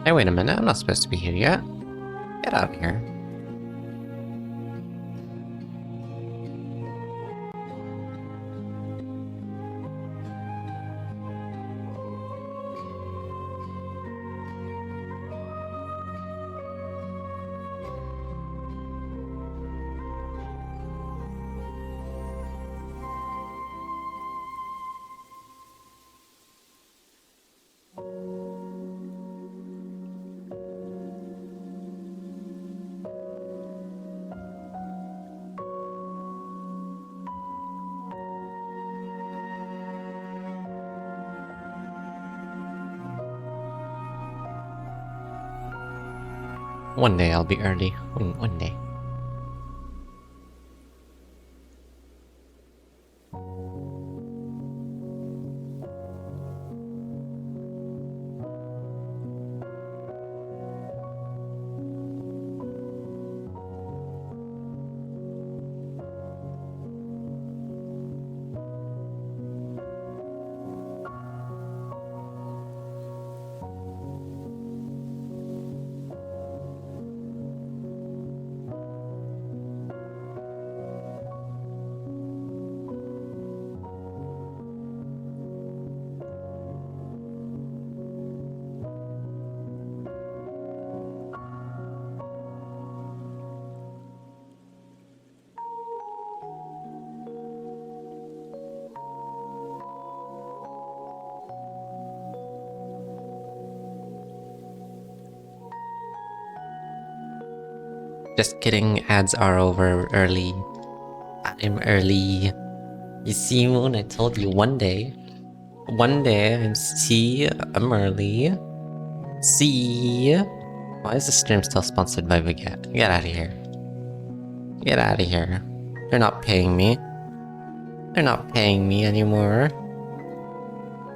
Hey, wait a minute, I'm not supposed to be here yet. Get out of here. One day I'll be early. One day. Just kidding, ads are over early. I'm early. You see, Moon, I told you one day. One day, I'm early. See? Why is the stream still sponsored by Baguette? Get out of here. Get out of here. They're not paying me. They're not paying me anymore.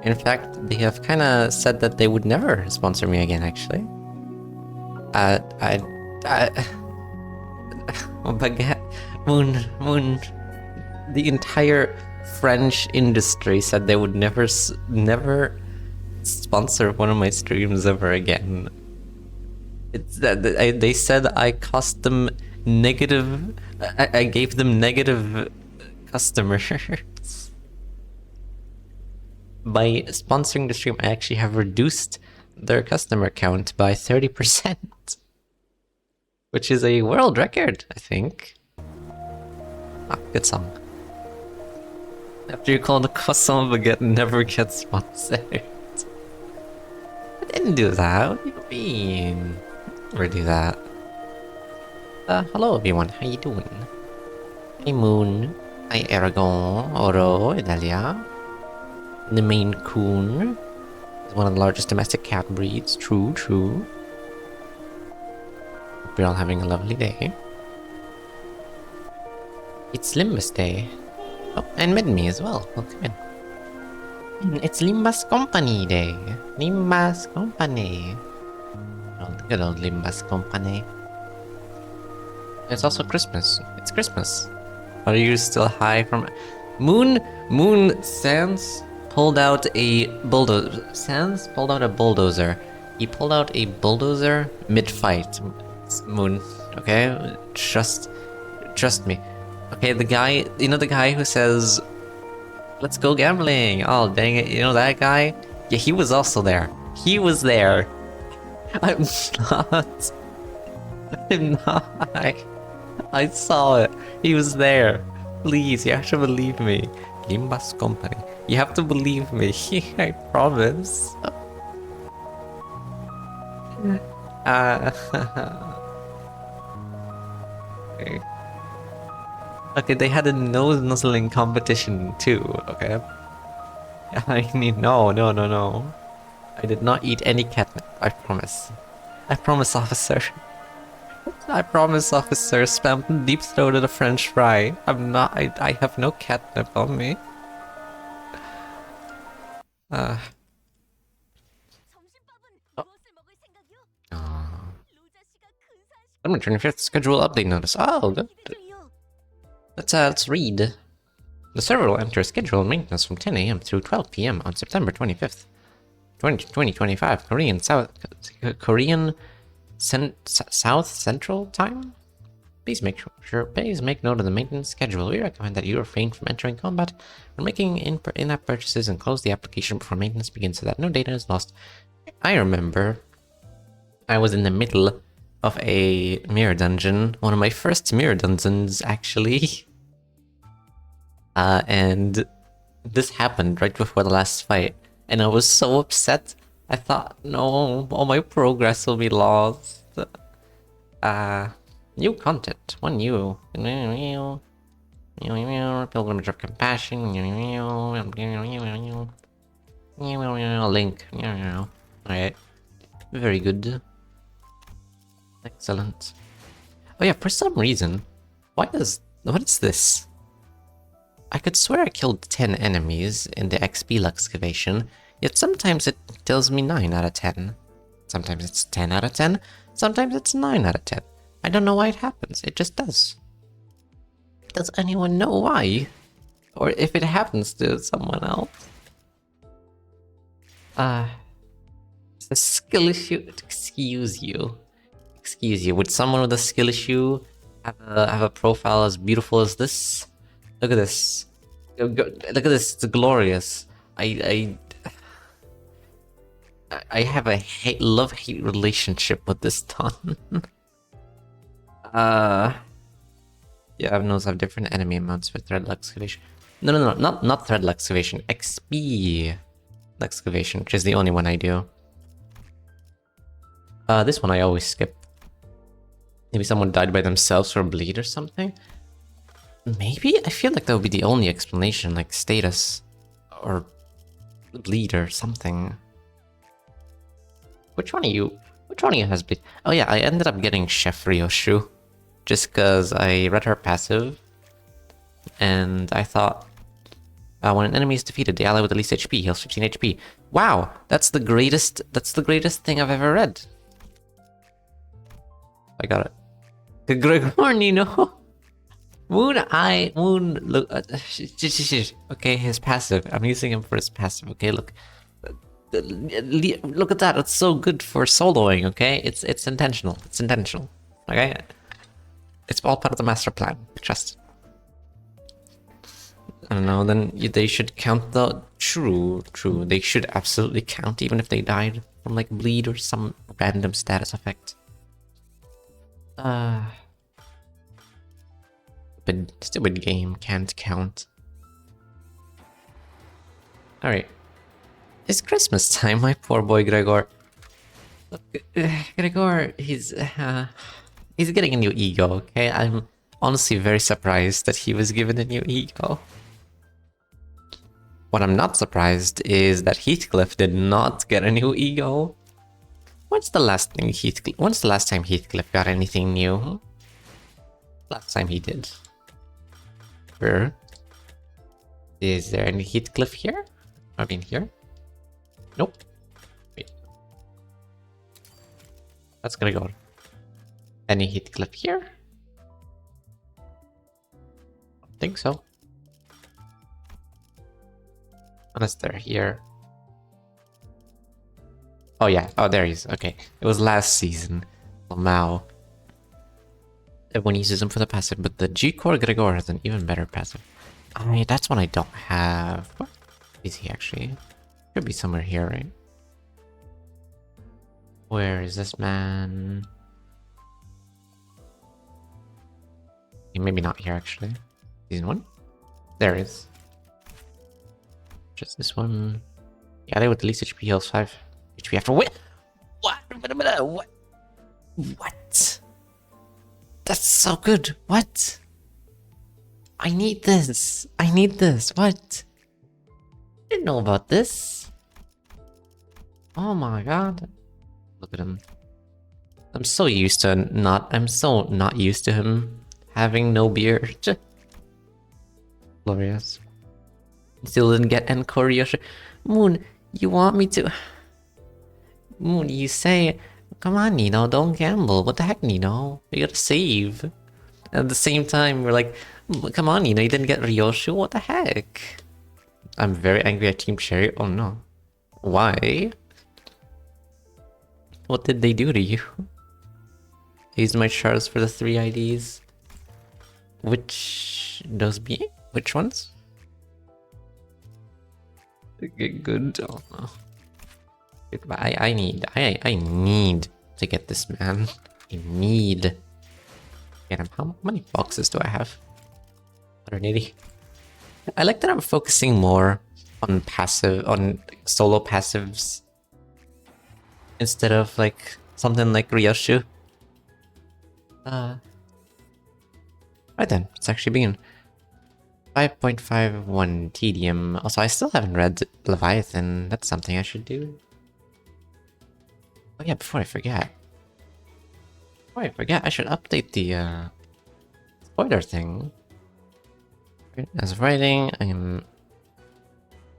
In fact, they have kinda said that they would never sponsor me again, actually. Baguette, Moon, the entire French industry said they would never sponsor one of my streams ever again. It's that they said I cost them negative. I gave them negative customers. By sponsoring the stream, I actually have reduced their customer count by 30%. Which is a world record, I think. Ah, good song. After you call the custom Baguette never gets sponsored. I didn't do that, what do you mean? Never do that. Hello everyone, how you doing? Hey Moon, hi Aragon, Oro, Idalia. The Maine Coon is one of the largest domestic cat breeds, true. Hope you're all having a lovely day. It's Limbus Day. Oh, and Midme as well. Welcome in. It's Limbus Company Day. Limbus Company. Oh, good old Limbus Company. It's also Christmas. It's Christmas. Are you still high from... Moon Sans pulled out a bulldozer. Sans pulled out a bulldozer. He pulled out a bulldozer mid-fight. Moon, okay? Trust me. Okay, the guy, you know the guy who says, let's go gambling. Oh, dang it. You know that guy? Yeah, he was also there. He was there. I'm not. I'm not. I saw it. He was there. Please, you have to believe me. Limbus Company. You have to believe me. I promise. Okay, they had a nose nuzzling competition too, okay? I mean, no. I did not eat any catnip, I promise. I promise, officer. I promise, officer. Spam deep throated a French fry. I have no catnip on me. Oh. I'm returning 5th schedule update notice. Oh, good. Let's read. The server will enter scheduled maintenance from 10 AM through 12 PM on September 25th. 2025 Korean South Central Time. Please make note of the maintenance schedule. We recommend that you refrain from entering combat or making in-app purchases and close the application before maintenance begins so that no data is lost. I remember I was in the middle of a mirror dungeon, one of my first mirror dungeons actually. And this happened right before the last fight, and I was so upset. I thought, no, all my progress will be lost. New content, one new. Pilgrimage of Compassion. Link. Alright. Very good. Excellent. Oh yeah, for some reason, what is this? I could swear I killed 10 enemies in the XP excavation, yet sometimes it tells me 9 out of 10. Sometimes it's 10 out of 10, sometimes it's 9 out of 10. I don't know why it happens, it just does. Does anyone know why? Or if it happens to someone else? It's a skill issue. Excuse you. Would someone with a skill issue have a profile as beautiful as this? Look at this. Look at this. It's glorious. I have a love-hate relationship with this ton. Yeah, I've noticed I have different enemy amounts for thread excavation. No, not thread excavation. XP excavation, which is the only one I do. This one I always skip. Maybe someone died by themselves or bleed or something. Maybe? I feel like that would be the only explanation, like status or bleed or something. Which one of you has bleed? Oh yeah, I ended up getting Chef Ryoshu just because I read her passive and I thought when an enemy is defeated, the ally with the least HP heals 15 HP. Wow, that's the greatest thing I've ever read. I got it. Gregor Nino. Moon, look, okay, his passive. I'm using him for his passive, okay, look at that, it's so good for soloing, okay? It's intentional, okay? It's all part of the master plan, trust. I don't know, then they should count the... True, they should absolutely count even if they died from like bleed or some random status effect. Stupid game can't count. Alright. It's Christmas time, my poor boy Gregor. Look, Gregor, he's getting a new ego, okay? I'm honestly very surprised that he was given a new ego. What I'm not surprised is that Heathcliff did not get a new ego. When's the last time Heathcliff got anything new? Last time he did. Where? Is there any Heathcliff here? I mean here? Nope. Wait. That's gonna go. Any Heathcliff here? Don't think so. Unless they're here. Oh yeah, oh there he is, okay. It was last season. Mao. Everyone uses him for the passive, but the G-Core Gregor has an even better passive. That's one I don't have. Where is he actually? Should be somewhere here, right? Where is this man? Maybe not here actually. Season 1? There it is. Just this one. Yeah, they with the least HP heals 5 HP after what? What? That's so good. What? I need this. What? I didn't know about this. Oh my god. Look at him. I'm so not used to him having no beard. Glorious. Still didn't get Encore Yoshi. Moon, you want me to... Moon, you say... Come on, Nino, don't gamble. What the heck, Nino? You gotta save. At the same time, we're like, come on, Nino, you didn't get Ryoshu? What the heck? I'm very angry at Team Cherry. Oh no. Why? What did they do to you? I used my shards for the 3 IDs. Which those be? Which ones? Okay, good. Oh no. I need to get this man. I need. Get him. How many boxes do I have? 180. I like that I'm focusing more on solo passives instead of like something like Ryoshu. Right then, let's actually begin. 5.51 tedium. Also, I still haven't read Leviathan. That's something I should do. Oh yeah, before I forget, I should update the spoiler thing. As of writing,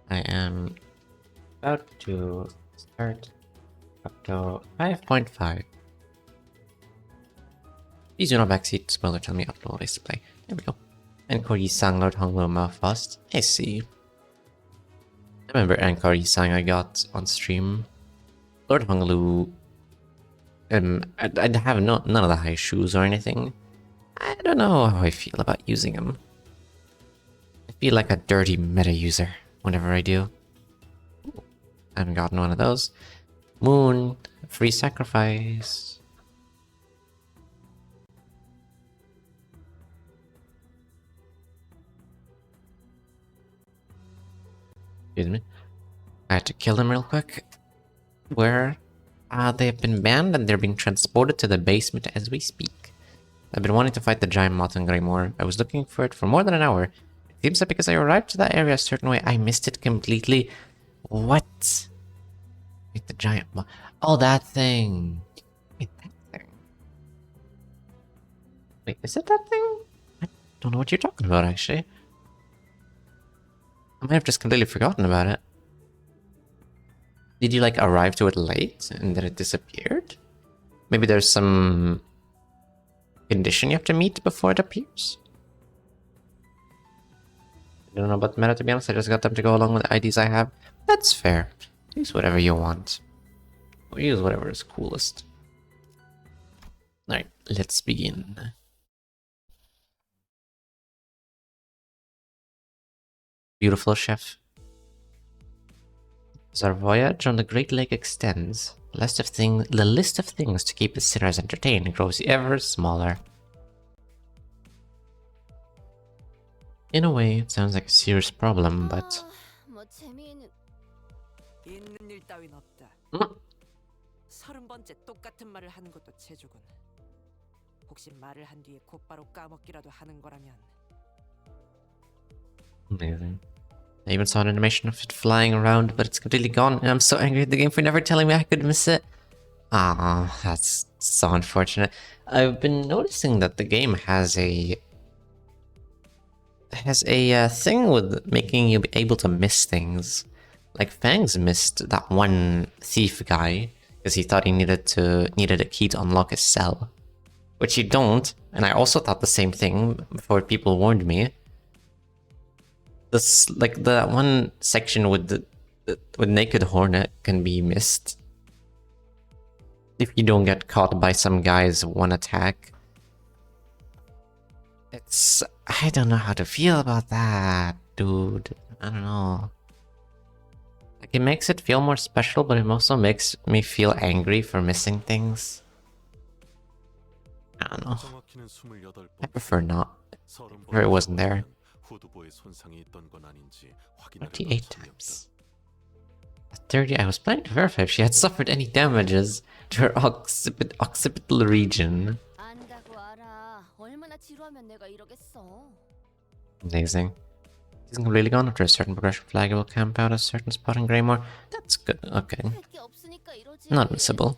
I am about to start up to 5.5. Please do not backseat. Spoiler, tell me upload ways to play. There we go. Encore Sang Lord Honglu Malfast. I see. I remember Encore Sang I got on stream. Lord Honglu. I have none of the high shoes or anything. I don't know how I feel about using them. I feel like a dirty meta user whenever I do. I haven't gotten one of those. Moon, free sacrifice. Excuse me. I had to kill them real quick. Where? They have been banned and they're being transported to the basement as we speak. I've been wanting to fight the giant moth in Greymoor. I was looking for it for more than an hour. It seems that because I arrived to that area a certain way, I missed it completely. What? Wait, the giant moth. Oh, that thing. Wait, that thing. Wait, is it that thing? I don't know what you're talking about, actually. I might have just completely forgotten about it. Did you like arrive to it late and then it disappeared? Maybe there's some condition you have to meet before it appears? I don't know about the meta, to be honest. I just got them to go along with the IDs I have. That's fair. Use whatever you want. Or use whatever is coolest. Alright, let's begin. Beautiful, chef. As our voyage on the Great Lake extends, the list of things to keep the sinners entertained grows ever smaller. In a way, it sounds like a serious problem, but... 있는 일 따윈 없다. 30번째 똑같은 말을 하는 것도 재주군. 혹시 말을 한 뒤에 곧바로 까먹기라도 하는 거라면. Amazing. I even saw an animation of it flying around, but it's completely gone, and I'm so angry at the game for never telling me I could miss it. Ah, that's so unfortunate. I've been noticing that the game has a thing with making you be able to miss things. Like Fangs missed that one thief guy because he thought he needed a key to unlock his cell, which you don't. And I also thought the same thing before people warned me. This like the one section with Naked Hornet can be missed if you don't get caught by some guy's one attack. I don't know how to feel about that, dude. I don't know. Like, it makes it feel more special, but it also makes me feel angry for missing things. I don't know. I prefer not. Or it wasn't there. 28 times. At 30, I was planning to verify if she had suffered any damages to her occipital region. Amazing. He's completely gone after a certain progression flag. It will camp out a certain spot in Greymoor. That's good. Okay. Not missable.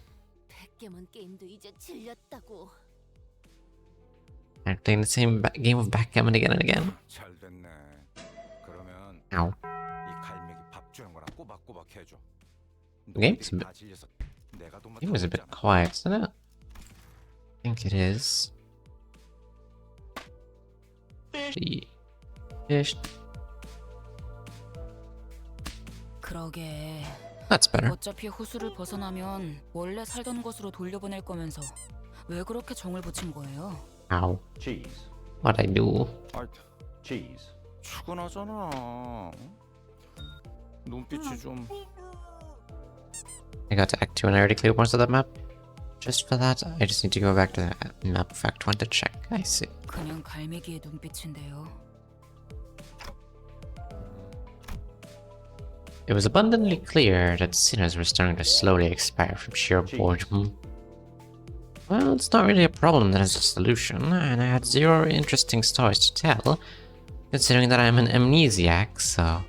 I'm playing the same game of backgammon again and again. Ow. The game is a bit quiet, isn't it? I think it is. Fish. 그러게 That's better. 어차피 호수를 벗어나면 원래 살던 곳으로 돌려보낼 거면서 왜 그렇게 정을 붙인 거예요? Ow. cheese. What'd I do? cheese. 출근하잖아. 눈빛이 좀 I got to Act 2 and I already cleared most of the map. Just for that, I just need to go back to the map of Act 1 to check. I see. 그냥 갈매기의 눈빛인데요. It was abundantly clear that sinners were starting to slowly expire from sheer boredom. Well, it's not really a problem that has a solution, and I had zero interesting stories to tell, considering that I'm an amnesiac, so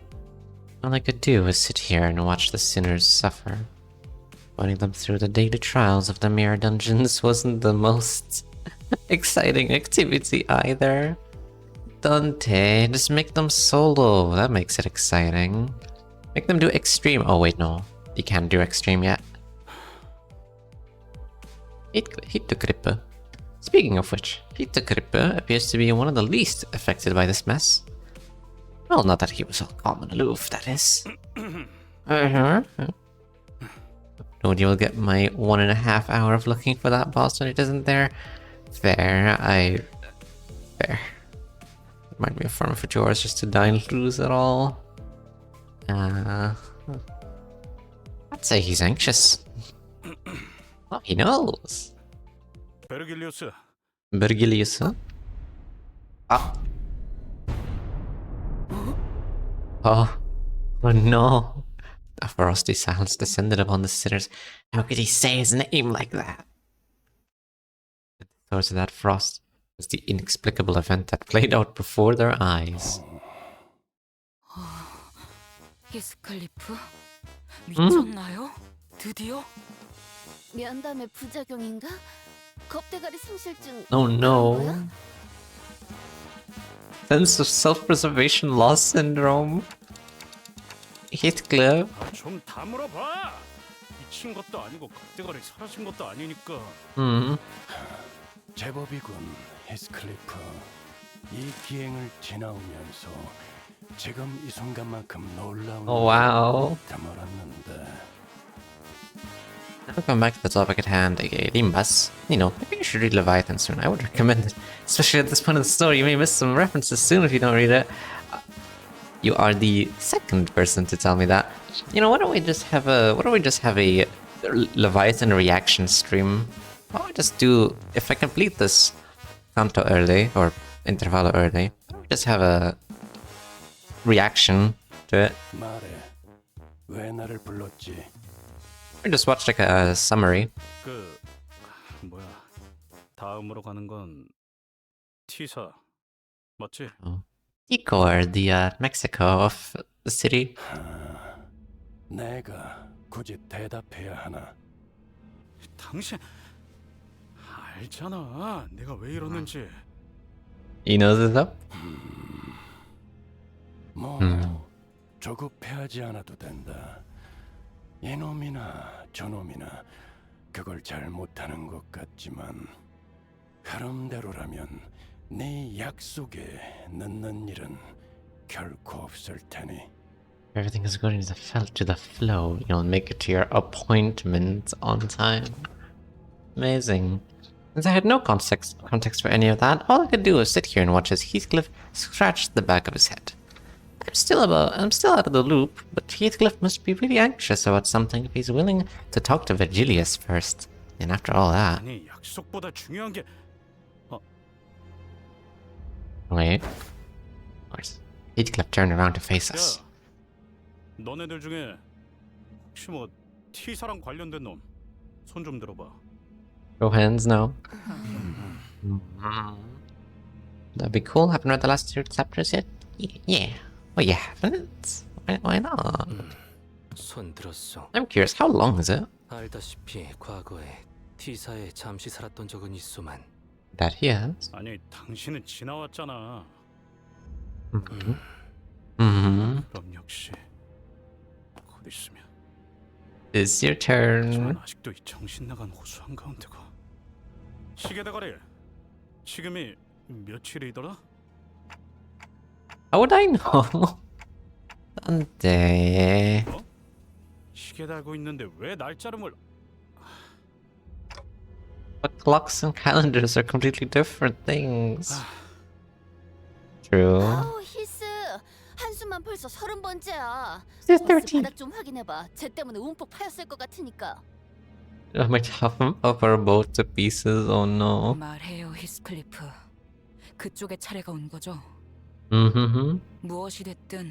all I could do was sit here and watch the sinners suffer. Putting them through the daily trials of the mirror dungeons wasn't the most exciting activity either. Dante, just make them solo, that makes it exciting. Make them do extreme. Oh wait, no. You can't do extreme yet. Hitokrippe. Speaking of which, Hitokrippe appears to be one of the least affected by this mess. Well, not that he was all calm and aloof, that is. No, you will get my 1.5 hour of looking for that boss when it isn't there. Fair. Fair. It might be a form for yours just to die and lose it all. I'd say he's anxious. Oh, he knows. 베르길리우스. Virgilius, huh? Ah. Oh. Oh no. A frosty silence descended upon the sinners. How could he say his name like that? The source of that frost was the inexplicable event that played out before their eyes. 히스클리프? 미쳤나요? 드디어? 면담의 부작용인가? 겁대가리 상실증. Oh no. 뭐야? Sense of self-preservation loss syndrome. Heathcliff. 좀 다물어봐. 미친 것도 아니고 겁대가리 사라진 것도 아니니까. 제법이군, 히스클리프. 이 기행을 지나오면서 지금 이 순간만큼 놀라운 Oh wow. 다물었는데. Now come back to the topic at hand, aka Limbas. You know, maybe you should read Leviathan soon. I would recommend it. Especially at this point in the story, you may miss some references soon if you don't read it. You are the second person to tell me that. You know, why don't we just have a Leviathan reaction stream? Why don't we just do, if I complete this canto early or intervallo early, why don't we just have a reaction to it? 말해, 왜 나를 불렀지? Or just watch like a summary. 그 뭐야? 다음으로 가는 건 T사 맞지? Icor, the Mexico of the city. 내가 굳이 대답해야 하나? 당신 알잖아. 내가 왜 이러는지. He knows it's up. 뭐 조급해하지 않아도 된다. 이놈이나 저놈이나 그걸 잘 못하는 것 같지만 흐름대로라면 네 약속에 늦는 일은 결코 없을 테니. Everything is going to the flow. You'll make it to your appointment on time. Amazing. Since I had no context for any of that, all I could do was sit here and watch as Heathcliff scratched the back of his head. I'm still out of the loop, but Heathcliff must be really anxious about something if he's willing to talk to Virgilius first. And after all that... 아니 약속보다 중요한 게 Wait. Of course. Heathcliff turned around to face us. 야, 너네들 중에 혹시 뭐 T사랑 관련된 놈 손 좀 들어봐. Show hands now. That'd be cool. Haven't read the last 2 chapters yet? Yeah. Well, you haven't? Why not? 손 들었어. I'm curious, how long is it? 알다시피 과거에 T사에 잠시 살았던 적은 있소만. That he has. 아니 당신은 지나왔잖아. 그럼 역시 곧 있으면. It's your turn. 하지만 아직도 이 정신 나간 호수 한가운데가. 시계 대가리. 지금이 며칠이더라? How would I know? Dante. 시계 달고 있는데 왜 날짜를 몰라? But clocks and calendars are completely different things. True. 아우 히스 한숨만 벌써 30번째야. It's 버스 13. 바닥 좀 확인해봐. 쟤 때문에 움푹 파였을 것 같으니까. I might have them up our boat to pieces. Oh no. 말해요, 히스클리프. 그쪽의 차례가 온 거죠. Mm-hmm. 무엇이 됐든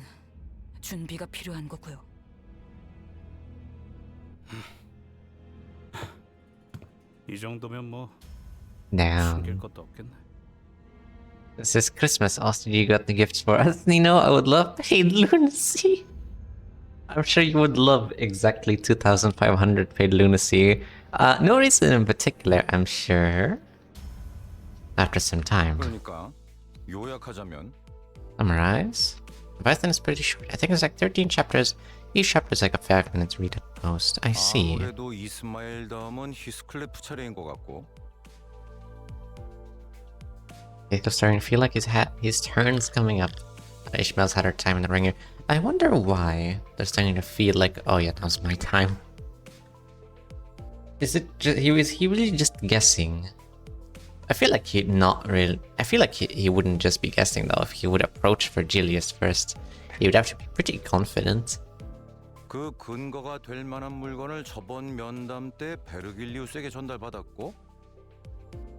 준비가 필요한 거고요. 이 정도면 뭐 Damn. 숨길 것도 없겠네. This is Christmas. Austin, you got the gifts for us. You know, I would love paid lunacy. I'm sure you would love exactly 2,500 paid lunacy. No reason in particular, I'm sure. After some time. 그러니까 요약하자면 Summarize. Leviathan is pretty short. I think it's like 13 chapters. Each chapter is like a 5-minute read at most. I see. 아무래도 이스마엘 다음은 히스클리프 차례인 것 같고. It's starting to feel like his turn's coming up. Ishmael's had her time in the ringer. I wonder why they're starting to feel like, oh yeah, now's my time. Is it just, he really just guessing? I feel like he not really. I feel like he wouldn't just be guessing though. If he would approach Virgilius first, he would have to be pretty confident. 그 근거가 될 만한 물건을 저번 면담 때 베르길리우스에게 전달받았고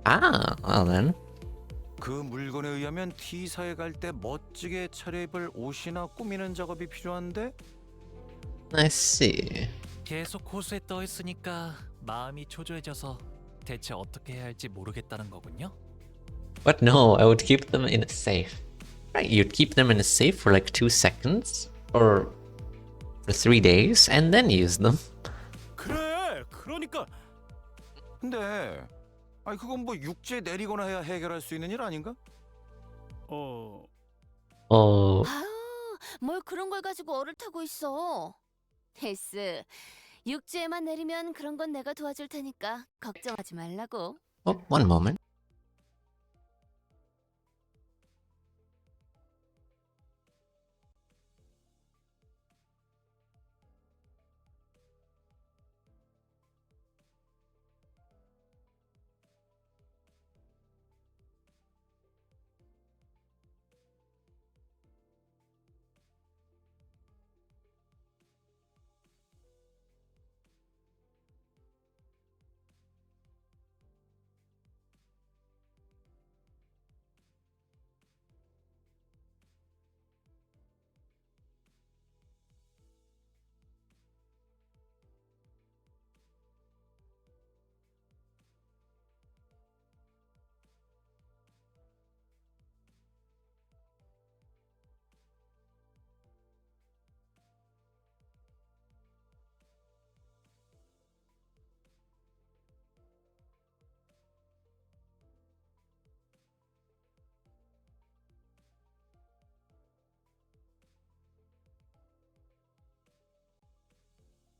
Ah, well then. 그 물건에 의하면 T사에 갈 때 멋지게 차려입을 옷이나 꾸미는 작업이 필요한데 I see. 계속 호수에 떠 있으니까 마음이 초조해져서 대체 어떻게 해야 할지 모르겠다는 거군요. But no, I would keep them in a safe. Right, you'd keep them in a safe for like 2 seconds or for 3 days and then use them. 그래, 그러니까 근데 아니 그건 뭐 육지에 내리거나 해야 해결할 수 있는 일 아닌가? Oh. 아우 뭘 그런 걸 가지고 얼을 타고 있어. 헬스 육지에만 내리면 그런 건 내가 도와줄 테니까 걱정하지 말라고. Oh, one moment.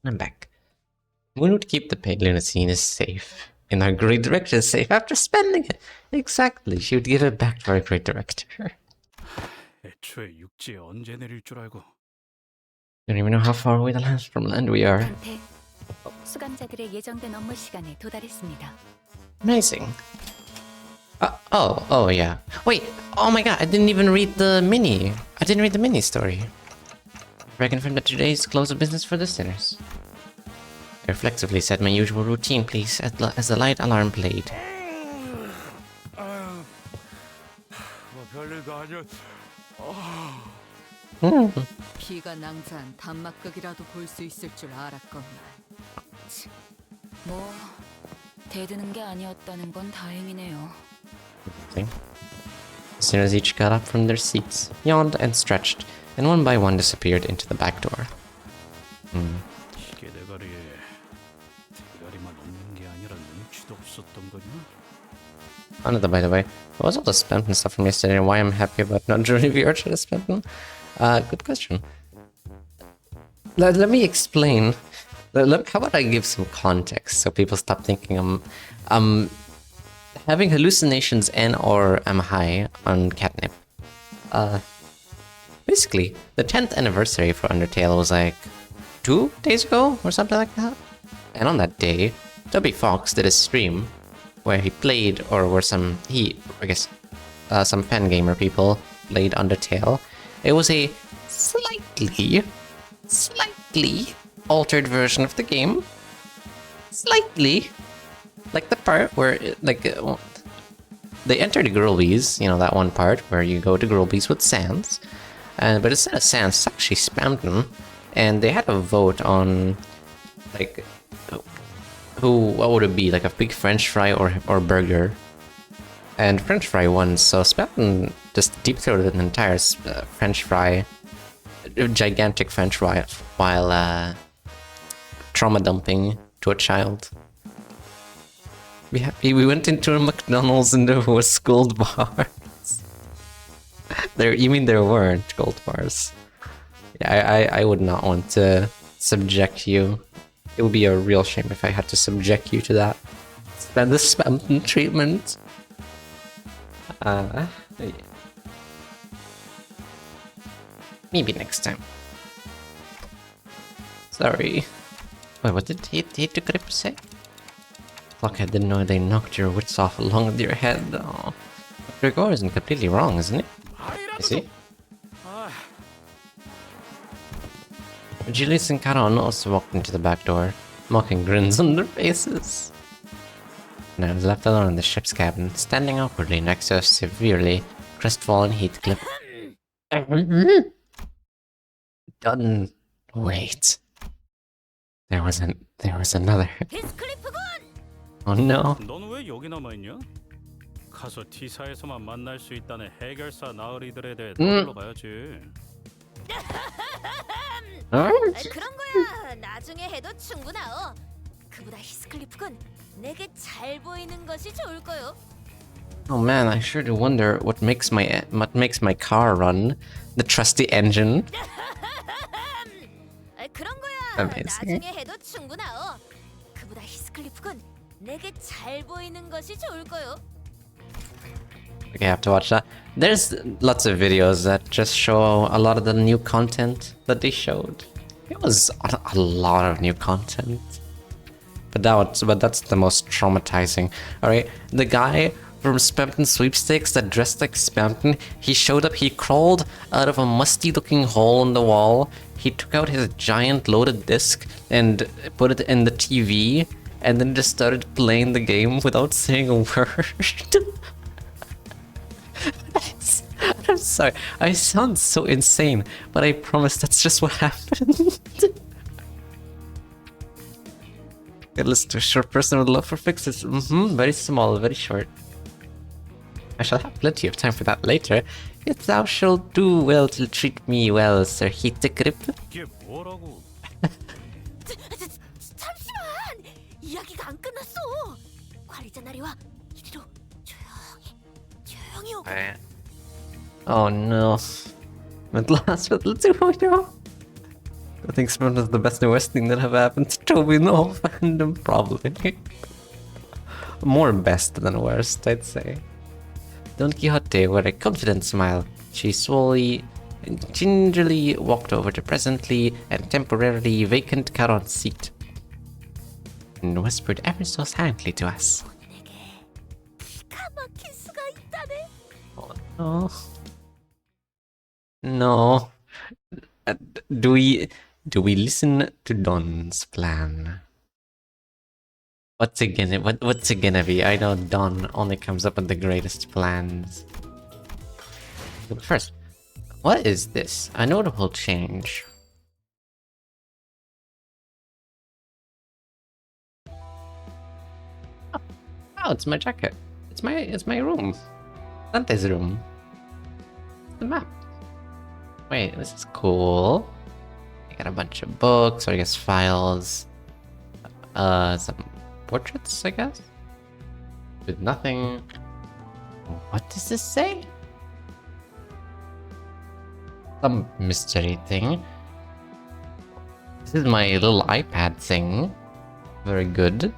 I'm back. Moon would keep the paid lunacy in his safe. In our great director's safe after spending it. Exactly. She would give it back to our great director. 애초에 육지에 언제 내릴 줄 알고. Don't even know how far away the lands from land we are. 한테 수감자들의 예정된 업무 시간에 도달했습니다. Amazing. Oh yeah. Wait, oh my god, I didn't even read the mini. I didn't read the mini story. I confirm that today's close of business for the sinners. I reflexively said my usual routine, please, as the light alarm played. 뭐 별일도 아니야. 피가 낭자한 단막극이라도 볼 수 있을 줄 알았건만. 뭐 대드는 게 아니었다는 건 다행이네요. As soon as each got up from their seats, yawned and stretched, and one by one disappeared into the back door. 시계 대가리에 대가리만 없는 게 아니라 눈치도 없었던 거냐? Another, by the way, what was all the Spenten stuff from yesterday and why I'm happy about not joining the Archer Spenten? Good question. Let me explain. How about I give some context so people stop thinking I'm having hallucinations and or I'm high on catnip. Basically, the 10th anniversary for Undertale was like 2 days ago or something like that. And on that day, Toby Fox did a stream where he played, or where some fan gamer people played Undertale. It was a slightly altered version of the game. Slightly. Like the part where, they enter the Grulbies, you know, that one part where you go to Grulbies with Sans. But instead of Sans, it's actually Spamton. And they had a vote on, like, what would it be? Like a big French fry or burger? And French fry won, so Spamton just deep-throated an entire French fry, a gigantic French fry, while trauma dumping to a child. We went into a McDonald's and there was gold bars. You mean there weren't gold bars? Yeah, I would not want to subject you. It would be a real shame if I had to subject you to that. Spend the Spamton treatment. Yeah. Maybe next time. Sorry. Wait, what did he to Grip say? Fuck, I didn't know they knocked your wits off along with your head. Oh. Gregor isn't completely wrong, isn't he? Is he? Julius and Caron also walked into the back door, mocking grins on their faces. And I was left alone in the ship's cabin, standing awkwardly next to a severely crestfallen Heathcliff. Done. Wait. There was another. Oh no. 넌 왜 여기 남아 있냐? 가서 T사에서만 만날 수 있다는 해결사 나으리들에 대해 떠들러 가야지. 그런 거야. 나중에 해도 충분하오. 그보다 히스클리프군 내게 잘 보이는 것이 좋을 거요. Oh man, I sure do wonder what makes my car run. The trusty engine. 그런 거야. Amazing. 나중에 해도 충분하오. 그보다 히스클리프군 내게 잘 보이는 것이 좋을 거요. Okay, I have to watch that. There's lots of videos that just show a lot of the new content that they showed. It was a lot of new content. But that's the most traumatizing. Alright, the guy from Spamton Sweepstakes that dressed like Spamton, he showed up, he crawled out of a musty looking hole in the wall, he took out his giant loaded disc and put it in the TV, and then just started playing the game without saying a word. I'm sorry, I sound so insane, but I promise that's just what happened. Okay, listen to a short person with love for fixes. Very small, very short. I shall have plenty of time for that later. Yet thou shalt do well to treat me well, Sir Heathcliff. 이게 뭐라고? 잠시만! 이야기가 안 끝났어! 관리자 나리와 이리로 조용히 오고. Oh no. Mental hospital 2.0. I think Spamton is the best and worst thing that have happened to Toby in the whole fandom, probably. More best than worst, I'd say. Don Quixote, with a confident smile, she slowly and gingerly walked over to presently and temporarily vacant Caron's seat, and whispered ever so silently to us. Oh no. No. Do we listen to Don's plan? What's it gonna be? I know Don only comes up with the greatest plans. But first, what is this? A notable change. Oh, it's my jacket. It's my room. Dante's room. The map. Wait, this is cool. I got a bunch of books, or I guess files. Some portraits, I guess? With nothing. What does this say? Some mystery thing. This is my little iPad thing. Very good.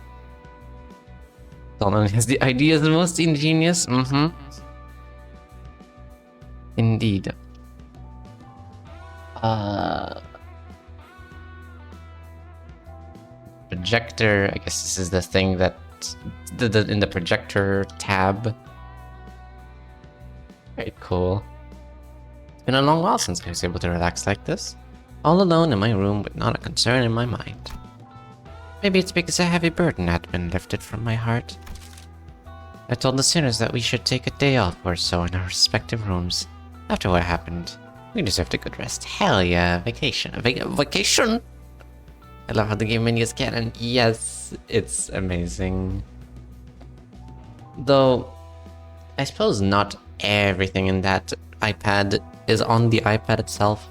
Donald has the ideas the most ingenious. Indeed. projector. I guess this is the thing that in the projector tab. Very cool. It's been a long while since I was able to relax like this. All alone in my room with not a concern in my mind. Maybe it's because a heavy burden had been lifted from my heart. I told the sinners that we should take a day off or so in our respective rooms. After what happened, we deserved a good rest. Hell yeah, vacation. Vacation? I love how the game menu is canon. Yes, it's amazing. Though, I suppose not everything in that iPad is on the iPad itself.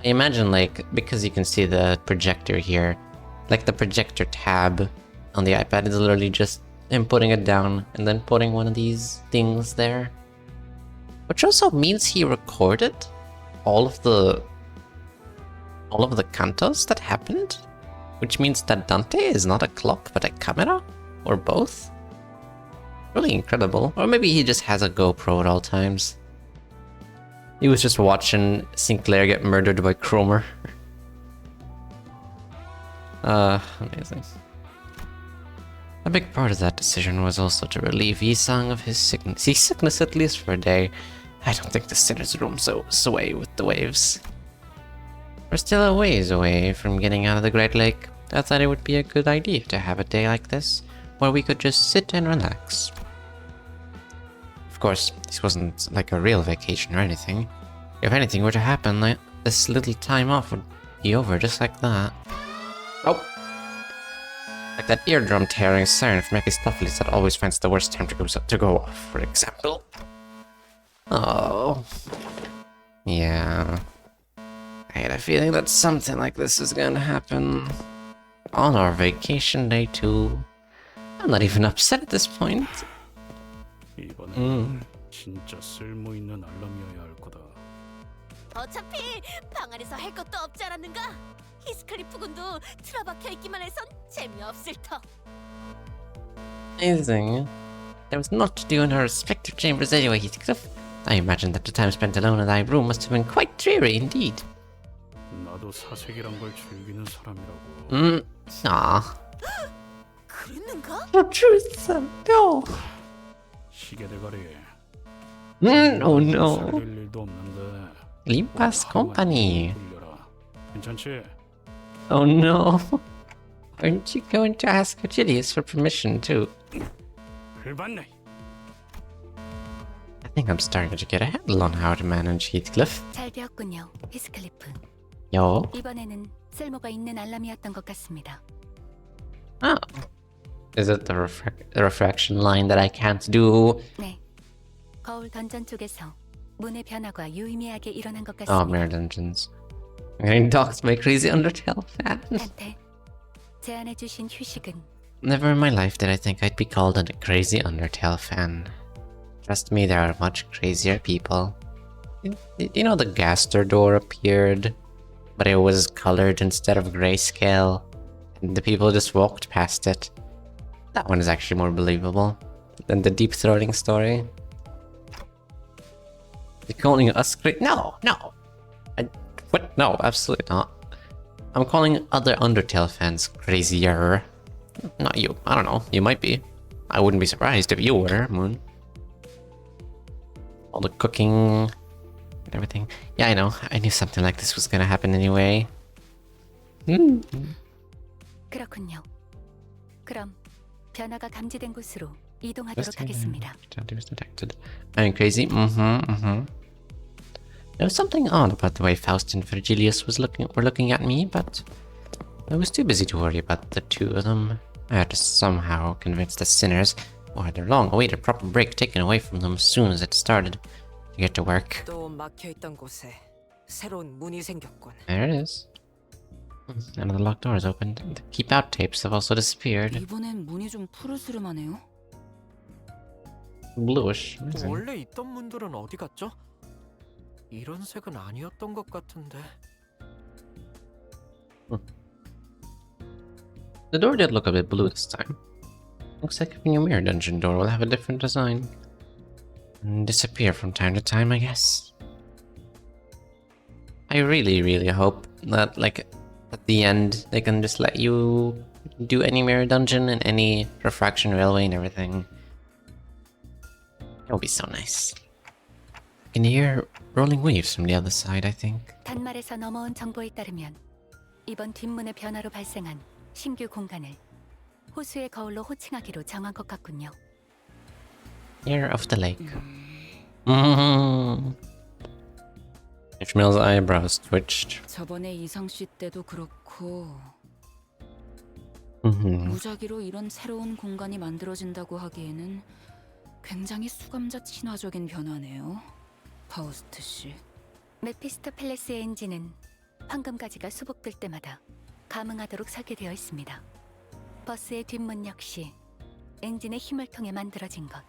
I imagine, like, because you can see the projector here, like the projector tab on the iPad is literally just him putting it down and then putting one of these things there. Which also means he recorded all of the cantos that happened, which means that Dante is not a clock but a camera, or both. Really incredible. Or maybe he just has a GoPro at all times. He was just watching Sinclair get murdered by Cromer. Amazing. A big part of that decision was also to relieve Yisang of his sickness at least for a day. I don't think the sinner's room so sway with the waves. We're still a ways away from getting out of the Great Lake. I thought it would be a good idea to have a day like this, where we could just sit and relax. Of course, this wasn't like a real vacation or anything. If anything were to happen, this little time off would be over just like that. Oh! Like that eardrum tearing siren from Mephistopheles that always finds the worst time to go off, for example. Oh. Yeah. I had a feeling that something like this was gonna happen. On our vacation day too. I'm not even upset at this point. 이번엔 진짜 쓸모있는 알람이어야 할 거다. 어차피 방 안에서 할 것도 없지 않았는가? 히스클리프 군도 틀어박혀 있기만 해선 재미없을 터. Amazing. There was not to do in our respective chambers anyway, Heathcliff. I imagine that the time spent alone in thy room must have been quite dreary indeed. 나도 사색이란 걸 즐기는 사람이라고. Ah. 그랬는가? The truth, no. 시계 대가리. Oh no. 살릴 일도 없는데. Limbas Company. 돌려라. 괜찮지? Oh no. Aren't you going to ask Achilles for permission too? 열받네. I think I'm starting to get a handle on how to manage Heathcliff. 잘 되었군요, 히스클리프. Yo. 이번에는 쓸모가 있는 알람이었던 것 같습니다. Oh. Is it the refraction line that I can't do? 네. 거울 던전 쪽에서 문의 변화가 유의미하게 일어난 것 Oh, 같습니다. Mirror Dungeons. I'm getting doxed by crazy Undertale fan. 한테 제안해주신 휴식은 Never in my life did I think I'd be called a crazy Undertale fan. Trust me, there are much crazier people. You know the Gaster door appeared, but it was colored instead of grayscale, and the people just walked past it. That one is actually more believable than the deep throating story. You're calling us crazy? No, no. What? No, absolutely not. I'm calling other Undertale fans crazier. Not you. I don't know. You might be. I wouldn't be surprised if you were, Moon. All the cooking and everything. Yeah, I know. I knew something like this was gonna happen anyway. 그렇군요. 그럼 변화가 감지된 곳으로 이동하도록 하겠습니다. Was detected. I'm crazy. There was something odd about the way Faust and Virgilius were looking at me, but I was too busy to worry about the two of them. I had to somehow convince the sinners, who had their long-awaited proper break taken away from them as soon as it started, to get to work. 또 막혀있던 곳에 새로운 문이 생겼군. There it is. None of the locked doors opened. The keep out tapes have also disappeared. 이번엔 문이 좀 푸르스름하네요. Bluish. Amazing. 원래 있던 문들은 어디 갔죠? 이런 색은 아니었던 것 같은데. The door did look a bit blue this time. Looks like a new mirror dungeon door will have a different design. And disappear from time to time, I guess. I really, really hope that, like, at the end, they can just let you do any mirror dungeon and any refraction railway and everything. It'll be so nice. You can hear rolling waves from the other side, I think. 단말에서 넘어온 정보에 따르면 이번 뒷문의 변화로 발생한 신규 공간을 호수의 거울로 호칭하기로 정한 것 같군요. Ear of the lake. Ishmael's eyebrows twitched. 저번에 이상 씨 때도 그렇고 Mm-hmm. 무작위로 이런 새로운 공간이 만들어진다고 하기에는 굉장히 수감자 친화적인 변화네요. 파우스트 씨. 메피스토 팰레스의 엔진은 황금가지가 수복될 때마다 감응하도록 설계되어 있습니다. 버스의 뒷문 역시 엔진의 힘을 통해 만들어진 것.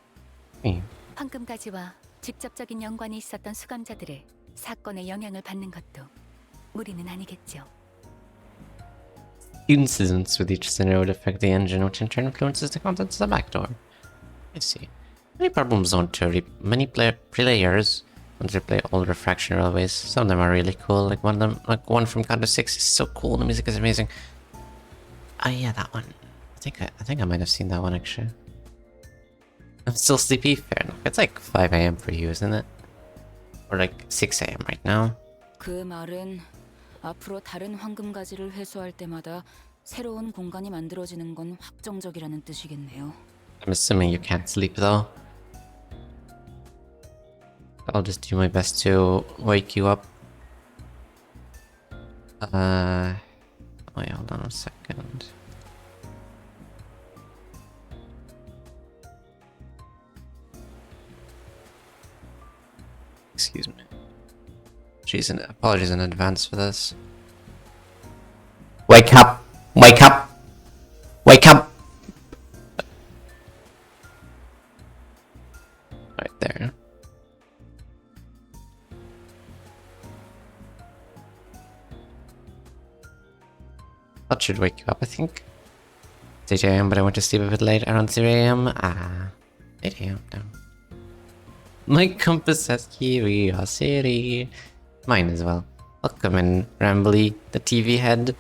황금가지와 직접적인 연관이 있었던 수감자들의 사건에 영향을 받는 것도 무리는 아니겠죠. Incidents with each scenario would affect the engine, which in turn influences the contents of the backdoor. I see. Many problems don't many players want to play old refraction railways. Some of them are really cool. Like one from Counter 6 is so cool. The music is amazing. Oh yeah, that one. I think I might have seen that one actually. I'm still sleepy. Fair enough. It's like 5 a.m. for you, isn't it? Or like 6 a.m. right now. 그 말은 앞으로 다른 황금가지를 회수할 때마다 새로운 공간이 만들어지는 건 확정적이라는 뜻이겠네요. I'm assuming you can't sleep though. I'll just do my best to wake you up. Wait, hold on a second. Excuse me. Apologies in advance for this. Wake up! Wake up! Wake up! Right there. That should wake you up, I think. It's 8 a.m., but I went to sleep a bit late, around 3 a.m. 8 a.m. No. My compass has curiosity. Mine as well. Welcome in, Rambly, the TV head.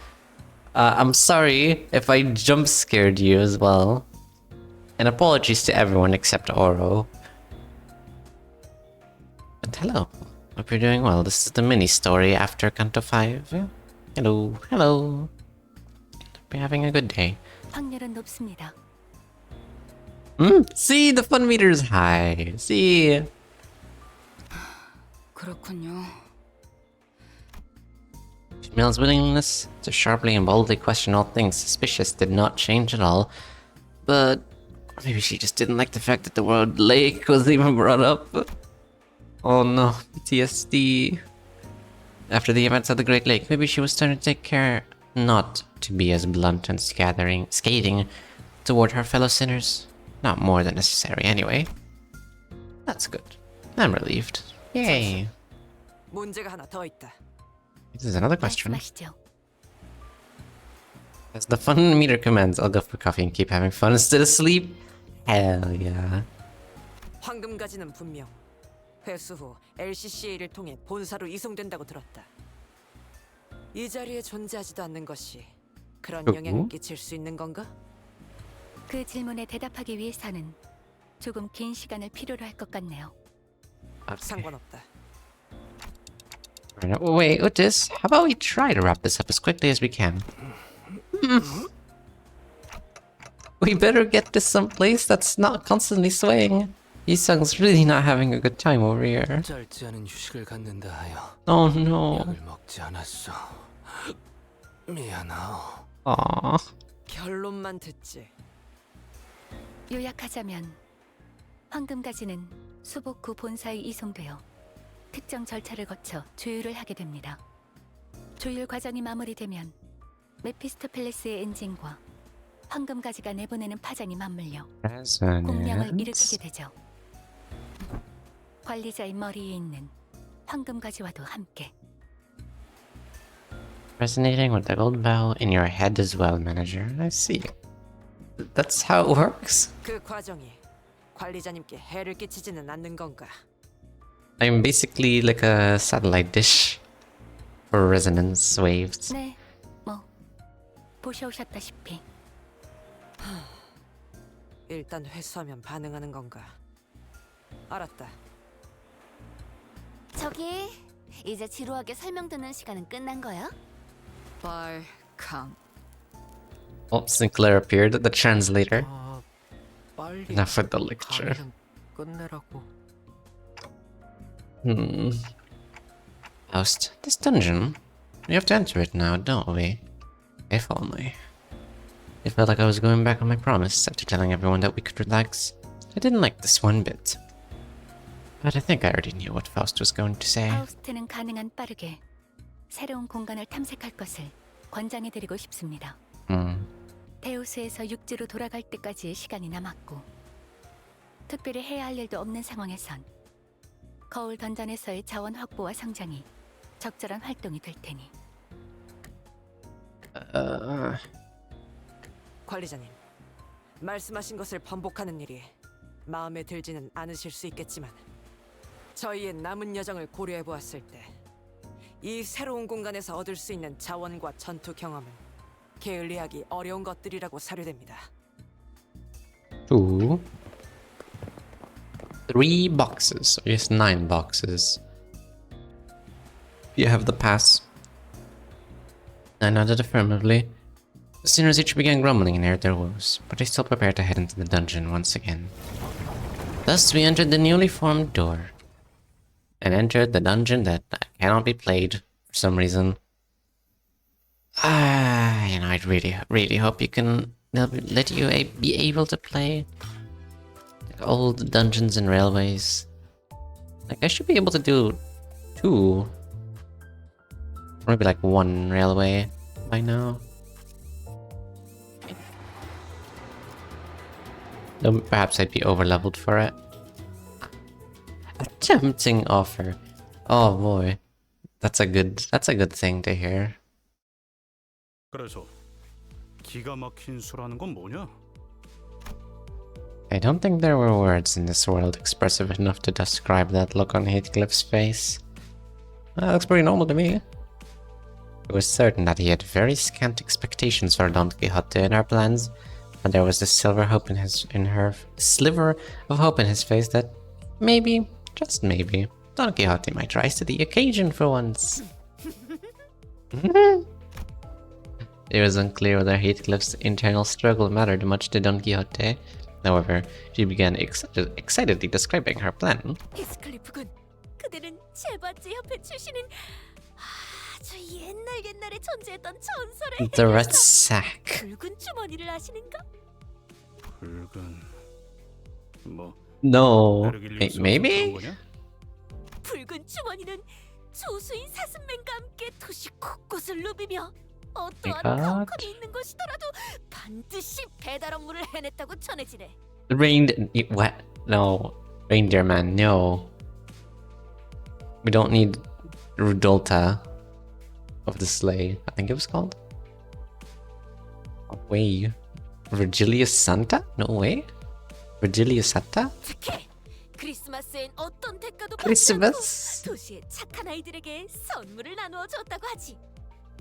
I'm sorry if I jump scared you as well. And apologies to everyone except Oro. And hello. Hope you're doing well. This is the mini story after Kanto 5. Hello, hello. Hope you're having a good day. 확률은 높습니다. See, the fun meter is high. See. 그렇군요. Ishmael's willingness to sharply and boldly question all things suspicious did not change at all. But maybe she just didn't like the fact that the word lake was even brought up. Oh no, PTSD. After the events of the Great Lake, maybe she was starting to take care not to be as blunt and scathing toward her fellow sinners. Not more than necessary anyway. That's good. I'm relieved. Yay. 문제가 하나 더 있다. This is another question. 말씀하시죠. As the fun meter commands, I'll go for coffee and keep having fun instead of sleep. Hell yeah. 황금가지는 분명 회수 후 LCCA를 통해 본사로 이송된다고 들었다. 이 자리에 존재하지도 않는 것이 그런 영향을 끼칠 수 있는 건가? 그 질문에 대답하기 위해서는 조금 긴 시간을 필요로 할 것 같네요. 상관없다. Wait, Utis, how about we try to wrap this up as quickly as we can? We better get to some place that's not constantly swaying. Yisung's really not having a good time over here. 짧지 않은 휴식을 갖는다 하여 Oh no. 약을 먹지 않았어. 미안하오. Aww. 결론만 듣지. 요약하자면 황금가지는 수복 후 본사에 이송되어 특정 절차를 거쳐 조율을 하게 됩니다. 조율 과정이 마무리되면 메피스토펠레스의 엔진과 황금가지가 내보내는 파장이 맞물려 공명을 일으키게 되죠. 관리자의 머리에 있는 황금가지와도 함께. Resonating with the gold bell in your head as well, manager. I see. That's how it works. 그 과정이 관리자님께 해를 끼치지는 않는 건가? I'm basically like a satellite dish for resonance waves. 네, 뭐 보셔오셨다시피 일단 회수하면 반응하는 건가? 알았다. 저기 이제 지루하게 설명 듣는 시간은 끝난 거야? 빨강. Oh, Sinclair appeared, the translator. 아, 빨리 Enough with the lecture. 강의는 끝내라고. Faust, this dungeon. We have to enter it now, don't we? If only. It felt like I was going back on my promise after telling everyone that we could relax. I didn't like this one bit. But I think I already knew what Faust was going to say. 파우스트는 가능한 빠르게 새로운 공간을 탐색할 것을 권장해드리고 싶습니다. 데우스에서 육지로 돌아갈 때까지의 시간이 남았고 특별히 해야 할 일도 없는 상황에선 거울 던전에서의 자원 확보와 성장이 적절한 활동이 될 테니. 관리자님, 말씀하신 것을 번복하는 일이 마음에 들지는 않으실 수 있겠지만 저희의 남은 여정을 고려해 보았을 때 이 새로운 공간에서 얻을 수 있는 자원과 전투 경험은 게을리하기 어려운 것들이라고 사료됩니다. 2, 3 boxes. I guess 9 boxes. You have the pass. I nodded affirmatively. The sinners each began grumbling and aired their woes, but they still prepared to head into the dungeon once again. Thus we entered the newly formed door, and entered the dungeon that cannot be played for some reason. I really hope they'll let you be able to play like old dungeons and railways. Like I should be able to do 2, maybe like 1 railway by now. Though perhaps I'd be overleveled for it. A tempting offer. Oh boy, that's a good thing to hear. 그래서 기가 막힌 수라는 건 뭐냐? I don't think there were words in this world expressive enough to describe that look on Heathcliff's face. That looks pretty normal to me. It was certain that he had very scant expectations for Don Quixote in our plans, but there was this sliver of hope in his face that maybe, just maybe, Don Quixote might rise to the occasion for once. It was unclear whether Heathcliff's internal struggle mattered much to Don Quixote. However, she began excitedly describing her plan. 히스클리프군, 그대는 제바지 협회 출신인 아주 옛날에 존재했던 전설의 The Red Sack. 붉은 주머니를 아시는가? 붉은 뭐 No. 베르길리우스 Maybe? 그런 거냐? 붉은 주머니는 조수인 사슴맨과 함께 도시 곳곳을 누비며 어떠한 God. 컴컴이 있는 곳이더라도 반드시 배달 업무를 해냈다고 전해지네. What? No. Reindeer Man, no. We don't need Rudolta of the Sleigh, I think it was called. Way. Virgilius Santa? No way. Virgilius Santa? 특히 크리스마스엔 어떤 대가도 받지 않고 Christmas? 도시의 착한 아이들에게 선물을 나누어 줬다고 하지.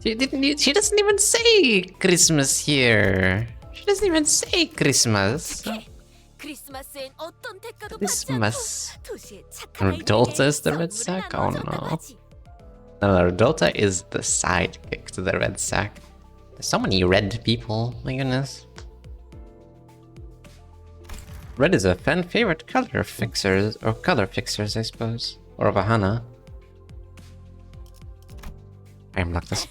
She doesn't even say Christmas here. She doesn't even say Christmas. 특히 크리스마스엔 어떤 대가도 받지 Christmas. 않고 도시의 착한 Rudolta 아이들에게 is the Red 선물을 Sack? 나누어 Oh 줬다고 no. 하지. No, Rudolta is the sidekick to the Red Sack. There's so many red people, my goodness. Red is a fan favorite color fixers, I suppose. Or of a Hana. I am like this.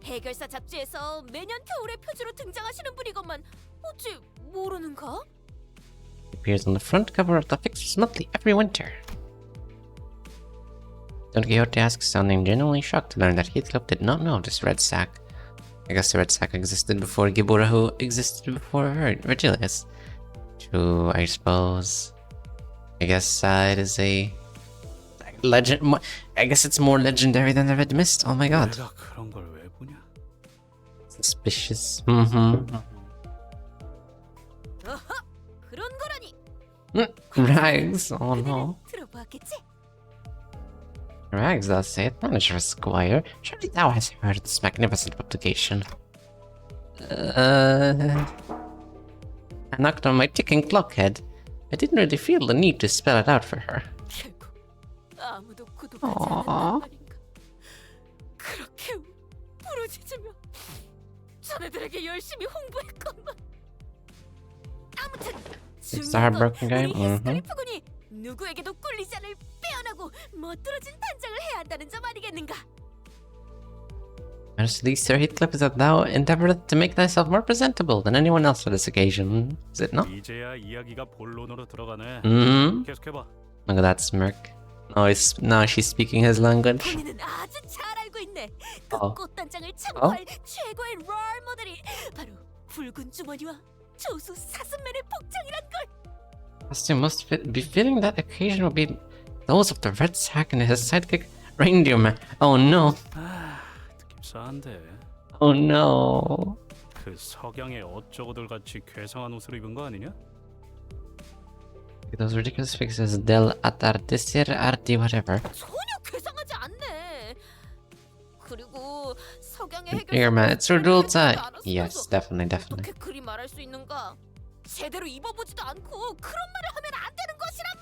해결사 잡지에서 매년 겨울에 표지로 등장하시는 분이건만 어찌 모르는가? Appears on the front cover of the Fixers Monthly every winter. Don Quixote asks, sounding genuinely shocked to learn that Heathcliff did not know of this Red Sack. I guess the Red Sack existed before Giburahu existed before Virgilius. True, I suppose. I guess it is a legend. I guess it's more legendary than the Red Mist. Oh my god. 내가 그런 걸 왜 보냐? Suspicious. 어허, 그런 거라니. Rags. Oh no. 들어보았겠지? Rags, thou sayest, Manager Squire. Surely thou hast heard of this magnificent publication. I knocked on my ticking clock head. I didn't really feel the need to spell it out for her. 결국 아무도 구독하지 Aww. 않았단 말인가. 그렇게 부르짖으며 자네들에게 열심히 홍보했건만. 아무튼 It's a heartbroken game. 우리 히스토리프 군이 누구에게도 꿀리지 않을 빼어나고 멋들어진 단장을 해야 한다는 점 아니겠는가? Honestly, Sir Heathcliff is that thou endeavoureth to make thyself more presentable than anyone else for this occasion, is it not? 이제야 이야기가 본론으로 들어가네. Mm-hmm. 계속해봐. Look at that smirk. Now she's speaking his language. 본인은 아주 잘 알고 있네. 그 어. 꽃단장을 참고할 최고의 롤 모델이 바로 붉은 주머니와 조수 사슴맨의 복장이란 걸. Costume most befitting that occasion will be those of the red sack and his sidekick reindeer man. Oh no! 아, 느낌 싸한데. Oh no! 그 석양의 어쩌고들 같이 괴상한 옷을 입은 거 아니냐? Those ridiculous fixes del atardecer arti whatever. 전혀 괴상하지 않네. 그리고 석양의 Here man, it's Rodolta. 해결사를 Yes, definitely. 어떻게 그리 말할 수 있는가? 제대로 입어보지도 않고 그런 말을 하면 안 되는 것이란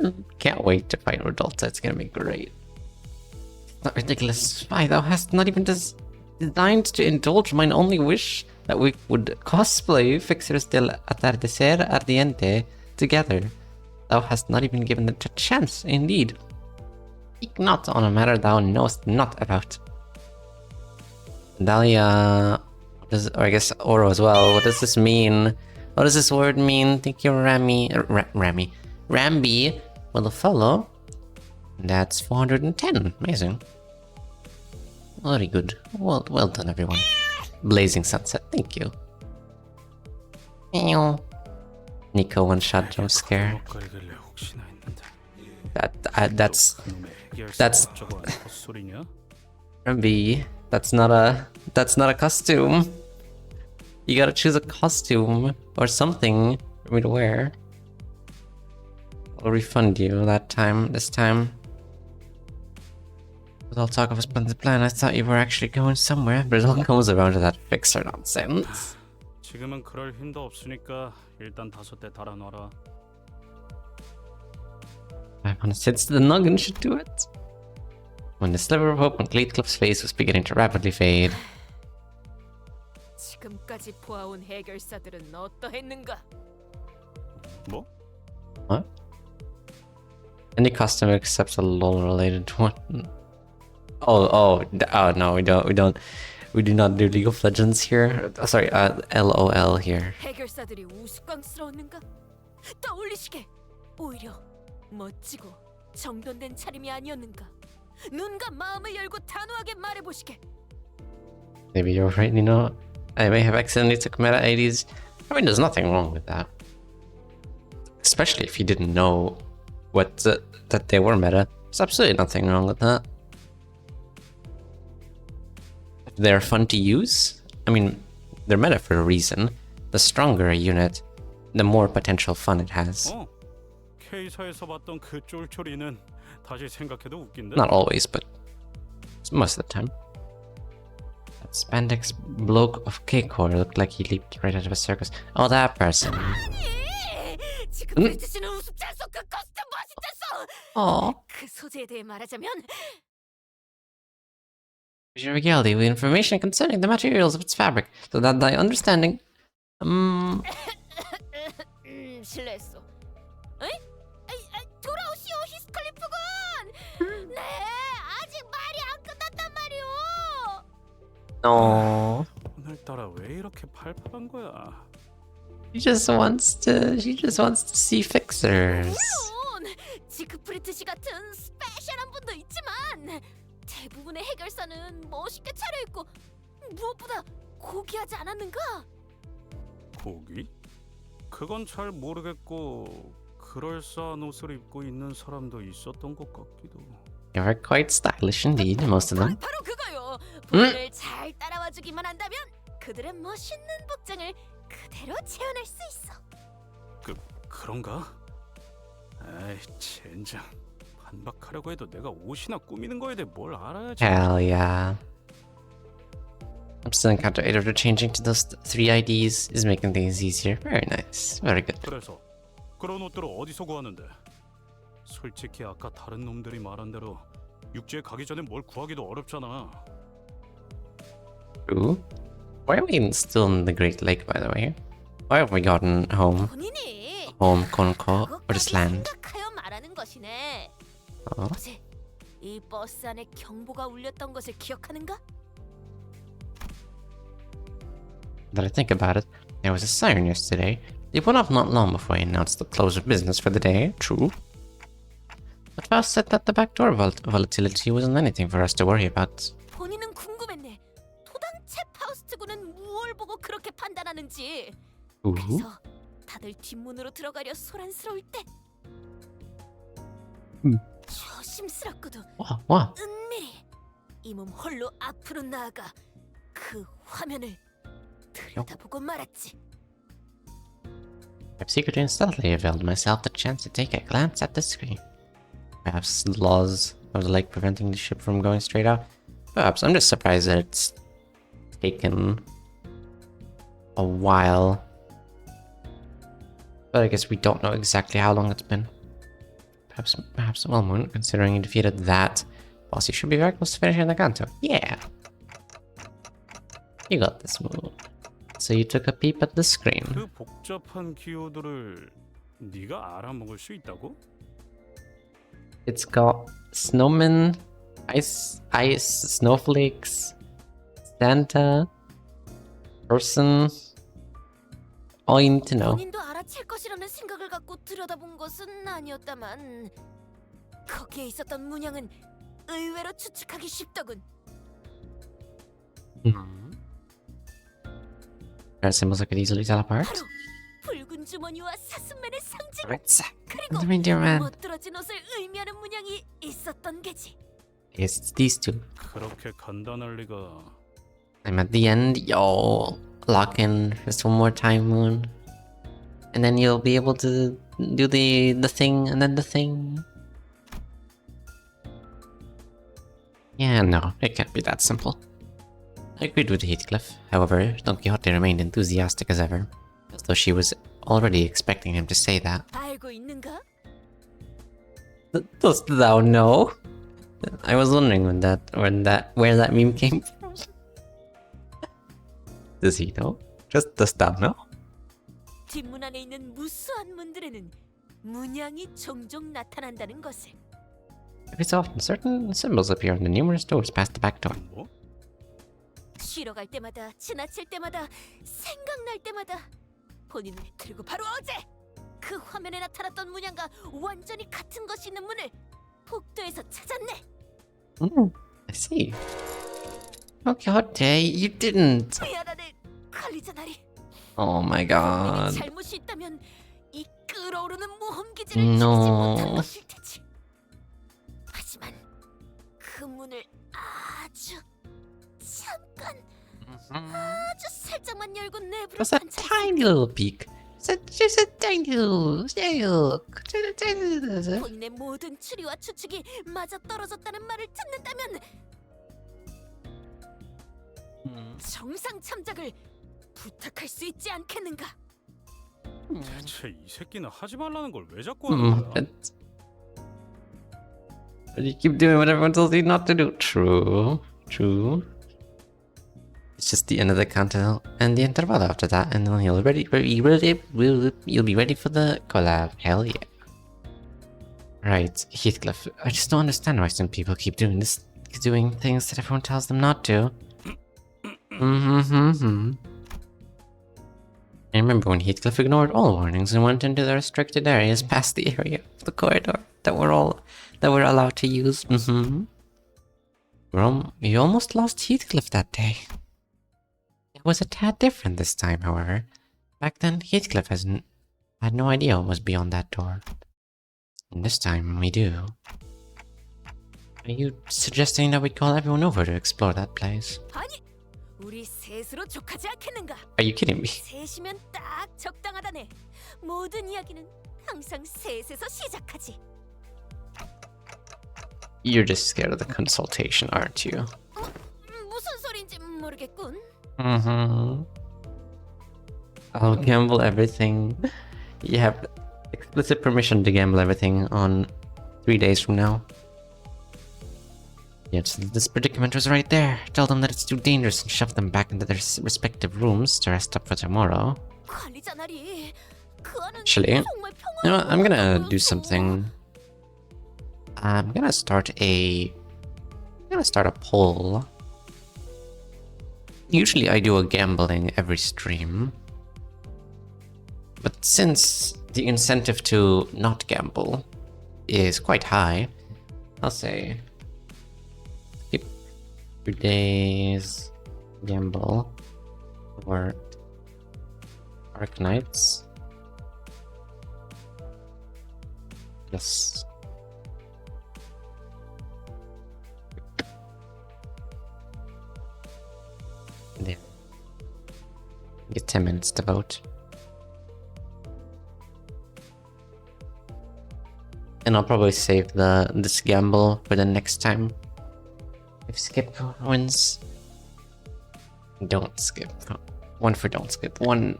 말이네. Can't wait to fight Rodolta. It's gonna be great. Not ridiculous spy. Thou hast not even designed to indulge mine only wish that we would cosplay Fixers del Atardecer Ardiente together. Thou hast not even given it a chance, indeed. Speak not on a matter thou knowest not about. Dahlia, or I guess Oro as well. What does this mean? What does this word mean? Thank you, Ramby. Will follow. That's 410. Amazing. Very good. Well done, everyone. Blazing Sunset. Thank you. Meow. Nico one-shot jump scare. 먹거리길래 혹시나 했는데. That's 그놈의 해결사 that's- 어쩌고 하는 헛소리냐? Ramby. That's not a costume. You gotta choose a costume or something for me to wear. I'll refund you this time. With all talk of a splendid plan, I thought you were actually going somewhere, but it all comes around to that fixer nonsense. 지금은 그럴 힘도 없으니까 일단 5대 달아놔라. 500 hits to the noggin should do it. When the sliver of hope on Heathcliff's face was beginning to rapidly fade. 지금까지 보아온 해결사들은 어떠했는가? 뭐? What? Any costume except a LOL-related one. Oh no, we do not do League of Legends here. Sorry, LOL here. 해결사들이 우스꽝스러웠는가? 떠올리시게 오히려 멋지고 정돈된 차림이 아니었는가? 눈과 마음을 열고 단호하게 말해보시게. Maybe you're right, you know. I may have accidentally took meta 80s. I mean, there's nothing wrong with that. Especially if you didn't know that they were meta. There's absolutely nothing wrong with that. If they're fun to use, I mean, they're meta for a reason. The stronger a unit, the more potential fun it has. K사에서 봤던 그 쫄쫄이는 다시 생각해도 웃긴데. Not always, but most of the time. That spandex bloke of K-Core looked like he leaped right out of a circus. Oh, that person. 지금 해주시는 우습지 않소. 그 코스튬 멋있댔어. Oh. 그 소재에 대해 말하자면 Your regality with information concerning the materials of its fabric, so that thy understanding. 실례했어. 에이? 돌아오시오 히스클리프군. 네, 아직 말이 안 끝났단 말이오. No. 오늘따라 왜 이렇게 팔팔한 거야? She just wants to see fixers. 물론 지크프리트 씨 같은 스페셜한 분도 있지만 대부분의 해결사는 멋있게 차려입고 무엇보다 고귀하지 않았는가? 고기? 그건 잘 모르겠고 그럴싸한 옷을 입고 있는 사람도 있었던 것 같기도. You're quite stylish indeed, most of them. 바로 그거요. 본인을 잘 따라와주기만 한다면 그들의 멋있는 복장을 그대로 재현할 수 있어. 그런가? 에이 젠장. 반박하려고 해도 내가 옷이나 꾸미는 거에 대해 뭘 알아야지. Hell yeah. I'm still in Counter 8 after changing to those 3 IDs is making things easier. Very nice. Very good. 그래서 그런 옷들을 어디서 구하는데? 솔직히 아까 다른 놈들이 말한 대로 육지에 가기 전에 뭘 구하기도 어렵잖아. True. Why are we still in the Great Lake, by the way? Why have we gotten home? 본인이 Home, quote unquote, or 그것까지 this land? 생각하여 말하는 것이네. Oh. 어제 이 버스 안에 경보가 울렸던 것을 기억하는가? That I think about it, there was a siren yesterday. It went off not long before I announced the close of business for the day. True. But Faust said that the backdoor volatility wasn't anything for us to worry about. 본인은 궁금했네. 도당체 파우스트군은 무엇을 보고 그렇게 판단하는지. Ooh. 그래서 다들 뒷문으로 들어가려 소란스러울 때 조심스럽고도 What? 은밀히 이 몸 홀로 앞으로 나아가 그 화면을 들여다보고 말았지. I've secretly and stealthily availed myself the chance to take a glance at the screen. Perhaps the laws of the lake preventing the ship from going straight out. Perhaps I'm just surprised that it's taken a while. But I guess we don't know exactly how long it's been. Perhaps well, Moon, considering you defeated that boss, you should be very close to finishing the Kanto. Yeah! You got this, Moon. So you took a peep at the screen. 그 복잡한 기호들을 네가 알아먹을 수 있다고? It's got snowmen, ice, snowflakes, Santa, person. All you need to know. 본인도 알아챌 것이라는 생각을 갖고 들여다본 것은 아니었다만 거기에 있었던 문양은 의외로 추측하기 쉽더군. Our symbols I could easily tell apart. 바로 붉은 주머니와 사슴맨의 상징. Right, 그리고 the reindeer man. 멋들어진 옷을 의미하는 문양이 있었던 게지. It's these two. 그렇게 간단할 리가. I'm at the end, yo. Lock in just one more time, Moon. And then you'll be able to do the thing and then the thing. Yeah, no, it can't be that simple. I agreed with Heathcliff. However, Don Quixote remained enthusiastic as ever, as though she was already expecting him to say that. 알고 있는가? Dost thou know? I was wondering where that meme came from. Does he know? Does thou know? 뒷문 안에 있는 무수한 문들에는 문양이 종종 나타난다는 것을. Every so often, certain symbols appear on the numerous doors past the back door. 뭐? 쉬러 갈 때마다, 지나칠 때마다, 생각날 때마다 본인을 그리고 바로 어제 그 화면에 나타났던 문양과 완전히 같은 것이 있는 문을 복도에서 찾았네. I see. Oh, Quixote, you didn't. 미안하네, 관리자나리. Oh my god. 잘못이 있다면 이 끓어오르는 모험 기질을 No. 지키지 못한 것일 테지. 하지만 그 문을 아주 잠깐, 아주 살짝만 열고 내부를 Just a tiny little peek. Just a tiny little look. 본인의 모든 추리와 추측이 맞아 떨어졌다는 말을 듣는다면 정상 참작을 부탁할 수 있지 않겠는가? 대체 이 새끼는 하지 말라는 걸 왜 자꾸 하는 거야? But you keep doing what everyone tells you not to do. True. It's just the end of the canto and the interval after that, and then you'll be ready for the collab. Hell yeah. Right, Heathcliff. I just don't understand why some people keep doing things that everyone tells them not to. I remember when Heathcliff ignored all warnings and went into the restricted areas past the area of the corridor that we're allowed to use. You almost lost Heathcliff that day. It was a tad different this time, however. Back then, Heathcliff had no idea what was beyond that door. And this time, we do. Are you suggesting that we call everyone over to explore that place? 아니, 우리 셋으로 족하지 않겠는가? Are you kidding me? 셋이면 딱 적당하다네. 모든 이야기는 항상 셋에서 시작하지. You're just scared of the consultation, aren't you? 무슨 소린지 모르겠군. Mm-hmm. I'll gamble everything. You have explicit permission to gamble everything on 3 days from now. Yes, this predicament was right there. Tell them that it's too dangerous and shove them back into their respective rooms to rest up for tomorrow. 관리자 나리. 그 안은 Actually, 정말 you know what? I'm gonna do 평화로운 something. I'm gonna start a poll. Usually I do a gambling every stream. But since the incentive to not gamble is quite high, I'll say skip 3 days gamble for Arknights. Yes. There. Get 10 minutes to vote. And I'll probably save this gamble for the next time. If skip wins, don't skip. 1 for don't skip. 1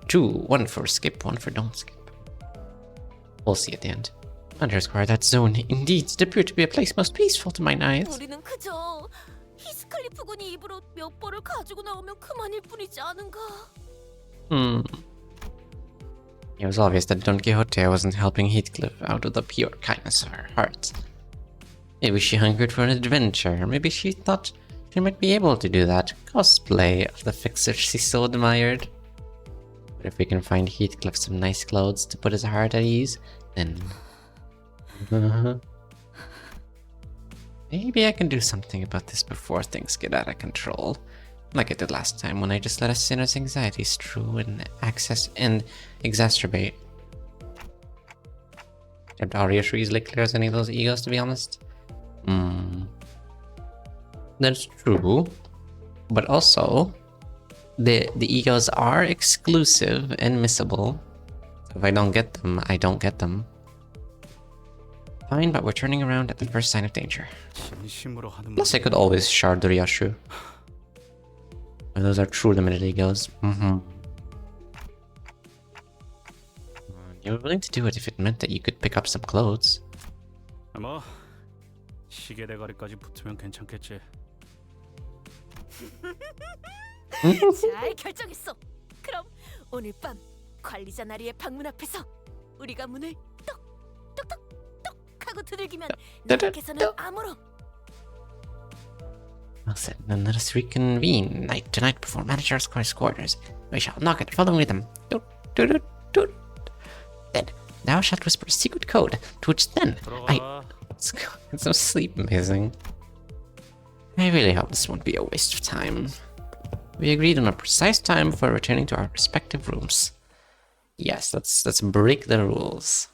for skip, 1 for don't skip. We'll see at the end. Underscore that zone indeed appear to be a place most peaceful to mine eyes. 우리는 그저 히스클리프 군이 입으로 몇 벌을 가지고 나오면 그만일 뿐이지 않은가? It was obvious that Don Quixote wasn't helping Heathcliff out of the pure kindness of her heart. Maybe she hungered for an adventure. Maybe she thought she might be able to do that cosplay of the fixer she so admired. But if we can find Heathcliff some nice clothes to put his heart at ease, then... maybe I can do something about this before things get out of control. Like I did last time when I just let a sinner's anxiety strew and exacerbate. Did Darius easily clears any of those egos, to be honest? That's true. But also, the egos are exclusive and missable. So if I don't get them, I don't get them. Fine, but we're turning around at the first sign of danger. 진심으로 하는 Plus, I could always shard the Ryashu. Those are true limited egos. You were willing to do it if it meant that you could pick up some clothes. 뭐 시계 대가리까지 붙으면 괜찮겠지. 잘 결정했어. 그럼 오늘 밤 관리자 나리의 방문 앞에서 우리가 문을 똑똑똑똑 하고 두들기면 나께서는 아무로. Well said. Then let us reconvene night to night before Manager's quarters. We shall knock it, following them. Toot, toot, toot, toot. Then thou shalt whisper a secret code, to which then It's so sleep amazing. I really hope this won't be a waste of time. We agreed on a precise time for returning to our respective rooms. Yes, let's break the rules.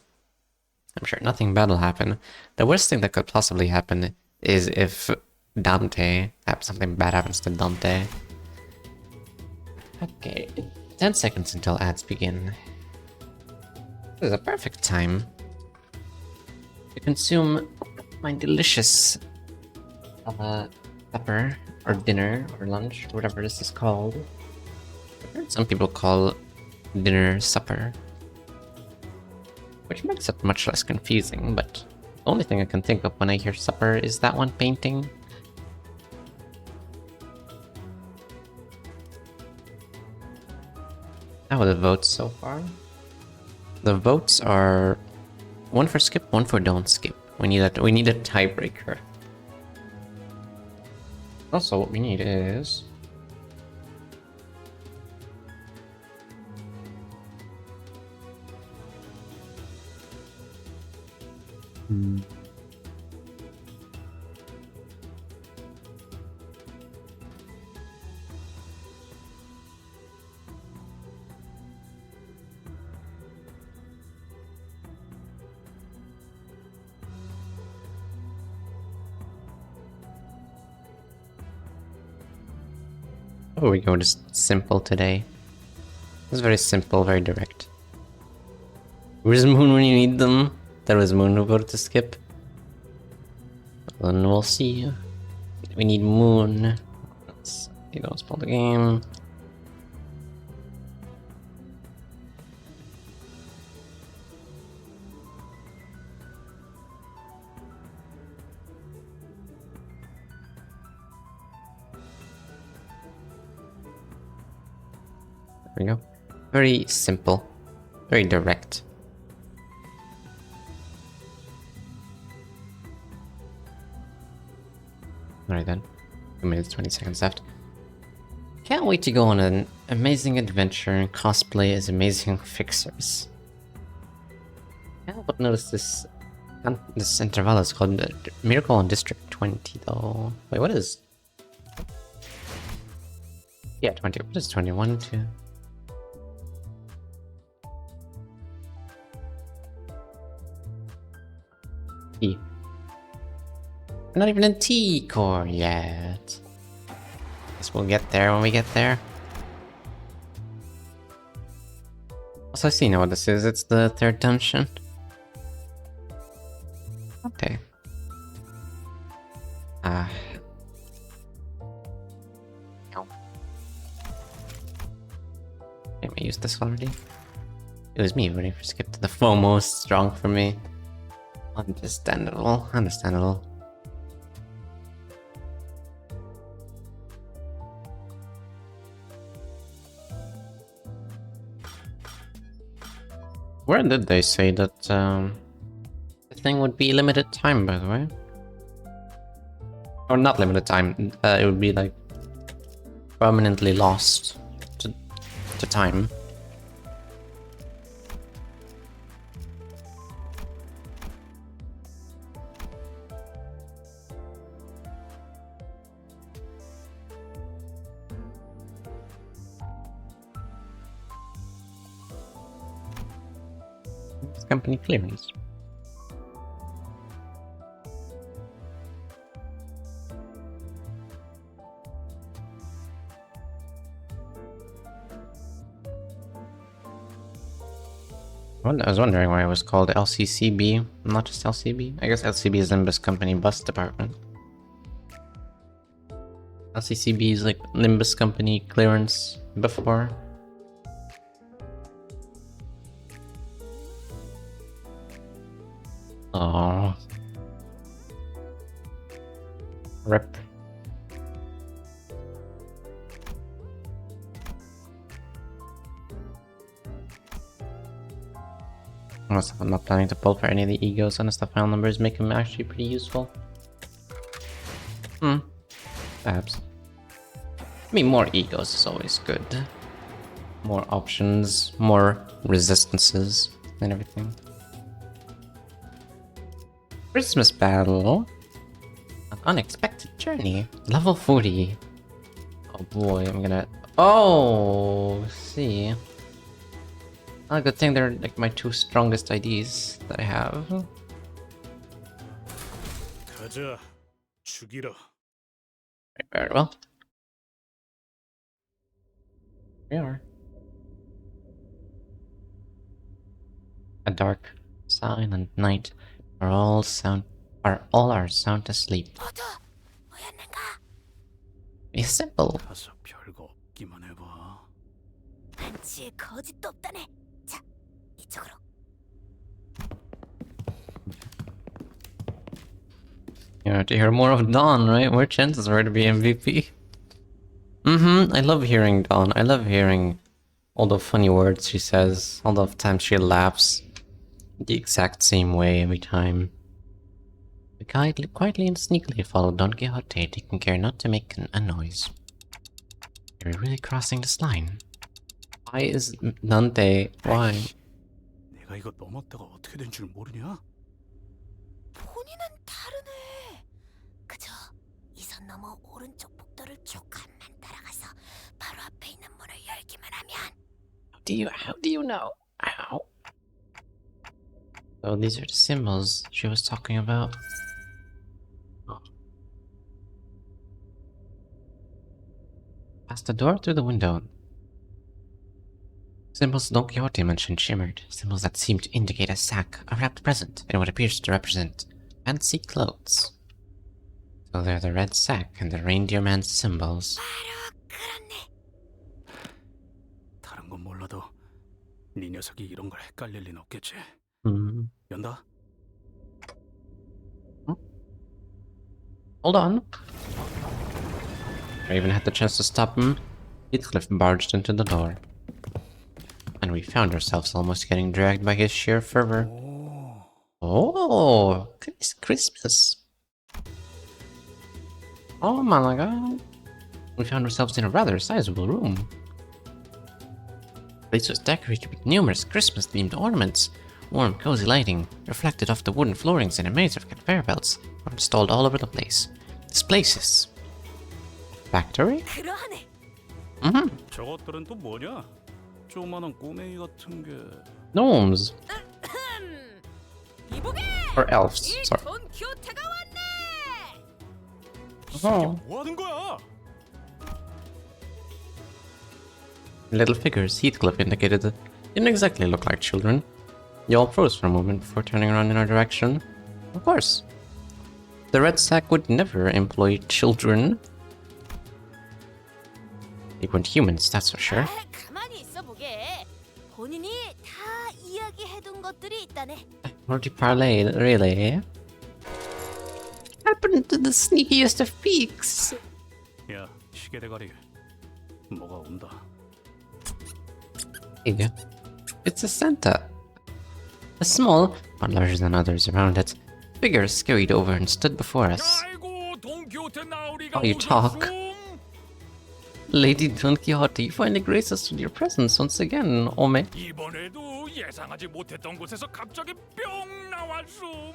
I'm sure nothing bad will happen. The worst thing that could possibly happen is if something bad happens to Dante. Okay, 10 seconds until ads begin. This is a perfect time to consume my delicious supper or dinner or lunch, whatever this is called. I've heard some people call dinner supper, which makes it much less confusing, but the only thing I can think of when I hear supper is that one painting. How are the votes so far? The votes are 1 for skip, 1 for don't skip. We need a tiebreaker. Also, what we need is oh, we go just simple today. It's very simple, very direct. Where's Moon when you need them? That was Moon who voted to skip. Then we'll see. We need Moon. Let's spawn the game. we go. Very simple. Very direct. Alright then. 2 minutes, 20 seconds left. Can't wait to go on an amazing adventure and cosplay as amazing fixers. Can't help but notice this interval is called Miracle on District 20 though. Wait, what is... Yeah, 20. What is 21 to... T. We're not even in T core yet. Guess we'll get there when we get there. Also, I see now what this is. It's the third dungeon. Okay. No. Didn't we use this already? It was me waiting for skip to the FOMO strong for me. Understandable. Understandable. Where did they say that the thing would be limited time, by the way? Or not limited time, it would be like permanently lost to time. Company clearance. I was wondering why it was called LCCB, not just LCB. I guess LCB is Limbus Company Bus Department. LCCB is like Limbus Company clearance before. Oh, rip. I'm not planning to pull for any of the egos, and the file numbers make them actually pretty useful. Perhaps. I mean, more egos is always good. More options, more resistances, and everything. Christmas battle. An unexpected journey. Level 40. Oh boy, I'm gonna... Oh, see. Oh, good thing they're like my two strongest IDs that I have. 가자, 죽이라. Very well. Here we are. A dark, silent night. Are all sound asleep. 모두 모였는가? It's simple. 가서 별거 없기만 해봐. 한치의 거짓도 없다네. 자, 이쪽으로. You have to hear more of Dawn, right? What chances were to be MVP? I love hearing Dawn. I love hearing all the funny words she says, all the times she laughs the exact same way every time. We quietly and sneakily followed Don Quixote, taking care not to make a noise. Are we really crossing this line? Why is Dante? Why? 내가 이거 넘었다가 어떻게 된 줄 모르냐? 본인은 다르네. 그저 이 선 넘어 오른쪽 복도를 조금만 따라가서 바로 앞에 있는 문을 열기만 하면. How do you know? Ow. So these are the symbols she was talking about. Oh. Past the door through the window. Symbols Don Quixote mentioned shimmered, symbols that seemed to indicate a sack, a wrapped present, and what appears to represent fancy clothes. So they're the red sack and the reindeer man's symbols. 다른 건 몰라도 네 녀석이 이런 걸 헷갈릴 리는 없겠지. 연다. Hold on. I even had the chance to stop him. Heathcliff barged into the door. we found ourselves almost getting dragged by his sheer fervor. 오, Oh, it's Christmas. Oh my god. We found ourselves in a rather sizable room. The place was decorated with numerous Christmas-themed ornaments. Warm, cozy lighting reflected off the wooden floorings, and a maze of conveyor belts were installed all over the place. This place is... factory? 그러하네. Mm-hmm. 저것들은 또 뭐냐? 조그마한 꼬맹이 같은 게. Gnomes. 이보게. Or elves, 이 sorry. 돈키호테가 왔네. Oh. 뭐 하는 거야? Little figures Heathcliff indicated that didn't exactly look like children. You all froze for a moment before turning around in our direction. Of course. The Red Sack would never employ children. They weren't humans, that's for sure. 아, 가만히 있어 보게. 본인이 다 이야기해둔 것들이 있다네. Multi parlay, really? Happened to the sneakiest of peaks. 야, 시계 대가리. 뭐가 온다. Hey, it's a Santa. A small, but larger than others around it, figure scurried over and stood before us. Oh, you talk. Lady Don Quixote, you finally graced us with your presence once again, Ome. 이번에도 예상하지 못했던 곳에서 갑자기 뿅 나왔음.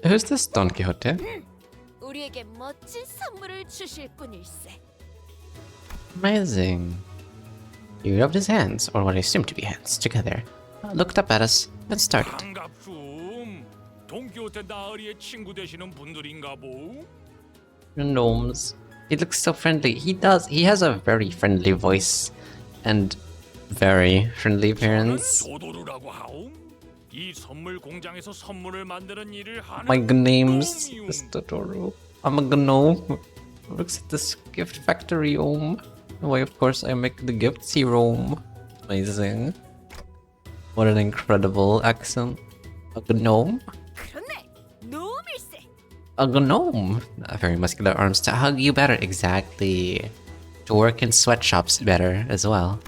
Who's this Don Quixote? 우리에게 멋진 선물을 주실 분일세. Amazing. He rubbed his hands, or what I assumed to be hands, together, looked up at us, and started. 반갑음. 돈키호테 나으리의 친구 되시는 분들인가 보. Gnomes. He looks so friendly. He does. He has a very friendly voice and very friendly appearance. 도도루라고 하오. 이 선물 공장에서 선물을 만드는 일을 하는. My name's Mr. Toru. I'm a gnome. Looks at this gift factory, Why, of course, I make the gifts here, Amazing. What an incredible accent. A gnome? 그렇네. 놈일세. A gnome. Very muscular arms to hug you better. Exactly. To work in sweatshops better as well.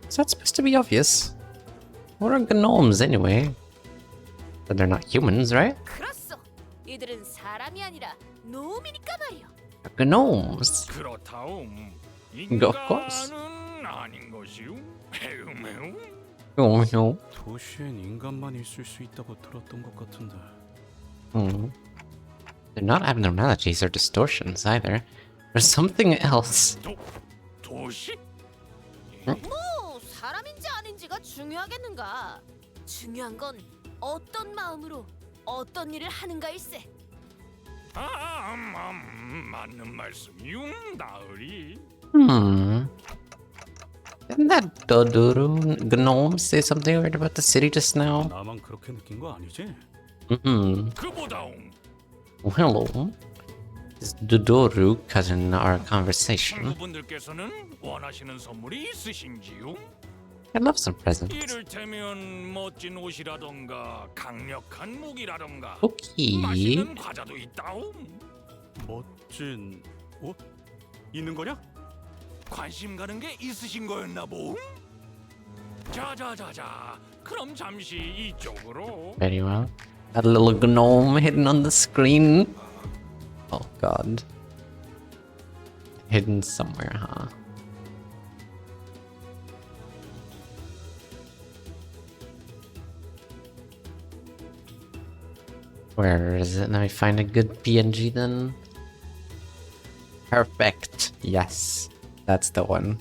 Is that supposed to be obvious? What are gnomes anyway? But they're not humans, right? 그렇소. 이들은 사람이 아니라 놈이니까 말이오. Gnomes. 그렇다움. Of course. 인간은 아닌 것이오. 매우. Oh no. 도시엔 인간만 있을 수 있다고 들었던 것 같은데. They're not abnormalities or distortions either. There's something else. 도시? 뭐 사람인지 아닌지가 중요하겠는가? 중요한 건 어떤 마음으로 어떤 일을 하는가일세. 맞는 말씀이요, 나으리. Didn't that Dodoro gnome say something weird about the city just now? 나만 그렇게 느낀 거 아니지? 그보다옹. Hello. Is Dodoru cousin our conversation? 친구분들께서는 원하시는 선물이 있으신지요? I'd love some presents. 이를테면 멋진 옷이라던가 강력한 무기라던가 Okay. 맛있는 과자도 있다옹. 멋진 옷? 있는 거냐? 관심 가는 게 있으신 거였나 보? 자자자자. 그럼 잠시 이쪽으로. Very well. That little gnome hidden on the screen. Oh god. Hidden somewhere, huh? Where is it? Let me find a good PNG then. Perfect. Yes. That's the one.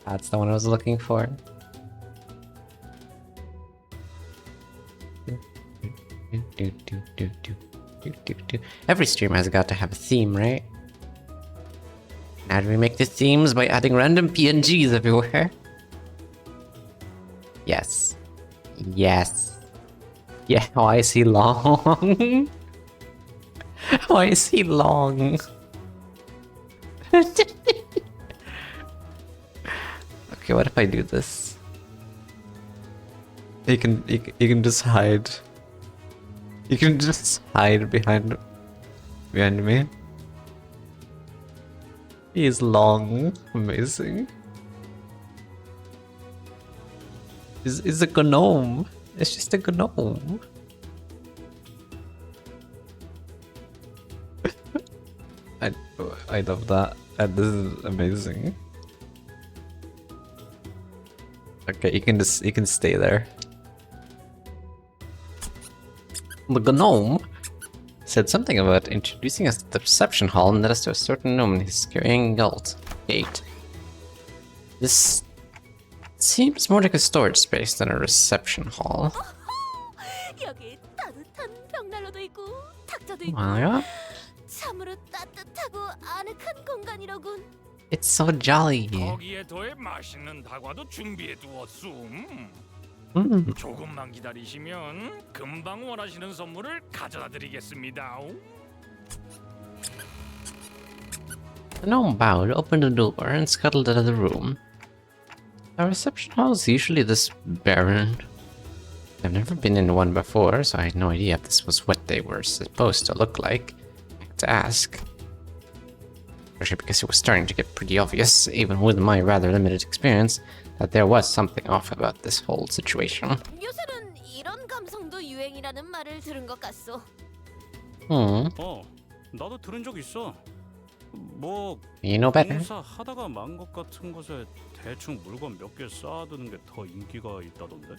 That's the one I was looking for. Every stream has got to have a theme, right? How do we make the themes? By adding random PNGs everywhere? Yes. Yes. Yeah, why is he long? Why is he long? Okay, what if I do this? You can just hide. You can just hide behind me. He's long. Amazing. It's a gnome. It's just a gnome. I I love that. And this is amazing. Okay, you can stay there. The gnome said something about introducing us to the reception hall and led us to a certain room and he's carrying gate. This seems more like a storage space than a reception hall. 여기 따뜻한 벽난로도 있고 탁자도 있고 Wow, 참으로 따뜻하고 아늑한 공간이로군. it's so jolly. 거기에 더해 맛있는 다과도 준비해 두었음. 조금만 기다리시면 금방 원하시는 선물을 가져다 드리겠습니다. The gnome bowed, opened the door, and scuttled out of the room. A reception hall is usually this barren. I've never been in one before, so I had no idea if this was what they were supposed to look like. I had to ask. Especially because it was starting to get pretty obvious, even with my rather limited experience, that there was something off about this whole situation. 요새는 이런 감성도 유행이라는 말을 들은 것 같소. 나도 들은 적 있어. 뭐 You know better. 공사 하다가 만 것 같은 곳에 대충 물건 몇 개 쌓아두는 게 더 인기가 있다던데.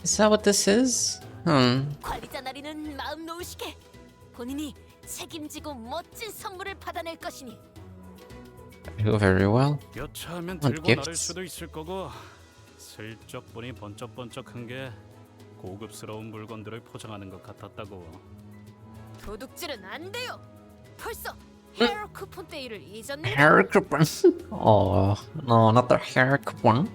Is that what this is? 관리자 나리는 마음 놓으시게. 본인이 책임지고 멋진 선물을 받아낼 것이니. Do very well. 여차하면 What 들고 나를 gifts? 수도 있을 거고 슬쩍 보니 번쩍번쩍한 게 고급스러운 물건들을 포장하는 것 같았다고. 도둑질은 안 돼요. 벌써 헤어 쿠폰 데이를 잊었니? Hair coupon. Oh, no, not the hair coupon.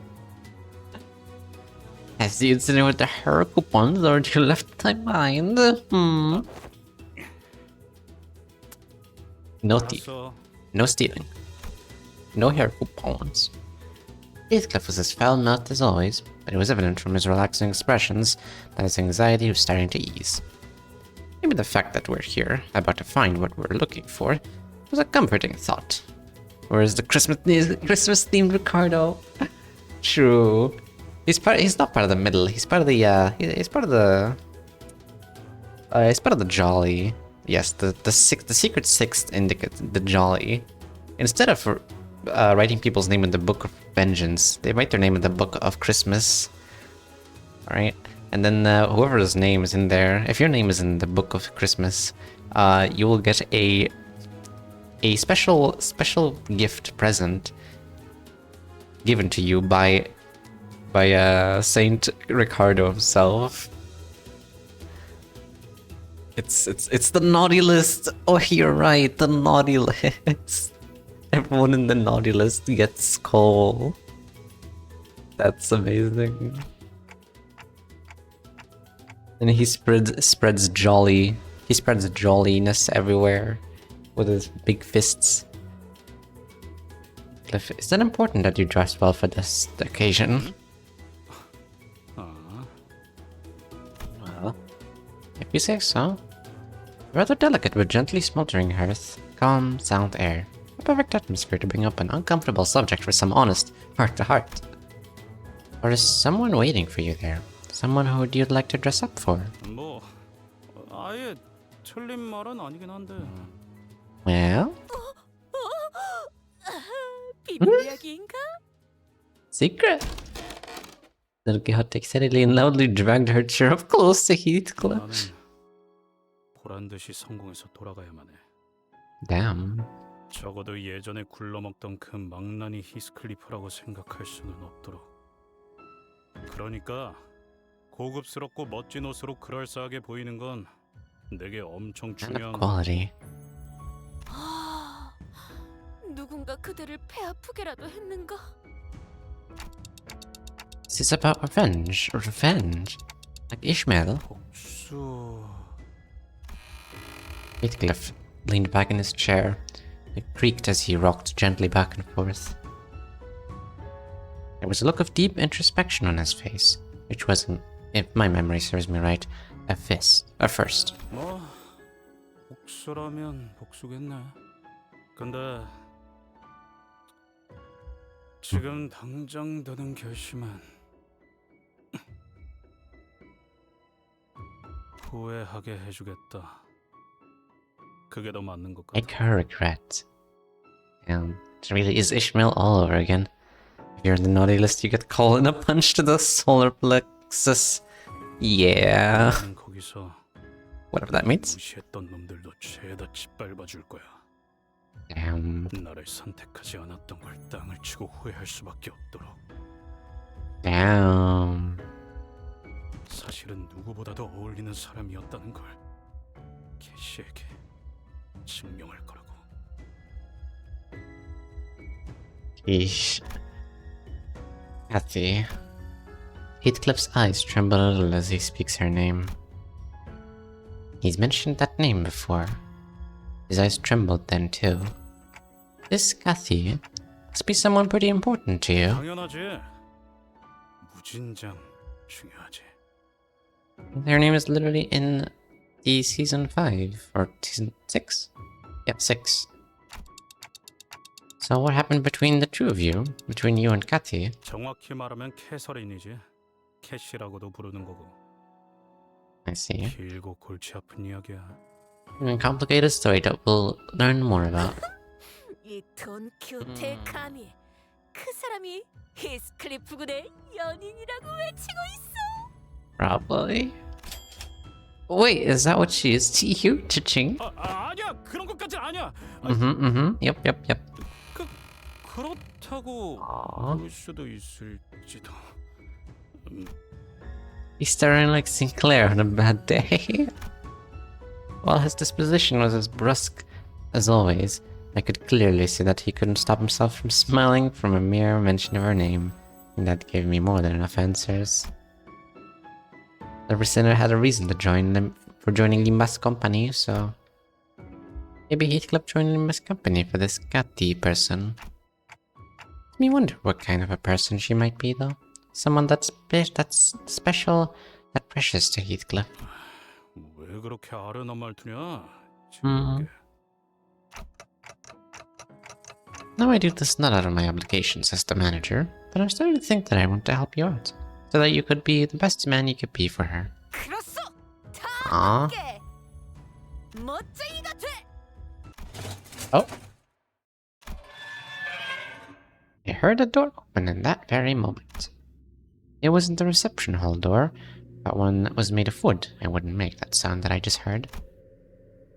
Has the incident with the hair coupons already left my mind? No thief. 알았어. No stealing. No hair coupons. Heathcliff was as foul-mouthed as always, but it was evident from his relaxing expressions that his anxiety was starting to ease. Maybe the fact that we're here, about to find what we're looking for, was a comforting thought. Whereas the Christmas-themed Ricardo? True. He's not part of the middle. He's part of the he's part of the jolly. Yes, the secret sixth indicates the jolly. Instead of writing people's name in the Book of Vengeance, they write their name in the Book of Christmas. Alright? And then whoever's name is in there, if your name is in the Book of Christmas, you will get a special gift present given to you by Saint Ricardo himself. It's the naughty list. Oh, you're right, the naughty list. Everyone in the naughty list gets skull. That's amazing. And he spreads jolly. He spreads jolliness everywhere with his big fists. Cliff, is that important that you dress well for this occasion? Well, if you say so. Rather delicate but gently smoldering hearth, calm, sound air. A perfect atmosphere to bring up an uncomfortable subject for some honest heart-to-heart. Or is someone waiting for you there? Someone who you'd like to dress up for? 뭐 아예 틀린 말은 아니긴 한데. Well? 비밀 이야기인가? Secret? Don Quixote excitedly and loudly dragged her chair up close to Heathcliff. 나는 보란 듯이 성공해서 돌아가야만 해. Damn. 적어도 예전에 굴러먹던 그 망나니 히스클리프라고 생각할 수는 없도록. 그러니까 고급스럽고 멋진 옷으로 그럴싸하게 보이는 건 내게 엄청 And 중요한. quality. 누군가 그대를 배 아프게라도 했는가? This is about revenge. Revenge. Like Ishmael. 복수. Heathcliff leaned back in his chair. It creaked as he rocked gently back and forth. There was a look of deep introspection on his face, which was, if my memory serves me right, a first. 뭐 복수라면 복수겠네. 근데 지금 당장 드는 결심은 후회하게 해주겠다. 그게 더 맞는 것 같아. Make her regret. And it really is Ishmael all over again. If you're in the naughty list, you get called in a punch to the solar plexus. Yeah. 나는 거기서 Whatever that means. 무시했던 놈들도 죄다 짓밟아 줄 거야. Damn. 나를 선택하지 않았던 걸 땅을 치고 후회할 수밖에 없도록. Damn. 사실은 누구보다도 어울리는 사람이었다는 걸 캐시에게 증명할 거라고. Yeesh. Kathy. Heathcliff's eyes tremble a little as he speaks her name. He's mentioned that name before. His eyes trembled then too. This Kathy must be someone pretty important to you. 당연하지. 무진장 중요하지. Their name is literally in the season 5 or season 6? Yeah, 6. So what happened between the two of you? Between you and Kathy? 정확히 말하면 캐서린이지. 캐시라고도 부르는 거고. I see. 길고 골치 아픈 이야기야. A complicated story that we'll learn more about. 이 돈키호테의 감히 그 사람이 히스클리프 군의 연인이라고 외치고 있어. Probably. Wait, is that what she is? T-Hugh? Cha-ching? 아니야. 그런 것까지는 아니야. Yep. 그렇다고 Aww. 볼 수도 있을지도. He's staring like Sinclair on a bad day. While his disposition was as brusque as always, I could clearly see that he couldn't stop himself from smiling from a mere mention of her name, and that gave me more than enough answers. The prisoner had a reason to join them for joining Limbas company, so maybe Heathcliff joined Limbas company for this Kathy person. Makes me wonder what kind of a person she might be, though. Someone that's special, that precious to Heathcliff. 왜 그렇게 아련한 말투냐? Now I do this not out of my obligations as the manager, but I'm starting to think that I want to help you out, so that you could be the best man you could be for her. 그렇소. 다 Aw. 함께 멋쟁이가 돼. Oh. I heard a door open in that very moment. It wasn't the reception hall door, but one that was made of wood. I wouldn't make that sound that I just heard.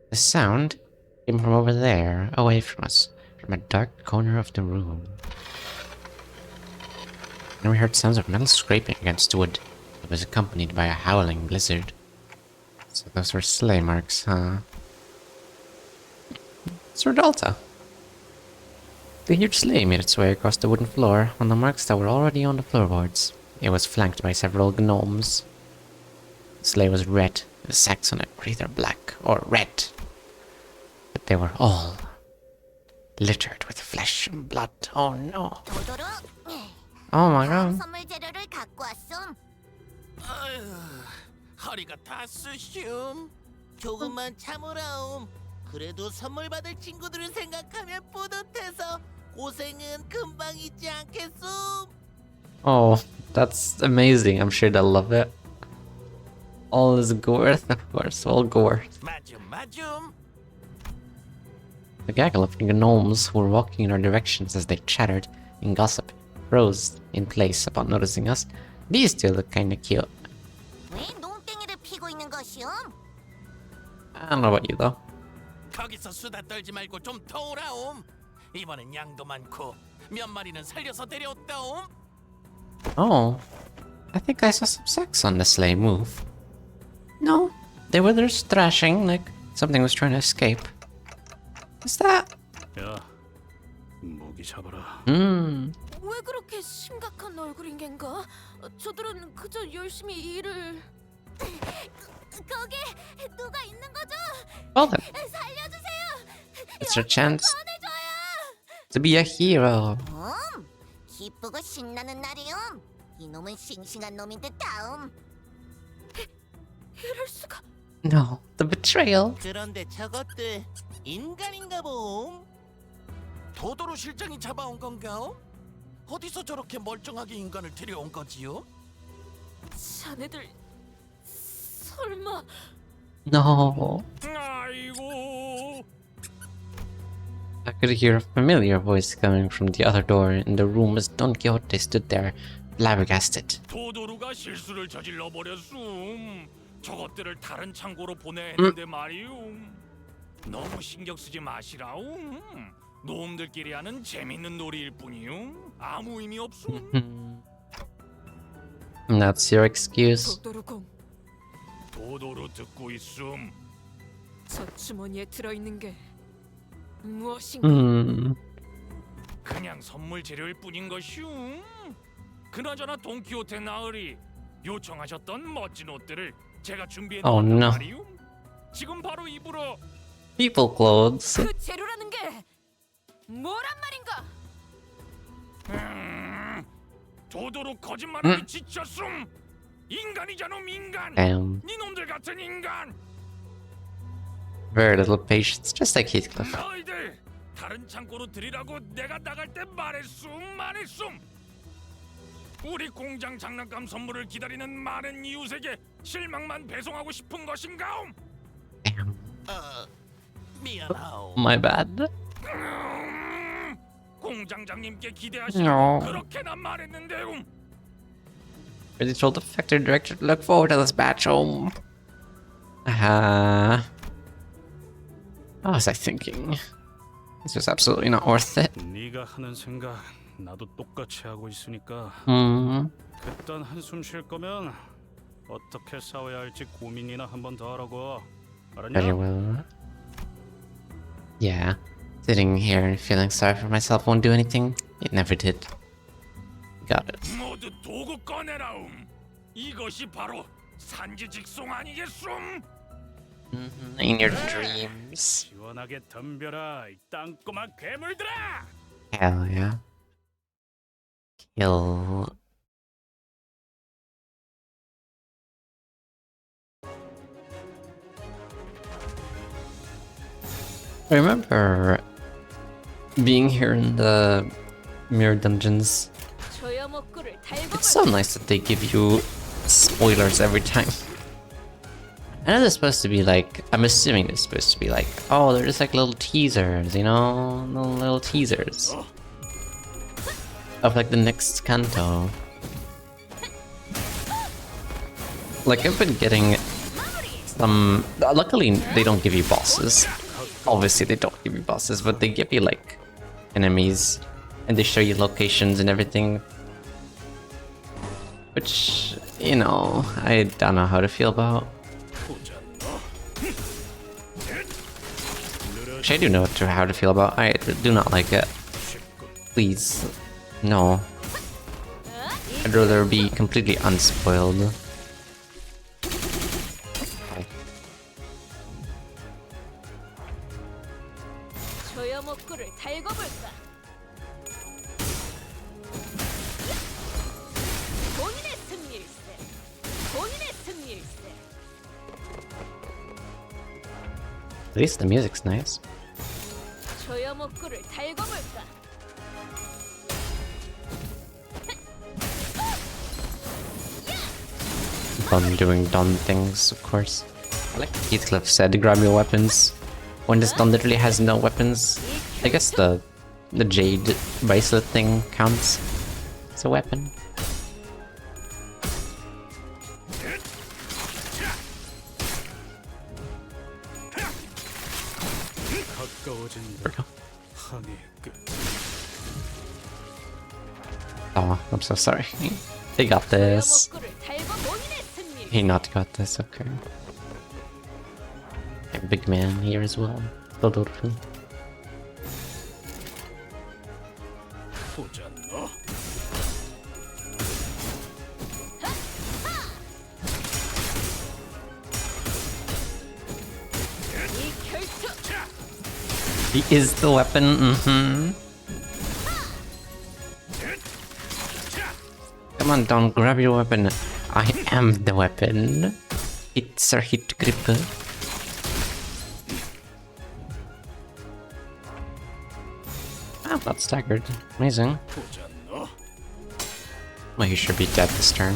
The sound came from over there, away from us, from a dark corner of the room. And we heard sounds of metal scraping against wood. It was accompanied by a howling blizzard. So those were sleigh marks, huh? Sir Delta. The huge sleigh made its way across the wooden floor on the marks that were already on the floorboards. It was flanked by several gnomes. The sleigh was red, the sacks on it were either black or red. But they were all littered with flesh and blood. Oh no. 도도로. Oh my god. 선물 재료를 갖고 왔음. 허리가 다 쑤숑. 조금만 참으라옴. 그래도 선물 받을 친구들을 생각하면 뿌듯해서 고생은 금방 잊지 않겠음. Oh, that's amazing. I'm sure they'll love it. All is Gorth, of course, all Gorth. 맞음. The gaggle of gnomes who were walking in our directions as they chattered and gossiped froze in place upon noticing us. These two look kinda cute. 왜 농땡이를 피고 있는 것이옴? I don't know about you though. 거기서 수다 떨지 말고 좀 더 오라옴. 이번엔 양도 많고 몇 마리는 살려서 데려왔다옴. Oh, I think I saw some sex on the sleigh move. No, they were just thrashing like something was trying to escape. What's that? 야, 모기 잡아라. 왜 그렇게 심각한 얼굴인 겐가? 저들은 그저 열심히 일을... 거기 누가 있는 거죠? Well then, 살려주세요. it's your chance to be a hero. 기쁘고 신나는 날이옴. 이놈은 싱싱한 놈인 듯 다음. 이럴 수가. No, the betrayal. 그런데 저것들 인간인가 봄. 도도로 실장이 잡아온 건가요? 어디서 저렇게 멀쩡하게 인간을 데려온 거지요? 자네들 설마 No. 아이고. I could hear a familiar voice coming from the other door in the room as Don Quixote stood there, flabbergasted. 도도루가 실수를 저질러 버렸음. 저것들을 다른 창고로 보내야 했는데 말이움. 너무 신경 쓰지 마시라움. 놈들끼리 하는 재밌는 놀이일 뿐이움. 아무 의미 없음. That's your excuse. 도도루공, 도도루 듣고 있음. 저 주머니에 들어있는 게 무엇인가? 그냥 선물 재료일 뿐인 것이움. 그나저나 돈키호테 나으리 요청하셨던 멋진 옷들을 제가 준비해 Oh, 놓았단 no. 말이움. 지금 바로 입으러. People clothes. 그 재료라는 게 뭐란 말인가? 도도루 거짓말하기 지쳤음. 인간이잖음 인간. Damn. 니놈들 같은 인간. Very little patience, just like Heathcliff. 너희들 다른 창고로 들이라고 내가 나갈 때 말했음. 우리 공장 장난감 선물을 기다리는 많은 이웃에게 실망만 배송하고 싶은 것인가옴? Damn. 미안하오. My bad. 공장장님께 기대하시고 No. 그렇게나 말했는데요. Really told the factory director to look forward to this batch home. What was I thinking? This was absolutely not worth it. 네가 하는 생각 나도 똑같이 하고 있으니까 그딴 한숨 쉴 거면 어떻게 싸워야 할지 고민이나 한 번 더 하라고. Very 알았냐? well. Yeah. Sitting here and feeling sorry for myself won't do anything. It never did. Got it. 모두 도구 꺼내라움. 이것이 바로 산지직송 아니겠음? In your dreams. 시원하게 덤벼라 이 땅꼬마 괴물들아. Hell yeah. Kill. I remember being here in the mirror dungeons. 조여먹구를 It's so nice that they give you spoilers every time. I know they're supposed to be like, I'm assuming they're supposed to be like, oh, they're just like little teasers, you know? Little teasers. Of like the next canto. Like I've been getting some, luckily they don't give you bosses. Obviously they don't give you bosses, but they give you like enemies and they show you locations and everything. Which, you know, I don't know how to feel about. Which I do know how to feel about. I do not like it. Please, no. I'd rather be completely unspoiled. Okay. 조여먹구를 달궈볼까? 본인의 승리일세. 본인의 승리일세. At least the music's nice. 조여먹구를 달궈볼까? Fun doing Don things, of course. Like Heathcliff said, grab your weapons. When this Don literally has no weapons, I guess the jade bracelet thing counts as a weapon. Oh, I'm so sorry. They got this. 조여먹구를 달궈 본인의 승리. He not got this, okay. A big man here as well. Todoroki. 보자 너. 이 결투. He is the weapon, Come on, don't grab your weapon. I am the weapon. It's a hit grip. Ow. Not staggered. Amazing. Well, he should be dead this turn.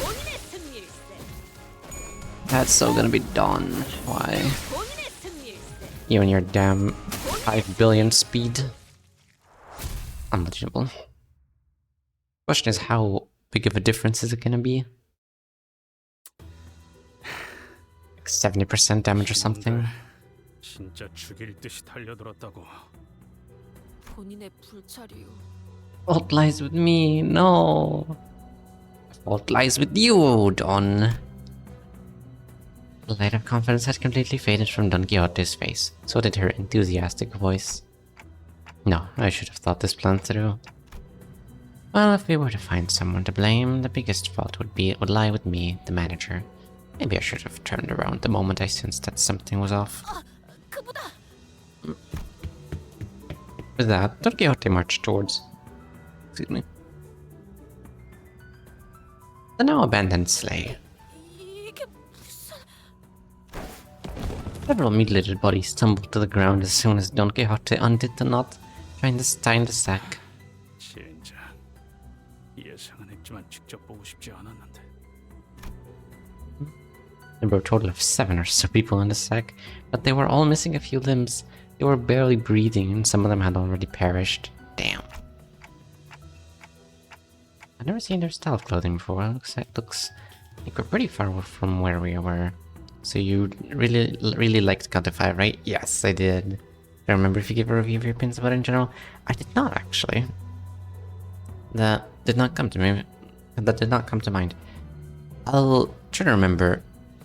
본인의 승리일세. That's so gonna be done. Why? 본인의 승리일세. You and your damn 5 billion speed. Unlegible. Question is, how big of a difference is it gonna be? Like 70% damage or something? 진짜 죽일 듯이 달려들었다고. 본인의 불찰이요. Fault lies with me, no. Fault lies with you, Don. The light of confidence had completely faded from Don Quixote's face. So did her enthusiastic voice. No, I should have thought this plan through. Well, if we were to find someone to blame, the biggest fault would lie with me, the manager. Maybe I should have turned around the moment I sensed that something was off. 그보다 With that, Don Quixote marched towards... Excuse me. The now abandoned sleigh. 이게 무슨 Several mutilated bodies tumbled to the ground as soon as Don Quixote undid the knot, trying to tie the sack. 진짜 예상은 했지만 직접 보고 싶지 않았는데. There were a total of 7 or so people in the sack, but they were all missing a few limbs. They were barely breathing, and some of them had already perished. Damn. I've never seen their style of clothing before. Looks like we're pretty far from where we were. So you really liked Counter 5, right? Yes, I did. I remember if you gave a review of your pins about it in general. I did not, actually. That did not come to me. That did not come to mind. I'll try to remember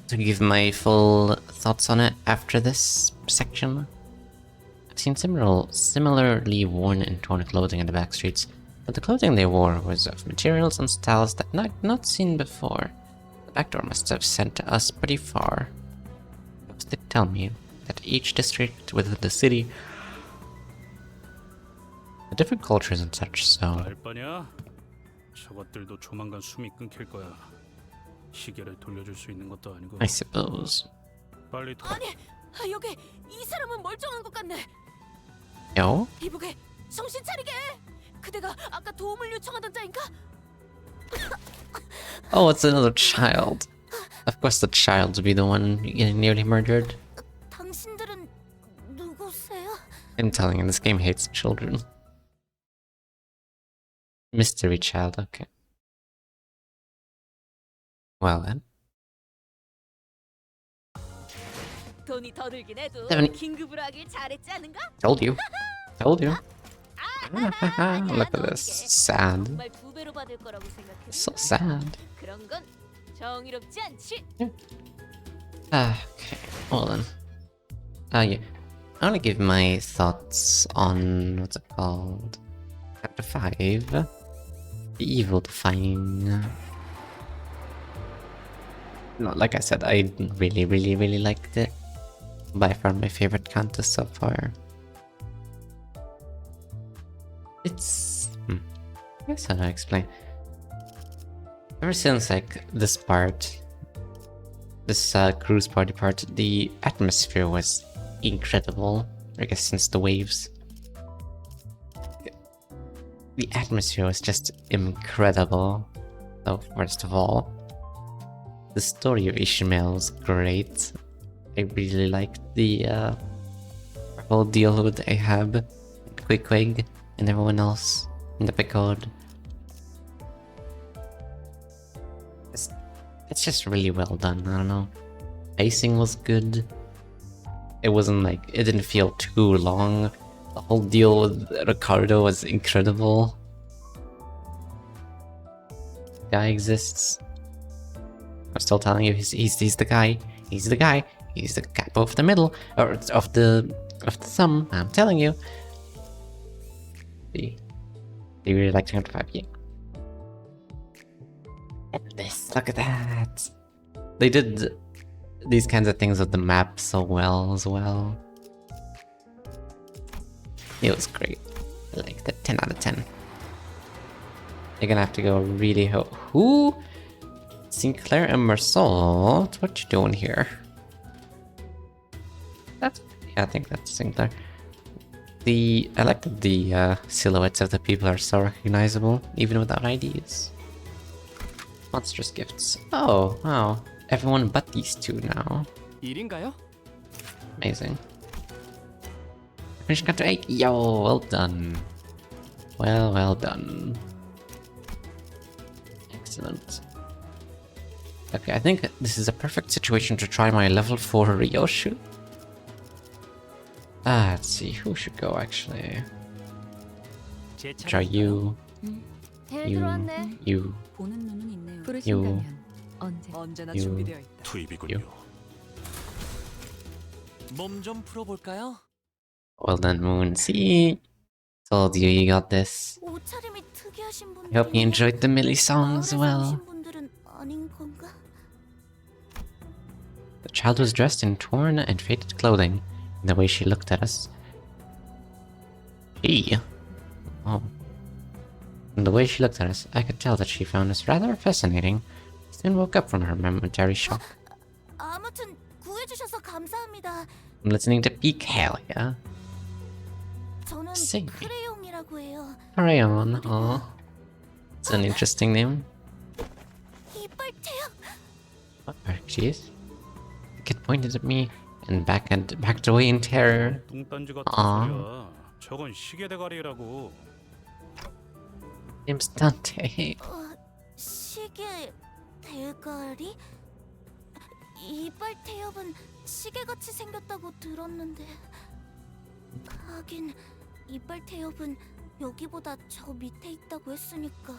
to give my full thoughts on it after this section. I've seen similarly worn and torn clothing in the back streets, but the clothing they wore was of materials and styles that I'd not seen before. The back door must have sent us pretty far. Folks did tell me that each district within the city had different cultures and such, so... 알 바냐? 저것들도 조만간 숨이 끊길 거야. 시계를 돌려줄 수 있는 것도 아니고. I suppose. 빨리 아니 여기 이 사람은 멀쩡한 것 같네. Yo? 이보게 정신 차리게. 그대가 아까 도움을 요청하던 자인가? Oh, it's another child. Of course the child would be the one getting nearly murdered. 당신들은 누구세요? I'm telling you, this game hates children. Mystery child, okay. Well then. 돈이 더 들긴 해도 세븐이- 긴급으로 하길 잘했지 않은가? Told you. Told you. Look at this. Sad. 정말 두 배로 받을 거라고 생각했어. So sad. 그런 건 정의롭지 않지. Okay, well then. Yeah. I want to give my thoughts on what's it called? Chapter 5. The Evil Defying. No, like I said, I really liked it. By far my favorite contest so far. It's... I guess how to explain. Ever since like this part, this cruise party part, the atmosphere was incredible. I guess since the waves. The atmosphere was just incredible. So first of all, the story of Ishmael was great. I really liked the whole deal with Ahab, Queequeg, and everyone else in the Picard. It's just really well done, I don't know. Pacing was good. It wasn't like, it didn't feel too long. The whole deal with Ricardo was incredible. Guy exists. I'm still telling you, he's the guy. He's the guy. He's the cap of the middle, or of the thumb. I'm telling you. See, they really like Chapter 5, yeah. This, look at that. They did these kinds of things with the map so well as well. It was great. I liked it. 10 out of 10. You're gonna have to go really who? Sinclair and Mersault? What you doing here? That's... yeah, I think that's Sinclair. I like that the silhouettes of the people are so recognizable, even without IDs. Monstrous gifts. Oh, wow. Everyone but these two now. 일인가요? Amazing. Finish cut to 8. Yo, well done. Well done. Excellent. Okay, I think this is a perfect situation to try my level 4 Ryoshu. Let's see, who should go actually? Try you. You. 보는 눈은 있네요. You. 언제나 유. 준비되어 있다. 투입이군요. 몸 좀 풀어볼까요? Well done, Moon. See? Told you you got this. 옷차림이 특이하신 분들. I hope you enjoyed the Millie song as well. 분들은 아닌 건가? The child was dressed in torn and faded clothing, and the way she looked at us. Oh. And the way she looked at us, I could tell that she found us rather fascinating. Soon woke up from her momentary shock. 아무튼 구해주셔서 감사합니다. I'm listening to Peak. Hell yeah. 저는 Sing. 크레용이라고 해요. Crayon. Oh. It's an interesting name. 이빨 태양. There she is. The kid pointed at me and backed away in terror. 뚱딴지 같은 아. 소리야. 저건 시계 대가리라고. Name's Dante. 시계 대가리? 이빨 태엽은 시계같이 생겼다고 들었는데 하긴 이빨 태엽은 여기보다 저 밑에 있다고 했으니까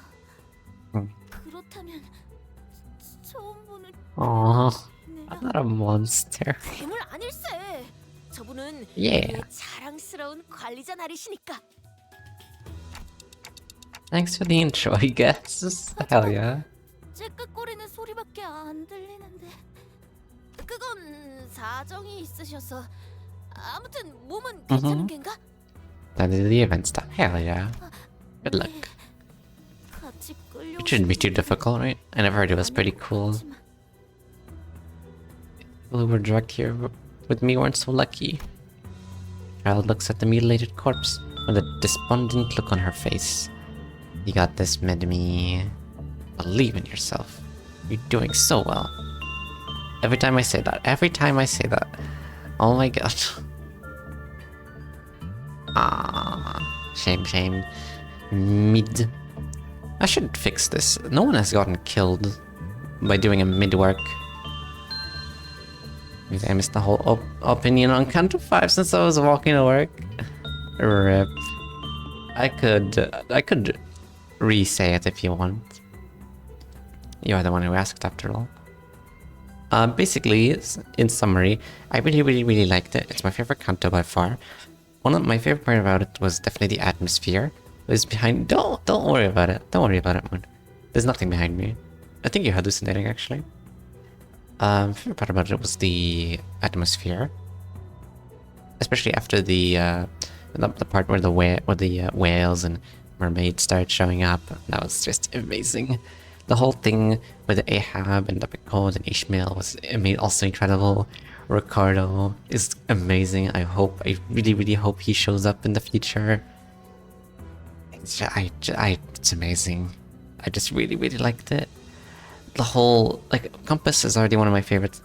그렇다면 처음 보는 Aw, 내가 I'm not a monster. 괴물 아닐세. 저분은 Yeah. 내 자랑스러운 관리자 나리시니까. Thanks for the intro, I guess. Hell yeah. 째깍거리는 소리밖에 안 들리는데 그건 사정이 있으셔서 아무튼 몸은 괜찮은 겐가? That is the event stuff. Hell yeah. Good luck. 같이 끌려. It shouldn't be too difficult, right? I never heard it was pretty cool. People who were dragged here with me weren't so lucky. Child looks at the mutilated corpse with a despondent look on her face. You got this, Medmi. Believe in yourself. You're doing so well. Every time I say that. Oh my god. Shame. Mid. I should fix this. No one has gotten killed by doing a mid work. I missed the whole opinion on count to 5 since I was walking to work. Rip. I could re-say it if you want. You are the one who asked after all. Basically, in summary, I really liked it. It's my favorite Kanto by far. One of my favorite part about it was definitely the atmosphere. It was behind. Don't worry about it. Don't worry about it, Moon. There's nothing behind me. I think you're hallucinating, actually. Favorite part about it was the atmosphere, especially after the part where the whales and mermaids started showing up. That was just amazing. The whole thing with Ahab and Epicode and Ishmael was also incredible. Ricardo is amazing. I really hope he shows up in the future. It's amazing. I just really liked it. The whole, Compass is already one of my favorites,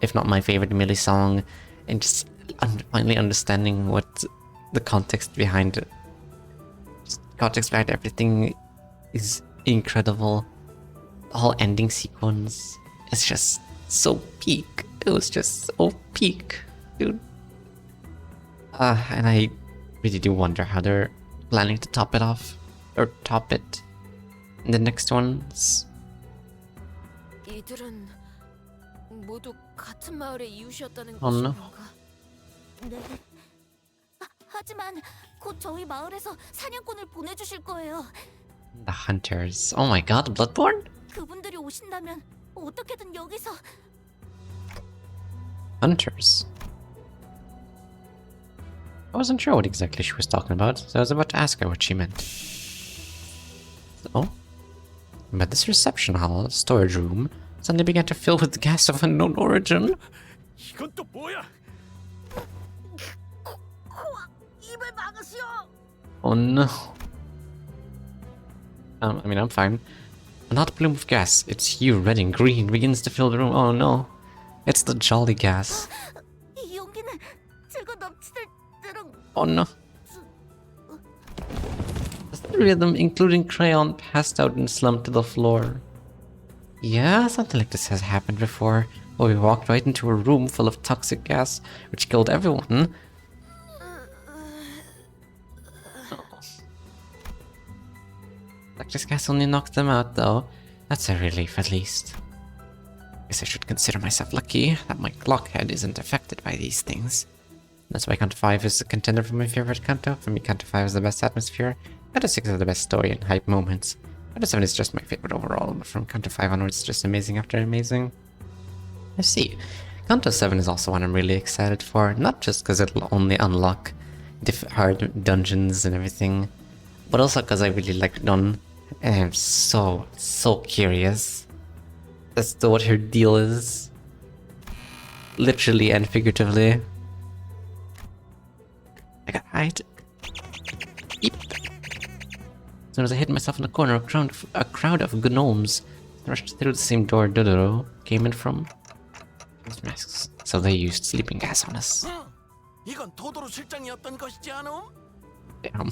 if not my favorite Millie song, and just finally understanding what the context behind it. Context behind everything is incredible. The whole ending sequence is just so peak. It was just so peak, dude. And I really do wonder how they're planning to top it off, or top it in the next ones. 이들은 모두 같은 마을의 이웃이었다는 Oh, no. 것인가? 네. 하지만 곧 저희 마을에서 사냥꾼을 보내주실 거예요. The Hunters. Oh my god, Bloodborne? 그분들이 오신다면 어떻게든 여기서 Hunters. I wasn't sure what exactly she was talking about, so I was about to ask her what she meant. Oh? But this reception hall, storage room, suddenly began to fill with gas of unknown origin. 이건 또 뭐야? Oh no. I mean, I'm fine. A hot plume of gas. Its hue, red and green, begins to fill the room. Oh no. It's the jolly gas. 이 용기는 즐거 넘치들 때랑 Oh no. The three of them, including Crayon, passed out and slumped to the floor. Yeah, something like this has happened before. Well, we walked right into a room full of toxic gas, which killed everyone. Like this gas only knocked them out, though. That's a relief, at least. Guess I should consider myself lucky that my clock head isn't affected by these things. That's why Kanto 5 is a contender for my favorite Kanto. For me, Kanto 5 is the best atmosphere. Kanto 6 is the best story and hype moments. Kanto 7 is just my favorite overall, but from Kanto 5 onwards, it's just amazing after amazing. I see. Kanto 7 is also one I'm really excited for, not just because it'll only unlock hard dungeons and everything, but also because I really like Nun, and I'm so curious as to what her deal is. Literally and figuratively. I got hide. Eep. As soon as I hid myself in the corner, a crowd of gnomes rushed through the same door Dodoro came in from. Masks. So they used sleeping gas on us. 이건 도도로 실장이었던 것이지 않음? Damn.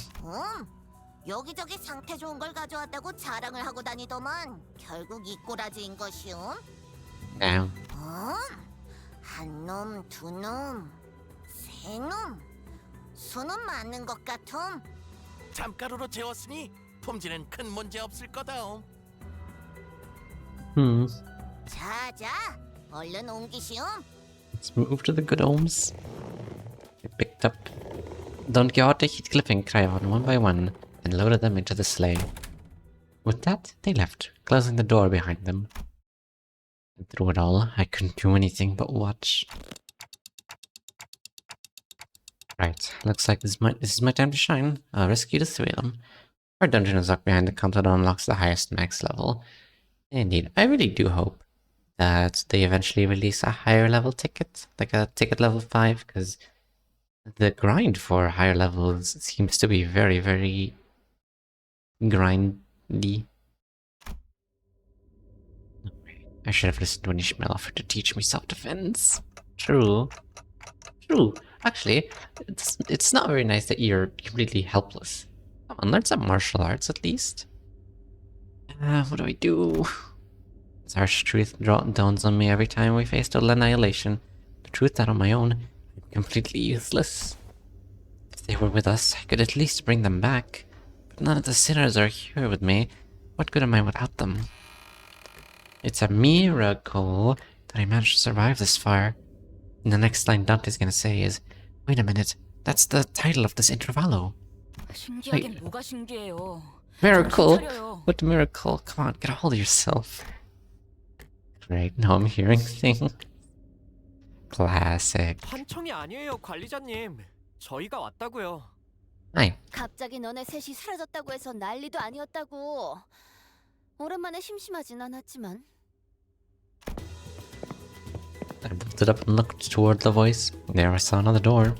여기저기 상태 좋은 걸 가져왔다고 자랑을 하고 다니더만 결국 이 꼬라지인 것이오. Damn. 한 놈, 두 놈, 세 놈. 수는 맞는 것 같음. 잠가루로 재웠으니 품질은 큰 문제 없을 거다. 자자, 얼른 옮기시오. Let's move to the good homes. I picked up Don Quixote, Heathcliff, and Crayon one by one and loaded them into the sleigh. With that, they left, closing the door behind them. And through it all, I couldn't do anything but watch. Right, looks like this is my time to shine. I'll rescue the three of them. Our dungeon is locked behind the counter that unlocks the highest max level. Indeed, I really do hope that they eventually release a higher level ticket, like a ticket level 5, because the grind for higher levels seems to be very, very grindy. I should have listened when Ishmael offered to teach me self-defense. True. True. Actually, it's not very nice that you're completely helpless. Come on, learn some martial arts at least. What do I do? This harsh truth dawns on me every time we face total annihilation. The truth that on my own, I'm completely useless. If they were with us, I could at least bring them back. But none of the sinners are here with me. What good am I without them? It's a miracle that I managed to survive this far. And the next line Dante's gonna say is, wait a minute, that's the title of this intervallo. 신기하긴 뭐가 신기해요. Miracle? 정신 차려요. What miracle? Come on, get a hold of yourself. Great, now I'm hearing things. Classic. 환청이 아니에요, 관리자님. 저희가 왔다고요. Hi. 갑자기 너네 셋이 사라졌다고 해서 난리도 아니었다고. 오랜만에 심심하진 않았지만. I bolted up and looked toward the voice. There I saw another door.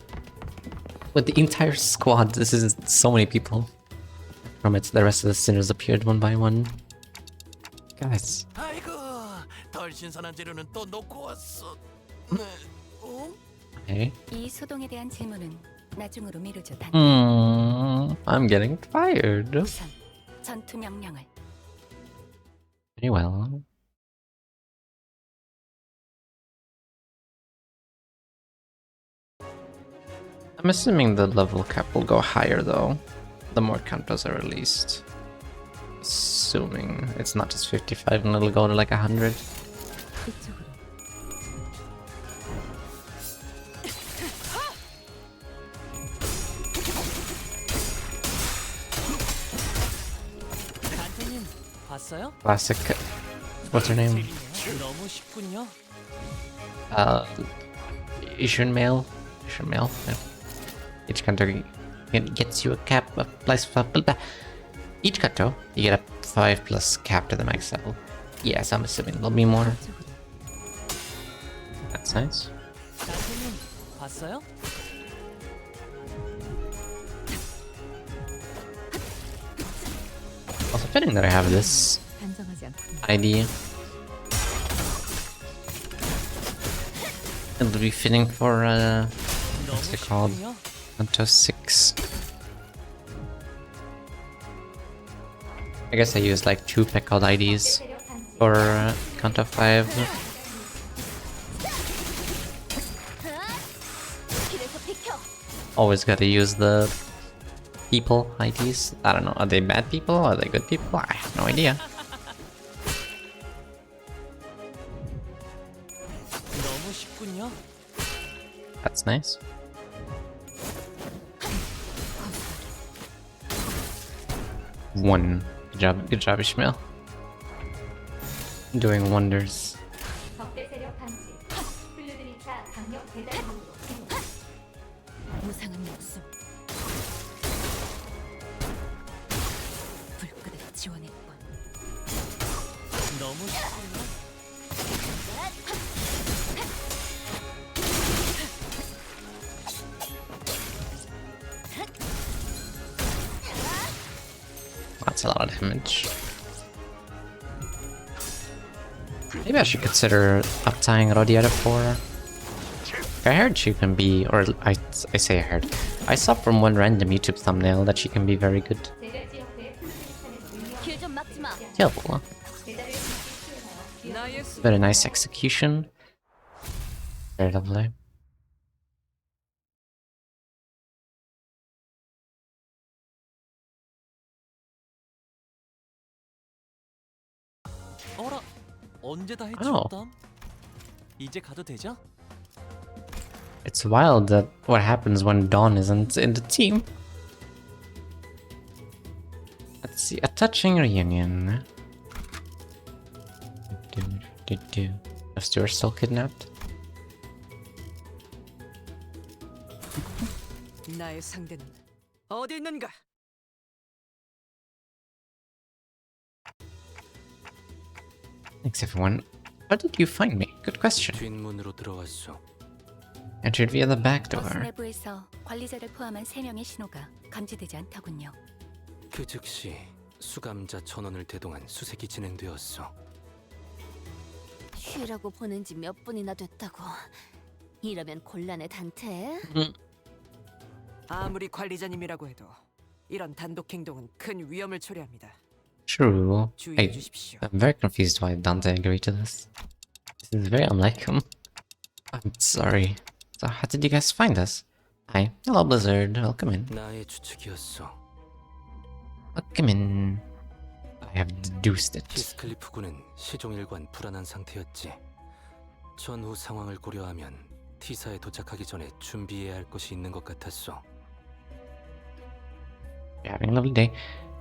With the entire squad, this is so many people. From it, the rest of the sinners appeared one by one. Guys. 아이고, 덜 신선한 재료는 또 놓고 왔어. Hey. 이 소동에 대한 질문은 나중으로 미루죠. I'm getting tired. 우선 전투 명령을. Very well. I'm assuming the level cap will go higher though, the more counters are released. Assuming it's not just 55 and it'll go to like 100. 단테님 봤어요? Classic. What's her name? 너무 쉽군요. Asian male. Asian male. Yeah. Each kanto gets you a cap of plus 5. Each kanto, you get a 5+ cap to the max level. Yes, I'm assuming there'll be more. That's nice. 단테님 봤어요? Also fitting that I have this ID. It'll be fitting for what's it called? Kanto 6. I guess I used like 2 pickled IDs for Kanto 5. Always gotta use the people IDs. I don't know, are they bad people? Are they good people? I have no idea. 너무 쉽군요. That's nice. One. Good job, Ishmael. Doing wonders. 무상은 목숨. 불끈을 지원했군. 너무 쉽군요. That's a lot of damage. Maybe I should consider uptying Rodiera 4. I heard she can be, or I say I heard. I saw from one random YouTube thumbnail that she can be very good. 길좀 막지 마. Kill. Very nice execution. Very lovely. 어라, 언제 다 Oh. 해치웠담? 이제 가도 되죠? It's wild that what happens when Dawn isn't in the team. Let's see, a touching reunion. Is Stuart still kidnapped? 나의 상대는 어디 있는가? Thanks everyone. How did you find me? Good question. 뒷문으로 들어왔소. Entered via the back 버스 door. 내부에서 관리자를 포함한 3명의 신호가 감지되지 않더군요. 그 즉시 수감자 전원을 대동한 수색이 진행되었소. 쉬라고 보낸 지 몇 분이나 됐다고. 이러면 곤란해, 단테. 아무리 관리자님이라고 해도 이런 단독 행동은 큰 위험을 초래합니다. True. 주의해 주십시오. I'm very confused why Dante agreed to this. This is very unlike him. I'm sorry. So how did you guys find us? Hi. Hello, Blizzard. Welcome in. 나의 추측이었소. Welcome in. I have deduced it. 히스클리프 군은 시종일관 불안한 상태였지. 전후 상황을 고려하면 T사에 도착하기 전에 준비해야 할 것이 있는 것 같았소. You're having a lovely day.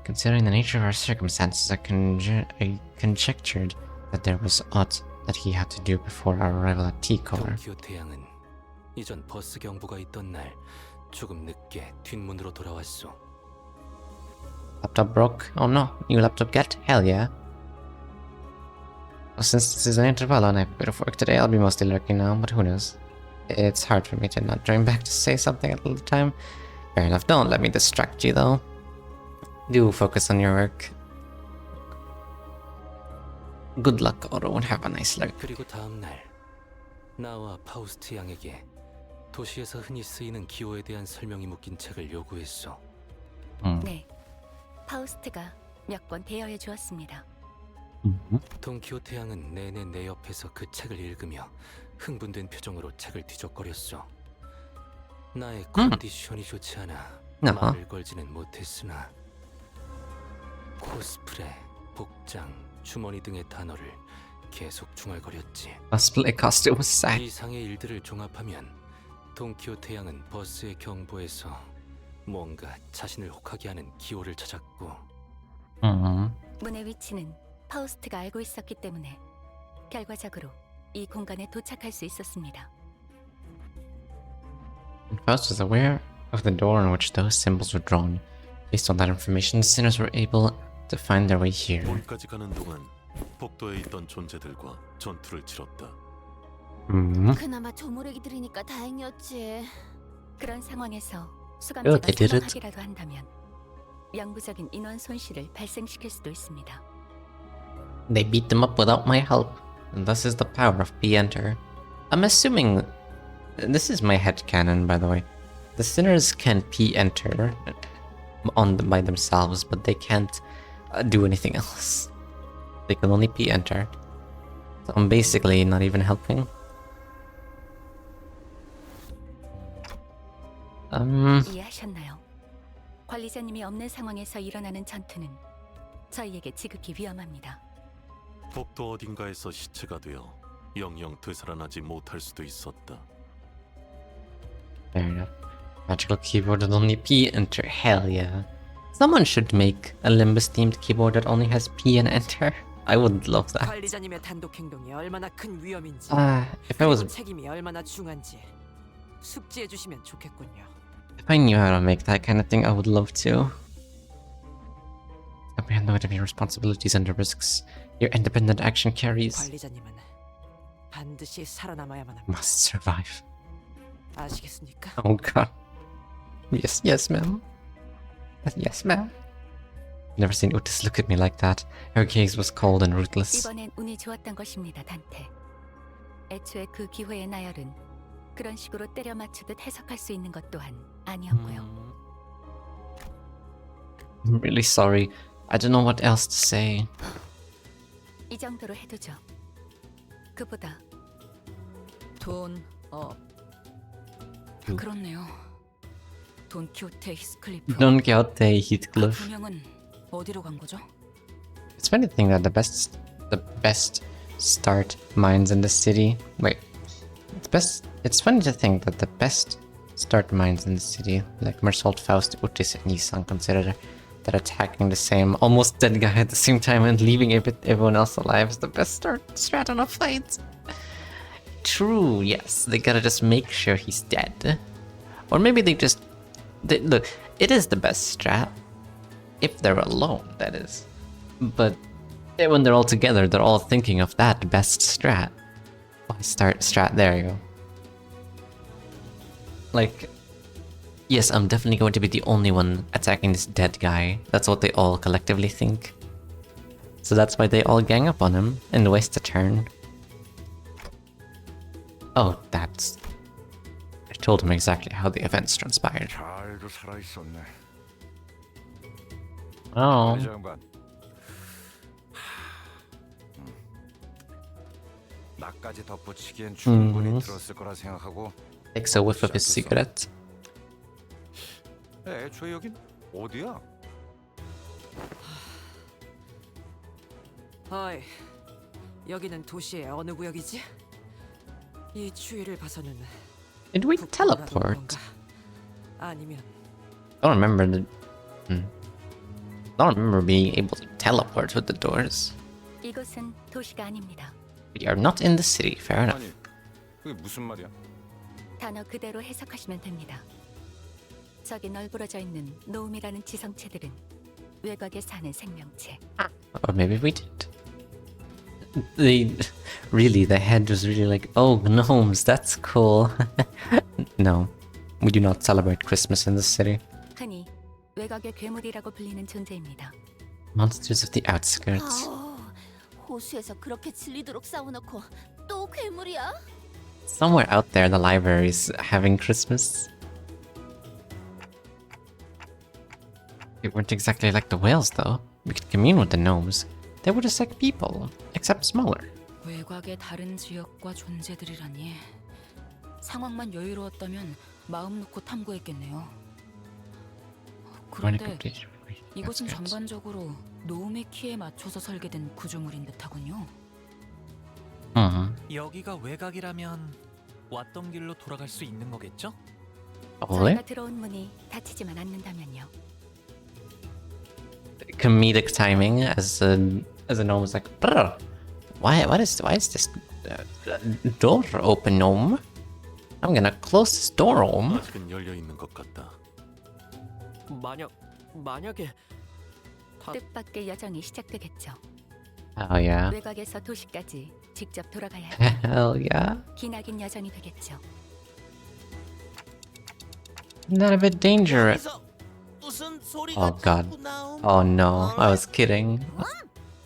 Considering the nature of our circumstances, I conjectured that there was aught that he had to do before our arrival at T-Core. 도쿄 태양은 이전 버스 경보가 있던 날 조금 늦게 뒷문으로 돌아왔소. Laptop broke? Oh no. New laptop get? Hell yeah. Well, since this is an interval and I have a bit of work today, I'll be mostly lurking now, but who knows. It's hard for me to not join back to say something at all the time. Fair enough, don't let me distract you though. Do focus on your work. Good luck, Oro, and have a nice lurk. 그리고 다음 날 나와 파우스트 양에게 도시에서 흔히 쓰이는 기호에 대한 설명이 묶인 책을 요구했소. 네, 파우스트가 몇 권 대여해 주었습니다. 돈키호테 양은 내내 내 옆에서 그 책을 읽으며 흥분된 표정으로 책을 뒤적거렸소. 나의 컨디션이 좋지 않아 말을 걸지는 못했으나 코스프레, 복장, 주머니 등의 단어를 계속 중얼거렸지. Cosplay costume was sad. 이상의 일들을 종합하면 돈키호테 양은 버스의 경보에서 뭔가 자신을 혹하게 하는 기호를 찾았고 문의 위치는 파우스트가 알고 있었기 때문에 결과적으로 이 공간에 도착할 수 있었습니다. Faust was aware of the door on which those symbols were drawn. Based on that information, the sinners were able to find their way here. 몰까지 가는 동안 복도에 있던 존재들과 전투를 치렀다. 그나마 조무래기들이니까 다행이었지. 그런 상황에서 수감자가 사망하기라도 한다면 영구적인 인원 손실을 발생시킬 수도 있습니다. They beat them up without my help, and thus is the power of P-Enter. I'm assuming... This is my headcanon, by the way. The sinners can P-Enter by themselves, but they can't do anything else. They can only P-Enter. So I'm basically not even helping. 이해하셨나요? 관리자님이 없는 상황에서 일어나는 전투는 저희에게 지극히 위험합니다. 복도 어딘가에서 시체가 되어 영영 되살아나지 못할 수도 있었다. Fair enough. Magical keyboard that only P-Enter. Hell yeah. Someone should make a Limbus-themed keyboard that only has P and Enter. I would love that. 관리자님의 단독 행동이 얼마나 큰 위험인지, If I was... 책임이 얼마나 중한지 숙지해 주시면 좋겠군요. If I knew how to make that kind of thing, I would love to. Comprehend the weight of your responsibilities and the risks your independent action carries. 관리자님은 반드시 살아남아야만 합니다. Must survive. 아시겠습니까? Oh god. Yes, yes, ma'am. Yes, ma'am. Never seen Otis look at me like that. Her gaze was cold and ruthless. 이번엔 운이 좋았던 것입니다, 단테. 애초에 그 기회의 나열은 그런 식으로 때려 맞추듯 해석할 수 있는 것 또한 아니었고요. I'm really sorry. I don't know what else to say. 이 정도로 해두죠. 그보다 돈, 그렇네요. 돈키호테 히스클리프. Don Quixote 그 Heathcliff. 두 명은 어디로 간 거죠? It's funny to think that the best start mines in the city. Wait, It's funny to think that the best start mines in the city, like Mersault, Faust, Otis, and Yisan, consider that attacking the same almost dead guy at the same time and leaving everyone else alive is the best strat on a fight. True, yes, they gotta just make sure he's dead, or maybe look. It is the best strat if they're alone, that is. But when they're all together, they're all thinking of that best strat. Strat, there you go. Like, yes, I'm definitely going to be the only one attacking this dead guy. That's what they all collectively think. So that's why they all gang up on him and waste a turn. Oh, that's... I told him exactly how the events transpired. 잘도 살아있었네. Oh. 장관. 나까지 덧붙이기엔 충분히 들었을 거라 생각하고. Takes a whiff of his cigarette. 애초에 여긴 어디야? 어이, 여기는 도시의 어느 구역이지? 이 추위를 봐서는 Did we teleport? 아니면 I don't remember don't remember being able to teleport with the doors. 이곳은 도시가 아닙니다. We are not in the city, fair enough. 아니, 그게 무슨 말이야? 단어 그대로 해석하시면 됩니다. 저기 널브러져 있는 노움이라는 지성체들은 외곽에 사는 생명체. Or maybe we did. The head was really like, oh, gnomes, that's cool. No, we do not celebrate Christmas in the city. 흔히 외곽의 괴물이라고 불리는 존재입니다. Monsters of the outskirts. 호수에서 그렇게 질리도록 싸워놓고 또 괴물이야? Somewhere out there, the library is having Christmas. They weren't exactly like the whales, though. We could commune with the gnomes. They were just like people, except smaller. 외곽의 다른 지역과 존재들이라니. 상황만 여유로웠다면 마음 놓고 탐구했겠네요. 그런데 이곳은 전반적으로 노움의 키에 맞춰서 설계된 구조물인 듯하군요. 여기가 외곽이라면 왔던 길로 돌아갈 수 있는 거겠죠? 저희가 들어온 문이 닫히지만 않는다면요. Comedic timing as a gnome was like, why is this door open, gnome? I'm gonna close this door, gnome. 아직은 열려 있는 것 같다. 만약에 뜻밖의 여정이 시작되겠죠. Oh yeah. 외곽에서 도시까지 직접 돌아가야 할 Hell yeah. 기나긴 여정이 되겠죠. Not a bit dangerous. 무슨 소리가 Oh god. 자꾸 나옴? Oh no, I was kidding.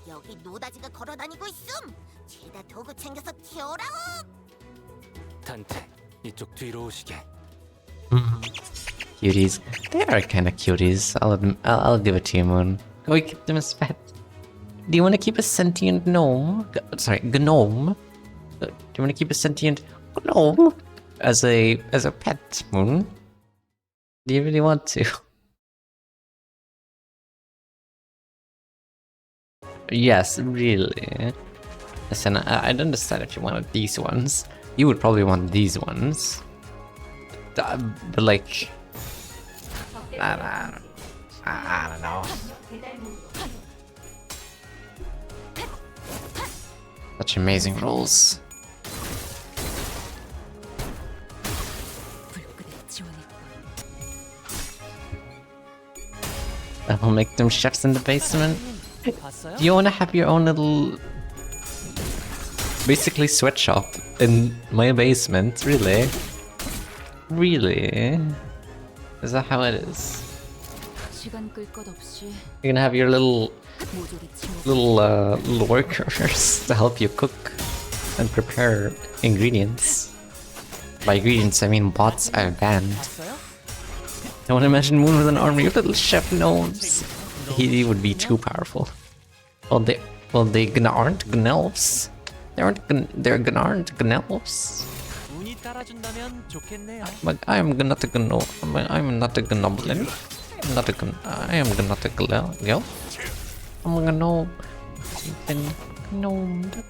여기 노다지가 걸어다니고 있음. 죄다 도구 챙겨서 튀어라오. 단테, 이쪽 뒤로 오시게. Cuties. They are kind of cuties. I'll give it to you, Moon. We keep them as pet. Do you want to keep a sentient gnome? Sorry, gnome. Do you want to keep a sentient gnome as a pet, Moon? Do you really want to? Yes, really. Listen, I'd understand if you wanted these ones. You would probably want these ones. But like, I don't know. Such amazing rolls. That will make them chefs in the basement. Do you want to have your own little, basically sweatshop in my basement? Really? Really? Is that how it is? 시간 끌 것 없이 You're gonna have your little 모조리 지워. little workers to help you cook and prepare ingredients. By ingredients, I mean bots are banned. I want to imagine Moon with an army of little chef gnomes. He would be too powerful. Well, they aren't gnelfs. They're aren't gnelfs. 운이 따라준다면 좋겠네요. But I'm not a gnome. I'm not a gnoblin. I am not a gnome. I'm a gnome. Gnomed.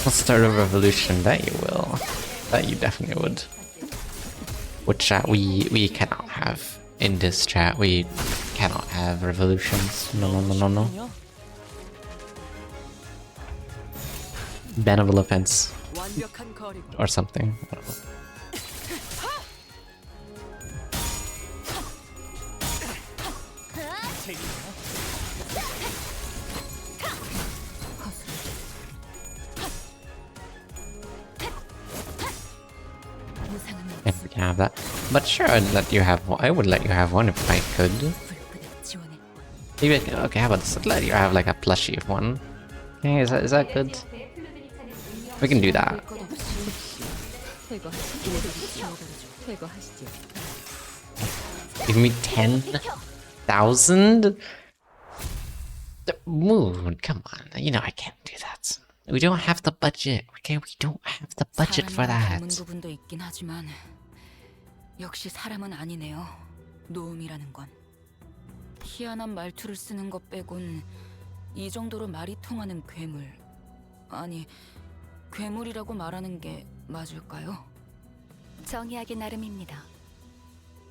I'll start a revolution. That you will. That you definitely would. Which chat we cannot have. In this chat, we cannot have revolutions. No. Bannable offense. 완벽한 거리고. Or something. I don't know. Yeah, we can have that. But sure, I'd let you have one. I would let you have one if I could. Maybe okay, how about this? I'd let you have like a plushie of one. Okay, is that good? We can do that. Give me 10,000? Moon, come on. You know I can't do that. We don't have the budget. Okay, we don't have the budget for that. 부분도 있긴 하지만 역시 사람은 아니네요. 노음이라는 건. 희한한 말투를 쓰는 것 빼곤 이 정도로 말이 통하는 괴물. 아니, 괴물이라고 말하는 게 맞을까요? 정의하기 나름입니다.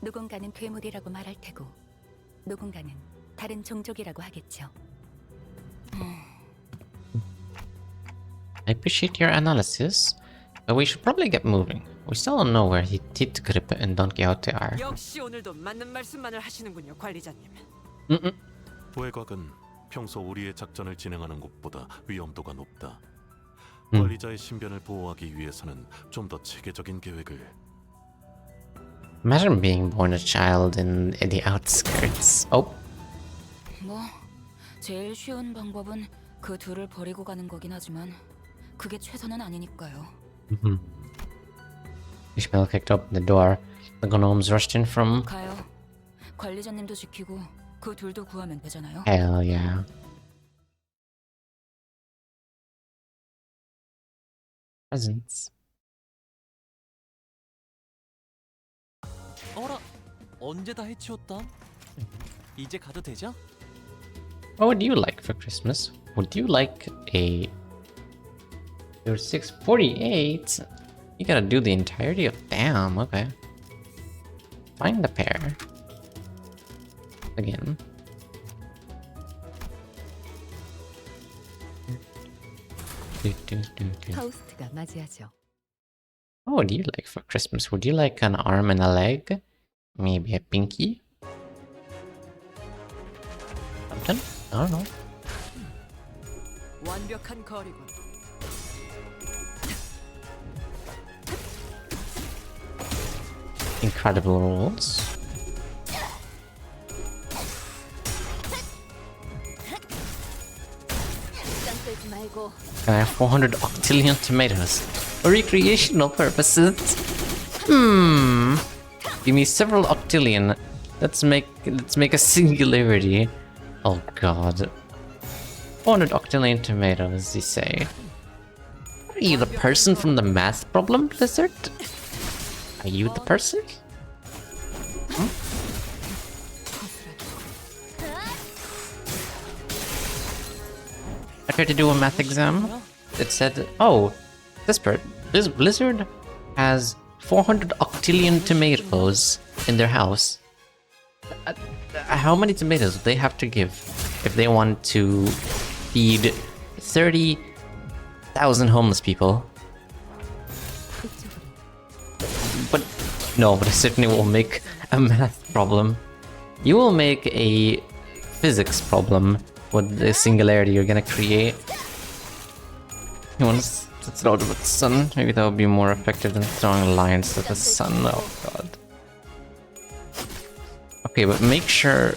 누군가는 괴물이라고 말할 테고 누군가는 다른 종족이라고 하겠죠. I appreciate your analysis, but we should probably get moving. We still don't know where Hitgrip and Don Quixote are. 역시 오늘도 맞는 말씀만을 하시는군요, 관리자님. 외곽은 평소 우리의 작전을 진행하는 곳보다 위험도가 높다. 관리자의 신변을 보호하기 위해서는 좀 더 체계적인 계획을. Imagine being born a child in the outskirts. Oh. 뭐 제일 쉬운 방법은 그 둘을 버리고 가는 거긴 하지만 그게 최선은 아니니까요. Ishmael kicked open the door. The gnomes rushed in from. 가요. 관리자님도 지키고 그 둘도 구하면 되잖아요. Hell yeah. Presents. 어라, 언제 다 해치웠다? 이제 가도 되죠? What would you like for Christmas? Would you like a... You're 648? You gotta do the entirety of... Damn, okay. Find the pair. Again. 파우스트가 맞이하죠. What would you like for Christmas? Would you like an arm and a leg? Maybe a pinky? Something? I don't know. 완벽한 거리군. incredible rules. 짱 말고. Can I have 400 octillion tomatoes for recreational purposes? Give me several octillion. Let's make a singularity. Oh god. 400 octillion tomatoes, you say? Are you the person from the math problem, Blizzard? Are you the person? I tried to do a math exam. It said, oh, this Blizzard has 400 octillion tomatoes in their house. How many tomatoes do they have to give if they want to feed 30,000 homeless people? But I certainly will make a math problem. You will make a physics problem with the singularity you're gonna create. You want to throw it with the sun? Maybe that would be more effective than throwing lines at the sun. Oh god. Okay, but make sure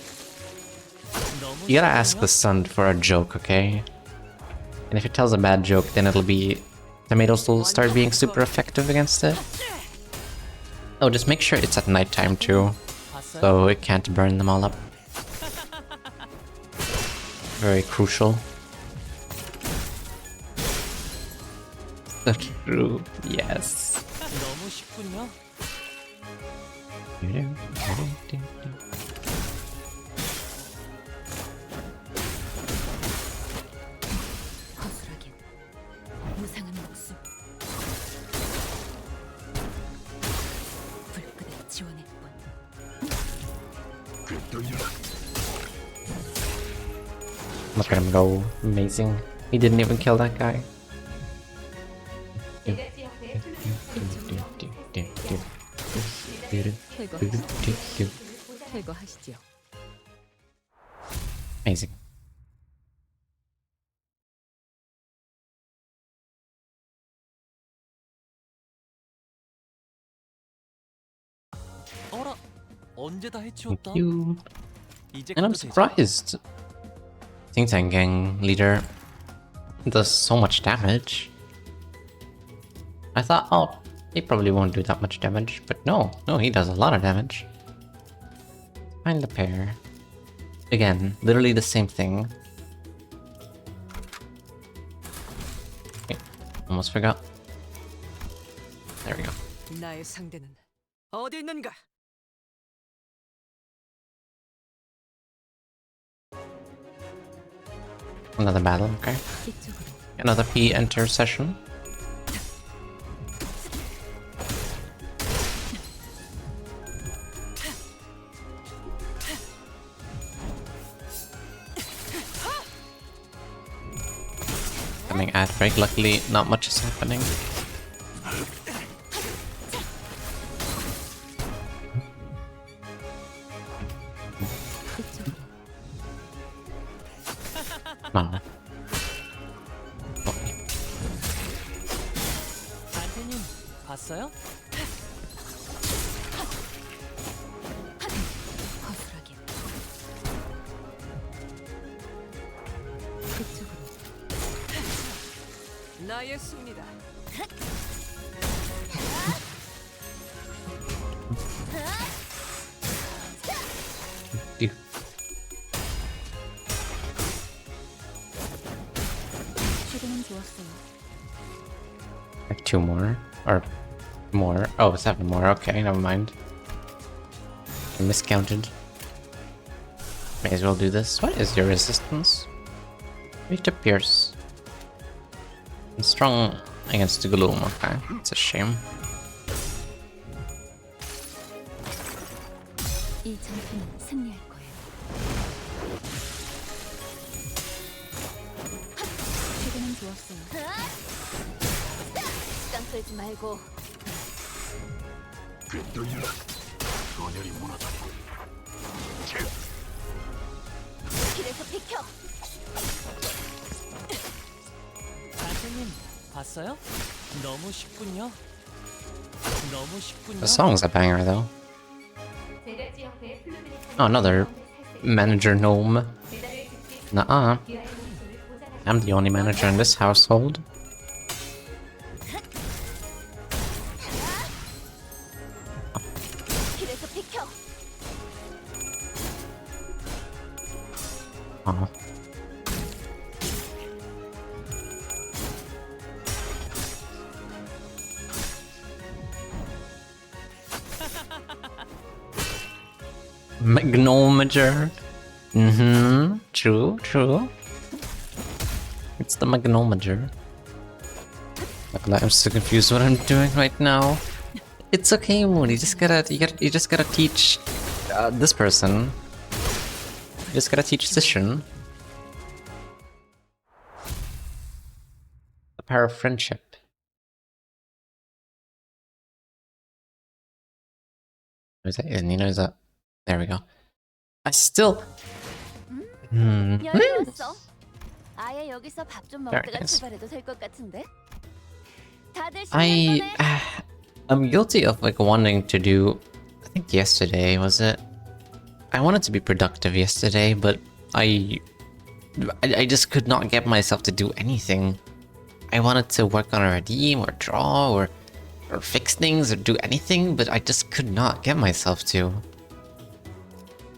you gotta ask the sun for a joke, okay? And if it tells a bad joke, then it'll be tomatoes will start being super effective against it. Oh, just make sure it's at nighttime too, so it can't burn them all up. Very crucial. That's true. Yes. 허술하긴 무상한 목숨. 불끈에 지원했군. Look at him go. Amazing. He didn't even kill that guy. 퇴거하시죠. Amazing. 어라, 언제 다 해치웠다? You. 이제 And I'm 가도 되지? surprised. Ting Gang leader does so much damage. I thought, oh, he probably won't do that much damage, but no, he does a lot of damage. Find the pair. Again, literally the same thing. Okay, almost forgot. There we go. 나의 상대는 어디 있는가? Another battle, okay. Another P enter session. Coming ad break, luckily not much is happening. No. 안태님 봤어요? 허술하긴. 나의 승리다. 최근은 좋았어요. Like 2 more. Or more. Oh, 7 more. Okay, never mind. I miscounted. May as well do this. What is your resistance? Weak to pierce. And strong against the gloom. Okay, it's a shame. 이 전투는 승리할 거예요. 최근은 좋았어요. 짱 끌지 말고. 길에서 비켜. 안태님 봤어요? 너무 쉽군요. The song's a banger though. Oh, another manager gnome. Nuh-uh. I'm the only manager in this household. Oh. Magnomager. True, true. It's the Magnomager. Look, I'm so confused what I'm doing right now. It's okay, Moon. You just gotta teach this person. You just gotta teach Sishin. The power of friendship. Is that? And Nina, is that? There we go. I still. 열렸어. 아예 여기서 밥 좀 There it 먹다가 is. 출발해도 될 것 같은데. 다들 I'm guilty of like wanting to do. I think yesterday was it. I wanted to be productive yesterday, but I just could not get myself to do anything. I wanted to work on a redeem or draw or fix things or do anything, but I just could not get myself to.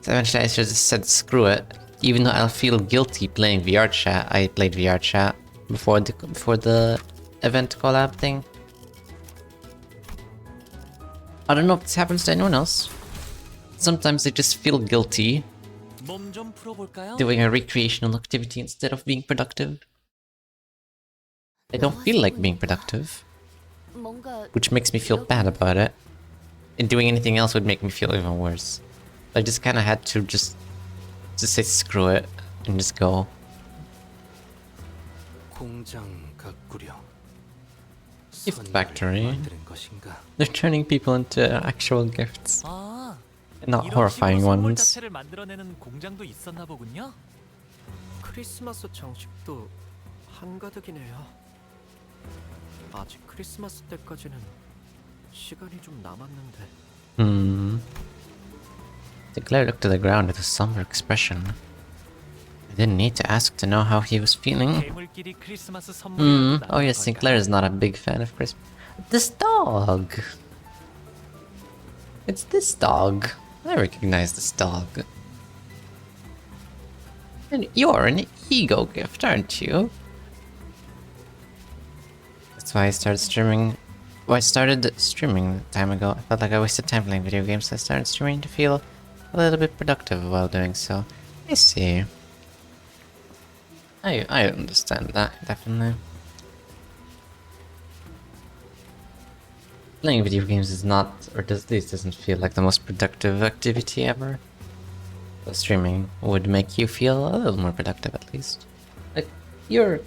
So eventually I just said screw it. Even though I'll feel guilty playing VR chat, I played VR chat before the event collab thing. I don't know if this happens to anyone else. Sometimes I just feel guilty doing a recreational activity instead of being productive. I don't feel like being productive, which makes me feel bad about it. And doing anything else would make me feel even worse. I just kind of had to just say screw it and just go. Gift factory. They're turning people into actual gifts, not horrifying ones. 자체를 만들어내는 공장도 있었나 보군요. 크리스마스 장식도 한가득이네요. 아직 크리스마스 때까지는 시간이 좀 남았는데. Sinclair looked to the ground with a somber expression. I didn't need to ask to know how he was feeling. Oh yes, Sinclair is not a big fan of Christmas. This dog! It's this dog. I recognize this dog. And you're an ego gift, aren't you? That's why I started streaming. Well, I started streaming time ago. I felt like I wasted time playing video games, so I started streaming to feel a little bit productive while doing so. I see. I understand that, definitely. Playing video games is not, or at least doesn't feel like the most productive activity ever. But streaming would make you feel a little more productive, at least. Like, I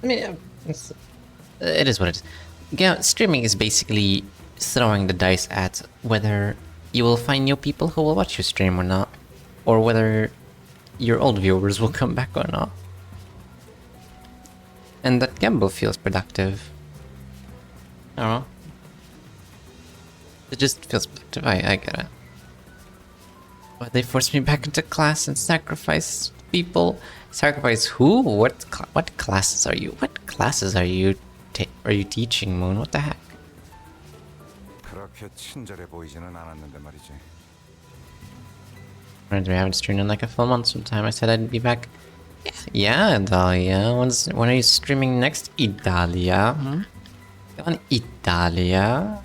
mean, it is what it is. Yeah, streaming is basically throwing the dice at whether you will find new people who will watch you stream or not, or whether your old viewers will come back or not. And that gamble feels productive. I don't know. It just feels productive, I get it. But they forced me back into class and sacrifice people. Sacrifice who? What classes are you? What classes are you teaching, Moon? What the heck? 그렇게 친절해 보이지는 않았는데 말이지. We haven't streamed in like a full month sometime. I said I'd be back. Yeah, Dahlia. When are you streaming next, Idalia? Come on, Idalia.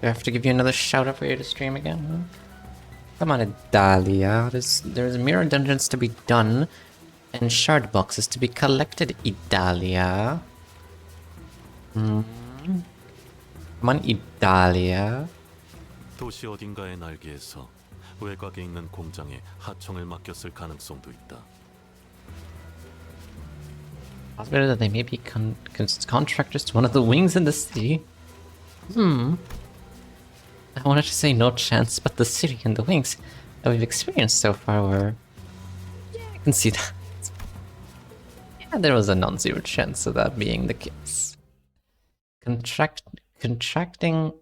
Do I have to give you another shout out for you to stream again? Come on, Idalia. There's mirror dungeons to be done and shard boxes to be collected, Idalia. Come on, Idalia. 도시 어딘가의 날개에서 외곽에 있는 공장에 하청을 맡겼을 가능성도 있다. Possibility that they may be contractors to one of the wings in the city. I wanted to say no chance, but the city and the wings that we've experienced so far were... Yeah, I can see that. Yeah, there was a non-zero chance of that being the case. contracting,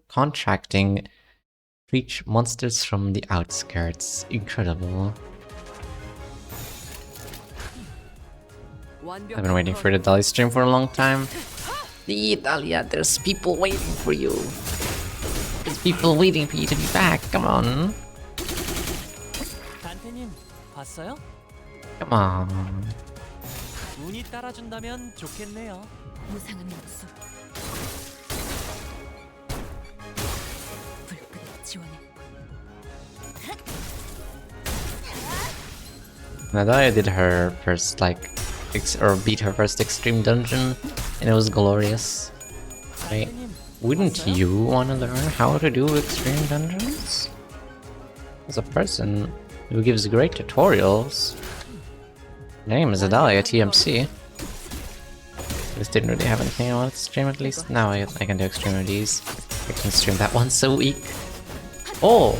reach monsters from the outskirts. Incredible. I've been waiting for the Dahlia stream for a long time. The Dahlia, there's people waiting for you. There's people waiting for you to be back. Come on. 단테님 봤어요? Come on. 운이 따라준다면 좋겠네요. 무상은 없어. 불끈 지원해. Nadalia did her first or beat her first extreme dungeon, and it was glorious. Right? Wouldn't you want to learn how to do extreme dungeons? As a person who gives great tutorials. Name is Adalia TMC. Just didn't really have anything I wanted to stream at least. Now I can do extreme of these. I can stream that once a week. Or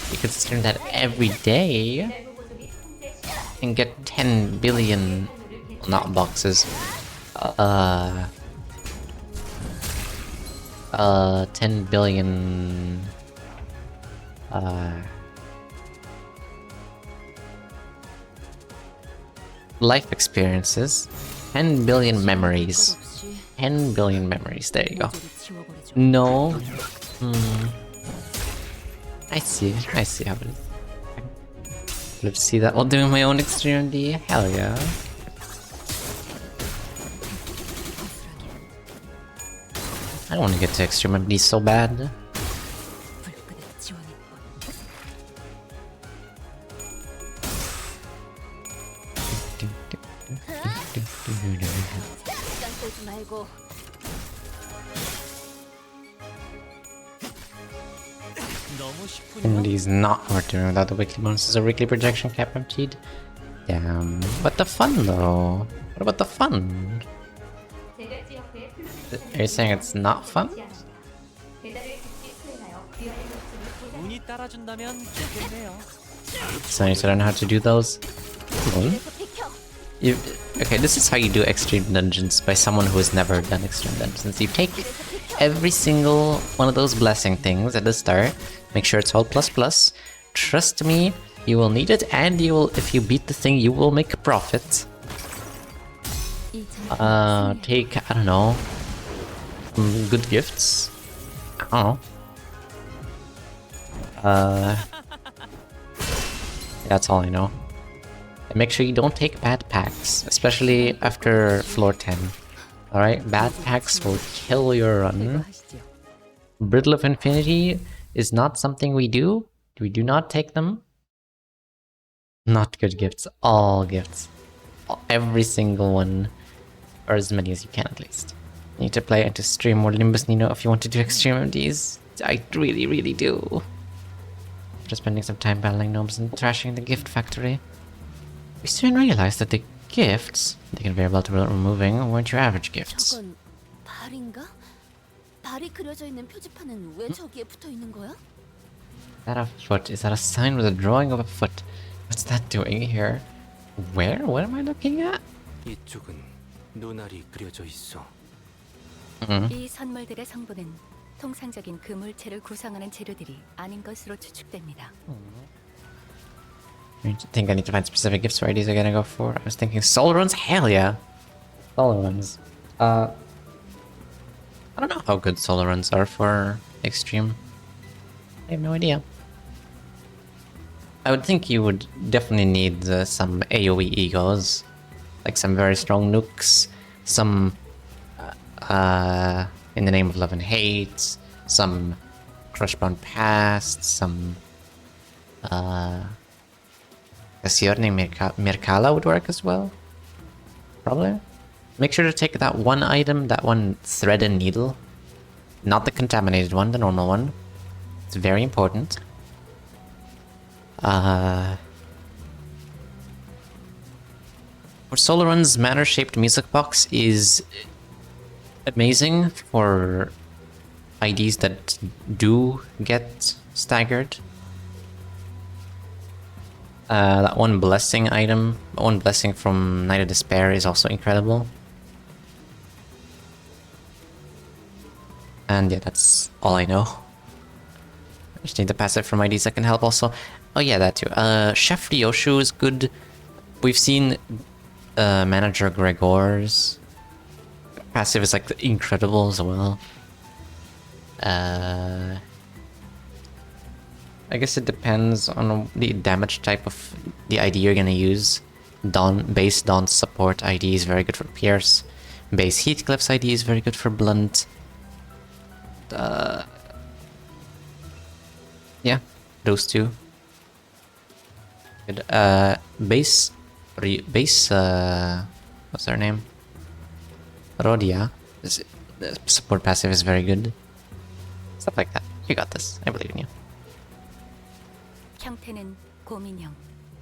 you could stream that every day and get 10 billion, not boxes, 10 billion, life experiences, 10 billion memories, 10 billion memories, there you go. No, I see how it is. Let's see that while doing my own extreme D. Hell yeah. I don't want to get to extreme MD so bad. MD is not worth doing without the weekly bonuses or weekly projection cap emptied. Damn. But the fun though. What about the fun? Are you saying it's not fun? 운이 따라준다면 좋겠네요. So I need to learn how to do those. Okay, this is how you do extreme dungeons by someone who has never done extreme dungeons. You take every single one of those blessing things at the start, make sure it's all ++. Trust me, you will need it, and you will, if you beat the thing, you will make a profit. Take, I don't know, good gifts. I don't know. That's all I know. And make sure you don't take bad packs, especially after floor 10. Alright, bad packs will kill your run. Brittle of Infinity is not something we do. We do not take them. Not good gifts, all gifts. Every single one, or as many as you can at least. You need to play into stream more Limbus Nino if you want to do extreme MDs. I really, really do. Just spending some time battling gnomes and trashing the gift factory. We soon realized that the gifts, they can vary well to removing, weren't your average gifts. 저건 발인가? 발이 그려져 있는 표지판은 왜 저기에 붙어 있는 거야? Is that a foot? Is that a sign with a drawing of a foot? What's that doing here? Where? What am I looking at? 이쪽은 눈알이 그려져 있어. 이 선물들의 성분은 통상적인 그 물체를 구성하는 재료들이 아닌 것으로 추측됩니다. I think I need to find specific gifts varieties I'm gonna go for. I was thinking solar runs? Hell yeah! Solar runs. I don't know how good solar runs are for extreme. I have no idea. I would think you would definitely need some AoE egos. Like some very strong nukes, some In the Name of Love and Hate, some Crushbound Past, some Cassione Mercala would work as well. Probably. Make sure to take that one item, that one thread and needle. Not the contaminated one, the normal one. It's very important. For Solarun's manor-shaped music box is amazing for IDs that do get staggered. That one blessing item, one blessing from Night of Despair is also incredible. And yeah, that's all I know. I just need the passive from IDs that can help also. Oh yeah, that too. Chef Ryoshu is good. We've seen Manager Gregor's passive is like incredible as well. I guess it depends on the damage type of the ID you're gonna use. Base Dawn's support ID is very good for Pierce. Base Heathcliff's ID is very good for Blunt. Yeah, those two. Good. Base, what's her name? Rodia. The support passive is very good. Stuff like that. You got this. I believe in you. 형태는 고민형,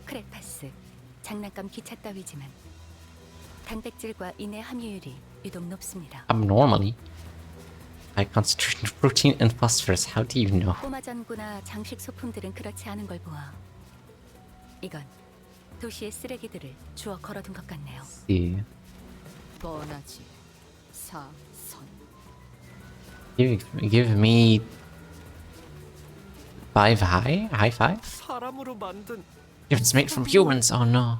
크레파스, 장난감 기차 따위지만 단백질과 인의 함유율이 유독 높습니다. Abnormally high concentration of protein and phosphorus. How do you know? 꼬마 전구나 장식 소품들은 그렇지 않은 걸 보아 이건 도시의 쓰레기들을 주워 걸어둔 것 같네요. See. 뻔하지. 사선. Give me 5 high? High 5? 사람으로 만든 If it's made from humans, oh no.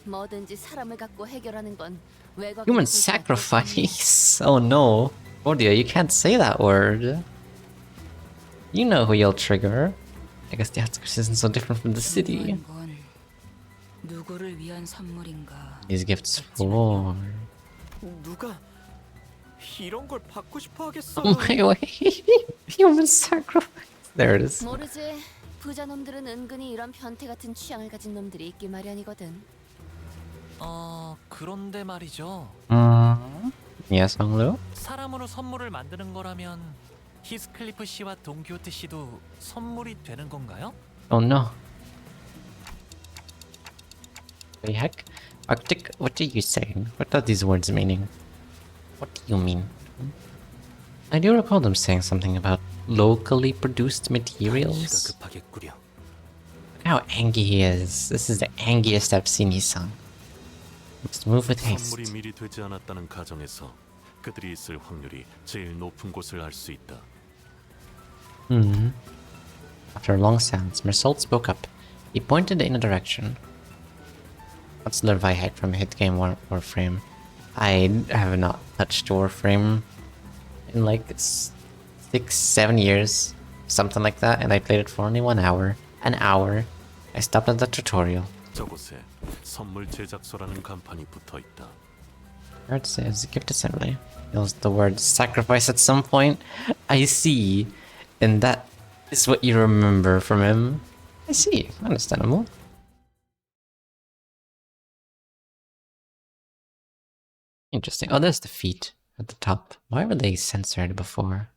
뭐든지 사람을 갖고 해결하는 건 외곽. Human sacrifice? Oh no. Rodia, you can't say that word. You know who you'll trigger. I guess the outskirts isn't so different from the city. 누구를 위한 선물인가? These gifts for... 누가 이런 걸 받고 싶어 하겠어. Oh my way. Human sacrifice. There it is. 모르지. 부자 놈들은 은근히 이런 변태 같은 취향을 가진 놈들이 있기 마련이거든. 그런데 말이죠. Yes, Honglu? 사람으로 선물을 만드는 거라면 히스클리프 씨와 동키호테 씨도 선물이 되는 건가요? Oh no. The heck? Arctic, what are you saying? What are these words meaning? What do you mean? I do recall them saying something about locally produced materials. Look how angry he is. This is the angriest I've seen Hisan. Let's move with haste. 선물이 미리 되지 않았다는 가정에서 그들이 있을 확률이 제일 높은 곳을 알 수 있다. After a long silence, Mersault spoke up. He pointed in a direction. Let's learn Vihite from a hit game Warframe. I have not touched Warframe in like 6-7 years, something like that, and I played it for only 1 hour. An hour. I stopped at the tutorial. 저곳에 선물 제작소라는 간판이 붙어 있다. Where it says gift assembly. Feels the word sacrifice at some point. I see. And that is what you remember from him. I see. Understandable. Interesting. Oh, there's the feet at the top. Why were they censored before?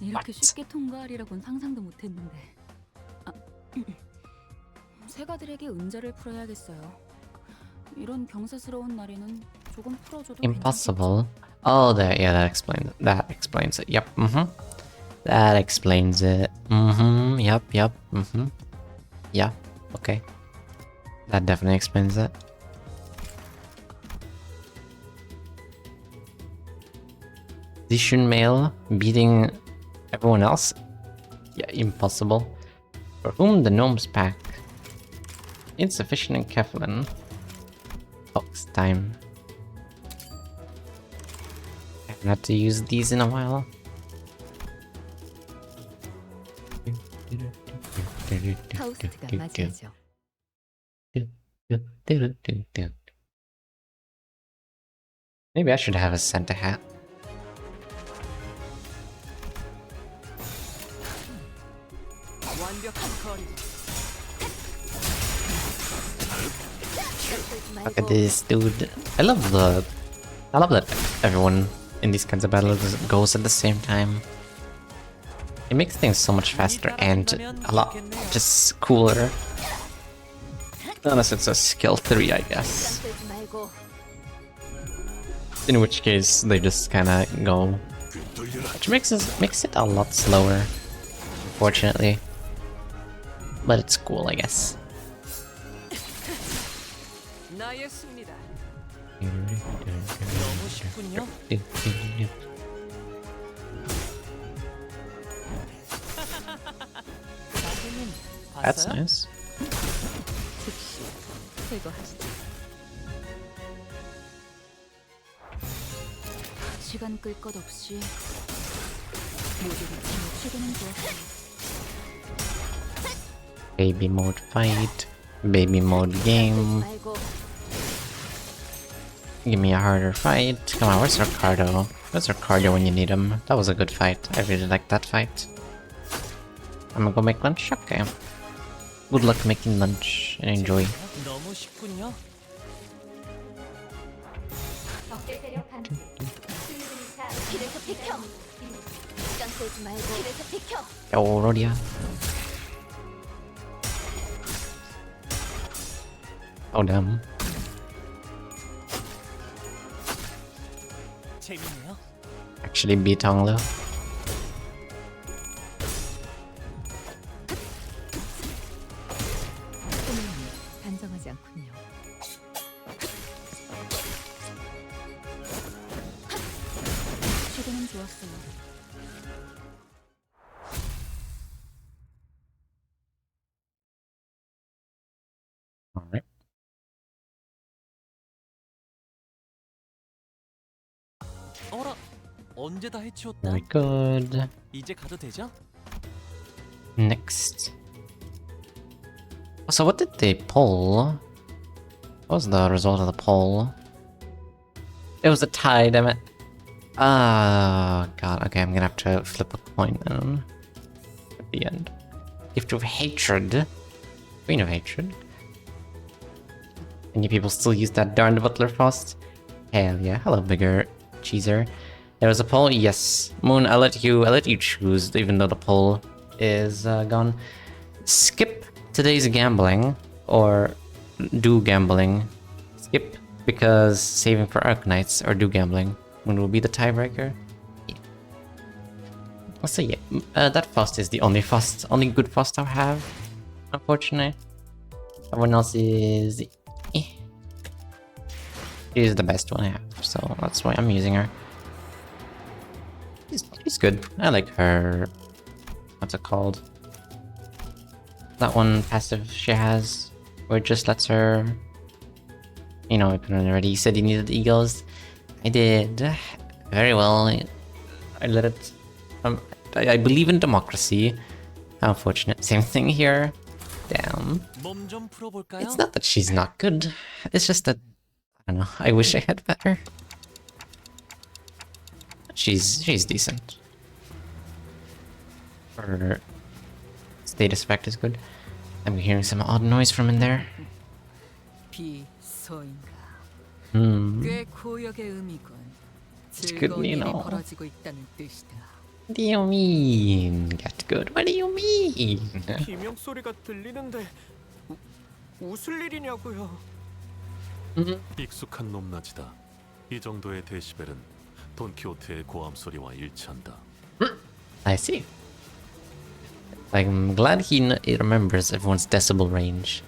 이렇게 쉽게 통과하리라고는 상상도 못했는데. 세가들에게 은자를 풀어야겠어요. 이런 경사스러운 날에는 조금 풀어줘도 Impossible. Oh, there. Yeah, that explains it. Yep. That explains it. Yep. Yeah. Okay. That definitely explains it. Zishun male beating everyone else? Yeah, impossible. For whom the gnomes pack? Insufficient in Keflin. Fox time. I haven't had to use these in a while. 파우스트가 맞이하죠. Maybe I should have a Santa hat. Look at this dude. I love that everyone in these kinds of battles goes at the same time. It makes things so much faster and a lot just cooler. Unless it's a skill 3, I guess. In which case they just kinda go. Which makes it a lot slower, unfortunately. But it's cool, I guess. 나의 승리다. 너무 쉽군요. 선생님, That's 봤어요? nice. 즉시 제거하시죠. 시간 끌 것 없이 모두를 치료는 좋았어요. Baby mode fight. Baby mode game. 말고 Give me a harder fight. Come on, where's Ricardo? Where's Ricardo when you need him? That was a good fight. I really liked that fight. I'm gonna go make lunch? Okay. Good luck making lunch and enjoy. 너무 쉽군요. 길에서 비켜. 시간 끌지 말고 길에서 비켜. Yo, Rodia. Oh, damn. 재밌네요. Actually beat Honglu. 단정하지 않군요. 시도는 좋았어요. Alright. 어라, 언제 다 해치웠다? Very good. 이제 가도 되죠? Next. So what did they pull? What was the result of the poll? It was a tie, damn it. Oh god, okay, I'm gonna have to flip a coin then. At the end. Gift of Hatred. Queen of Hatred. Any people still use that darned Butler Frost? Hell yeah. Hello, bigger cheeser. There was a poll? Yes. Moon, I'll let you choose, even though the poll is gone. Skip today's gambling, or do gambling. Skip because saving for Arknights, or do gambling. Moon will be the tiebreaker. Yeah. So yeah, that Frost is the only good Frost I have, unfortunately. Everyone else is eh. She is the best one I have, so that's why I'm using her. She's good. I like her. What's it called? That one passive she has, where it just lets her. You know, I put it already. You said you needed eagles. I did. Very well. I let it. I believe in democracy. How unfortunate. Same thing here. Damn. 몸좀 풀어볼까요? It's not that she's not good. It's just that I don't know. I wish I had better. She's decent. Her status effect is good. I'm hearing some odd noise from in there. 비서인가. 꽤 고역의 의미군. good, you know. 벌어지고 있다는 뜻이다. What do you mean? Get good. What do you mean? 비명 소리가 들리는데 웃을 일이냐고요. 익숙한 높낮이다. 이 정도의 데시벨은 돈키호테의 고함 소리와 일치한다. I see. I'm glad he remembers everyone's decibel range.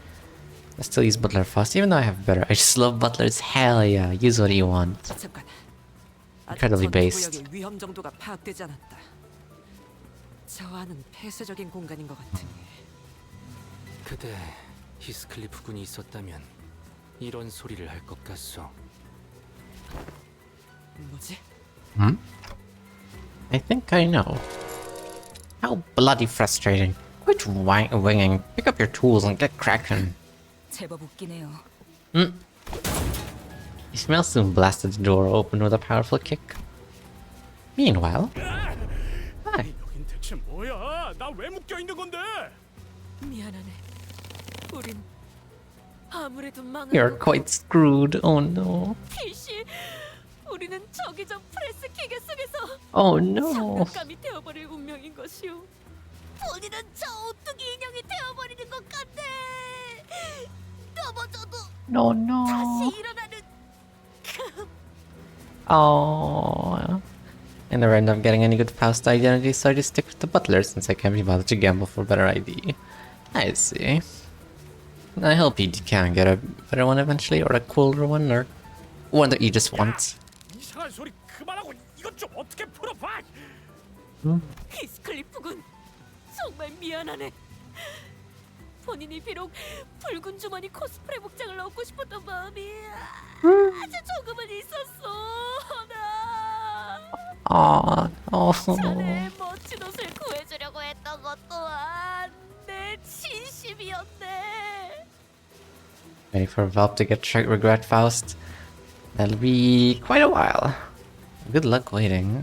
I still use Butler Frost, even though I have better. I just love Butlers. Hell yeah. Use what you want. 잠깐. Incredibly based. 구역의 위험 정도가 파악되지 않았다. 저 안은 폐쇄적인 공간인 것 같으니. 그대 히스클리프 군이 있었다면 이런 소리를 할 것 같소. 뭐지? Hmm? I think I know. How bloody frustrating. Quit winging. Pick up your tools and get cracking. 제법 웃기네요. Ismail soon blasted the door open with a powerful kick. Meanwhile, hi. 여긴 대체 뭐야? 나 왜 묶여 있는 건데? 미안하네. 우린 아무래도 망한 You're 것 quite screwed. Oh no. 필시 우리는 저기 저 프레스 기계 속에서 Oh no. 장난감이 되어버릴 운명인 것이오. 본인은 저 오뚜기 인형이 되어버리는 것 같네. 넘어져도 No, no. 다시 일어나는. Oh. I never end up getting any good Faust identity, so I just stick with the butler since I can't be bothered to gamble for better ID. I see. I hope you can get a better one eventually, or a cooler one, or one that you just want. 소리 그만하고 이것 좀 어떻게 풀어봐. 히스클리프군, 정말 미안하네. 본인이 비록 붉은 주머니 코스프레 복장을 얻고 싶었던 마음이 아주 조금은 있었어. 자네의 멋진 옷을 구해주려고 했던 것 또한 내 진심이었네. Waiting for Valve to get regret Faust. That'll be quite a while. Good luck waiting.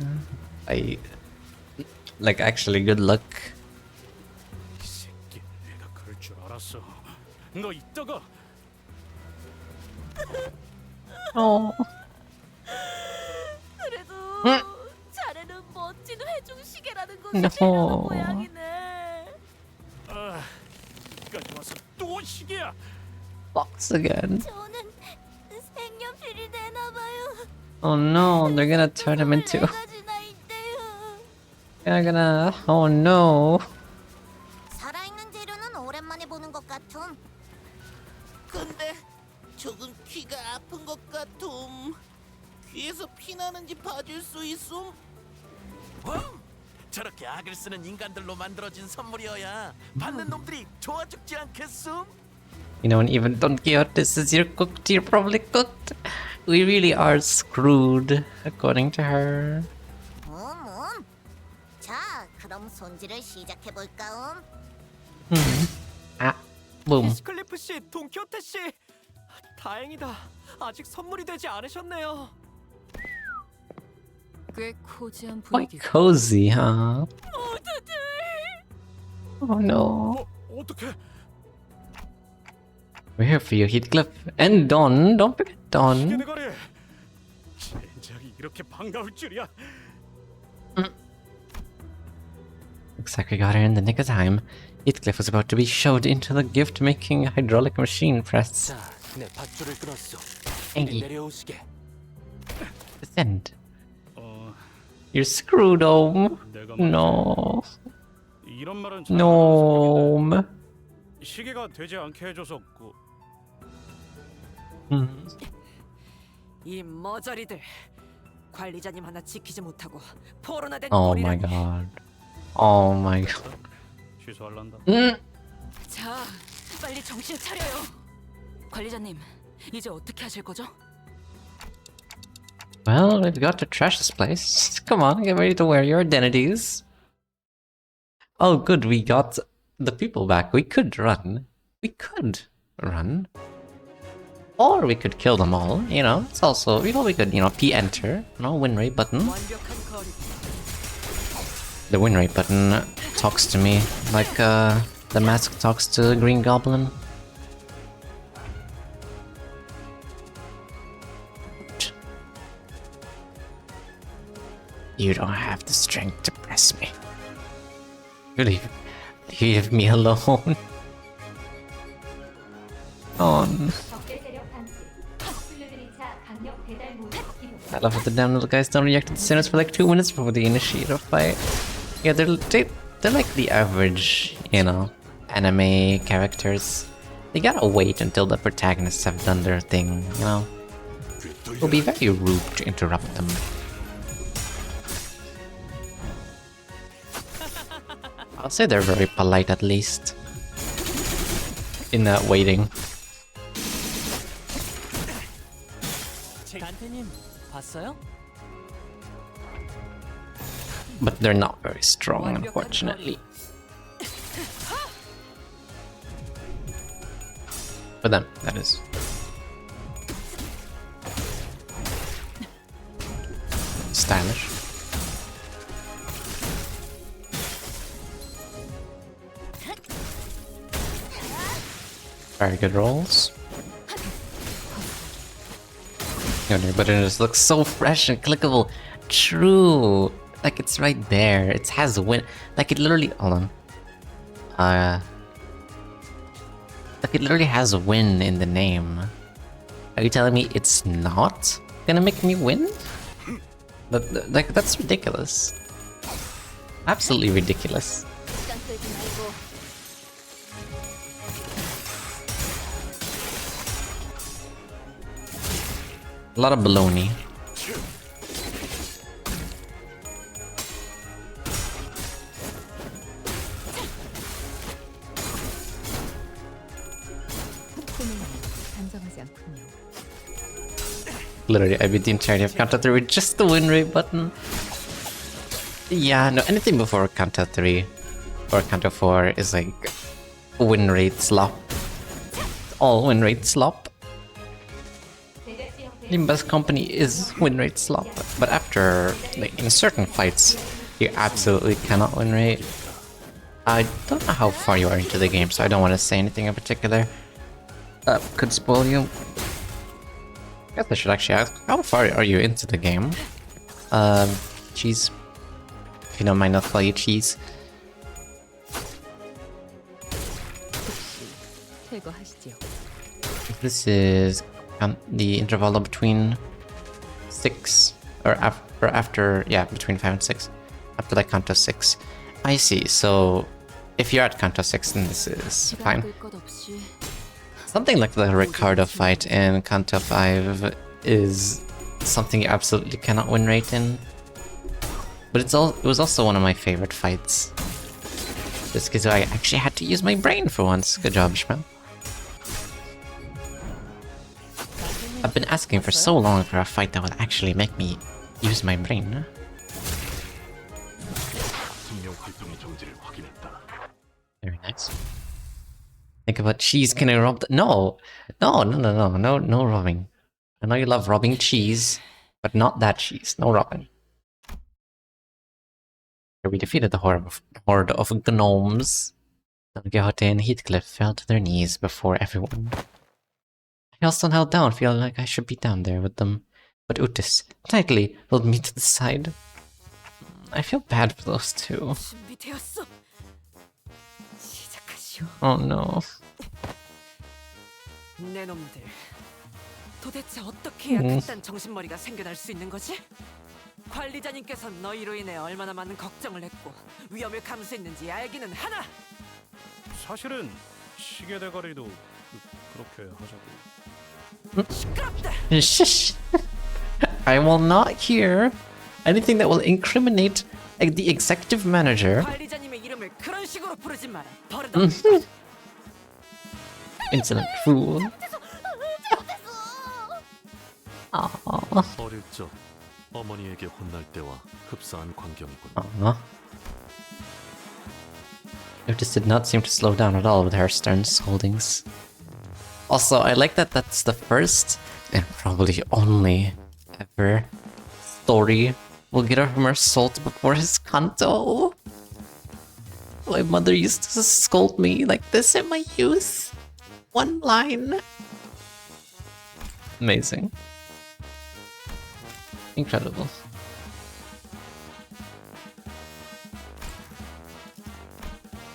Like actually good luck. 이 새끼, 내가 그럴 줄 알았어. 너 이따가. 그래도 자네는 멋진 회중 시계라는 것이 No. 필요한 모양이네. 아, 여기까지 와서 또 시계야. Box again. 저는 색연필이 되나봐요. Oh no, they're gonna turn him into. They're gonna. Oh no. 살아있는 재료는 오랜만에 보는 것 같음. 근데 조금 귀가 아픈 것 같음. 귀에서 피 나는지 봐줄 수 있음? 저렇게 악을 쓰는 인간들로 만들어진 선물이어야 받는 놈들이 좋아 죽지 않겠음? You know, and even Don Quixote says you're cooked, you're probably cooked. We really are screwed, according to her. 자, 그럼 손질을 시작해 볼까? Ah, boom. 히스클리프 씨, 돈키호테 씨, 다행이다. 아직 선물이 되지 않으셨네요. 꽤 코지한 Quite 분위기. cozy, huh? Oh no. 어떻게? We're here for you, Heathcliff. And Don. Don't forget Don. 시계대가리. 젠장이 이렇게 반가울 줄이야. Looks like we got here in the nick of time. Heathcliff was about to be shoved into the gift-making hydraulic machine press. 자, 내 밧줄을 끊었어. Angie. 내려오시게. Descend. You're screwed, Gnome. No. 이런 말은 Gnome. 시계가 되지 않게 해줘서 이 머저리들 관리자님 하나 지키지 못하고 포로나 된 Oh my 꼴이라니. god. Oh my god. 취소할란다. 자, 빨리 정신 차려요. 관리자님, 이제 어떻게 하실 거죠? Well, we've got to trash this place. Come on, get ready to wear your identities. Oh, good, we got the people back. We could run. We could run. Or we could kill them all, you know. It's also, we could, P enter, win rate button. 완벽한 거리. The win rate button talks to me like the mask talks to Green Goblin. You don't have the strength to press me. Leave me alone. On. I love that the damn little guys don't react to the sinners for like 2 minutes before they initiate a fight. Yeah, they're like the average, anime characters. They gotta wait until the protagonists have done their thing, It will be very rude to interrupt them. I'll say they're very polite at least. In that waiting. 단테님, 봤어요? But they're not very strong, unfortunately. For them, that is. Stylish. Very good rolls. But it just looks so fresh and clickable. True. Like it's right there. It has win. Like it literally. Hold on. Like it literally has a win in the name. Are you telling me it's not gonna make me win? Like that's ridiculous. Absolutely ridiculous. A lot of baloney. Literally, I beat the entirety of Kanto 3 with just the win rate button. Yeah, no, anything before Kanto 3 or Kanto 4 is like win rate slop. All win rate slop. Limbus Company is win rate slop, but after, like, in certain fights, you absolutely cannot win rate. I don't know how far you are into the game, so I don't want to say anything in particular. Could spoil you. I guess I should actually ask, how far are you into the game? Cheese. If you don't mind, I'll call you Cheese. This is the interval between 6 or after, yeah, between 5 and 6. After like Kanto 6. I see, so if you're at Kanto 6, then this is fine. Something like the Ricardo fight in Kanto 5 is something you absolutely cannot win rate in. But it was also one of my favorite fights. Just because I actually had to use my brain for once. Good job, Ishmael. I've been asking for so long for a fight that will actually make me use my brain. Very nice. Think about cheese. Can I rob the— No! No robbing. I know you love robbing cheese, but not that cheese. No robbing. We defeated the horde of gnomes. Don Quixote and Heathcliff fell to their knees before everyone. I also held down, feeling like I should be down there with them. But Utis tightly pulled me to the side. I feel bad for those two. Oh no. 내 놈들. 도대체 어떻게 해야 그딴 정신머리가 생겨날 수 있는 거지? 관리자님께서 너희로 인해 얼마나 많은 걱정을 했고 위험을 감수했는지 알기는 하나. 사실은 시계 대가리도 그렇게 하자고. 시끄럽다. Shush! I will not hear anything that will incriminate the executive manager. 관리자님의 이름을 그런 식으로 부르지 마라. 버릇. Insolent fool. 어릴 적 어머니에게 혼날 때와 흡사한 광경이군. Otis did not seem to slow down at all with her stern scoldings. Also, I like that that's the first and probably only ever story we'll get from her salt before his Kanto. My mother used to scold me like this in my youth. One line. Amazing. Incredible.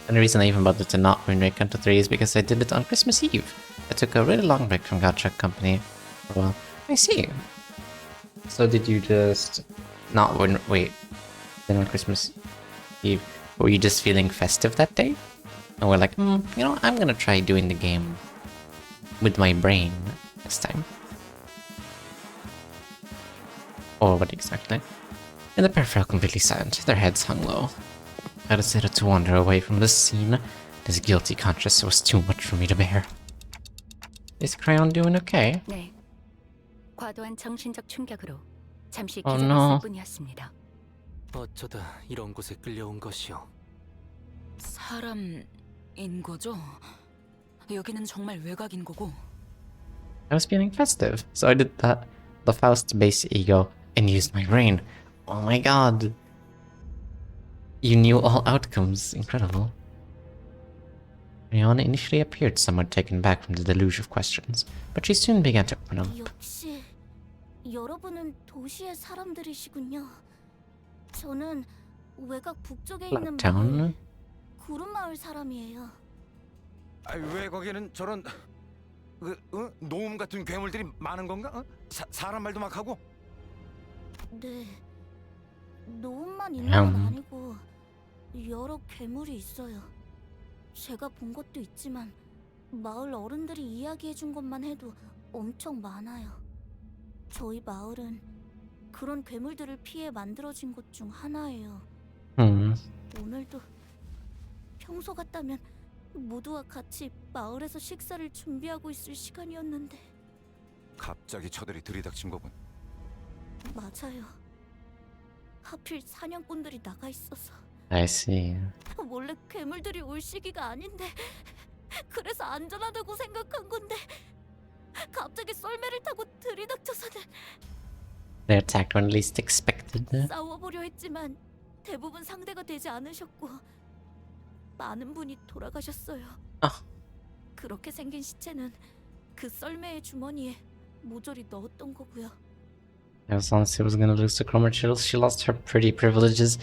And the reason I even bothered to not win Rate Kanto 3 is because I did it on Christmas Eve. I took a really long break from Gacha Company for a while. I see. So did you just not win— wait. Then on Christmas Eve, were you just feeling festive that day? And we're like, you know, I'm gonna try doing the game with my brain this time. Or what exactly? And the pair fell completely silent, their heads hung low. I decided to wander away from this scene. This guilty conscience was too much for me to bear. Is Crayon doing okay? 네. 과도한 정신적 충격으로 잠시 Oh, 기절했을 no. 뿐이었습니다. 어쩌다 이런 곳에 끌려온 것이오. 사람인 거죠? 여기는 정말 외곽인 거고. I was feeling festive, so I did the Faust base ego and used my brain. Oh my god. You knew all outcomes. Incredible. Rihanna initially appeared somewhat taken back from the deluge of questions, but she soon began to open up. 역시 여러분은 도시의 사람들이시군요. 저는 외곽 북쪽에 있는 Blacktown? 마을, 구름마을 사람이에요. 왜 거기는 저런 노움 같은 괴물들이 많은 건가? 사람 말도 막 하고? 네, 노움만 있는 건 아니고 여러 괴물이 있어요. 제가 본 것도 있지만 마을 어른들이 이야기해준 것만 해도 엄청 많아요. 저희 마을은 그런 괴물들을 피해 만들어진 곳 중 하나예요. 오늘도 평소 같다면 모두와 같이 마을에서 식사를 준비하고 있을 시간이었는데 갑자기 저들이 들이닥친 거군. 맞아요. 하필 사냥꾼들이 나가 있어서. I see. 원래 괴물들이 올 시기가 아닌데 그래서 안전하다고 생각한 건데 갑자기 썰매를 타고 들이닥쳐서는 They attacked when least expected. 싸워보려 했지만 대부분 상대가 되지 않으셨고 많은 분이 돌아가셨어요. 그렇게 생긴 시체는 그 썰매의 주머니에 모조리 넣었던 거고요. As long as she was gonna lose the Cromer Chills, she lost her pretty privileges.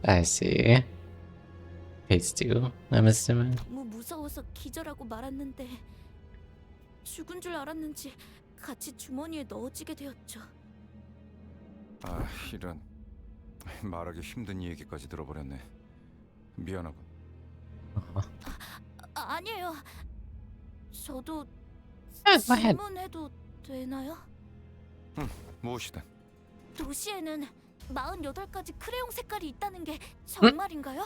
I see. Phase 2, I'm assuming. 너무 무서워서 기절하고 말았는데 죽은 줄 알았는지 같이 주머니에 넣어지게 되었죠. 아, 이런 말하기 힘든 얘기까지 들어버렸네. 미안하군. 아니에요. 저도 go ahead. 질문해도 되나요? 무엇이든. 도시에는 48가지 크레용 색깔이 있다는 게 정말인가요?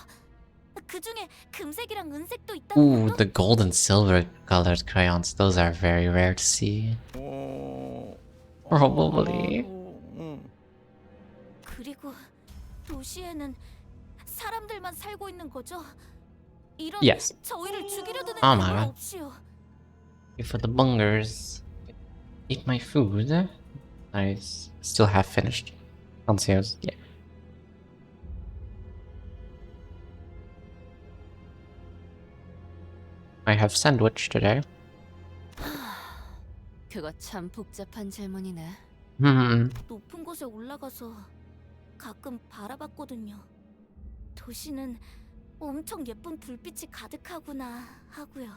그 중에 금색이랑 은색도 있다는 Ooh, 것도? the gold and silver colored crayons. Those are very rare to see. Probably. 그리고 도시에는 사람들만 살고 있는 거죠? 이런 Yes. 저희를 죽이려 드는 Oh my 괴물 God. 없이요. For the bungers. Eat my food. Nice. Still half finished. Concierge, yeah. I have sandwich today. 그거 참 복잡한 질문이네. 높은 곳에 올라가서 가끔 바라봤거든요. 도시는 엄청 예쁜 불빛이 가득하구나 하고요.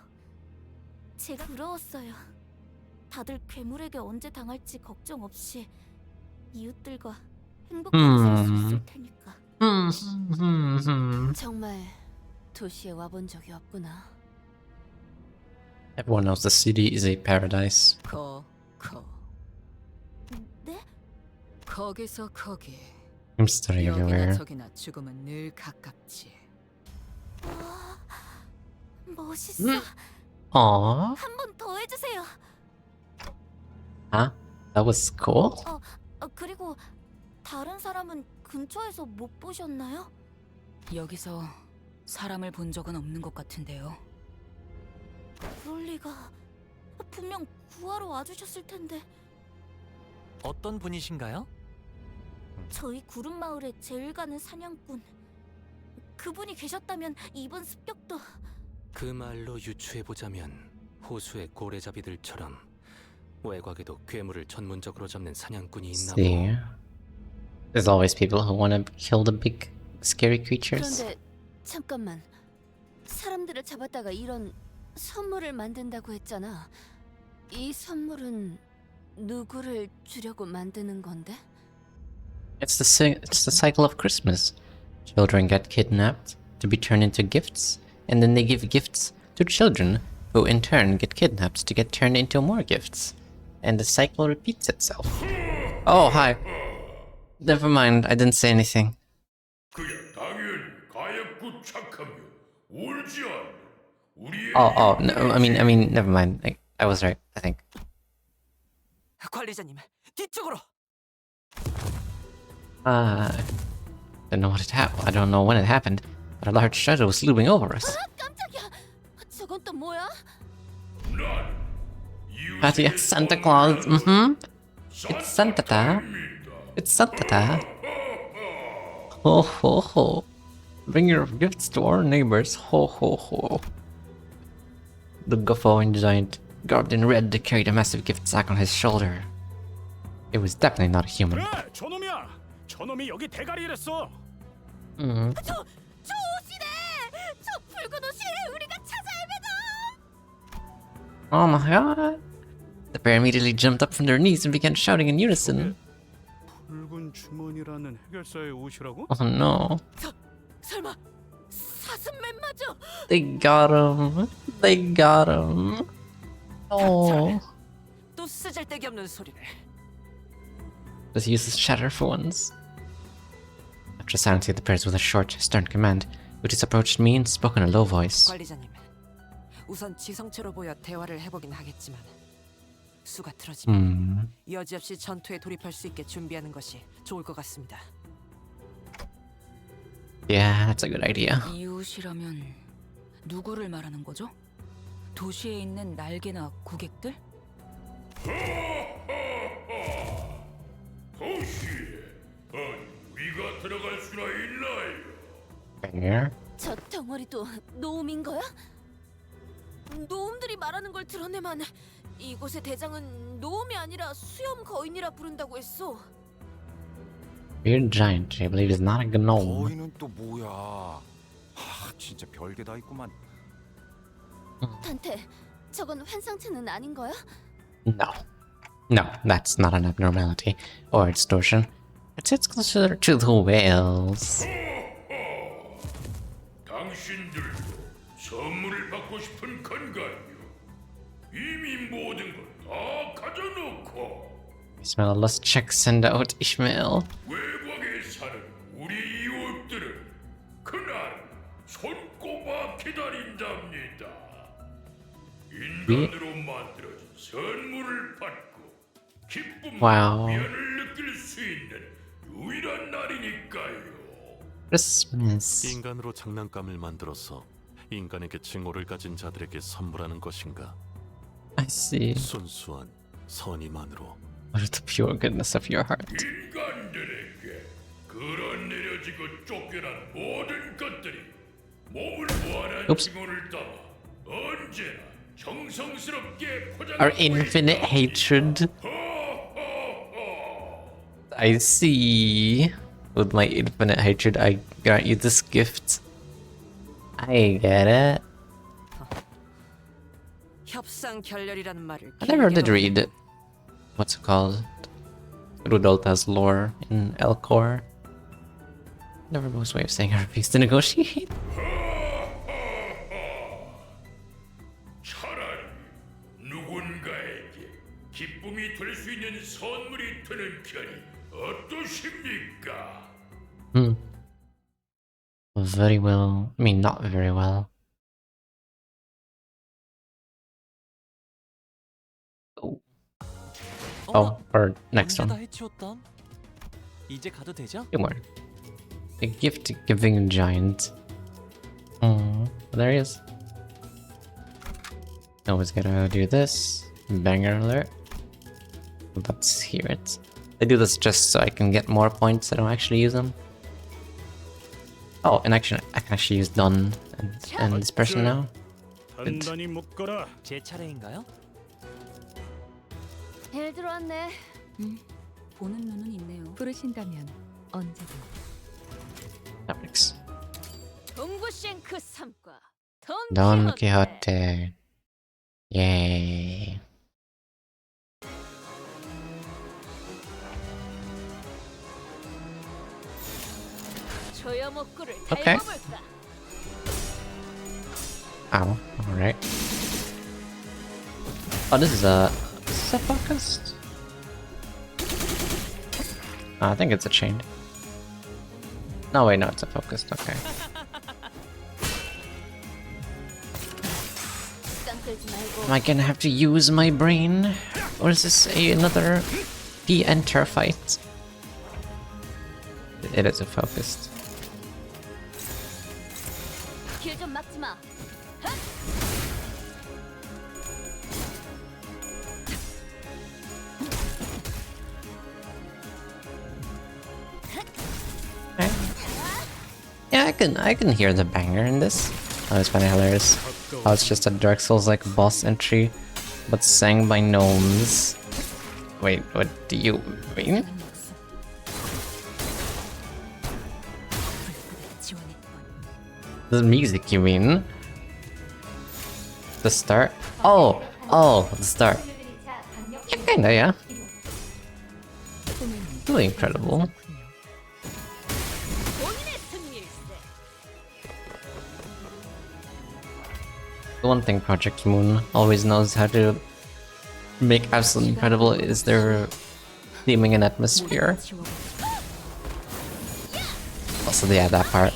제가 부러웠어요. 다들 괴물에게 언제 당할지 걱정 없이 이웃들과 행복하게 살 수 있을 테니까. 정말 도시에 와본 적이 없구나. Everyone knows the city is a paradise. 네? 거기서 거기. Hipster 여기나 everywhere. 저기나 죽음은 늘 가깝지. 멋있어. Aww. 한 번 더 해주세요. Huh? That was cool? 그리고 다른 사람은 근처에서 못 보셨나요? 여기서 사람을 본 적은 없는 것 같은데요. 그럴 리가. 분명 구하러 와주셨을 텐데. 어떤 분이신가요? 저희 구름 마을에 제일 가는 사냥꾼. 그분이 계셨다면 이번 습격도. 그 말로 유추해보자면 호수의 고래잡이들처럼 외곽에도 괴물을 전문적으로 잡는 사냥꾼이 있나 See. 보. There's always people who want to kill the big scary creatures. 그런데 잠깐만. 사람들을 잡았다가 이런 선물을 만든다고 했잖아. 이 선물은 누구를 주려고 만드는 건데? It's the cycle of Christmas. Children get kidnapped to be turned into gifts, and then they give gifts to children, who in turn get kidnapped to get turned into more gifts. And the cycle repeats itself. Oh, hi. Never mind, I didn't say anything. 그야 당연히 가엾고 착하며 울지 않는 우리의 No, I mean, never mind. I was right, I think. 관리자님, 뒤쪽으로. Don't know what I don't know when it happened, but a large shadow was looming over us. 깜짝이야. 저건 또 뭐야? But yes, Santa Claus. It's Santa. It's Santa. Ho ho ho. Bring your gifts to our neighbors. Ho ho ho. The guffawing giant, garbed in red, carried a massive gift sack on his shoulder. It was definitely not a human. 그래, 저놈이야. 저놈이 여기 대가리를 했어. 저 옷이네. 저 붉은 옷이 우리가 찾아 헤매다. Oh my god. The pair immediately jumped up from their knees and began shouting in unison. 붉은 주머니라는 해결사의 옷이라고? Oh no. 설마 사슴맨 맞아? They got him. They got him. Oh. 또 쓰잘데기 없는 소리를. Let's use this shatter for once. After silencing the pairs with a short, stern command, Otis approached me and spoke in a low voice. 관리자님, 우선 지성체로 보여 대화를 해보긴 하겠지만 수가 틀어지면 Hmm. 여지없이 전투에 돌입할 수 있게 준비하는 것이 좋을 것 같습니다. Yeah, that's a good idea. 이웃이라면 누구를 말하는 거죠? 도시에 있는 날개나 고객들? 도시에 우리가 들어갈 수나 있나요? Banger. 저 덩어리도 노움인 거야? 노움들이 말하는 걸 들었네만 이곳의 대장은 노움이 아니라 수염 거인이라 부른다고 했어. Weird giant. I believe is not a gnome. 거인은 또 뭐야? 하, 진짜 별게 다 있구만. 단테, 저건 환상체는 아닌 거야? No. No, that's not an abnormality or distortion. It sits closer to the whales. 당신들도 선물을 받고 싶은 건가요? 이미 모든 걸 다 가져놓고 Ishmael, let's check send out Ishmael. 외곽에 사는 우리 이웃들은 그날 손꼽아 기다린답니다. 인간으로 만들어진 선물을 받고 기쁨과 Wow. 미안을 느낄 수 있는 유일한 날이니까요. Christmas. 인간으로 장난감을 만들어서 인간에게 칭호를 가진 자들에게 선물하는 것인가? I see. 순수한 선의만으로. What is the pure goodness of your heart? 인간들에게 그런 내려지고 쫓겨난 모든 것들이 몸을 보완한 Oops. 징후를 담아 언제나 정성스럽게 Our 포장하고 infinite 있다. hatred. I see. With my infinite hatred, I grant you this gift. I get it. 협상 결렬이라는 말을 I never did 길게 read what's it called? Rudolta's lore in Elcor. Never knows way of saying I refuse to negotiate. 차라리 누군가에게 기쁨이 될 수 있는 선물이 되는 편이 어떠십니까? Hmm. Very well. I mean, not very well. Oh, or next 언제 다 one. 해치웠던? 이제 가도 되죠? Two more. A gift giving giant. There he is. Always gotta do this. Banger alert. Let's hear it. I do this just so I can get more points. I don't actually use them. Oh, and actually, I can actually use done and this person now. Good. 단단히 묶어라. 제 차례인가요? 일 들어왔네. 보는 눈은 있네요. 부르신다면 언제든. That works. 동부쉔크 3과 Don Quixote. Yay. 조여목구를 Okay. 닮아볼까? Ow. Alright. Oh, this is a focused? I think it's a chained. No, wait, no, it's a focused. Okay. 깡끌지 말고 Am I gonna have to use my brain? Or is this another de-enter fight? It is a focused. 길 좀 막지 마. Yeah, I can hear the banger in this. Oh, it's kinda hilarious. Oh, it's just a Dark Souls like boss entry, but sang by gnomes. Wait, what do you mean? The music, you mean? The start? Oh, the start. Yeah, kinda, yeah. Really incredible. 본인의 승리일세. The one thing Project Moon always knows how to make absolutely incredible is their theming and atmosphere. Also, yeah, that part.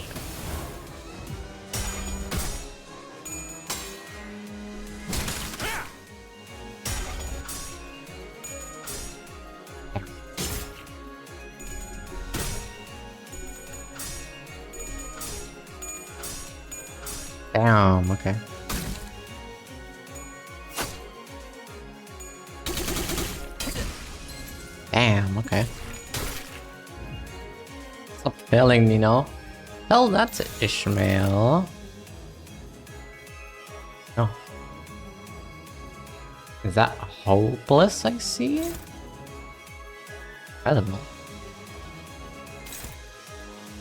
Damn, okay. Damn, okay. Stop failing me now. Tell that to Ishmael. Oh. Is that hopeless I see? I don't know.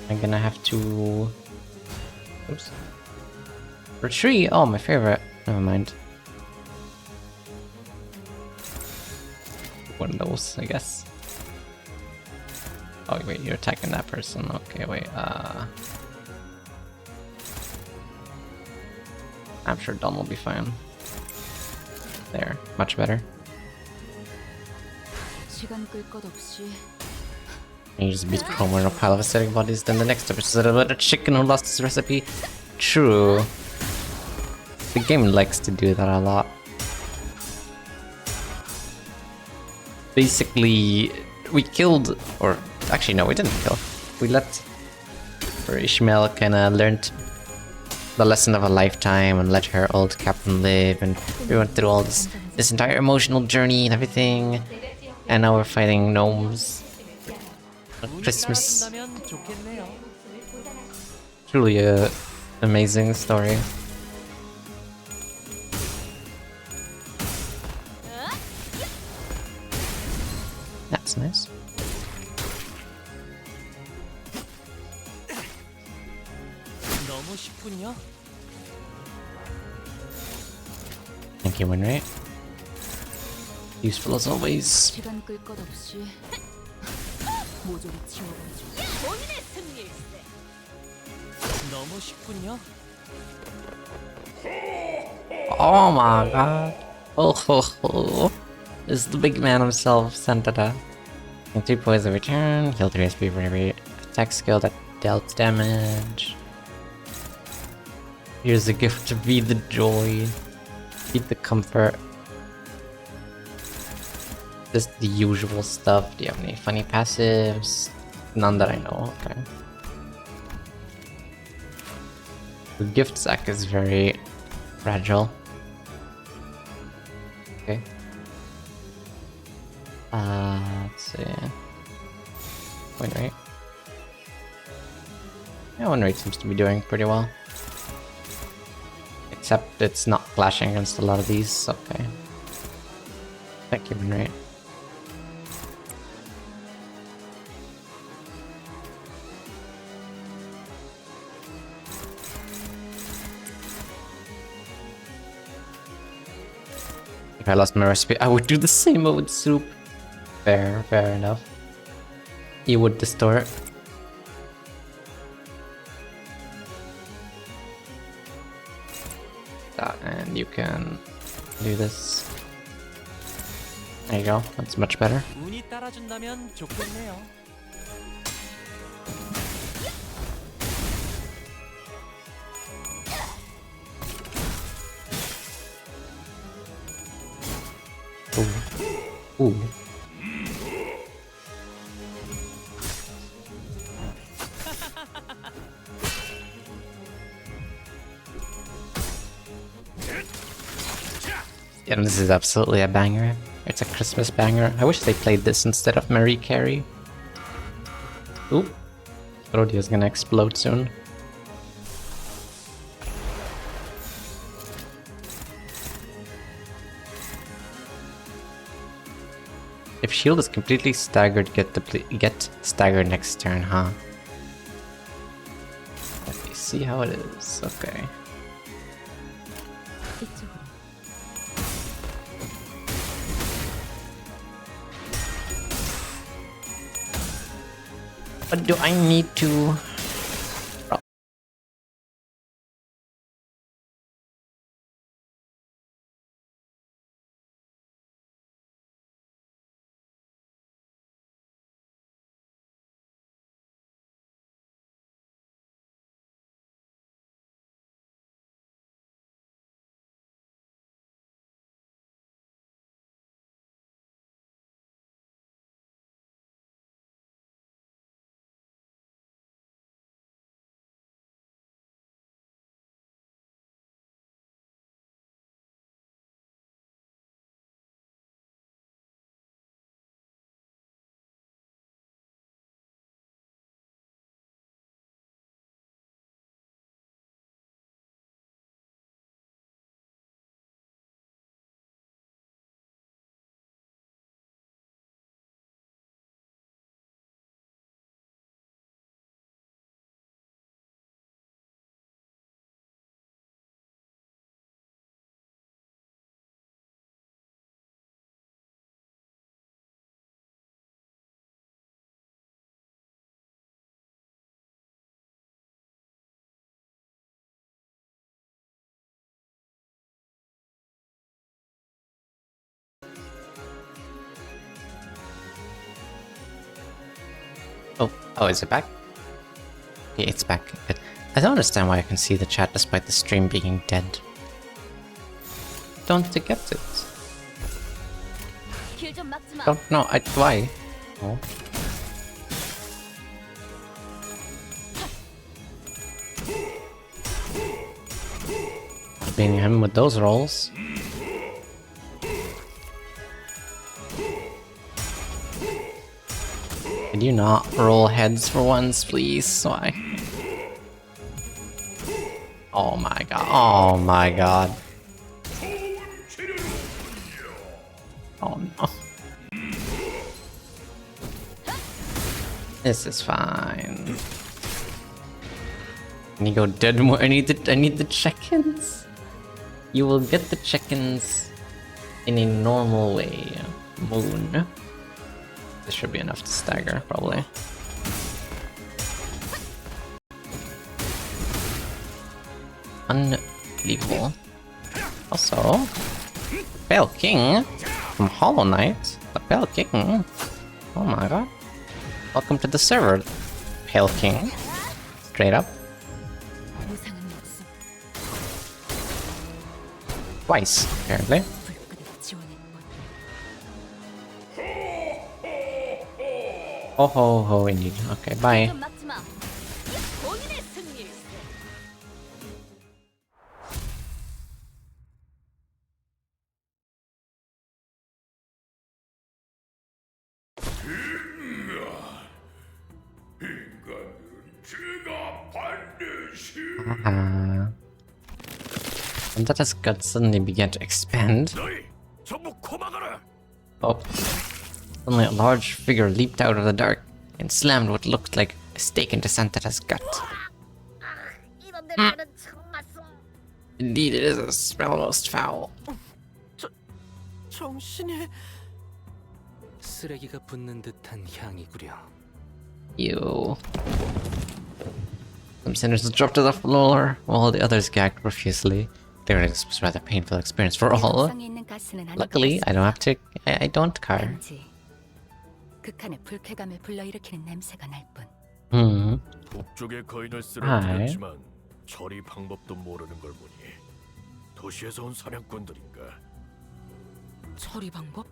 I'm gonna have to... Oops. Retreat! Oh, my favorite. Never mind. One of those, I guess. Oh wait, you're attacking that person. Okay, wait, I'm sure Dom will be fine. There, much better. 시간 끌 것 없이 And you just beat Chroma in a pile of aesthetic bodies, then the next episode about a chicken who lost his recipe. True. The game likes to do that a lot. Basically, we killed, or actually no, we didn't kill. We let Ishmael kinda learned the lesson of a lifetime and let her old captain live, and we went through all this entire emotional journey and everything, and now we're fighting gnomes. Christmas. Truly a amazing story. That's nice. 너무 쉽군요. Thank you, Winray. Useful as always. 시간 끌 것 없이 모조리 치워버리죠. 본인의 승리일세. 너무 쉽군요. Oh my god. Oh ho ho. This is the big man himself, Santada. And 3 points of return, heal 3 SP for every attack skill that dealt damage. Here's a gift to feed the joy, feed the comfort. Just the usual stuff. Do you have any funny passives? None that I know. Okay. The gift sack is very fragile. Okay. Let's see. Win rate. Yeah, win rate seems to be doing pretty well. Except it's not clashing against a lot of these. Okay. Thank you, win rate. If I lost my recipe, I would do the same with soup. Fair enough. You would distort. And you can do this. There you go, that's much better. 운이 따라준다면 좋겠네요. Ooh. Yeah, this is absolutely a banger. It's a Christmas banger. I wish they played this instead of Mary Carey. Ooh. Rodia's gonna explode soon. If shield is completely staggered, get staggered next turn, huh? Let me see how it is. Okay. But do I need to Oh, is it back? Okay, it's back. Good. I don't understand why I can see the chat despite the stream being dead. Don't get it. 길 좀 막지 마. Don't know. Why? Oh. Beating him with those rolls. Could you not roll heads for once, please? Why? Oh my god. Oh my god. Oh no. This is fine. I need to go dead more. I need the check-ins. You will get the check-ins in a normal way. Moon. This should be enough to stagger, probably. Unbelievable. Also, Pale King from Hollow Knight. The Pale King. Oh my god. Welcome to the server, Pale King. Straight up. Twice, apparently. Oh ho ho indeed. Okay, bye. 좀 막지 마. 본인의 승리일세. And that his gut suddenly began to expand. Oh. Suddenly a large figure leaped out of the dark and slammed what looked like a stake into Santata's gut. Indeed, it is a smell most foul. 정신이 쓰레기가 붙는 듯한 향이구려. Ew. Some sinners dropped to the floor while the others gagged profusely. Clearly, this was a rather painful experience for all. Luckily, I don't have to. I don't car. 극한의 불쾌감을 불러일으키는 냄새가 날 뿐. 북쪽의 거인을 Hi. 쓰러뜨렸지만 처리 방법도 모르는 걸 보니 도시에서 온 사냥꾼들인가. 처리 방법?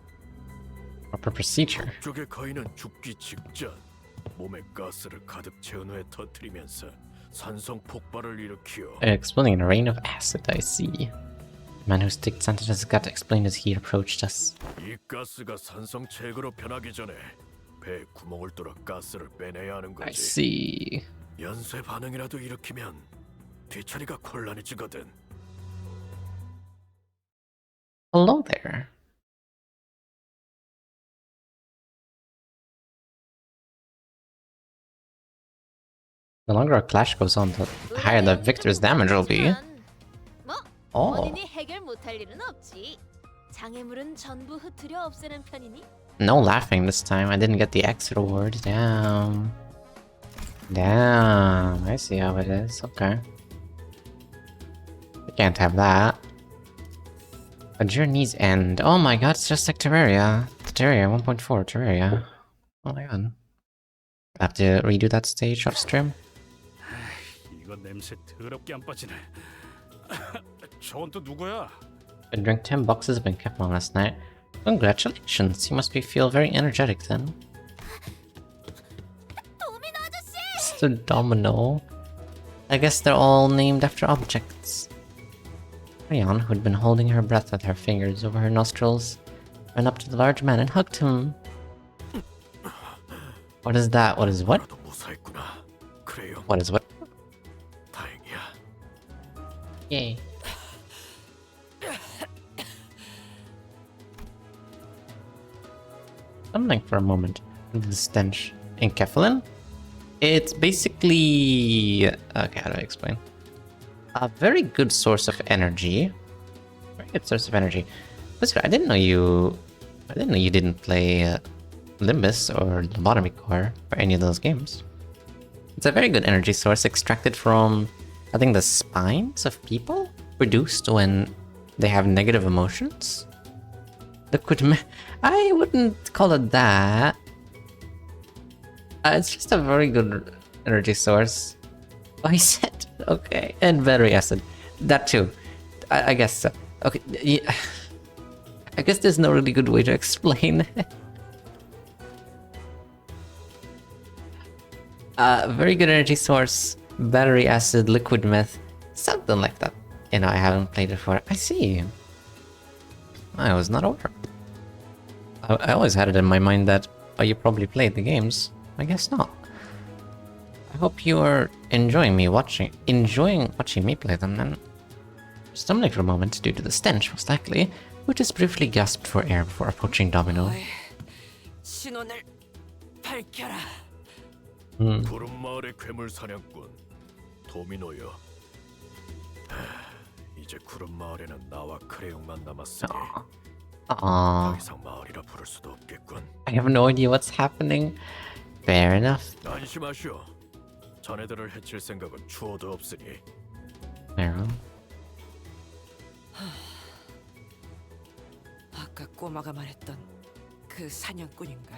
Proper procedure. 북쪽의 거인은 죽기 직전 몸에 가스를 가득 채운 후에 터뜨리면서 산성 폭발을 일으키어. Exploding in a rain of acid, I see. The man who sticked Santata's gut explained as he approached us. 이 가스가 산성 체액으로 변하기 전에 배에 구멍을 뚫어 가스를 빼내야 하는 I 거지. see. 연쇄 반응이라도 일으키면 뒤처리가 곤란해지거든. Hello there. The longer a clash goes on, the higher the victor's damage will be. Oh. 본인이 해결 못할 일은 없지. 장애물은 전부 흩트려 없애는 편이니. No laughing this time. I didn't get the exit award. Damn. Damn. I see how it is. Okay. We can't have that. The journey's end. Oh my god, it's just like Terraria. Terraria 1.4 Terraria. Oh my god. I have to redo that stage off stream. 이거 냄새 더럽게 안 빠지네. 저건 또 누구야? I drank 10 boxes of Encapsulon last night. Congratulations, you must feel very energetic then. Mr. Domino. I guess they're all named after objects. Rion, who'd been holding her breath with her fingers over her nostrils, ran up to the large man and hugged him. What is that? What is what? What is what? Yay. Something for a moment. The stench. Enkephalin? It's basically... Okay, how do I explain? A very good source of energy. Very good source of energy. Listen, I didn't know you didn't play Limbus or Lobotomy Core or any of those games. It's a very good energy source extracted from, I think, the spines of people produced when they have negative emotions. I wouldn't call it that. It's just a very good energy source. Oh, he said, okay. And battery acid. That too. I guess so. Okay, yeah. I guess there's no really good way to explain. Very good energy source, battery acid, liquid meth, something like that. You know, I haven't played it before. I see. I was not aware. I always had it in my mind that, oh, you probably played the games. I guess not. I hope you are enjoying watching me play them then. Stumbling for a moment due to the stench, most likely, who just briefly gasped for air before approaching Domino. 신원을 밝혀라. 구름 마을의 괴물 사냥꾼 도미노여. 이제 구름 마을에는 나와 크레용만 남았으니 더 이상 마을이라 부를 수도 없겠군. I have no idea what's happening. Fair enough. 안심하시오. 자네들을 해칠 생각은 추호도 없으니. Fair. 아까 꼬마가 말했던 그 사냥꾼인가?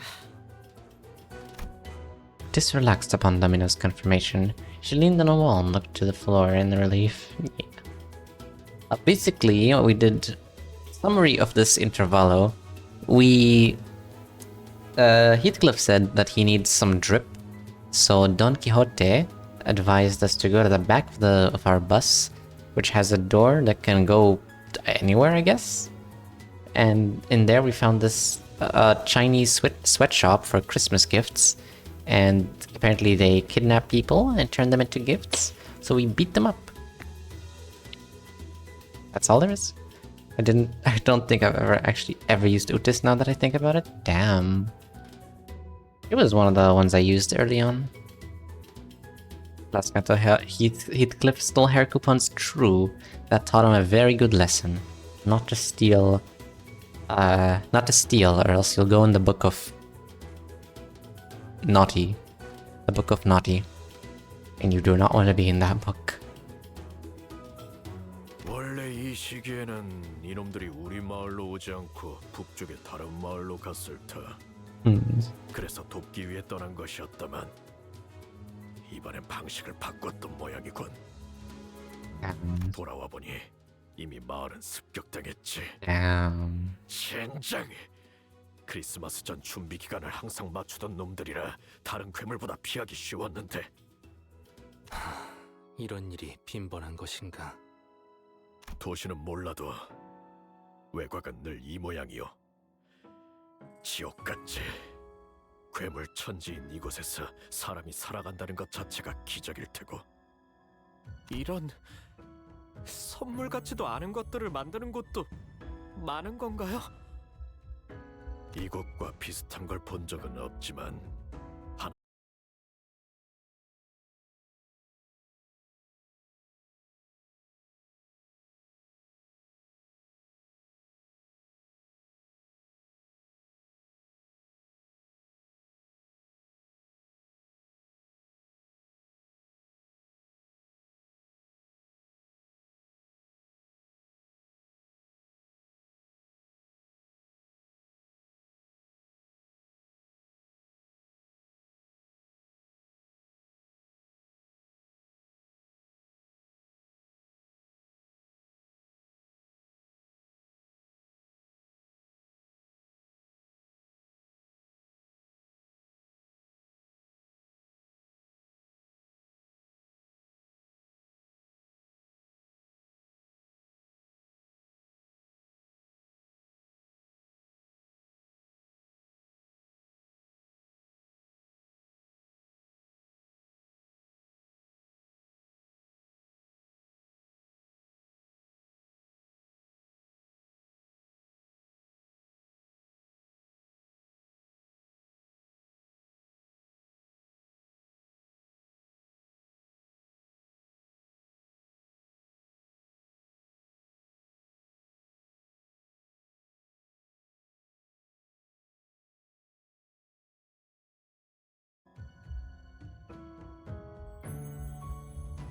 Tis relaxed upon Domino's confirmation. She leaned on a wall and looked to the floor in relief. Yeah. Basically, we did summary of this intervallo. We Heathcliff said that he needs some drip, so Don Quixote advised us to go to the back of our bus, which has a door that can go anywhere, I guess. And in there we found this Chinese sweatshop for Christmas gifts, and apparently they kidnap people and turn them into gifts, so we beat them up. That's all there is. I don't think I've ever used Utis now that I think about it. Damn. It was one of the ones I used early on. Last got Heathcliff stole hair coupons. True. That taught him a very good lesson. Not to steal, or else you'll go in the book of Naughty. The book of Naughty. And you do not want to be in that book. 원래 이 시기에는 이놈들이 우리 마을로 오지 않고 북쪽의 다른 마을로 갔을 터. 그래서 돕기 위해 떠난 것이었다만 이번엔 방식을 바꿨던 모양이군. 돌아와 보니 이미 마을은 습격당했지. 젠장! 크리스마스 전 준비 기간을 항상 맞추던 놈들이라 다른 괴물보다 피하기 쉬웠는데. 이런 일이 빈번한 것인가? 도시는 몰라도 외곽은 늘 이 모양이요. 지옥같이 괴물 천지인 이곳에서 사람이 살아간다는 것 자체가 기적일 테고. 이런 선물 같지도 않은 것들을 만드는 곳도 많은 건가요? 이곳과 비슷한 걸 본 적은 없지만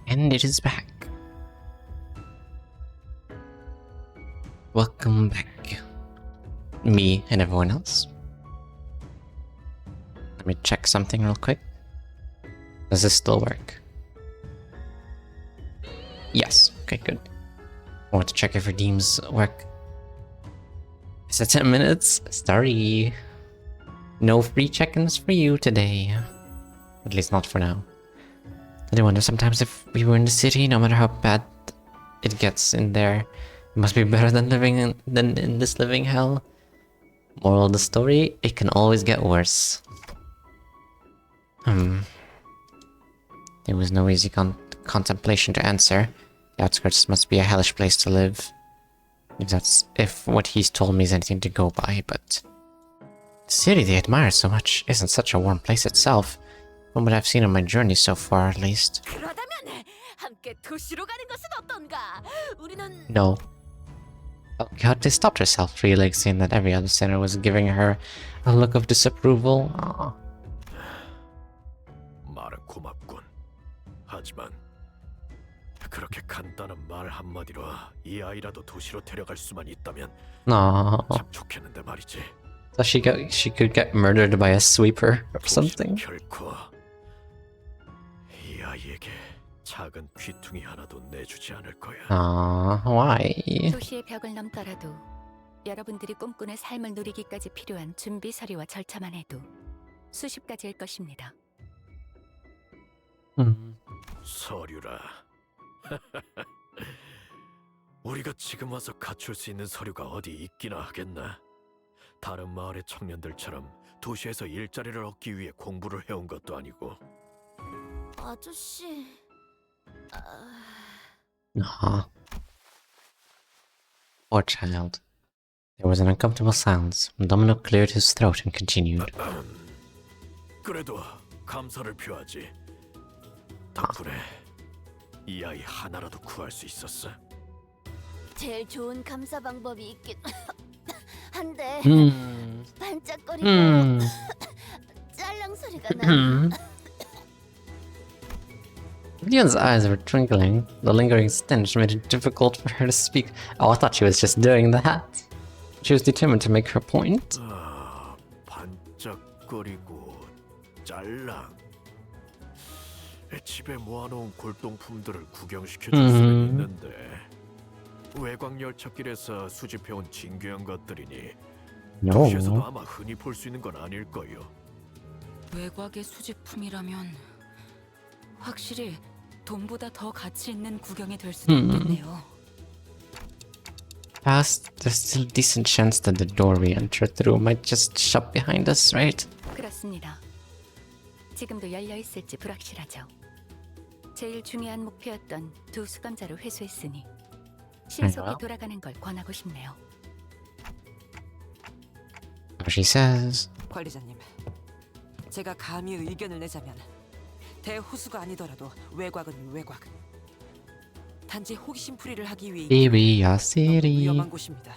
And it is back. Welcome back, me and everyone else. Let me check something real quick. Does this still work? Yes. Okay, good. I want to check if redeems work. Is it 10 minutes? Sorry. No free check-ins for you today. At least not for now. I do wonder sometimes if we were in the city, no matter how bad it gets in there, it must be better than in this living hell. Moral of the story, it can always get worse. There was no easy contemplation to answer. The outskirts must be a hellish place to live. If what he's told me is anything to go by, but... The city they admire so much isn't such a warm place itself. From what I've seen on my journey so far, at least. No. Oh god, they stopped herself, really, seeing that every other sinner was giving her a look of disapproval. Aww. 말은 고맙군. 하지만 그렇게 간단한 말 한마디로 이 아이라도 도시로 데려갈 수만 있다면 참 좋겠는데 말이지. So she could get murdered by a sweeper or something. 결코 이 아이에게 작은 귀퉁이 하나도 내주지 않을 거야. Why? 도시의 벽을 넘더라도 여러분들이 꿈꾸는 삶을 누리기까지 필요한 준비 서류와 절차만 해도 수십 가지일 것입니다. 서류라. 우리가 지금 와서 갖출 수 있는 서류가 어디 있기나 하겠나? 다른 마을의 청년들처럼 도시에서 일자리를 얻기 위해 공부를 해온 것도 아니고. 아저씨... Poor child. There was an uncomfortable silence. Domino cleared his throat and continued. 그래도 감사를 표하지. 덕분에 이 아이 하나라도 구할 수 있었어. 제일 좋은 감사 방법이 있긴 한데 반짝거리고 짤랑 소리가 나. Leon's eyes were twinkling. The lingering stench made it difficult for her to speak. Oh, I thought she was just doing that. She was determined to make her point. 반짝거리고 짤랑. 집에 모아놓은 골동품들을 구경시켜줄 수는 있는데 외곽 열차길에서 수집해온 진귀한 것들이니 도시에서도 아마 흔히 볼 수 있는 건 아닐 거요. 외곽의 수집품이라면 확실히 돈보다 더 가치 있는 구경이 될 수도 있겠네요. Past, there's still a decent chance that the door we entered through might just shut behind us, right? 그렇습니다. 지금도 열려 있을지 불확실하죠. 제일 중요한 목표였던 두 수감자를 회수했으니 신속히 돌아가는 걸 권하고 싶네요. She says. 관리자님, 제가 감히 의견을 내자면 대호수가 아니더라도 외곽은 외곽. 단지 호기심 풀이를 하기 위해 위험한 곳입니다.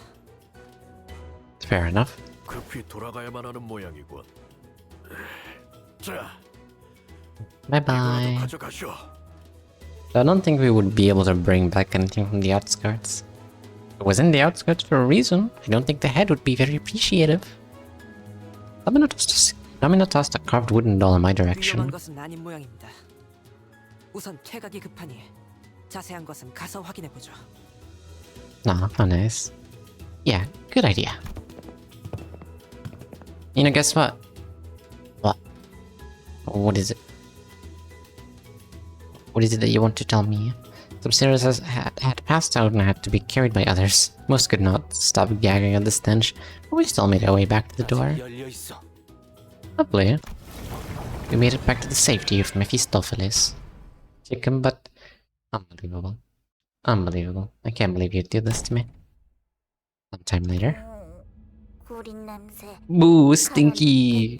Fair enough. 급히 돌아가야만 하는 모양이군. 자, Bye bye. 가져가시오. I don't think we would be able to bring back anything from the outskirts. It was in the outskirts for a reason. I don't think the head would be very appreciative. Let me not toss the carved wooden doll in my direction. 위험한 것은 아닌 모양입니다. 우선 퇴각이 급하니 자세한 것은 가서 확인해 보죠. How nice. Yeah, good idea. You know, guess what? What? What is it? What is it that you want to tell me? Some sailors had passed out and had to be carried by others. Most could not stop gagging at the stench, but we still made our way back to the door. Lovely. We made it back to the safety of Mephistopheles. Chicken butt. Unbelievable. Unbelievable. I can't believe you'd do this to me. Sometime later. Boo, stinky!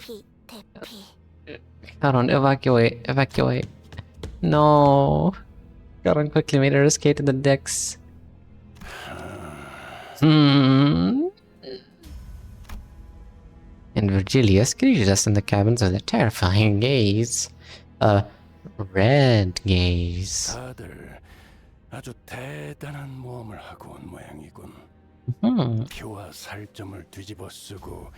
Caron, evacuate, evacuate. No. Caron quickly made her escape to the decks. And Virgilius greeted us in the cabins with a terrifying gaze. A red gaze. 다들 아주 대단한 모험을 하고 온 모양이군. 피와 살점을 뒤집어 쓰고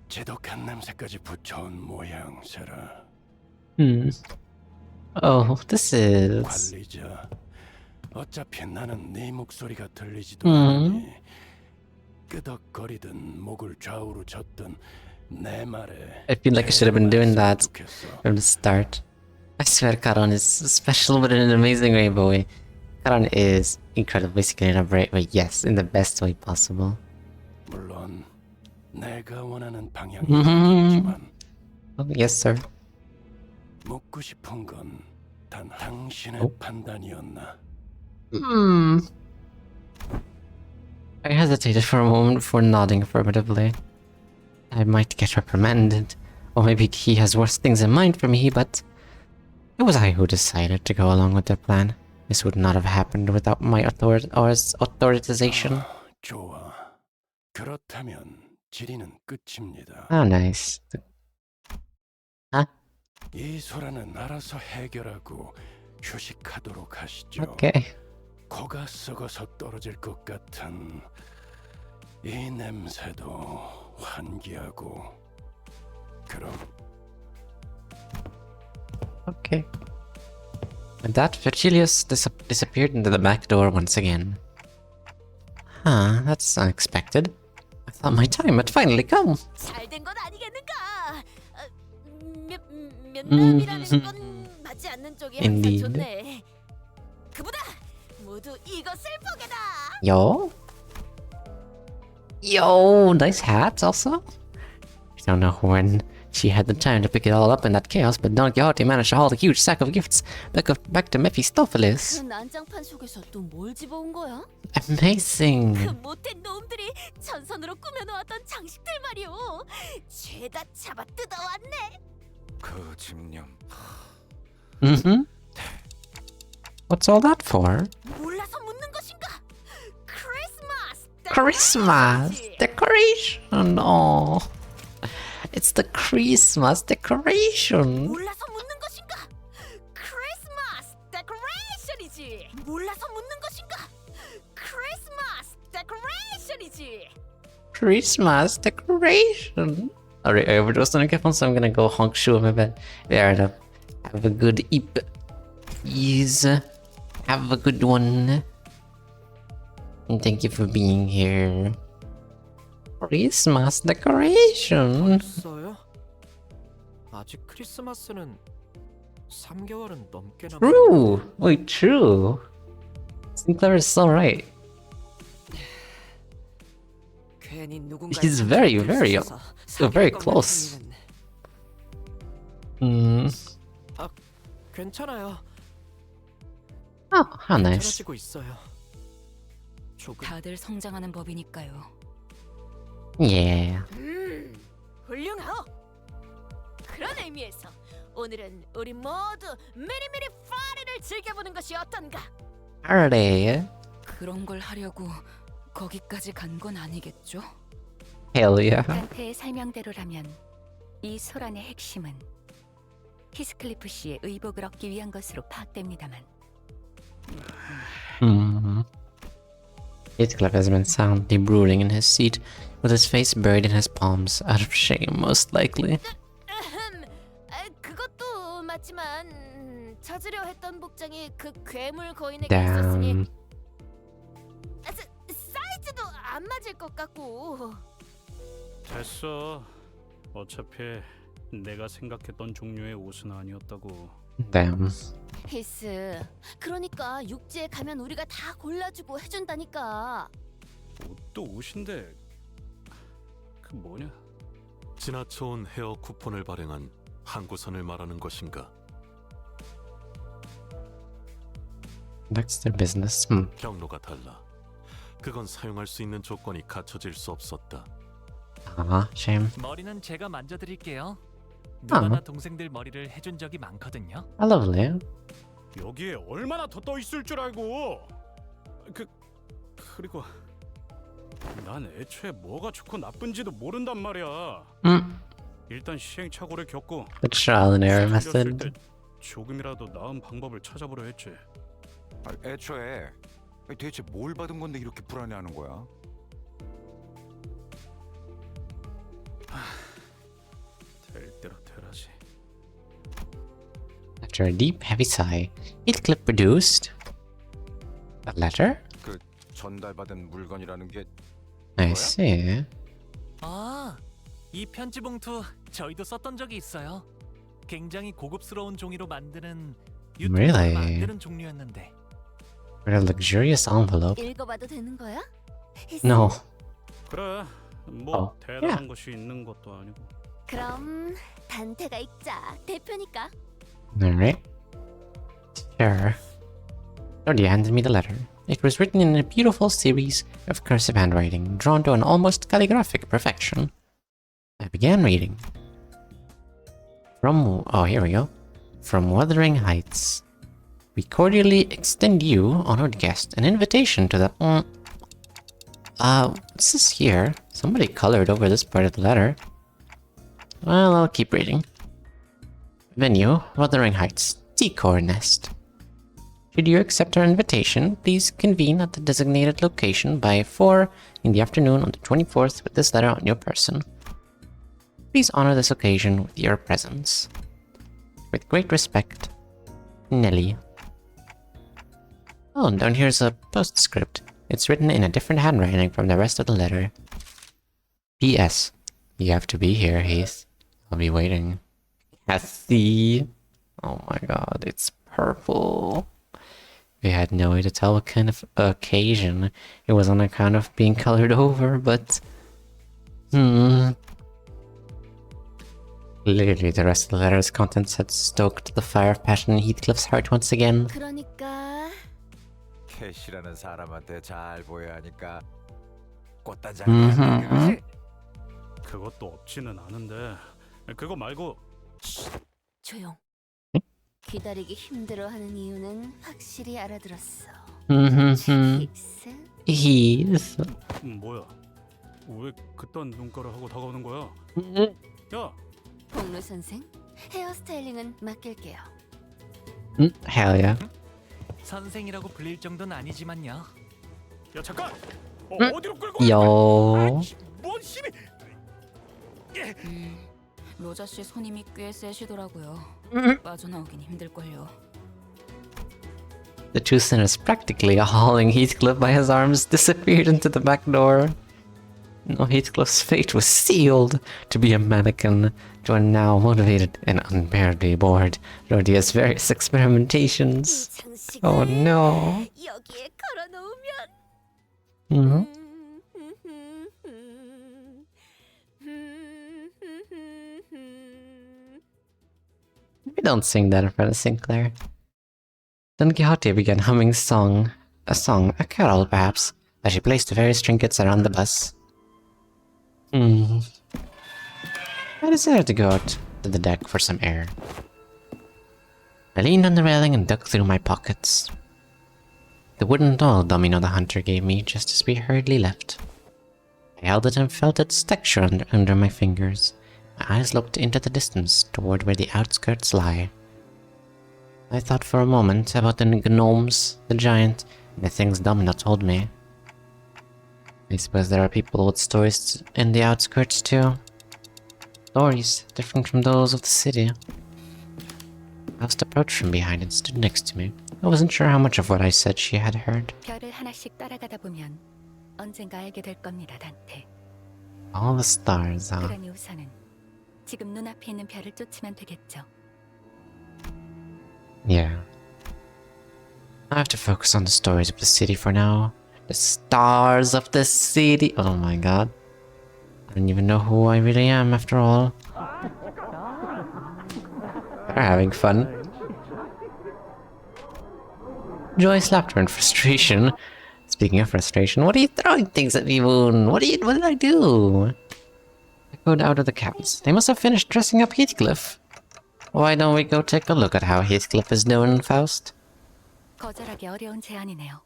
지독한 냄새까지 붙여온 모양새라. Oh, this is. 관리자, 어차피 나는 네 목소리가 들리지도 않으니 끄덕거리든 목을 좌우로 젓든 내 말에 I feel like I should have been doing that from the start. I swear Karan is special but in an amazing way, boy. Karan is incredibly skilled in a great way, yes, in the best way possible. 물론 내가 원하는 방향이지만 Oh, yes, sir. 묻고 싶은 건 단 당신의 판단이었나? I hesitated for a moment before nodding affirmatively. I might get reprimanded, or maybe he has worse things in mind for me, but it was I who decided to go along with their plan. This would not have happened without my authorization. 좋아. 그렇다면 질의는 끝입니다. Oh, nice. Huh? 이 소라는 알아서 해결하고 휴식하도록 하시죠. Okay. 코가 썩어서 떨어질 것 같은 이 냄새도 환기하고 그럼 Okay. With that, Virgilius disappeared into the back door once again. Huh, that's unexpected. I thought my time had finally come. 잘된 건 아니겠는가? 면담이라는 건 맞지 않는 쪽이 항상 Indeed. 좋네. 그보다 모두 이것을 보게다. Yo. Yo, nice hats also. I don't know when she had the time to pick it all up in that chaos, but Don Quixote managed to haul a huge sack of gifts back to Mephistopheles. 그 난장판 속에서 또 뭘 집어온 거야? Amazing. 그 못된 놈들이 전선으로 꾸며놓았던 장식들 말이오. 죄다 잡아 뜯어왔네. 그 집념. Mm-hmm. What's all that for? 몰라서 묻는 것인가? 크리스마스. Christmas decoration. Oh, it's the Christmas decoration. 몰라서 묻는 것인가? 크리스마스 데코레이션이지. 몰라서 묻는 것인가? 크리스마스 데코레이션이지. Christmas decoration. Alright, I overdosed on a gift, so I'm gonna go honk shoe in my bed. Fair enough. Have a good eep. Please. Have a good one. And thank you for being here. Christmas decoration. 벌써요? 아직 크리스마스는 3개월은 넘게 남았. True. Wait, true. Sinclair is so right. 괜히 누군가 He's very close. 아, 괜찮아요. Oh, how nice. 괜찮아지고 있어요. 조금. 다들 성장하는 법이니까요. Yeah. 훌륭하오. 그런 의미에서 오늘은 우리 모두 미리미리 파리를 즐겨보는 것이 어떤가? Party. 그런 걸 하려고 거기까지 간 건 아니겠죠? Hell yeah. 단테의 설명대로라면 이 소란의 핵심은 히스클리프 씨의 의복을 얻기 위한 것으로 파악됩니다만 Heathcliff has been soundly brooding in his seat, with his face buried in his palms, out of shame, most likely. 그것도 맞지만 찾으려 했던 복장이 그 괴물 거인에게 있었으니 Damn. 사이즈도 안 맞을 것 같고. 됐어. 어차피 내가 생각했던 종류의 옷은 아니었다고. Damn. 히스, 그러니까 육지에 가면 우리가 다 골라주고 해준다니까. 옷도 옷인데 그 뭐냐? 지나쳐온 헤어 쿠폰을 발행한 항구선을 말하는 것인가? That's their business. 경로가 달라. 그건 사용할 수 있는 조건이 갖춰질 수 없었다. Ah, shame. 머리는 제가 만져드릴게요. 누나나 동생들 머리를 해준 적이 많거든요. Lovely. 여기에 얼마나 더 떠 있을 줄 알고. 그리고 난 애초에 뭐가 좋고 나쁜지도 모른단 말이야. 일단 시행착오를 겪고 The trial and error 걸렸을 method. 때 조금이라도 나은 방법을 찾아보려 했지. 애초에 대체 뭘 받은 건데 이렇게 불안해하는 거야? After a deep, heavy sigh, Heathcliff produced a letter? 그 전달받은 물건이라는 게 I see. 아, 이 편지 봉투 저희도 썼던 적이 있어요. 굉장히 고급스러운 종이로 만드는 Really? 만드는 종류였는데. What a luxurious envelope. 읽어봐도 되는 거야? No. 그래. 뭐 대단한 yeah. 것이 있는 것도 아니고. 그럼 단테가 읽자. 대표니까. Alright. Sure. Claudia handed me the letter. It was written in a beautiful series of cursive handwriting, drawn to an almost calligraphic perfection. I began reading. Here we go. From Wuthering Heights. We cordially extend you, honored guest, an invitation to the... what's this here? Somebody colored over this part of the letter. Well, I'll keep reading. Venue, Wuthering Heights, Decor Nest. Should you accept our invitation, please convene at the designated location by 4 in the afternoon on the 24th with this letter on your person. Please honor this occasion with your presence. With great respect, Nelly. Oh, and down here's a postscript. It's written in a different handwriting from the rest of the letter. P.S. You have to be here, Heath. I'll be waiting. Kathy. Oh my god, it's purple. We had no way to tell what kind of occasion it was on account of being colored over, but... Clearly, the rest of the letter's contents had stoked the fire of passion in Heathcliff's heart once again. 그러니까 캐시라는 사람한테 잘 보여야 하니까 꽃단장이 그거지? 그것도 없지는 않은데 그거 말고 조용. 기다리기 힘들어하는 이유는 확실히 알아들었어. Heath. 뭐야? 왜 그딴 눈가를 하고 다가오는 거야? 야! 복루 선생, 헤어스타일링은 맡길게요. Hell yeah. 선생이라고 불릴 정도는 아니지만요. 야 잠깐! 어디로 끌고 Yo. 뭔 힘이? 로자 씨 손님이 꽤 세시더라고요. 빠져나오긴 힘들걸요. The two sinners practically hauling Heathcliff by his arms disappeared into the back door. No, Heathcliff's fate was sealed to be a mannequin, Joan now motivated and unbearably bored Rhodia's various experimentations. Oh no. 여기에 걸어놓으면 We don't sing that in front of Sinclair. Don Quixote began humming a carol perhaps, as she placed the various trinkets around the bus. I decided to go out to the deck for some air. I leaned on the railing and dug through my pockets. The wooden doll domino the hunter gave me just as we hurriedly left. I held it and felt its texture under my fingers. My eyes looked into the distance toward where the outskirts lie. I thought for a moment about the gnomes, the giant, and the things Domino told me. I suppose there are people with stories in the outskirts too. Stories different from those of the city. Faust approached from behind and stood next to me. I wasn't sure how much of what I said she had heard. 별을 하나씩 따라가다 보면 언젠가 알게 될 겁니다, 단테. All the stars, huh? 그러니 우선은 지금 눈앞에 있는 별을 쫓으면 되겠죠. Yeah. I have to focus on the stories of the city for now. The stars of the city. Oh my god. I don't even know who I really am after all. They're having fun. Joy slapped her in frustration. Speaking of frustration, what are you throwing things at me, Moon? What did I do? I rode out of the cabins. They must have finished dressing up Heathcliff. Why don't we go take a look at how Heathcliff is doing, Faust? 거절하기 어려운 제안이네요.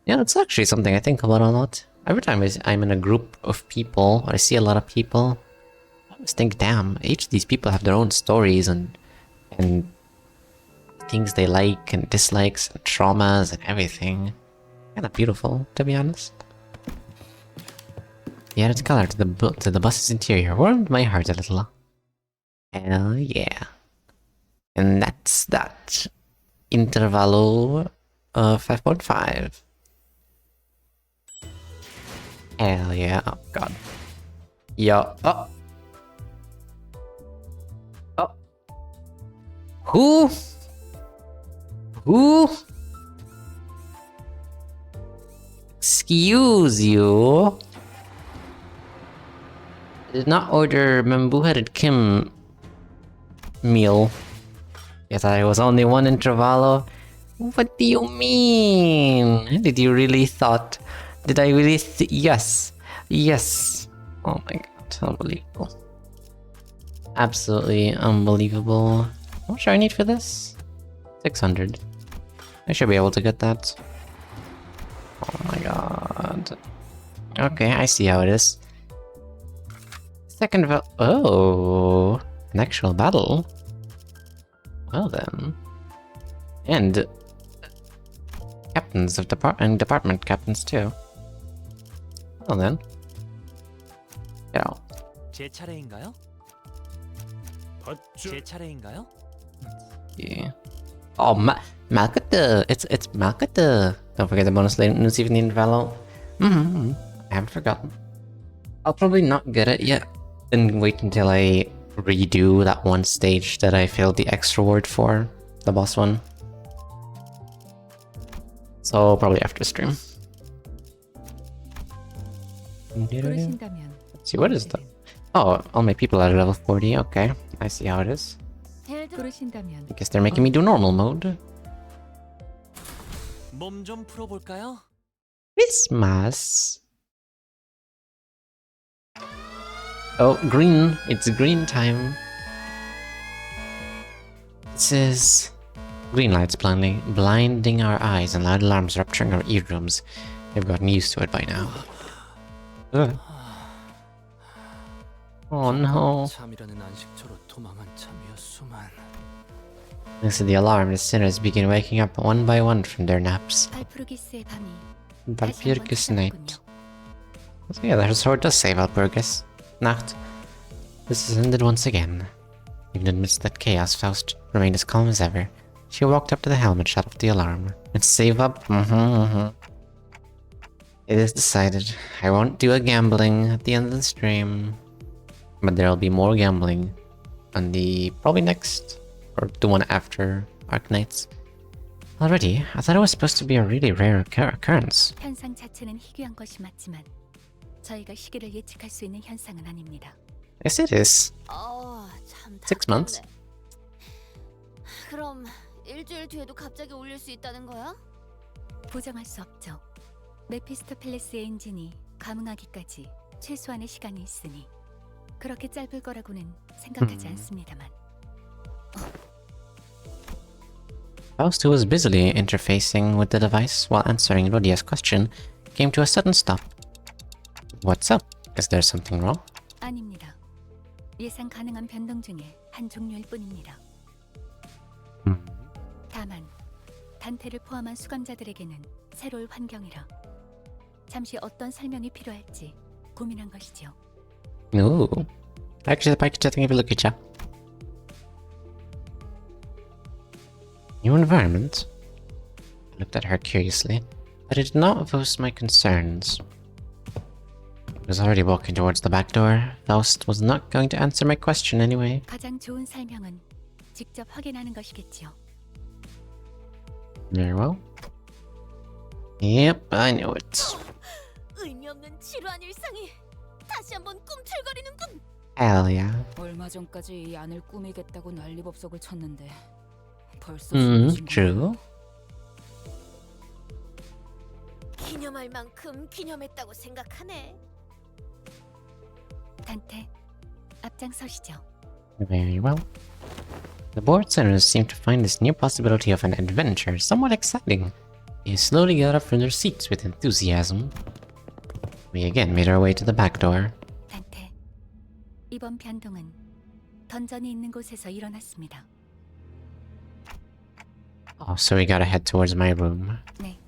Yeah, it's actually something I think about a lot. Every time I'm in a group of people, or I see a lot of people, I always think, damn, each of these people have their own stories and things they like and dislikes and traumas and everything. Kinda beautiful, to be honest. The added color to the bus's interior warmed my heart a little. Hell yeah. And that's that. Intervalo 5.5. Hell yeah. Oh god. Yo. Oh. Oh. Who? Who? Excuse you. Did not order Mambu-headed Kim meal. I thought it was only one intervalo. What do you mean? Did you really thought? Did I really? Yes. Yes. Oh my god. Unbelievable. Absolutely unbelievable. How much do I need for this? 600. I should be able to get that. Oh my god. Okay, I see how it is. Second oh, an actual battle. Well then. And captains of department captains too. Well then. Get out. 제 차례인가요? 제 차례인가요? Yeah. Oh, Malkata! It's Malkata! Don't forget the bonus news even in Valo. I haven't forgotten. I'll probably not get it yet. Then wait until I redo that one stage that I failed the X reward for. The boss one. So probably after stream. Let's see, what is that? Oh, all my people are level 40, okay. I see how it is. I guess they're making me do normal mode. 몸 좀 풀어볼까요? Christmas. Oh, green. It's green time. This is green lights blinding our eyes and loud alarms rupturing our eardrums. They've gotten used to it by now. Ugh. Oh no. 참이라는 안식처로 도망한 참이었수만. Thanks to the alarm, the sinners begin waking up one by one from their naps. Valpurgis night. So yeah, the sword does say Valpurgis Nacht. This has ended once again. Even amidst that chaos, Faust remained as calm as ever. She walked up to the helmet, shut off the alarm, and save up. It is decided. I won't do a gambling at the end of the stream. But there'll be more gambling on the probably next or the one after Arknights. Already, I thought it was supposed to be a really rare occurrence. 현상 자체는 희귀한 것이 맞지만 저희가 시기를 예측할 수 있는 현상은 아닙니다. Yes, it is. 참 6 months. 그럼 일주일 뒤에도 갑자기 올릴 수 있다는 거야? 보장할 수 없죠. 메피스토펠레스 엔진이 감응하기까지 최소한의 시간이 있으니 그렇게 짧을 거라고는 생각하지 않습니다만. Faust, who was busily interfacing with the device while answering Rodia's question, came to a sudden stop. What's up? Is there something wrong? 아닙니다. 예상 가능한 변동 중에 한 종류일 뿐입니다. 다만 단테를 포함한 수감자들에게는 새로운 환경이라 잠시 어떤 설명이 필요할지 고민한 것이죠. Ooh. Actually, the package, I think, if you look at ya. New environment? I looked at her curiously, but it did not voice my concerns. I was already walking towards the back door. Faust was not going to answer my question anyway. 가장 좋은 설명은 직접 확인하는 것이겠지요. Very well. Yep, I knew it. 의미 없는 지루한 일상이 다시 한번 꿈틀거리는군. Hell yeah. 얼마 전까지 이 안을 꾸미겠다고 난리법석을 쳤는데 벌써 true. 기념할 만큼 기념했다고 생각하네. 단테, 앞장서시죠. Very well. The bored sinners seemed to find this new possibility of an adventure somewhat exciting. They slowly got up from their seats with enthusiasm. We again made our way to the back door. 단테, 이번 변동은 던전이 있는 곳에서 일어났습니다. Oh, so we gotta head towards my room. 네,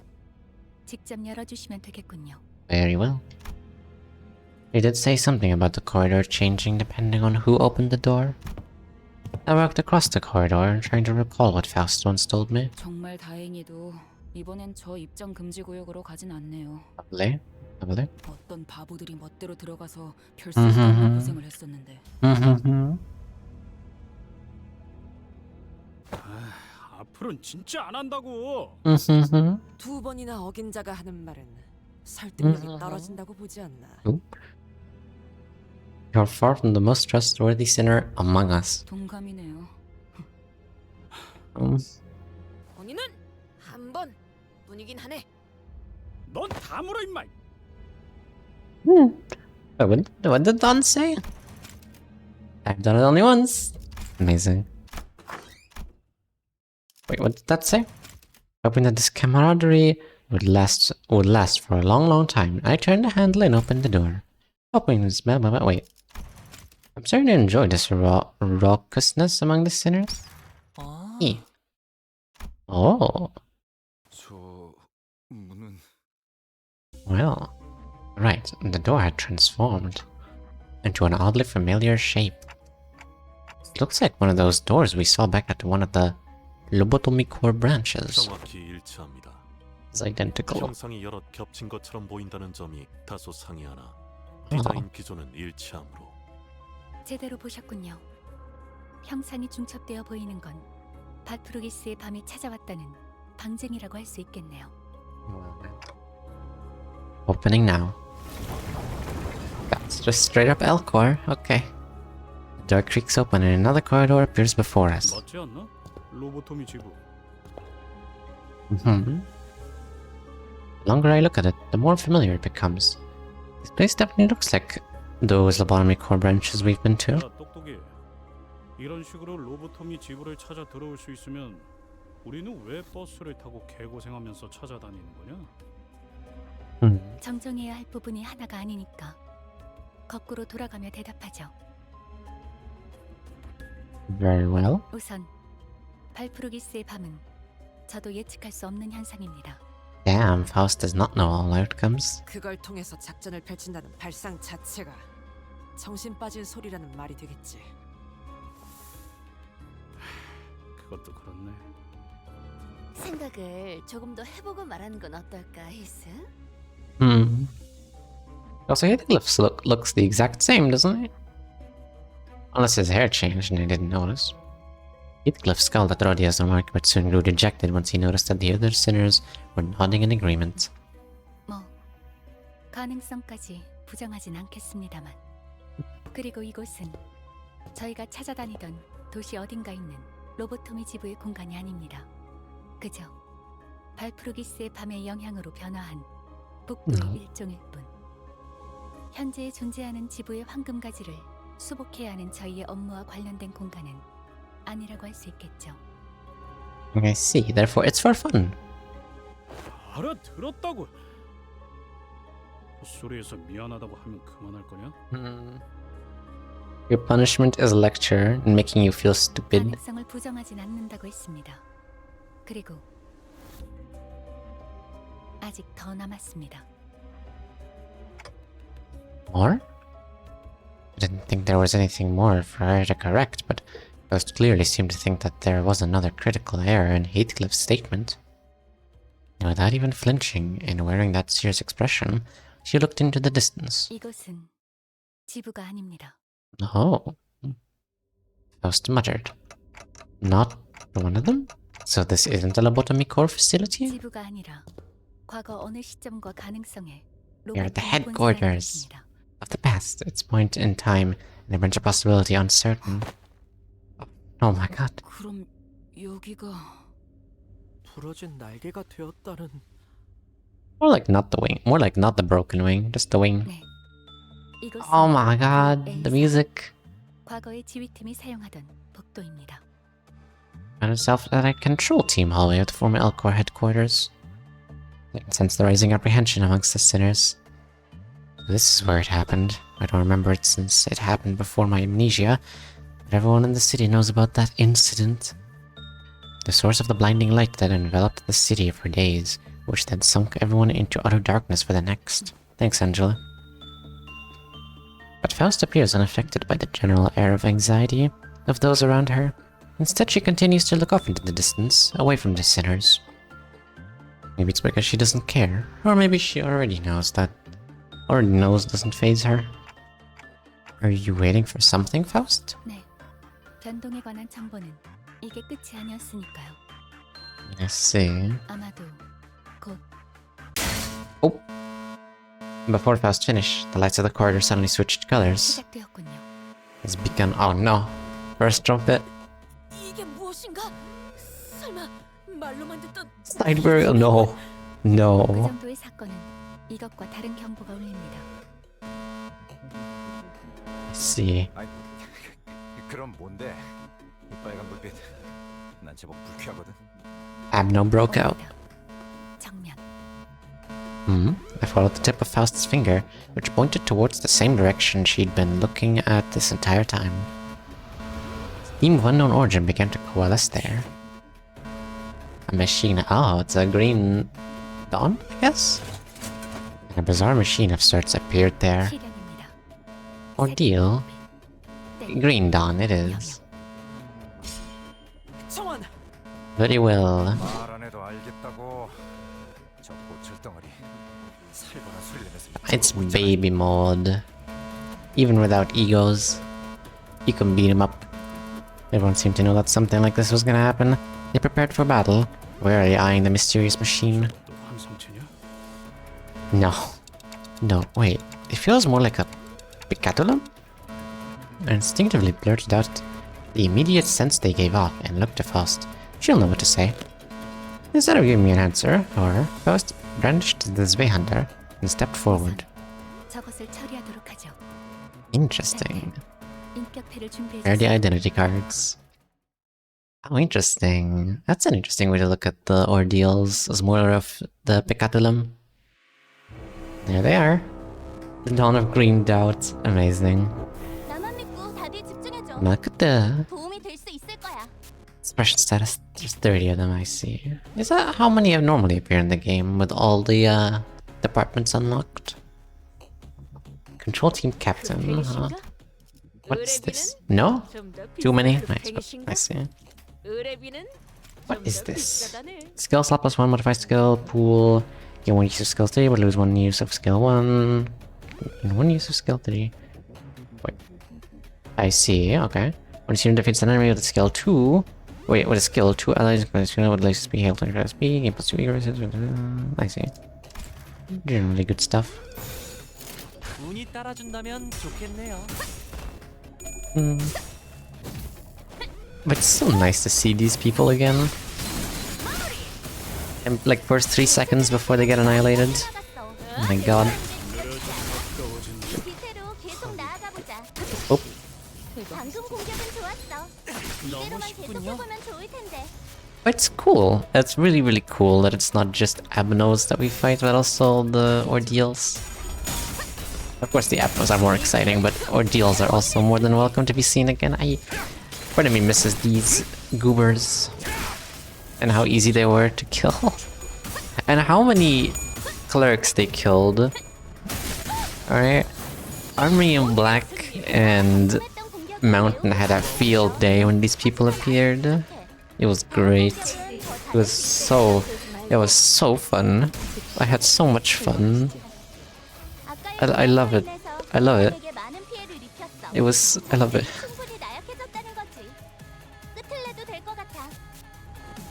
직접 열어주시면 되겠군요. Very well. They did say something about the corridor changing depending on who opened the door. I walked across the corridor, trying to recall what Faust once told me. 정말 다행히도 이번엔 저 입장 금지 구역으로 가진 않네요. Lovely. Lovely. 어떤 바보들이 멋대로 들어가서 별 쓰지도 않는 고생을 했었는데. 앞으로는 진짜 안 한다고. 두 번이나 어긴 자가 하는 말은 설득력이 떨어진다고 보지 않나. You're far from the most trustworthy sinner among us. 동감이네요. 본인은 한 번 뿐이긴 하네. 넌 다물어 임마. What did Don say? I've done it only once. Amazing. Wait, what did that say? Hoping that this camaraderie would last for a long time, I turned the handle and opened the door. Hoping this wait. I'm starting to enjoy this raucousness among the sinners. E. Oh. 저 문은 Well. Right, the door had transformed into an oddly familiar shape. It looks like one of those doors we saw back at one of the lobotomy core branches. 정확히 일치합니다. It's identical. 형상이 여럿 겹친 것처럼 보인다는 점이 다소 상이하나 디자인 기조는 일치하므로. 제대로 보셨군요. 형상이 중첩되어 보이는 건 바트루기스의 밤이 찾아왔다는 방증이라고 할 수 있겠네요. Opening now. That's just straight up Elcor. Okay. The door creaks open and another corridor appears before us. 맞지 않나? 로보토미 지부. The longer I look at it, the more familiar it becomes. This place definitely looks like those lobotomy core branches we've been to. 야, 똑똑이. 이런 식으로 로보토미 지부를 찾아 들어올 수 있으면 우리는 왜 버스를 타고 개고생하면서 찾아다니는 거냐? 정정해야 할 부분이 하나가 아니니까 거꾸로 돌아가며 대답하죠. Very well. 우선 발프루기스의 밤은 저도 예측할 수 없는 현상입니다. Damn, Faust does not know all outcomes. 그걸 통해서 작전을 펼친다는 발상 자체가 정신 빠진 소리라는 말이 되겠지. 그것도 그렇네. 생각을 조금 더 해보고 말하는 건 어떨까, 히스? Also, Heathcliff's looks the exact same, doesn't it? Unless his hair changed and I didn't notice. Heathcliff scowled at Rodia's remark, but soon grew dejected once he noticed that the other sinners were nodding in agreement. 뭐 가능성까지 부정하진 않겠습니다만. 그리고 이곳은 저희가 찾아다니던 도시 어딘가 있는 로보토미 지부의 공간이 아닙니다. 그저 발프루기스의 밤의 영향으로 변화한 북부의 일종일 뿐. 현재 존재하는 지부의 황금가지를 수복해야 하는 저희의 업무와 관련된 공간은 아니라고 할 수 있겠죠. I see. Therefore, it's for fun. 알아들었다고. 헛소리해서 미안하다고 하면 그만할 거냐? Your punishment is a lecture and making you feel stupid. 가능성을 부정하진 않는다고 했습니다. 그리고 아직 더 남았습니다. More? I didn't think there was anything more for her to correct, but Ghost clearly seemed to think that there was another critical error in Heathcliff's statement. And without even flinching and wearing that serious expression, she looked into the distance. 이곳은 지부가 아닙니다. Oh. Ghost muttered. Not one of them? So this isn't a lobotomy core facility? 지부가 아니라 과거 어느 시점과 가능성에 We are at the headquarters of the past. Its point in time and a bunch of possibility uncertain. Oh my god. 그럼 여기가 부러진 날개가 되었다는. More like not the wing. More like not the broken wing. Just the wing. 네. 이곳은 Oh my god. The music. 과거의 지휘팀이 사용하던 복도입니다. Found itself at a control team hallway of the former Elcor headquarters. I can sense the rising apprehension amongst the sinners. This is where it happened. I don't remember it since it happened before my amnesia, but everyone in the city knows about that incident. The source of the blinding light that enveloped the city for days, which then sunk everyone into utter darkness for the next. Thanks, Angela. But Faust appears unaffected by the general air of anxiety. of those around her. Instead, she continues to look off into the distance, away from the sinners. Maybe it's because she doesn't care, or maybe she already knows that. Already knows doesn't faze her. Are you waiting for something, Faust? 네. 변동에 관한 정보는 이게 끝이 아니었으니까요. I see. 아마도 곧 Oh! Before Faust finished, the lights of the corridor suddenly switched colors. 시작되었군요. It's begun. Oh no. First trumpet. 이게 무엇인가? 설마 말로만 듣던 Steinberg. No. No. 그 정도의 사건은 이것과 다른 경보가 울립니다. I see. 아니, 그럼 뭔데? 이 빨간 불빛. 난 제법 불쾌하거든. Abno broke out. 정면. I followed the tip of Faust's finger, which pointed towards the same direction she'd been looking at this entire time. Steam of unknown origin began to coalesce there. A machine. Oh, it's a green dawn, I guess? And a bizarre machine of sorts appeared there. 시련입니다. Ordeal. Green dawn, it is. 청원. Very well. 말 안 해도 알겠다고. 저 고철 덩어리. 살거나 술래면서 It's baby mode. Even without egos, you can beat him up. Everyone seemed to know that something like this was gonna happen. They prepared for battle, warily eyeing the mysterious machine. 또 환상체냐? No. No, wait. It feels more like a Picatulum? I instinctively blurted out the immediate sense they gave off and looked to Faust. She'll know what to say. Instead of giving me an answer, however, Faust brandished the Zweihander and stepped forward. 저것을 처리하도록 하죠. Interesting. 인격패를 준비해 Where are the 주세요. identity cards? Oh, interesting. That's an interesting way to look at the ordeals as more of the Picatulum. There they are. The Dawn of Green Doubt. Amazing. 나만 믿고 다들 집중해줘. Look at the 도움이 될 수 있을 거야. special status. There's 30 of them, I see. Is that how many have normally appear in the game with all the departments unlocked? Control team captain, huh? What's this? No? Too many? Nice, I see. What is this? Skill slot plus 1 modifies skill pool. Gain 1 use of skill 3, but lose 1 use of skill 1. Gain 1 use of skill 3. Wait. I see, okay. When you see him defeats an enemy with a skill 2. Wait, with a skill 2 allies with license speed, hail 20 speed, gain plus 2 eagerness. I see. Generally good stuff. 운이 따라준다면 좋겠네요. But it's so nice to see these people again. And like first 3 seconds before they get annihilated. Oh my god. 기세로 계속 나아가 보자. Oh. 방금 공격은 좋았어. 이대로만 계속 해보면 좋을 텐데. It's cool. It's really, really cool that it's not just Abnos that we fight, but also the Ordeals. Of course, the Abnos are more exciting, but Ordeals are also more than welcome to be seen again. Part of me misses these goobers. And how easy they were to kill. And how many clerics they killed. Alright. Armory in Black and Mountain had a field day when these people appeared. It was great. It was so fun. I had so much fun. I love it. I love it. I love it.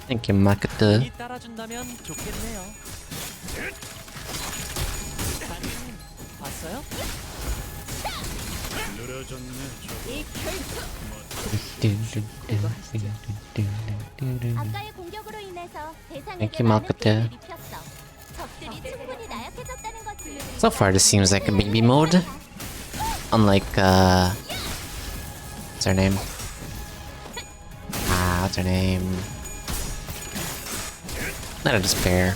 Thank you, Makoto. 운이 따라준다면 좋겠네요. 봤어요? 아까의 공격으로 인해서 Thank you, Makoto. 적들이 충분히 나약해졌다는 거지. So far, this seems like a baby mode. Unlike, what's her name? What's her name? Not a despair.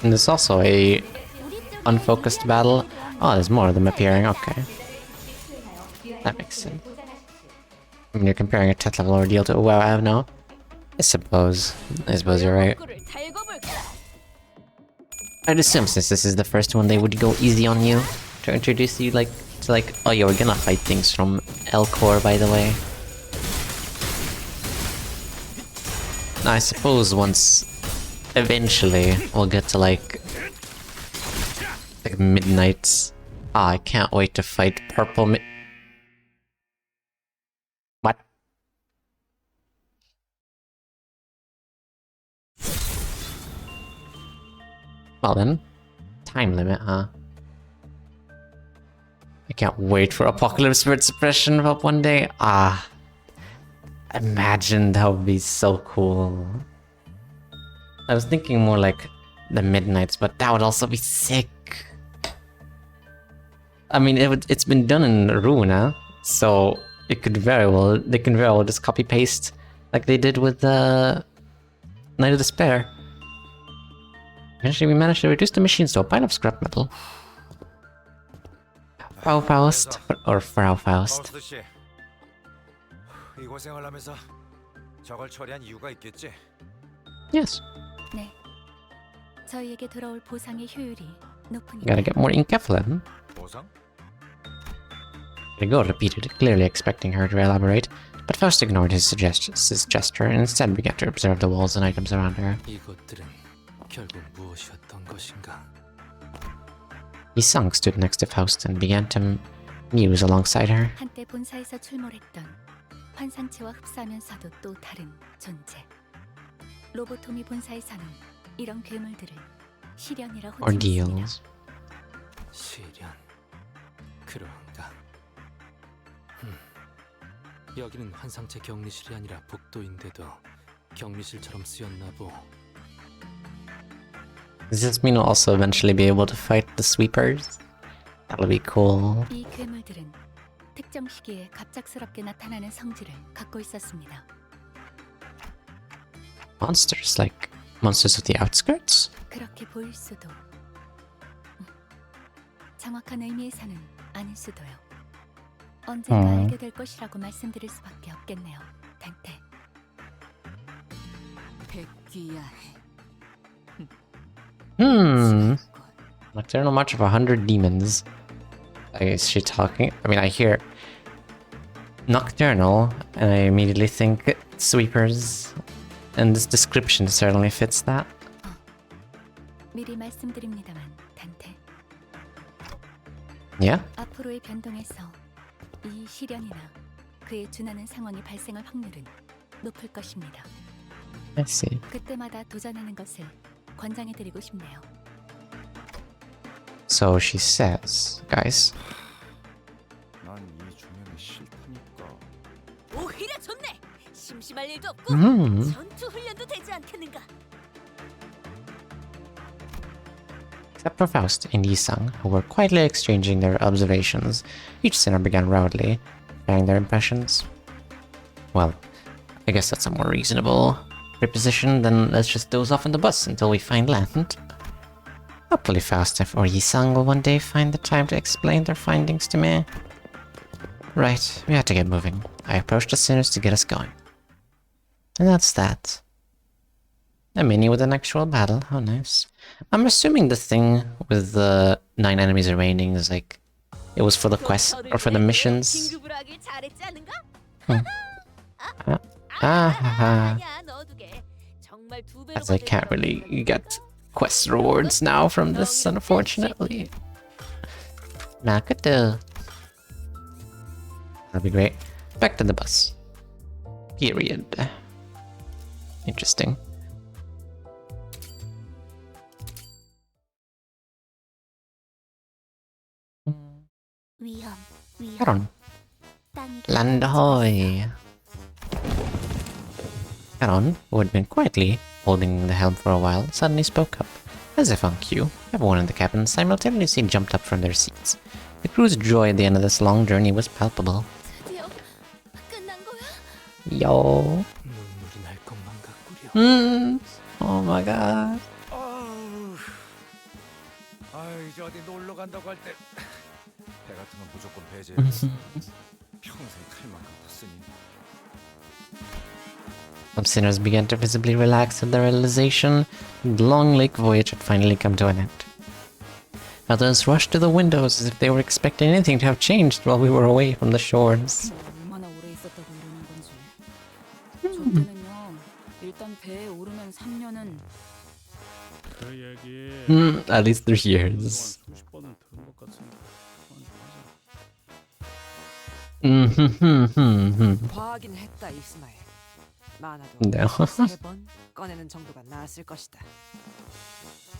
And there's also a unfocused battle. Oh, there's more of them appearing. Okay. That makes sense. I mean, you're comparing a 10th level ordeal to a WoW Avno. I suppose you're right. I'd assume since this is the first one, they would go easy on you to introduce you to oh yeah, we're gonna fight things from Elcor, by the way. I suppose once eventually we'll get to like Midnight's. Ah, I can't wait to fight Purple What? Well then, time limit, huh? I can't wait for Apocalypse Word Suppression up one day. Ah, imagine that would be so cool. I was thinking more like the Midnights, but that would also be sick. I mean, it's been done in Runa, so they can very well just copy paste like they did with Night of Despair. Eventually, we managed to reduce the machines to a pile of scrap metal. Frau Faust, or Frau Faust. 파우스트 씨, 이 고생을 하면서 저걸 처리한 이유가 있겠지? Yes. 네. 저희에게 돌아올 보상의 효율이 높으니까. Gotta get more encapsulate. 보상? Rigaud repeated, clearly expecting her to elaborate, but Faust ignored his gesture and instead began to observe the walls and items around her. 이것들은 결국 무엇이었던 것인가? Yi-sang stood next to Faust and began to muse alongside her. 한때 본사에서 출몰했던 환상체와 흡사하면서도 또 다른 존재. 로보토미 본사에서는 이런 괴물들을 시련이라 호칭했습니다. Ordeals. 시련. 그런가? 여기는 환상체 격리실이 아니라 복도인데도 격리실처럼 쓰였나 보. Does this mean we'll also eventually be able to fight the sweepers? That'll be cool. 이 괴물들은 특정 시기에 갑작스럽게 나타나는 성질을 갖고 있었습니다. Monsters, like monsters of the outskirts? 그렇게 보일 수도. 정확한 의미에서는 아닐 수도요. 언젠가 알게 될 것이라고 말씀드릴 수밖에 없겠네요, 탱테. 백귀야해. Nocturnal March of 100 Demons. Is she talking? I mean, I hear Nocturnal, and I immediately think Sweepers, and this description certainly fits that. 미리 말씀드립니다만, 탱테. Yeah? 앞으로의 변동에서 이 시련이나 그에 준하는 상황이 발생할 확률은 높을 것입니다. I see. 그때마다 도전하는 것을 권장해드리고 싶네요. So she says, guys. 난 이 중년이 싫다니까. 오히려 좋네. 심심할 일도 없고 전투 훈련도 되지 않겠는가? Except for Faust and Yi-sang, who were quietly exchanging their observations, each sinner began loudly sharing their impressions. Well, I guess that's a more reasonable preposition than let's just doze off in the bus until we find land. Hopefully Faust or Yi-sang will one day find the time to explain their findings to me. Right, we have to get moving. I approached the sinners to get us going. And that's that. A mini with an actual battle, how nice. I'm assuming the thing with the 9 enemies remaining is like, it was for the quest or for the missions. As I can't really get quest rewards now from this, unfortunately. Nakata. That'll be great. Back to the bus. Period. Interesting. Charon. Land ahoy! Charon, who had been quietly holding the helm for a while, suddenly spoke up. As if on cue, everyone in the cabin simultaneously jumped up from their seats. The crew's joy at the end of this long journey was palpable. Yo. Oh my god. 이제 어디 놀러 간다고 할 때 배 같은 건 무조건 배제. 평생 칼만 갖다 쓰니. Some sinners began to visibly relax at the realization that the long lake voyage had finally come to an end. Others rushed to the windows as if they were expecting anything to have changed while we were away from the shores. 얼마나 오래 있었다고 이러는 건지. 저 때는요. 일단 배에 오르면 3년은 그 얘기 At least 3 years. 수십 번은 들은 것 같은데. 과하긴 했다 이스마엘. 많아도 No. 3번 꺼내는 정도가 나았을 것이다.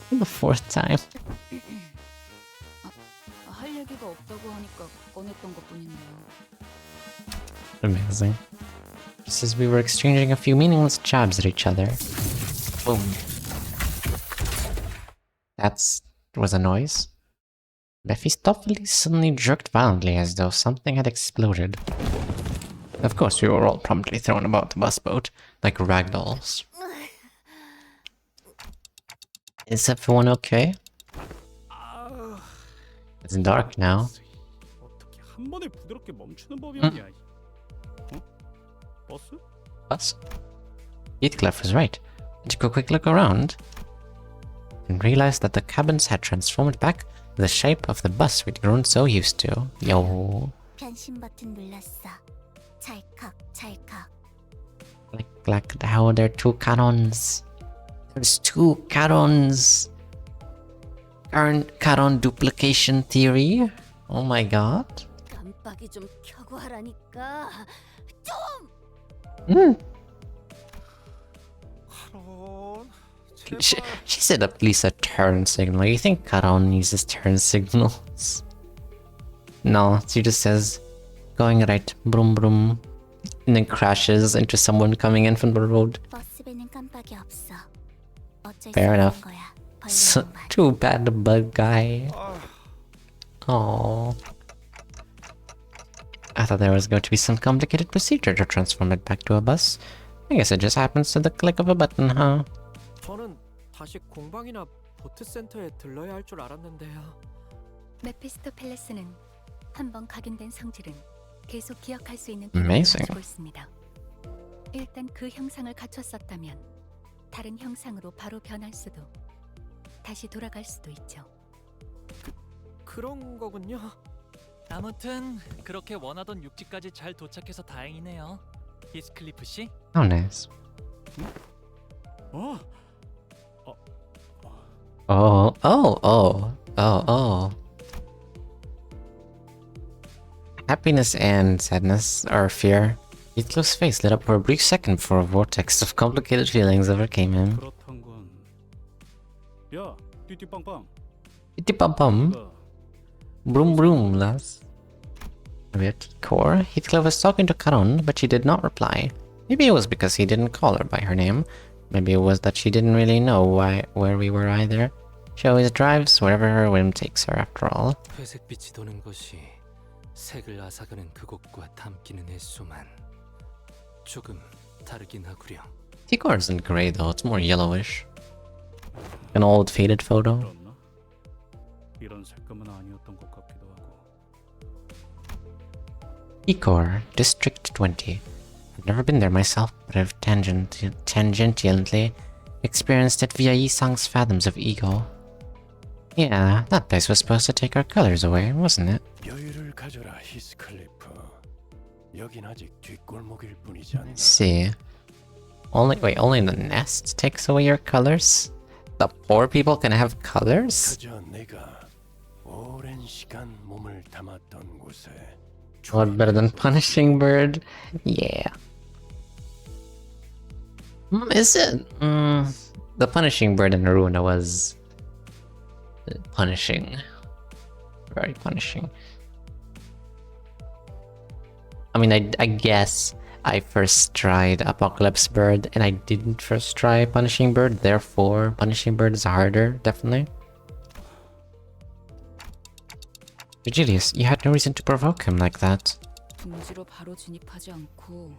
The 4th time. 할 얘기가 없다고 하니까 꺼냈던 것뿐인데요. Amazing. Just as we were exchanging a few meaningless jabs at each other. Boom. That was a noise. Mephistopheles suddenly jerked violently as though something had exploded. Of course, we were all promptly thrown about the bus boat, like ragdolls. Is everyone okay? It's dark now. 어떻게 한 번에 부드럽게 멈추는 법이었냐? 어? 버스? Bus? Heathcliff was right. I took a quick look around and realized that the cabins had transformed back to the shape of the bus we'd grown so used to. Yo. 변신 버튼 눌렀어. 찰칵 찰칵. Like how there are 2 Charons. There's 2 Charons. Charon duplication theory. Oh my god. 깜빡이 좀 켜고 하라니까. 좀. She said at least a turn signal. You think Charon uses turn signals? No, she just says going right, broom broom, and then crashes into someone coming in from the road. 버스배는 깜빡이 없어. 어쩔 수 Fair 없는 enough. 거야. So, too bad the bug guy. Oh. I thought there was going to be some complicated procedure to transform it back to a bus. I guess it just happens to the click of a button, huh? 저는 다시 공방이나 보트 센터에 들러야 할 줄 알았는데요. 메피스토펠레스는 한번 각인된 성질은 계속 기억할 수 있는 Amazing. 가지고 있습니다. 일단 그 형상을 갖췄었다면 다른 형상으로 바로 변할 수도 다시 돌아갈 수도 있죠. 그런 거군요. 아무튼 그렇게 원하던 육지까지 잘 도착해서 다행이네요. 히스클리프 씨. How nice. 어? Oh. Happiness and sadness, or fear. Heathcliff's face lit up for a brief second before a vortex of complicated feelings overcame him. 그렇단 건. 야, 띠띠빵빵. Pum. Broom broom, lass. At core, Heathcliff was talking to Charon, but she did not reply. Maybe it was because he didn't call her by her name. Maybe it was that she didn't really know where we were either. She always drives wherever her whim takes her, after all. 회색빛이 도는 것이 색을 앗아가는 그곳과 닮기는 했소만 조금 다르긴 하구려. Ticor isn't grey though, it's more yellowish. An old faded photo. 그렇나? 이런 색감은 아니었던 것 같기도 하고. Ticor, District 20. I've never been there myself, but I've tangentially experienced it via Yisang's fathoms of ego. Yeah, that place was supposed to take our colors away, wasn't it? 여유를 가져라, 히스클리프. 여긴 아직 뒷골목일 뿐이지 않나. Let's see. Only the nest takes away your colors? The poor people can have colors? 그저 내가 오랜 시간 몸을 담았던 곳에. What better than Punishing Bird? Yeah. Is it? The Punishing Bird in Aruna was punishing. Very punishing. I mean, I guess I first tried Apocalypse Bird and I didn't first try Punishing Bird, therefore Punishing Bird is harder, definitely. Virgilius, you had no reason to provoke him like that. 둥지로 바로 진입하지 않고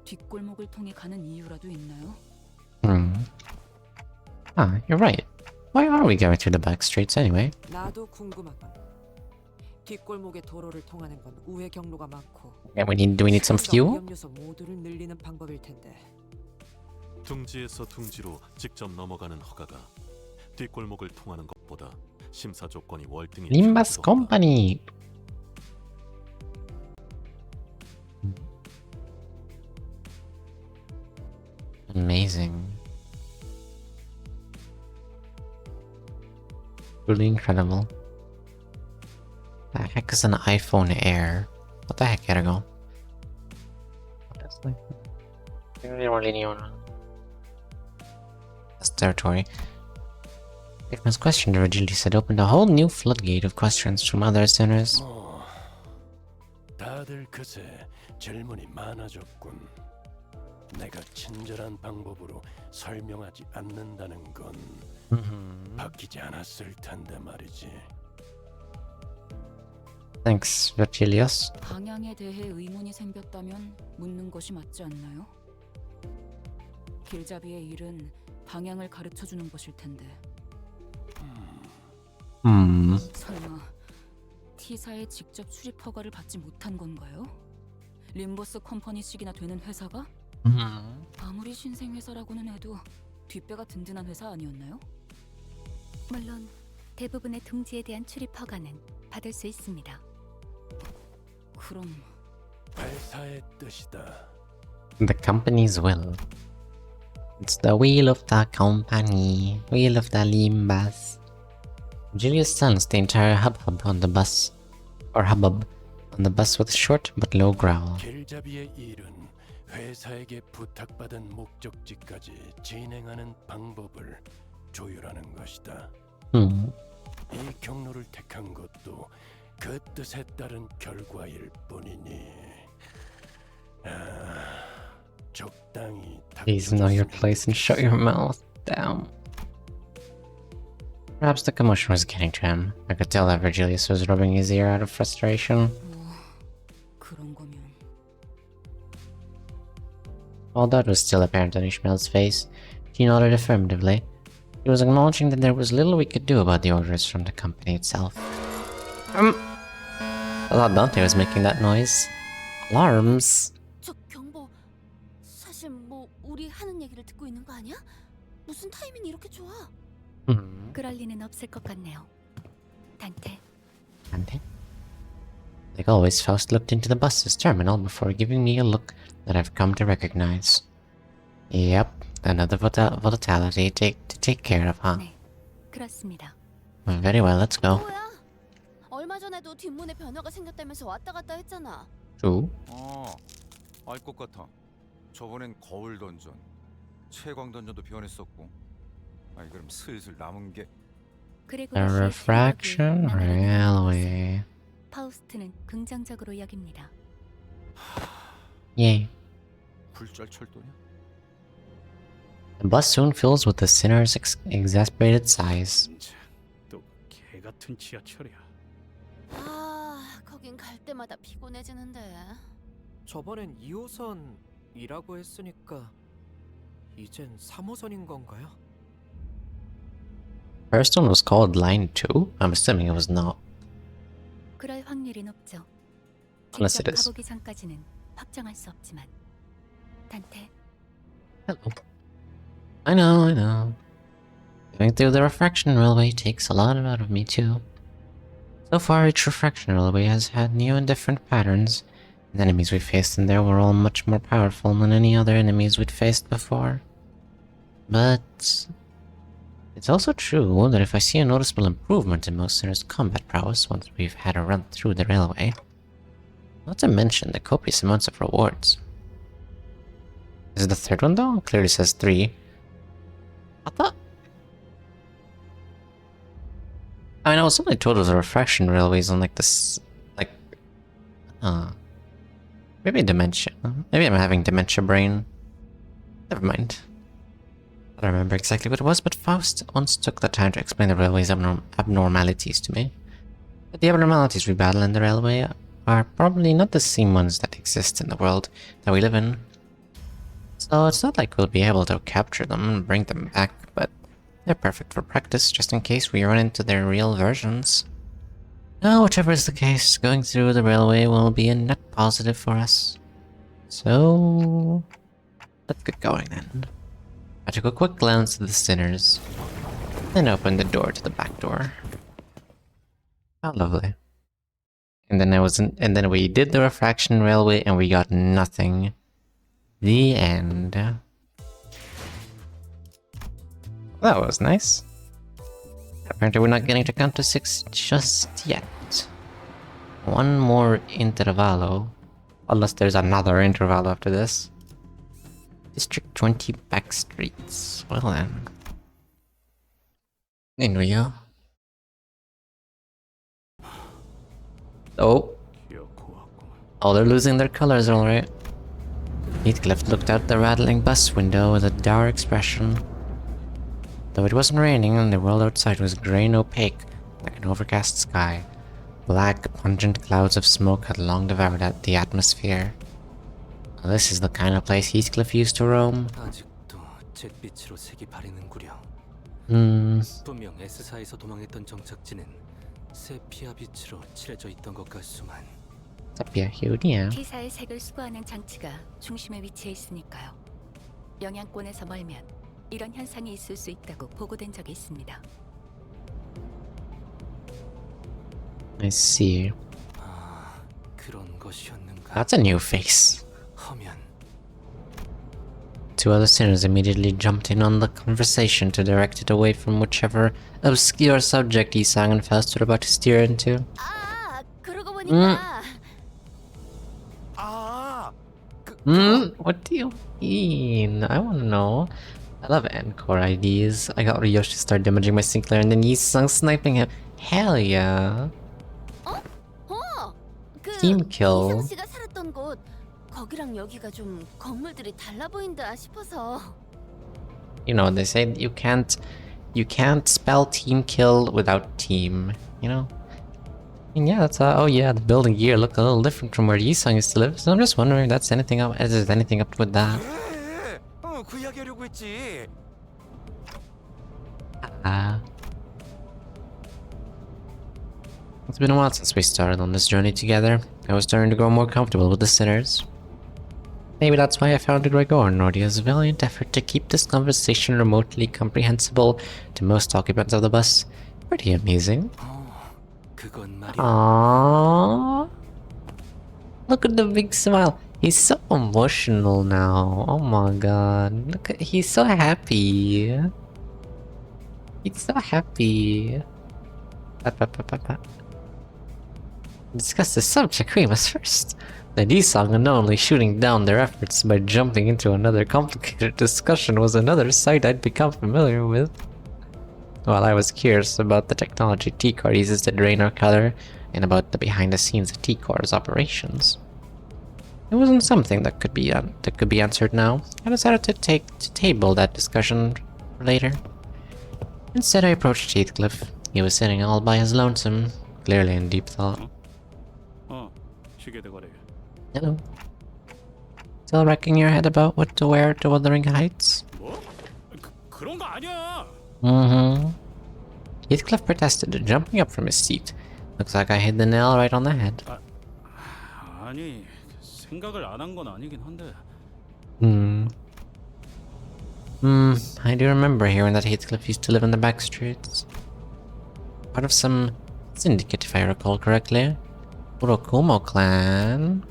뒷골목을 통해 가는 이유라도 있나요? Ah, you're right. Why are we going through the back streets anyway? 나도 궁금하군. 뒷골목의 도로를 통하는 건 우회 경로가 많고. And do we need some fuel? 위험 요소 모두를 늘리는 방법일 텐데. 둥지에서 둥지로 직접 넘어가는 허가가 뒷골목을 통하는 것보다 심사 조건이 월등히 Limbus 줄어들었다. Company. Amazing. Truly incredible. The heck is an iPhone Air? What the heck, Ergo? That's territory. Hickman's question originally said opened a whole new floodgate of questions from other sinners. 다들 그새 질문이 많아졌군. 내가 친절한 방법으로 설명하지 않는다는 건 바뀌지 않았을 텐데 말이지. Thanks, Virgilius. 방향에 대해 의문이 생겼다면 묻는 것이 맞지 않나요? 길잡이의 일은 방향을 가르쳐 주는 것일 텐데. 설마 T사에 직접 출입 허가를 받지 못한 건가요? 림버스 컴퍼니식이나 되는 회사가? 아무리 신생 회사라고는 해도 뒷배가 든든한 회사 아니었나요? 물론 대부분의 둥지에 대한 출입 허가는 받을 수 있습니다. 그럼 회사의 뜻이다. The company's will. It's the wheel of the company. Wheel of the Limbus. Julius sensed the entire hubbub on the bus. Or hubbub on the bus with a short but low growl. 길잡이의 일은 회사에게 부탁받은 목적지까지 진행하는 방법을 조율하는 것이다. 이 경로를 택한 것도 그 뜻에 따른 결과일 뿐이니 적당히 Please know your place and shut your mouth. Damn. Perhaps the commotion was getting to him. I could tell that Virgilius was rubbing his ear out of frustration. 그런 거면 All that was still apparent on Ishmael's face. He nodded affirmatively. He was acknowledging that there was little we could do about the orders from the company itself. I thought Dante was making that noise. Alarms. 저 경보 사실 뭐 우리 하는 얘기를 듣고 있는 거 아니야? 무슨 타이밍이 이렇게 좋아? 그럴 리는 없을 것 같네요. 단테. Dante? Like always, Faust looked into the bus's terminal before giving me a look that I've come to recognize. Yep, another volatility to take care of, huh? 네, 그렇습니다. Well, very well, let's go. 뭐야? 얼마 전에도 뒷문에 변화가 생겼다면서 왔다 갔다 했잖아. True. 알 것 같아. 저번엔 거울 던전, 채광 던전도 변했었고. 아니 그럼 슬슬 남은 게 그리고 The refraction railway. 파우스트는 긍정적으로 여깁니다. Yay. 불짤 철도냐? The bus soon fills with the sinner's exasperated sighs. 또 개 같은 지하철이야. 아, 거긴 갈 때마다 피곤해지는데. 저번엔 2호선이라고 했으니까 이젠 3호선인 건가요? First one was called Line 2? I'm assuming it was not. 그럴 확률이 높죠. Unless it 직접 is. 가보기 전까지는 확정할 수 없지만. 단테. Hello. I know. Going through the refraction railway takes a lot out of me too. So far, each refraction railway has had new and different patterns. The enemies we faced in there were all much more powerful than any other enemies we'd faced before. But it's also true that if I see a noticeable improvement in most sinners' combat prowess once we've had a run through the railway, not to mention the copious amounts of rewards. Is it the third one though? It clearly says 3. I thought... I was only told it was a refraction railways on like this... Maybe dementia. Maybe I'm having dementia brain. Never mind. I don't remember exactly what it was, but Faust once took the time to explain the railway's abnormalities to me. But the abnormalities we battle in the railway are probably not the same ones that exist in the world that we live in. So it's not like we'll be able to capture them and bring them back, but they're perfect for practice just in case we run into their real versions. Now, whichever is the case, going through the railway will be a net positive for us. So let's get going then. took a quick glance at the sinners, then opened the door to the back door. How lovely. And then we did the refraction railway and we got nothing. The end. That was nice. Apparently we're not getting to count to 6 just yet. One more intervallo. Unless there's another intervallo after this. District 20 back streets. Well then. In we go. Oh. Oh, they're losing their colors, alright. Heathcliff looked out the rattling bus window with a dour expression. Though it wasn't raining and the world outside was grey and opaque, like an overcast sky, black, pungent clouds of smoke had long devoured the atmosphere. Well, this is the kind of place Heathcliff used to roam. 아직도 잿빛으로 색이 바래는구려. 분명 S사에서 도망했던 정착지는 세피아 빛으로 칠해져 있던 것 같수만. 세피아 히우리야. T사의 색을 수거하는 장치가 중심에 위치해 있으니까요. 영향권에서 멀면 이런 현상이 있을 수 있다고 보고된 적이 있습니다. I see. 아, 그런 것이었는가? That's a new face. 허면. Two other sinners immediately jumped in on the conversation to direct it away from whichever obscure subject Isang and Faust were about to steer into. 아, 그러고 보니까 What do you mean? I wanna know. I love Encore IDs. I got Ryoshi to start damaging my Sinclair and then Isang sniping him. Hell yeah. 그 Team kill. 이상 씨가 살았던 곳 거기랑 여기가 좀 건물들이 달라 보인다 싶어서. You know, they say you can't spell team kill without team, you know? And yeah, that's oh yeah, the building here look a little different from where Yisung used to live, so I'm just wondering if that's anything up if there's anything up with that. 그 이야기하려고 했지. It's been a while since we started on this journey together. I was starting to grow more comfortable with the sinners. Maybe that's why I found Gregor Nordia's valiant effort to keep this conversation remotely comprehensible to most occupants of the bus pretty amazing. 그건 말이야. Aww. Look at the big smile. He's so emotional now. Oh my god. Look at, he's so happy. He's so happy. Discuss the subject we must first. The Nisang unknowingly shooting down their efforts by jumping into another complicated discussion was another sight I'd become familiar with. While I was curious about the technology T-Core uses to drain our color, and about the behind-the-scenes of T-Core's operations, it wasn't something that could be answered now. I decided to table that discussion for later. Instead, I approached Heathcliff. He was sitting all by his lonesome, clearly in deep thought. Hello. Still wrecking your head about what to wear to Wuthering Heights? 그런 거 아니야. Heathcliff protested, jumping up from his seat. Looks like I hit the nail right on the head. 아니, 생각을 안 한 건 아니긴 한데. I do remember hearing that Heathcliff used to live in the back streets. Part of some syndicate, if I recall correctly. Urokumo clan.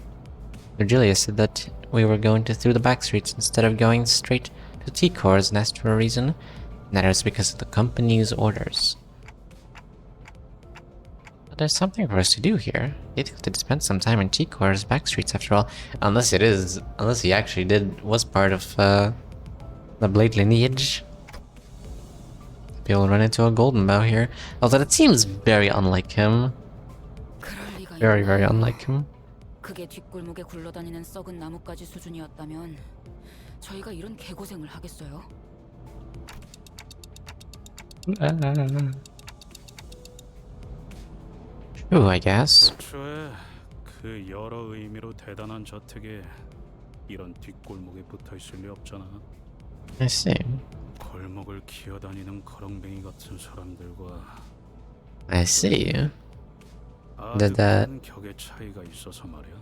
Virgilia said that we were going through the back streets instead of going straight to T-Core's nest for a reason. And that is because of the company's orders. But there's something for us to do here. Heathcliff did spend some time in T-Core's back streets after all. Unless he actually was part of the Blade lineage. People run into a Golden Bow here. Although it seems very unlike him. Very, very unlike him. 그게 뒷골목에 굴러다니는 썩은 나뭇가지 수준이었다면 저희가 이런 개고생을 하겠어요? True, I guess. 애초에 그 여러 의미로 대단한 저택에 이런 뒷골목에 붙어 있을 리 없잖아. I see. 골목을 기어다니는 거렁뱅이 같은 사람들과 I see. 아주 큰 격의 차이가 있어서 말이야.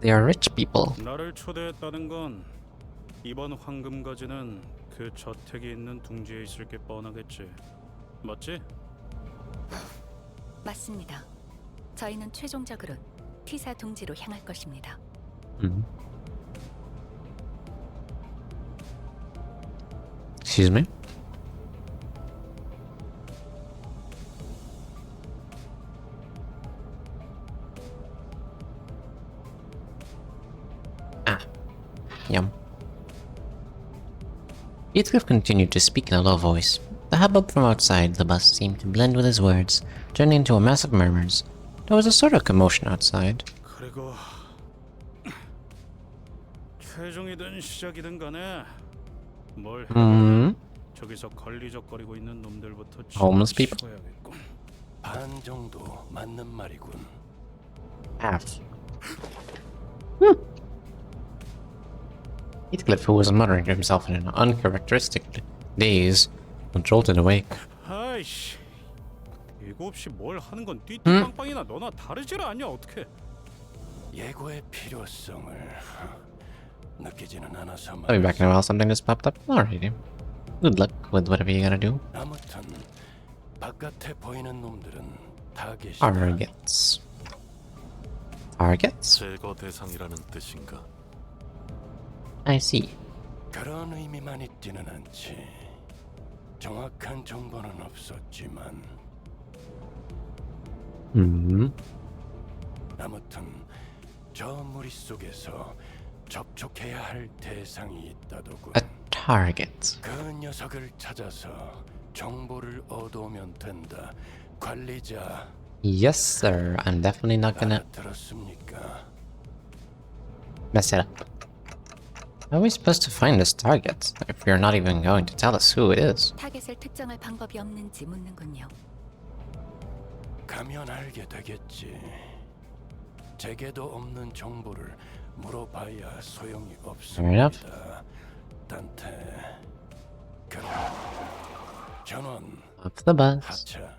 They are rich people. 나를 초대했다는 건 이번 황금가지는 그 저택이 있는 둥지에 있을 게 뻔하겠지. 맞지? 맞습니다. 저희는 최종적으로 T사 둥지로 향할 것입니다. Excuse me? Ah. Yum. Heathcliff continued to speak in a low voice. The hubbub from outside the bus seemed to blend with his words, turning into a mass of murmurs. There was a sort of commotion outside. 그리고 최종이든 시작이든 간에 뭘 해도 저기서 걸리적거리고 있는 놈들부터 Homeless people? 치워야겠고. 반 정도 맞는 말이군. Half. Heathcliff, who was muttering to himself in an uncharacteristic daze, jolted awake. 아이씨, 예고 없이 뭘 하는 건 띠띠빵빵이나 너나 다르질 않냐 어떻게? 예고의 필요성을 느끼지는 않아서 I'll be back in a while. Something just popped up. Alrighty. Good luck with whatever you gotta do. 아무튼 바깥에 보이는 놈들은 다 계시다. Targets. Targets? 제거 대상이라는 뜻인가? I see. 그런 의미만 있지는 않지. 정확한 정보는 없었지만 아무튼 저 무리 속에서 접촉해야 할 대상이 있다더군. A target. 그 녀석을 찾아서 정보를 얻어오면 된다. 관리자. Yes, sir. I'm definitely not gonna 들었습니까? mess it up. How are we supposed to find this target if you're not even going to tell us who it is? 타겟을 특정할 방법이 없는지 묻는군요. 가면 알게 되겠지. 제게도 없는 정보를 물어봐야 소용이 Fair enough. 없습니다. 단테. 그럼 전원 Off the bus. 하차.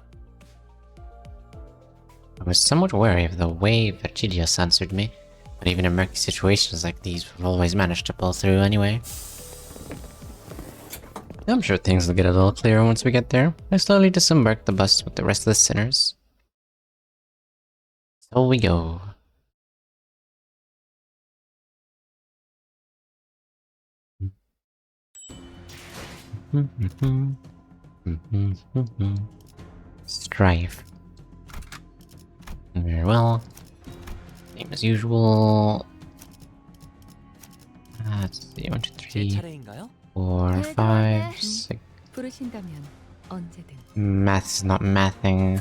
I was somewhat wary of the way Virgidius answered me, but even in murky situations like these, we've always managed to pull through anyway. I'm sure things will get a little clearer once we get there. I slowly disembarked the bus with the rest of the sinners. So we go. Strife. Very well. Same as usual. Let's see, 1, 2, 3, 4, 5, 6. 부르신다면 언제든 Math's not mathing.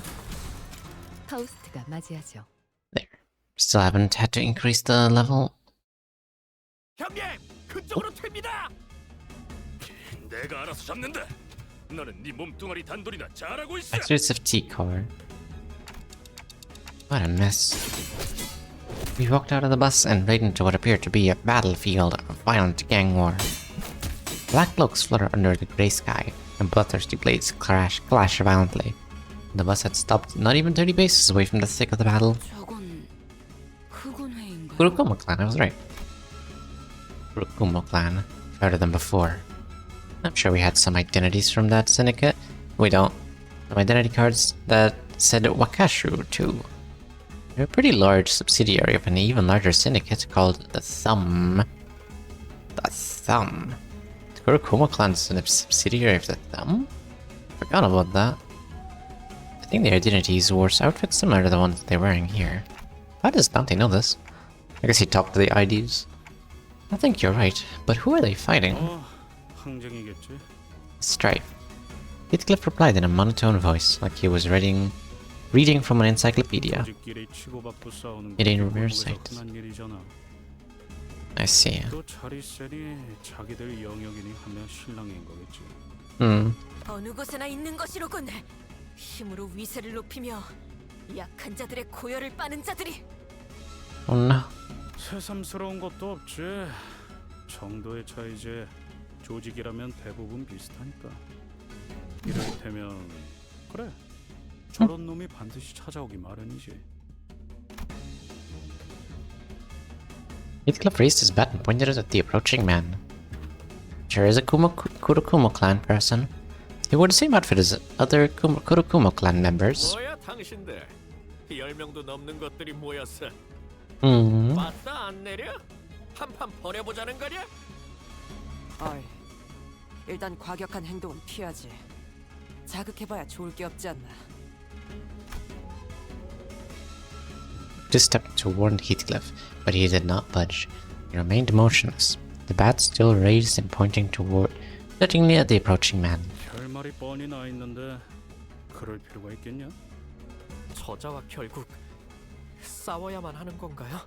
파우스트가 맞이하죠. Still haven't had to increase the level. 형님, 그쪽으로 튑니다. 내가 알아서 잡는다. 너는 네 몸뚱아리 단돌이나 잘하고 있어. Excerpts of T-Core. What a mess. We walked out of the bus and right into what appeared to be a battlefield of violent gang war. Black cloaks flutter under the grey sky, and bloodthirsty blades clash violently. The bus had stopped not even 30 paces away from the thick of the battle. 저건 흑운 회인가요? Kurokumo clan, I was right. Kurokumo clan. Better than before. I'm sure we had some identities from that syndicate. We don't. Some identity cards that said Wakashu, too. They're a pretty large subsidiary of an even larger syndicate called the Thumb. The Thumb. The Kurokumo clan's a subsidiary of the Thumb? Forgot about that. I think their identities wore outfits similar to the ones they're wearing here. How does Dante know this? I guess he talked to the IDs. I think you're right, but who are they fighting? 항쟁이겠지. Strife. Heathcliff replied in a monotone voice, like he was reading from an encyclopedia. 지끼리 치고받고 싸우는 It ain't 건 rare 한국에서 sight. 흔한 일이잖아. I see. 또 자리세니 자기들 영역이니 하면 신랑인 거겠지. 어느 곳에나 있는 것이로군. 힘으로 위세를 높이며 약한 자들의 고열을 빠는 자들이. Oh no. 새삼스러운 것도 없지. 정도의 차이지. 조직이라면 대부분 비슷하니까. 이를테면 그래. 저런 놈이 반드시 찾아오기 마련이지. Heathcliff raised his bat and pointed it at the approaching man. Hunter is a Kurokumo clan person. He wore the same outfit as other Kurokumo clan members. 뭐야 당신들 10명도 넘는 것들이 모였어. Hmm. 맞다 안 내려? 한판 벌여보자는 거냐? 어이, 일단 과격한 행동은 피하지. 자극해봐야 좋을 게 없지 않나. Just stepped to warn Heathcliff, but he did not budge. He remained motionless, the bat still raised and pointing toward, threateningly at the approaching man. 결말이 뻔히 나 있는데 그럴 필요가 있겠냐? 저자와 결국 싸워야만 하는 건가요?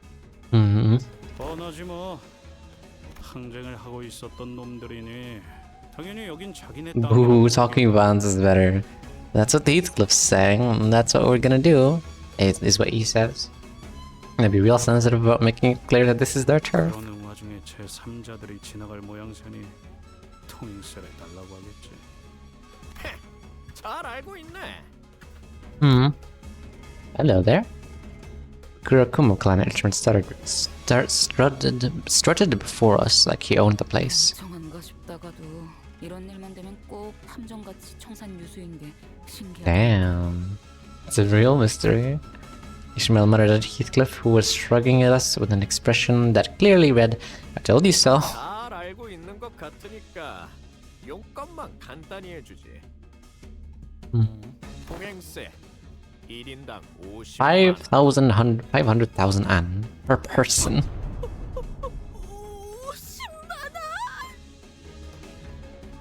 Hmm. 뻔하지 뭐. 항쟁을 하고 있었던 놈들이니 당연히 여긴 자기네 땅. Ooh, talking violence is better. That's what Heathcliff's saying, and that's what we're gonna do, is what he says. I'm gonna be real sensitive about making it clear that this is their turf. 그러는 와중에 제 3자들이 지나갈 모양새니 통일세를 달라고 하겠지. 잘 알고 있네. Hello there. Kurokumo clan entrance strutted before us like he owned the place. 정한가 싶다가도 이런 일만 되면 꼭 탐정같이 청산 유수인 게 신기하다. Damn. It's a real mystery. Ishmael muttered at Heathcliff, who was shrugging at us with an expression that clearly read, I told you so. 잘 알고 있는 것 같으니까 용건만 간단히 해주지. 통행세 1인당 50만. 500,000 an per person. 50만 원?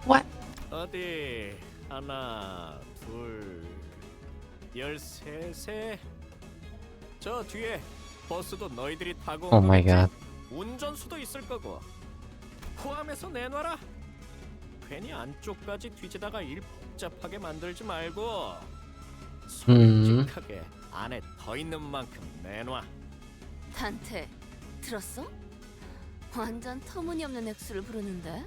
What? 어디 하나 둘 13세 저 뒤에 버스도 너희들이 타고 Oh my god. 운전수도 있을 거고 포함해서 내놔라. 괜히 안쪽까지 뒤지다가 일 복잡하게 만들지 말고 솔직하게 안에 더 있는 만큼 내놔. 단테 들었어? 완전 터무니없는 액수를 부르는데.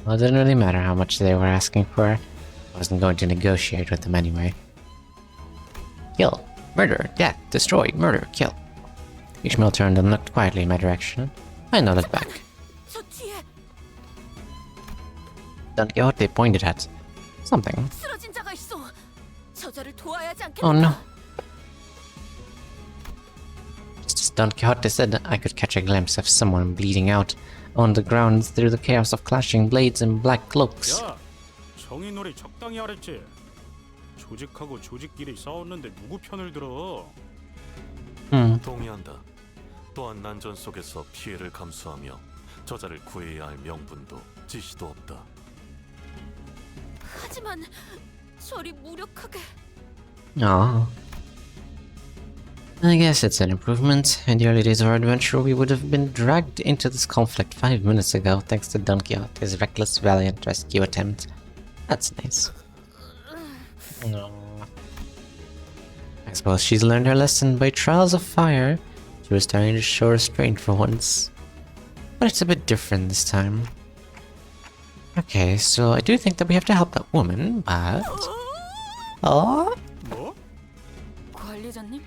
Well, it didn't really matter how much they were asking for. I wasn't going to negotiate with them anyway. Kill. Murder. Death. Destroy. Murder. Kill. Ishmael turned and looked quietly in my direction. I nodded back. 저 뒤에 Don Quixote pointed at something. 쓰러진 자가 있어. 저자를 도와야 하지 않겠는가? Oh no. Just as Don Quixote said, I could catch a glimpse of someone bleeding out on the ground through the chaos of clashing blades and black cloaks. 야, 정의놀이 적당히 하랬지. 조직하고 조직끼리 싸웠는데 누구 편을 들어? 동의한다. 또한 난전 속에서 피해를 감수하며 저자를 구해야 할 명분도 지시도 없다. 하지만 저리 무력하게. Aw. I guess it's an improvement. In the early days of our adventure, we would have been dragged into this conflict 5 minutes ago thanks to Don Quixote's reckless, valiant rescue attempt. That's nice. No. I suppose she's learned her lesson by trials of fire. She was starting to show restraint for once. But it's a bit different this time. Okay, so I do think that we have to help that woman, but... Oh? 뭐? 관리자님?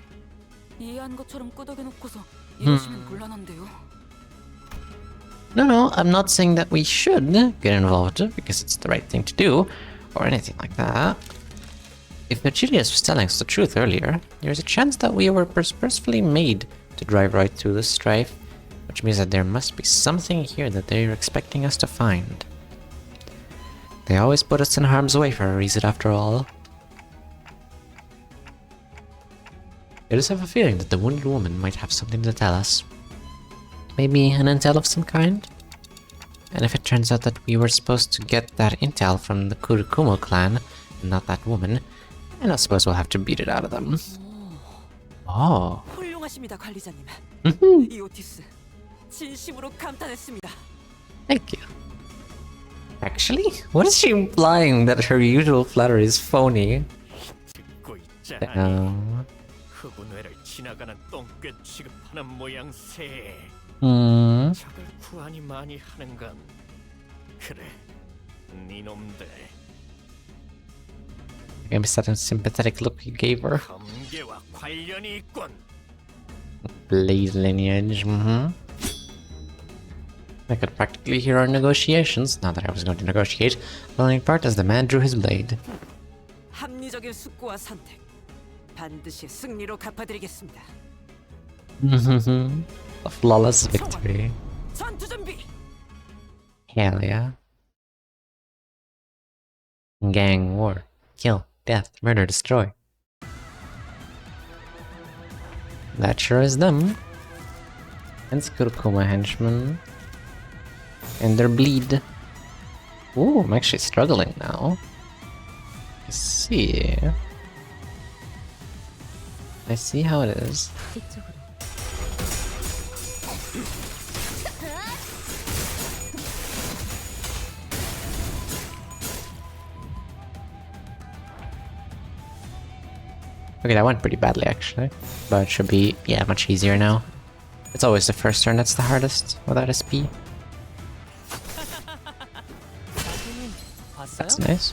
이해한 것처럼 끄덕여놓고서 이러시면 곤란한데요. No, I'm not saying that we should get involved because it's the right thing to do, or anything like that. If Virgilius was telling us the truth earlier, there's a chance that we were purposefully made to drive right through the strife, which means that there must be something here that they're expecting us to find. They always put us in harm's way for a reason after all. I just have a feeling that the wounded woman might have something to tell us. Maybe an intel of some kind? And if it turns out that we were supposed to get that intel from the Kurokumo clan, and not that woman, then I suppose we'll have to beat it out of them. Oh. 훌륭하십니다, 관리자님. 이오티스, 진심으로 감탄했습니다. Thank you. Actually, what is she implying that her usual flattery is phony? 듣고 있잖아. Uh, 흑운회를 지나가는 똥꽤 취급하는 모양새. 적을 구하니 많이 하는 건 그래, 네 놈들. Maybe that sympathetic look you gave her. 검계와 관련이 있군. Blade lineage, I could practically hear our negotiations. Not that I was going to negotiate. The only part as the man drew his blade. 합리적인 숙고와 선택. 반드시 승리로 갚아드리겠습니다. A flawless victory. 전투 준비. Hell yeah. Gang war. Kill, death, murder, destroy. That sure is them. And Kurokuma henchmen. And their bleed. Ooh, I'm actually struggling now. I see. I see how it is. Okay, that went pretty badly actually. But it should be, yeah, much easier now. It's always the first turn that's the hardest without SP. That's nice.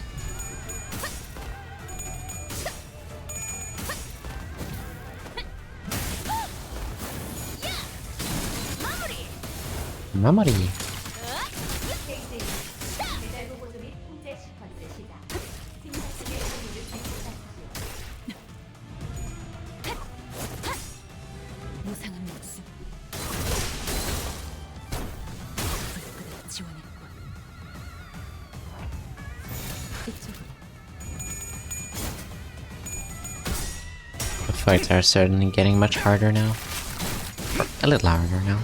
Mamori. 무상한 목숨. 불끈 지원했고. 이쪽으로. The fights are certainly getting much harder now. A little harder now.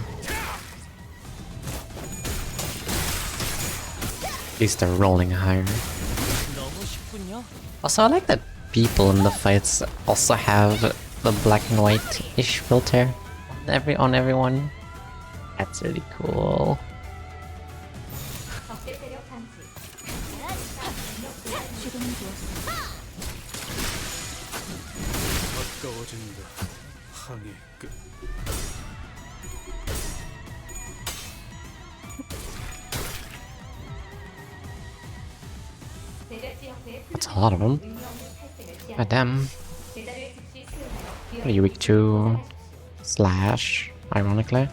At least they're rolling higher. Also, I like that people in the fights also have the black and white-ish filter on everyone. That's really cool. 가까워진다. 항해 끝. That's a lot of them. God damn. What are you weak to? Slash, ironically.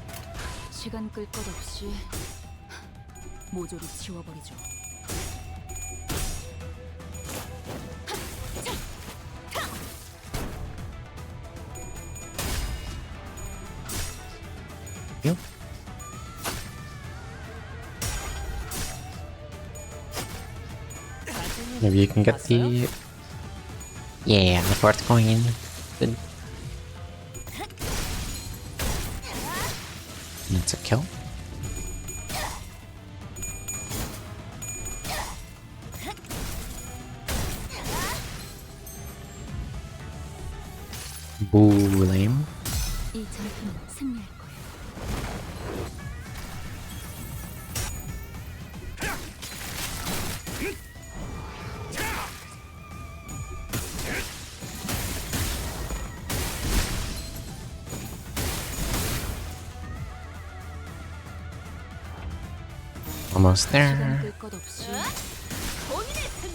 시간 끌 것 없이 모조리 지워버리죠. You? Maybe you can get the... Yeah, the fourth coin. Good. That's a kill. Boo, lame. 이 전투는 승리할 거예요. Almost 시간 there. 끌 것 없이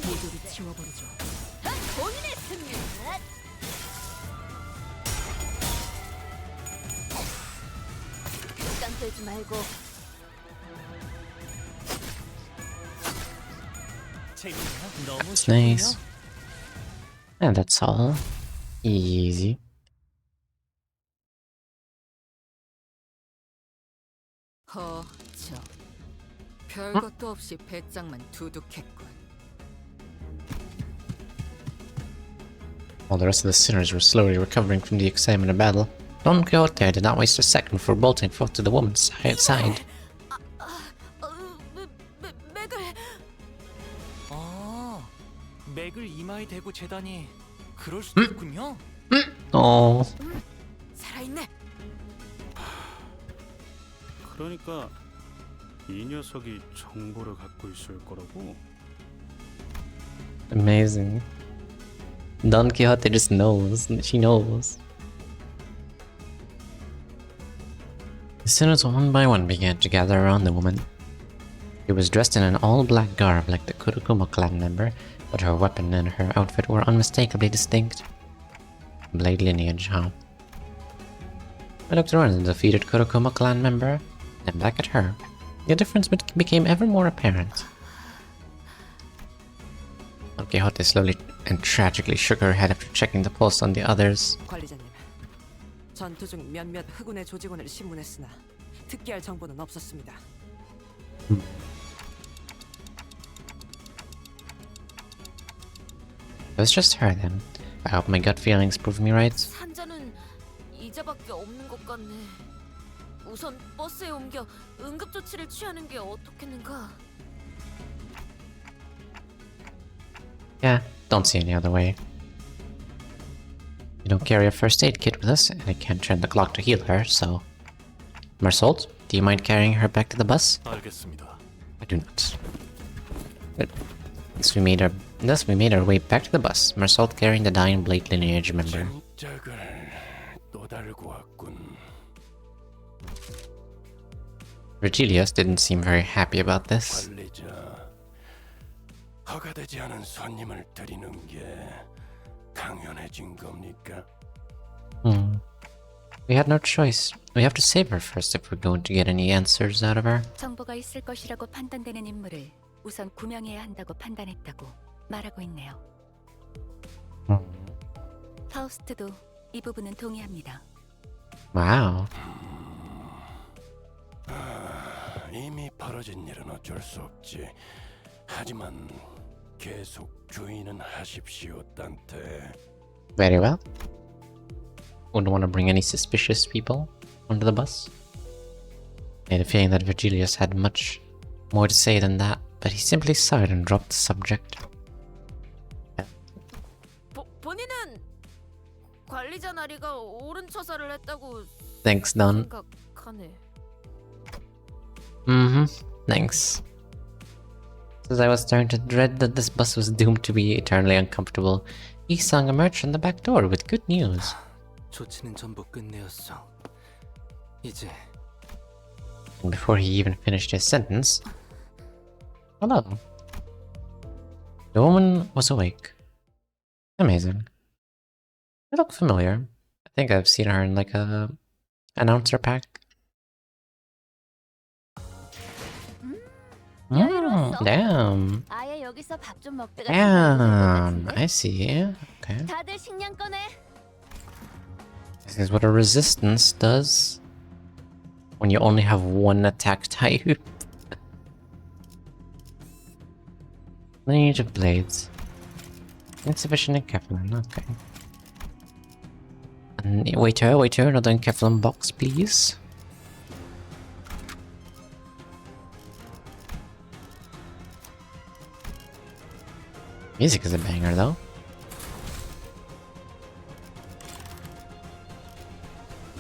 모조리 지워버리죠. 본인의 승리. 시간 끌지 말고. That's nice. And that's all. Easy. 허저. 별것도 없이 배짱만 두둑했군. While the rest of the sinners were slowly recovering from the excitement of battle, Don Quixote did not waste a second for bolting forth to the woman's side. 맥을. 아, 맥을 이마에 대고 재다니 그럴 수도 있군요. Oh. 살아있네. 그러니까 이 녀석이 정보를 갖고 있을 거라고. Amazing. Don Quixote just knows. She knows. The sinners one by one began to gather around the woman. She was dressed in an all-black garb like the Kurokuma clan member, but her weapon and her outfit were unmistakably distinct. Blade lineage, huh? I looked around and defeated Kurokuma clan member, and back at her. The difference became ever more apparent. Don Quixote slowly and tragically shook her head after checking the pulse on the others. 관리자님, 전투 중 몇몇 흑운의 조직원을 신문했으나 특기할 정보는 없었습니다. It was just her then. I hope my gut feelings prove me right. 산자는 이자밖에 없는 것 같네. 우선 버스에 옮겨 응급 조치를 취하는 게 어떻겠는가? Yeah, don't see any other way. We don't carry a first aid kit with us, and I can't turn the clock to heal her, so... Marsault, do you mind carrying her back to the bus? 알겠습니다. I do not. But thus we made our way back to the bus, Marsault carrying the dying Blade lineage member. 또 달고 왔군. Virgilius didn't seem very happy about this. 관리자, 허가되지 않은 손님을 드리는 게 당연해진 겁니까? We had no choice. We have to save her first if we're going to get any answers out of her. 정보가 있을 것이라고 판단되는 인물을 우선 구명해야 한다고 판단했다고 말하고 있네요. 파우스트도 이 부분은 동의합니다. Wow. 이미 벌어진 일은 어쩔 수 없지. 하지만 계속 주의는 하십시오, 딴테. Very well. Wouldn't want to bring any suspicious people onto the bus. I had a feeling that Virgilius had much more to say than that, but he simply sighed and dropped the subject. 본인은 관리자 나리가 옳은 처사를 했다고 Thanks, Don. 생각하네. Thanks. As I was starting to dread that this bus was doomed to be eternally uncomfortable, Isang emerged from the back door with good news. 조치는 전부 끝내었어. 이제 And before he even finished his sentence... Hello. The woman was awake. Amazing. You look familiar. I think I've seen her in like a announcer pack. Damn. 아예 여기서 밥 좀 먹다가 Damn. I see. Okay. 다들 식량 꺼내. This is what a resistance does when you only have one attack type. Lineage of blades. Insufficient Enkephalon, okay. And waiter, another Enkephalon box, please. Music is a banger, though.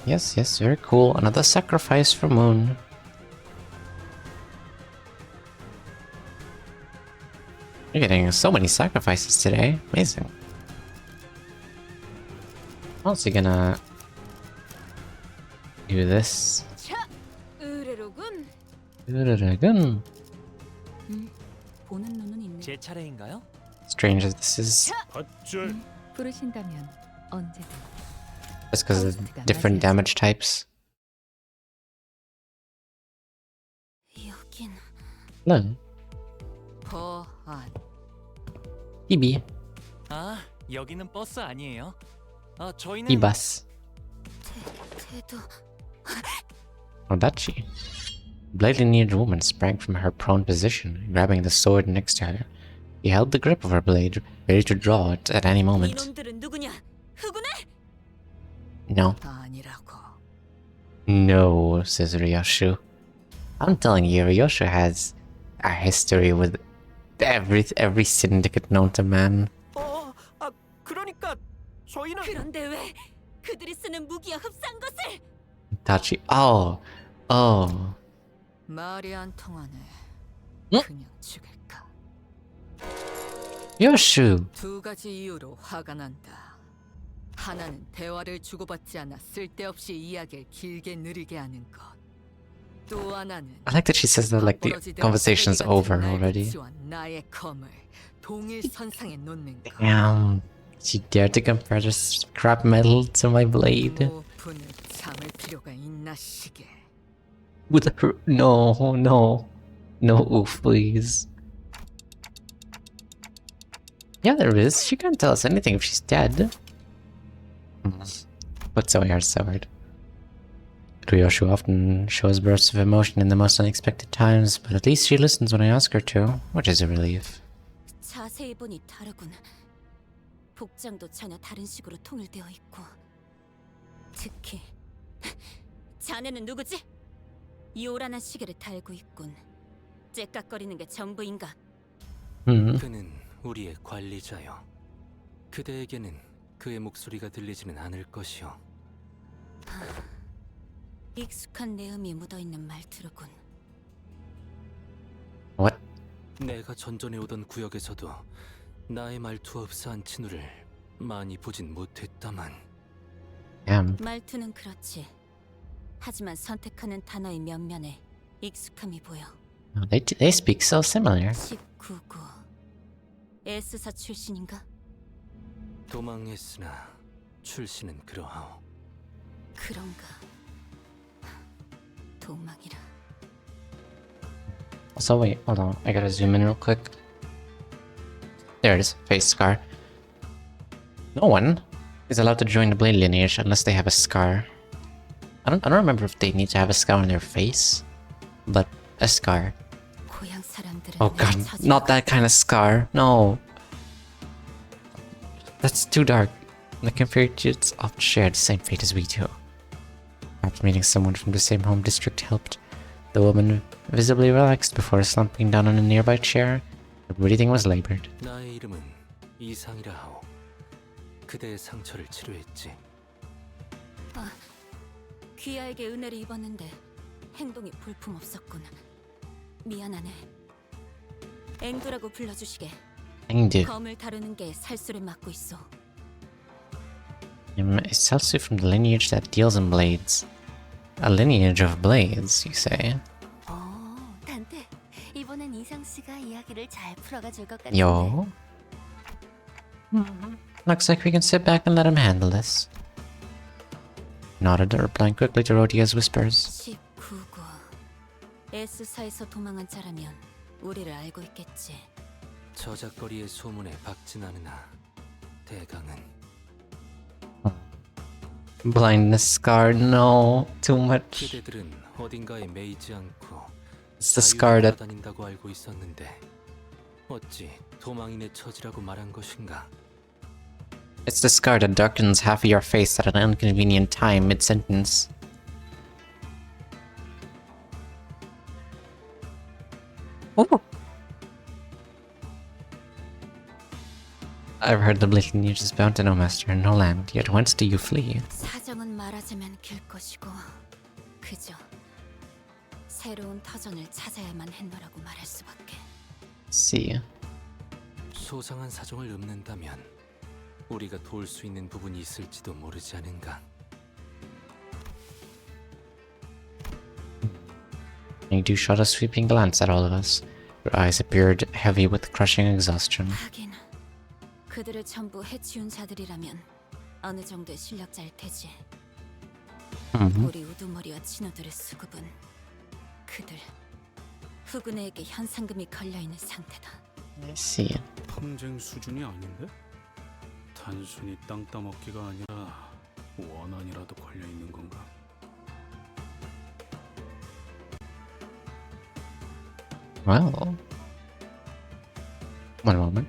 Yes, very cool. Another sacrifice for Moon. You're getting so many sacrifices today. Amazing. Also gonna do this. 의뢰로군. Dragon. 보는 눈은 있네. 제 차례인가요? Strange as this is. 부르신다면 언제든. Just because of different damage types. 여긴 Hello. 거안. EB. 아, 여기는 버스 아니에요. 저희는 E-bus. 태도. Odachi. Bladely neared woman sprang from her prone position, grabbing the sword next to her. He held the grip of her blade, ready to draw it at any moment. 이놈들은 누구냐? 흑운에? No. 아니라고. No, says Ryoshu. I'm telling you, Ryoshu has a history with every syndicate known to man. 그러니까 저희는 그런데 왜 그들이 쓰는 무기와 흡사한 것을? Itachi. Oh. 말이 안 통하네. 응? 그냥 죽일까? Ryoshu. 두 가지 이유로 화가 난다. 하나는 대화를 주고받지 않아 쓸데없이 이야기를 길게 느리게 하는 것. 또 하나는 I like that she says that like the conversation's over already. 나의 검을 동일 선상에 놓는 것. Damn. She dared to compare the scrap metal to my blade. 분을 참을 필요가 있나 시계. With her, no, oof, please. Yeah, there is. She can't tell us anything if she's dead. But so are sword. Ryoshu often shows bursts of emotion in the most unexpected times, but at least she listens when I ask her to, which is a relief. 자세히 보니 다르군. 복장도 전혀 다른 식으로 통일되어 있고. 특히 자네는 누구지? 요란한 시계를 달고 있군. 째깍거리는 게 전부인가? 그는 우리의 관리자요. 그대에게는 그의 목소리가 들리지는 않을 것이요. 익숙한 내음이 묻어있는 말투로군. What? 내가 전전에 오던 구역에서도 나의 말투와 흡사한 친구를 많이 보진 못했다만. 말투는 그렇지. 하지만 선택하는 단어의 면면에 익숙함이 보여. They speak so similar. 19구. S사 출신인가? 도망했으나 출신은 그러하오. 그런가. 도망이라. Also, wait, hold on. I gotta zoom in real quick. There it is. Face scar. No one is allowed to join the Blade lineage unless they have a scar. I don't remember if they need to have a scar on their face, but a scar. Oh god, not that kind of scar. No. That's too dark. The compatriots often shared the same fate as we do. Perhaps meeting someone from the same home district helped. The woman visibly relaxed before slumping down on a nearby chair. Her breathing was labored. 나의 이름은 이상이라 하오. 그대의 상처를 치료했지. 귀하에게 은혜를 입었는데 행동이 볼품없었군. 미안하네. 앵두라고 불러주시게. 앵두. 검을 다루는 게 살수를 맡고 있어. Is Selsu from the lineage that deals in blades? A lineage of blades, you say? 단테, 이번엔 이상 씨가 이야기를 잘 풀어가 줄 것 같은데. Yo. Looks like we can sit back and let him handle this. Nodded, replying quickly to Rodia's whispers. 19구. S사에서 도망한 자라면 우리를 알고 있겠지. 저작거리의 소문에 박진 않으나 대강은 Blindness scar, no, too much. 그대들은 어딘가에 매이지 않고 It's the scar that 다닌다고 알고 있었는데 어찌 도망인의 처지라고 말한 것인가? It's the scar that darkens half of your face at an inconvenient time mid-sentence. Ooh. I've heard the Blade lineage is bound to no master and no land, yet whence do you flee? 사정은 말하자면 길 것이고 그저 새로운 터전을 찾아야만 했노라고 말할 수밖에. See. 소상한 사정을 읊는다면 우리가 도울 수 있는 부분이 있을지도 모르지 않은가? You shot a sweeping glance at all of us. Your eyes appeared heavy with crushing exhaustion. 하긴 그들을 전부 해치운 자들이라면 어느 정도의 실력자일 테지. 우리 우두머리와 친구들의 수급은 그들 후군에게 현상금이 걸려있는 상태다. I see. 항쟁 수준이 아닌데? 단순히 땅 따먹기가 아니라 원한이라도 걸려 있는 건가? Well, one moment.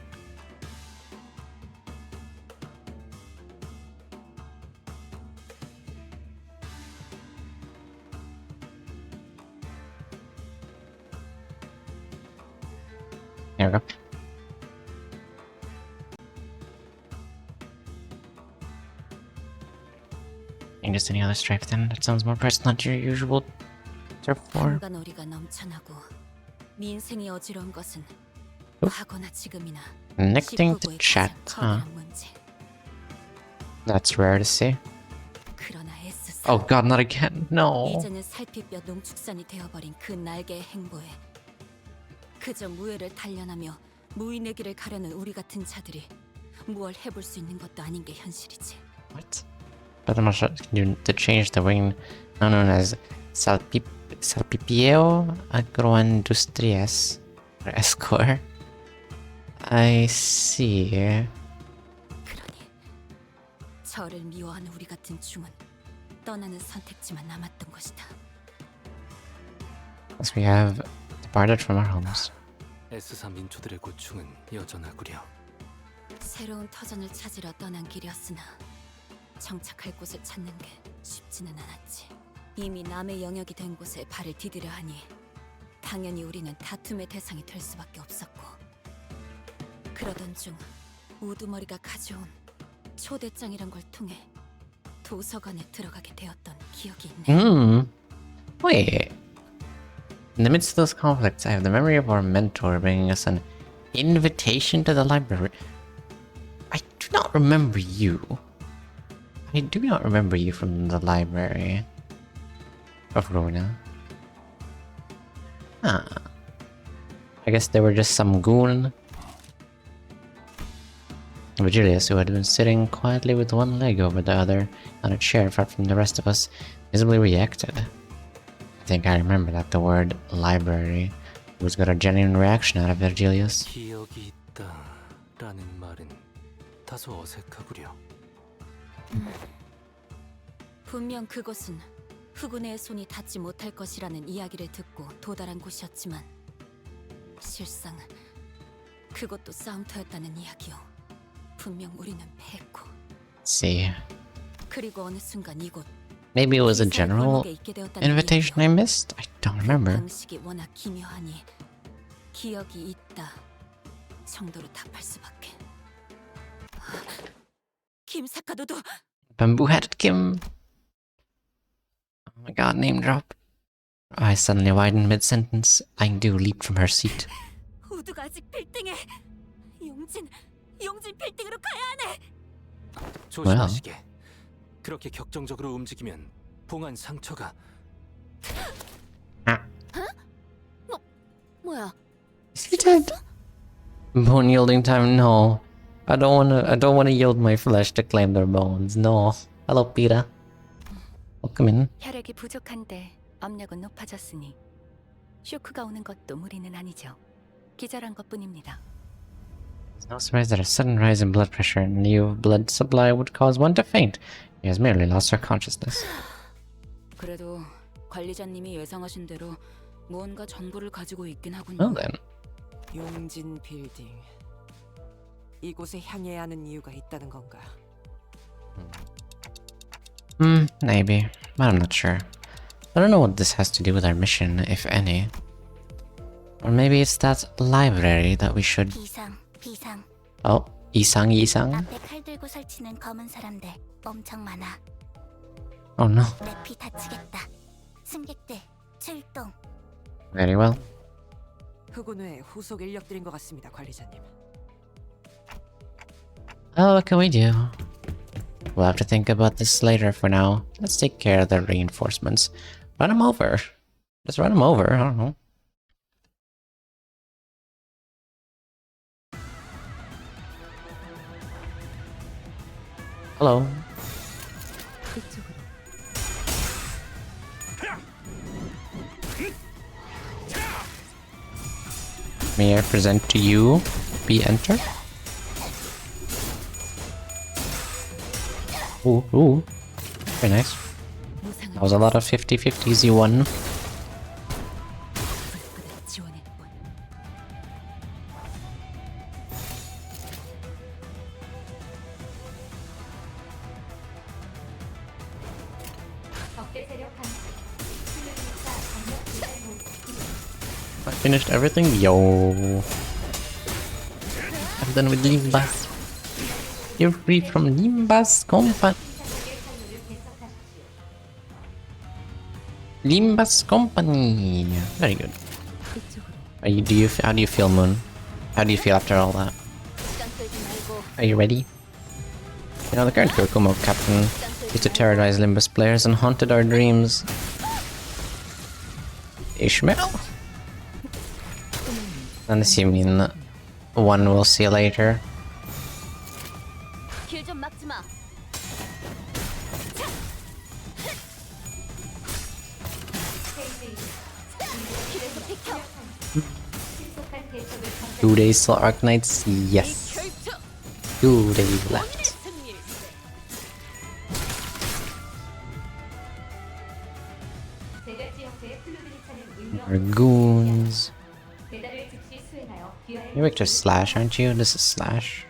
There we go. And just any other strife then? That sounds more personal to your usual turf war. 한간오리가 넘쳐나고 민생이 어지러운 것은 과거나 지금이나 Connecting to chat, huh? That's rare to see. 그러나 S사 Oh god, not again. No. 이제는 살피뼈 농축산이 되어버린 그 날개의 행보에 그저 무해를 단련하며 무인의 길을 가려는 우리 같은 자들이 무얼 해볼 수 있는 것도 아닌 게 현실이지. What? But I'm not sure to change the wing now known as Salpipio Agroindustrias or Escor. I see. 저를 미워하는 우리 같은 중은 떠나는 선택지만 남았던 것이다. As we have departed from our homes. S3 민초들의 고충은 여전하구려. 새로운 터전을 찾으러 떠난 길이었으나 정착할 곳을 찾는 게 쉽지는 않았지. 이미 남의 영역이 된 곳에 발을 디디려 하니 당연히 우리는 다툼의 대상이 될 수밖에 없었고, 그러던 중 우두머리가 가져온 초대장이란 걸 통해 도서관에 들어가게 되었던 기억이 있네. Wait. In the midst of those conflicts, I have the memory of our mentor bringing us an invitation to the library. I do not remember you. I do not remember you from the library of Rona. Ah. I guess they were just some goon. Virgilius, who had been sitting quietly with one leg over the other on a chair far from the rest of us, visibly reacted. I think I remember that the word library was got a genuine reaction out of Virgilius. 기억이 있다라는 말은 다소 어색하구려. 분명 그곳은 후군의 손이 닿지 못할 것이라는 이야기를 듣고 도달한 곳이었지만 실상 그것도 싸움터였다는 이야기요. 분명 우리는 패했고. See. 그리고 어느 순간 이곳 Maybe it was a general invitation I missed? I don't remember. 방식이 워낙 기묘하니 기억이 있다 정도로 답할 수밖에. 김사카도도. Bamboo-headed Kim. Oh my god, name drop. Eyes suddenly widened mid-sentence. Aingdu leaped from her seat. 우두가 아직 빌딩에. 용진 빌딩으로 가야 하네. 조심하시게. 그렇게 격정적으로 움직이면 봉한 상처가. 뭐야? Is he dead? Bone yielding time? No. I don't wanna yield my flesh to claim their bones. No. Hello, Peter. Welcome in. 혈액이 부족한데 압력은 높아졌으니 쇼크가 오는 것도 무리는 아니죠. 기절한 것뿐입니다. It's no surprise that a sudden rise in blood pressure and new blood supply would cause one to faint. He has merely lost her consciousness. 그래도 관리자님이 예상하신 대로 무언가 정보를 가지고 있긴 하군요. Well then. 용진 빌딩. 이곳에 향해야 하는 이유가 있다는 건가? Maybe. But I'm not sure. I don't know what this has to do with our mission, if any. Or maybe it's that library that we should... 비상. Oh, 이상. 앞에 칼 들고 설치는 검은 사람들 엄청 많아. Oh no. 랩이 다치겠다. 승객들 출동. Very well. 흑운의 후속 인력들인 것 같습니다, 관리자님. Oh, what can we do? We'll have to think about this later for now. Let's take care of the reinforcements. Run them over. Just run them over, I don't know. Hello. May I present to you? Be enter. Ooh. Very nice. That was a lot of 50-50s you won. I finished everything? Yo. I'm done with Limbas. You're free from Limbas Company. Limbas Company. Very good. How do you feel, Moon? How do you feel after all that? Are you ready? You know, the current Kurkumo captain used to terrorize Limbus players and haunted our dreams. Ishmael? Unless you mean one we'll see later. 길 좀 막지 마. 2 days till Arknights? Yes. 2 days left. Dragoons. You're Victor Slash, aren't you? This is Slash.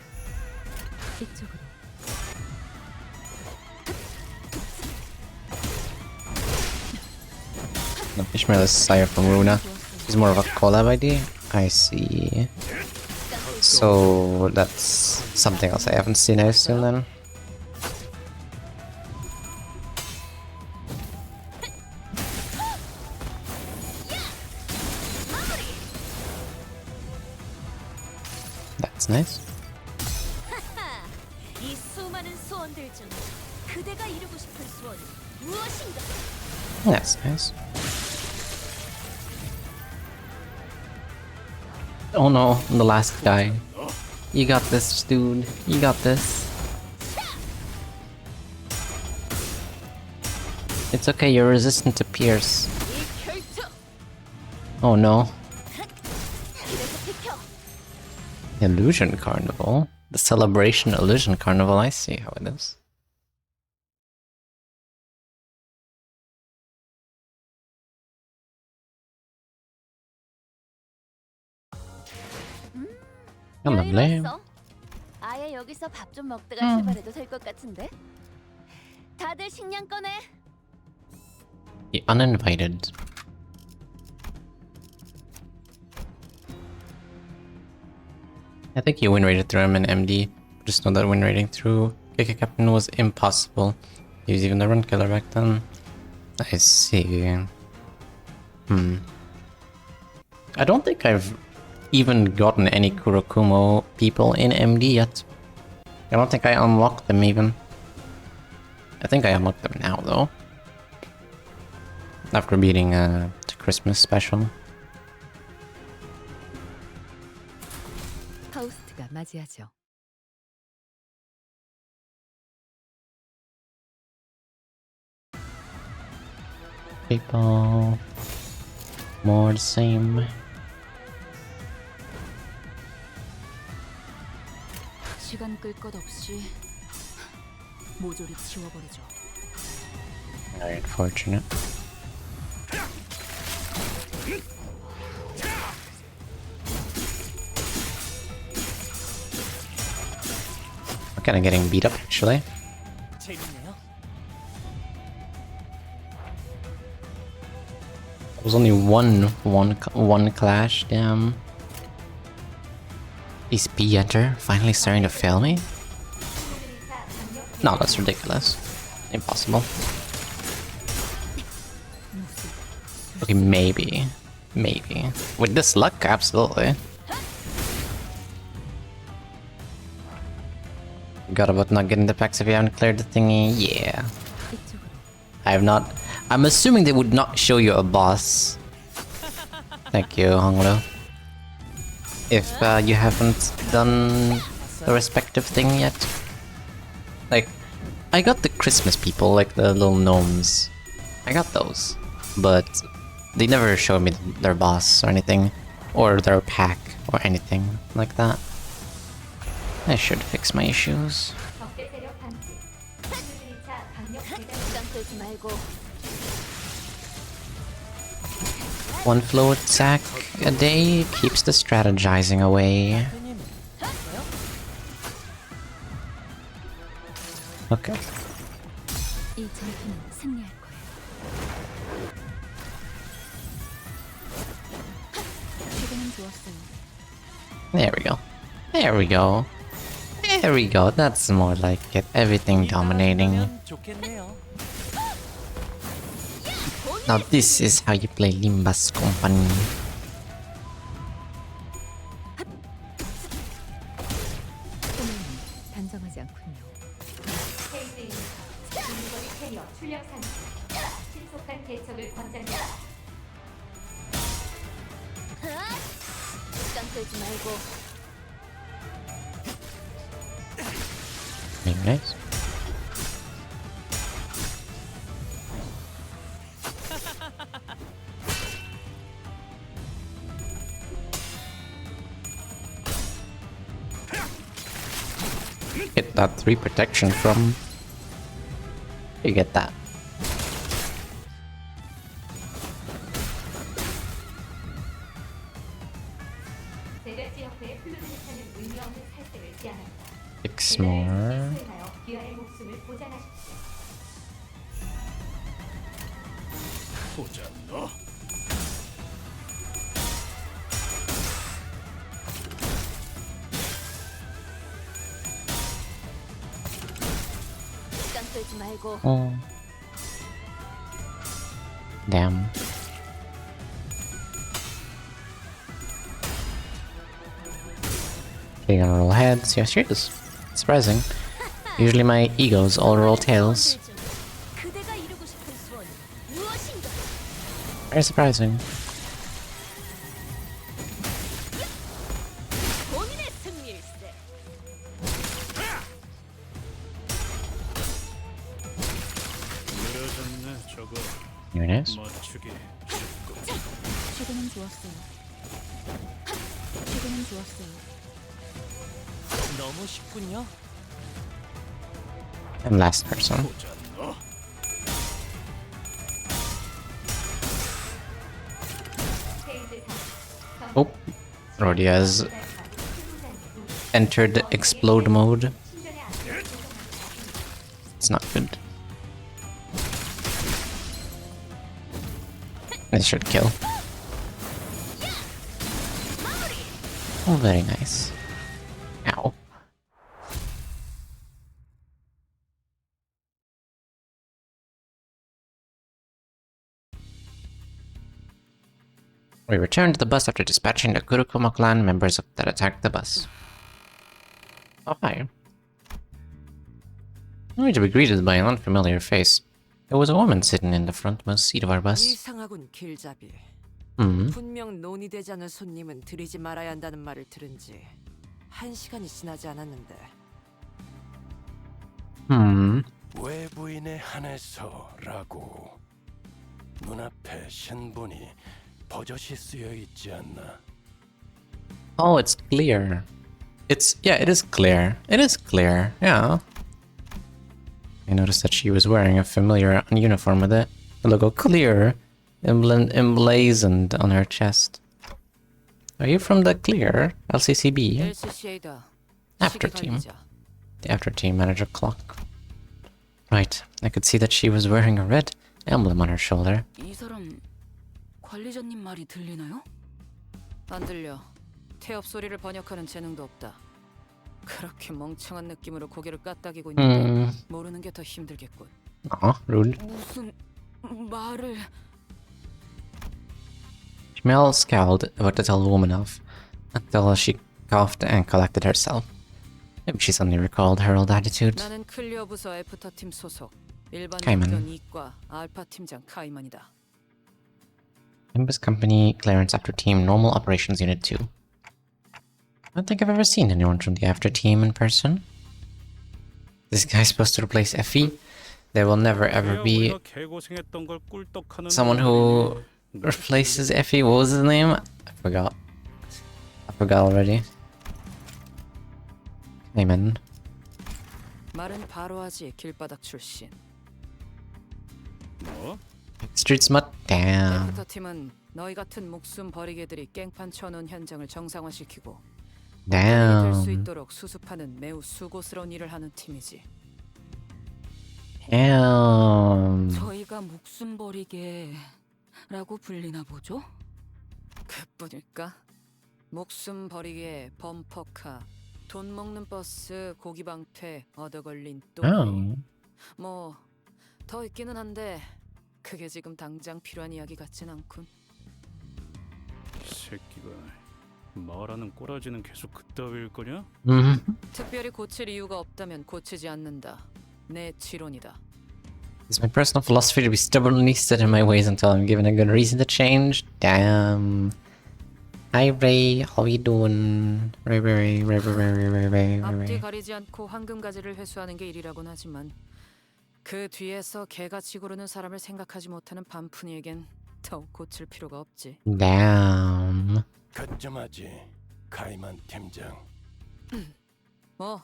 No, Ishmael is Sire from Runa. He's more of a collab ID. I see. So that's something else I haven't seen, I assume then. That's nice. 이 수많은 소원들 중 그대가 이루고 싶은 소원은 무엇인가? That's nice. Oh no, the last guy. You got this, dude. You got this. It's okay, you're resistant to Pierce. Oh no. Illusion Carnival? The Celebration Illusion Carnival, I see how it is. lovely. 아예 여기서 밥 좀 먹다가 출발해도 될 것 같은데. 다들 식량 꺼내. The uninvited. I think you win rated through him in MD. Just know that win rating through KK Captain was impossible. He was even the run killer back then. I see. I don't think I've even gotten any Kurokumo people in MD yet. I don't think I unlocked them even. I think I unlocked them now though. After beating the Christmas special. 파우스트가 맞이하죠. People. More the same. 시간 끌 것 없이 모조리 치워버리죠. Very unfortunate. I'm kinda getting beat up actually. 재밌네요. There was only one clash, damn. Is P-Enter finally starting to fail me? No, that's ridiculous. Impossible. Okay, maybe. Maybe. With this luck, absolutely. Forgot about not getting the packs if you haven't cleared the thingy. Yeah. I have not. I'm assuming they would not show you a boss. Thank you, Honglu. If you haven't done the respective thing yet. Like, I got the Christmas people, like the little gnomes. I got those. But they never showed me their boss or anything. Or their pack or anything like that. I should fix my issues. One flow attack a day keeps the strategizing away. Okay. 이 전투는 승리할 거예요. 지금은 좋았어요. There we go. There we go. There we go. That's more like it. Everything dominating. Now this is how you play Limbus Company. 단정하지 않군요. 신속한 대처를 권장합니다. 시간 끌지 말고. Being nice. get that 3 protection from? You get that. Six more. 시간 끌지 말고. Oh. Damn. Okay, gonna roll heads. Yes, she is. Surprising. Usually my egos all roll tails. 그대가 이루고 싶은 소원 무엇인가? Very surprising. 본인의 승리일세. 느려졌네 저거. Here it is. 맞추기. 최근은 좋았어요. 최근은 좋았어요. 너무 쉽군요. And last person. Oh, Rhodey has entered explode mode. It's not good. This should kill. Oh, very nice. Ow. We returned to the bus after dispatching the Kurokuma clan members that attacked the bus. Oh, hi. Only to be greeted by an unfamiliar face. There was a woman sitting in the frontmost seat of our bus. 이상하군 길잡이. 분명 논의되지 않은 손님은 들이지 말아야 한다는 말을 들은 지 1시간이 지나지 않았는데. 외부인에 한해서라고 눈앞에 신분이 버젓이 쓰여 있지 않나? Oh, it's clear. Yeah, it is clear. It is clear, yeah. I noticed that she was wearing a familiar uniform with the logo clear emblazoned on her chest. Are you from the Clear LCCB? LCCA다. After team. The after team manager clock. Right, I could see that she was wearing a red emblem on her shoulder. 이 사람 관리자님 말이 들리나요? 안 들려. 태엽 소리를 번역하는 재능도 없다. 그렇게 멍청한 느낌으로 고개를 까딱이고 있는데 모르는 게 더 힘들겠군. Rude. 무슨 말을? Mel scowled about to tell the woman off, until she coughed and collected herself. Maybe she suddenly recalled her old attitude. 나는 클리어 부서 애프터 팀 소속 일반 카이만. 학교 이과 알파 팀장 카이만이다. Nimbus Company Clearance After Team Normal Operations Unit 2. I don't think I've ever seen anyone from the After Team in person. This guy's supposed to replace Effie. There will never ever be someone who replaces Effie. What was his name? I forgot. I forgot already. Amen. 말은 바로 하지 길바닥 출신. 뭐? Street smut? Damn. 애프터 팀은 너희 같은 목숨 버리개들이 깽판 쳐놓은 현장을 정상화시키고 Damn. 될수 있도록 수습하는 매우 수고스러운 일을 하는 팀이지. Damn. 저희가 목숨 버리게라고 불리나 보죠? 그뿐일까? 목숨 버리게 범퍼카, 돈 먹는 버스, 고기 방패, 얻어 걸린 또 뭐 더 있기는 한데 그게 지금 당장 필요한 이야기 같진 않군. 이 새끼가 말하는 꼬라지는 계속 그따위일 거냐? 특별히 고칠 이유가 없다면 고치지 않는다. 내 지론이다. It's my personal philosophy to be stubbornly set in my ways until I'm given a good reason to change. Damn. Hi Ray, how you doing? Ray. 앞뒤 가리지 않고 황금가지를 회수하는 게 일이라곤 하지만 그 뒤에서 개가 치고르는 사람을 생각하지 못하는 반푼이에겐 더욱 고칠 필요가 없지. Damn. 그쯤하지, 카이만 팀장. 뭐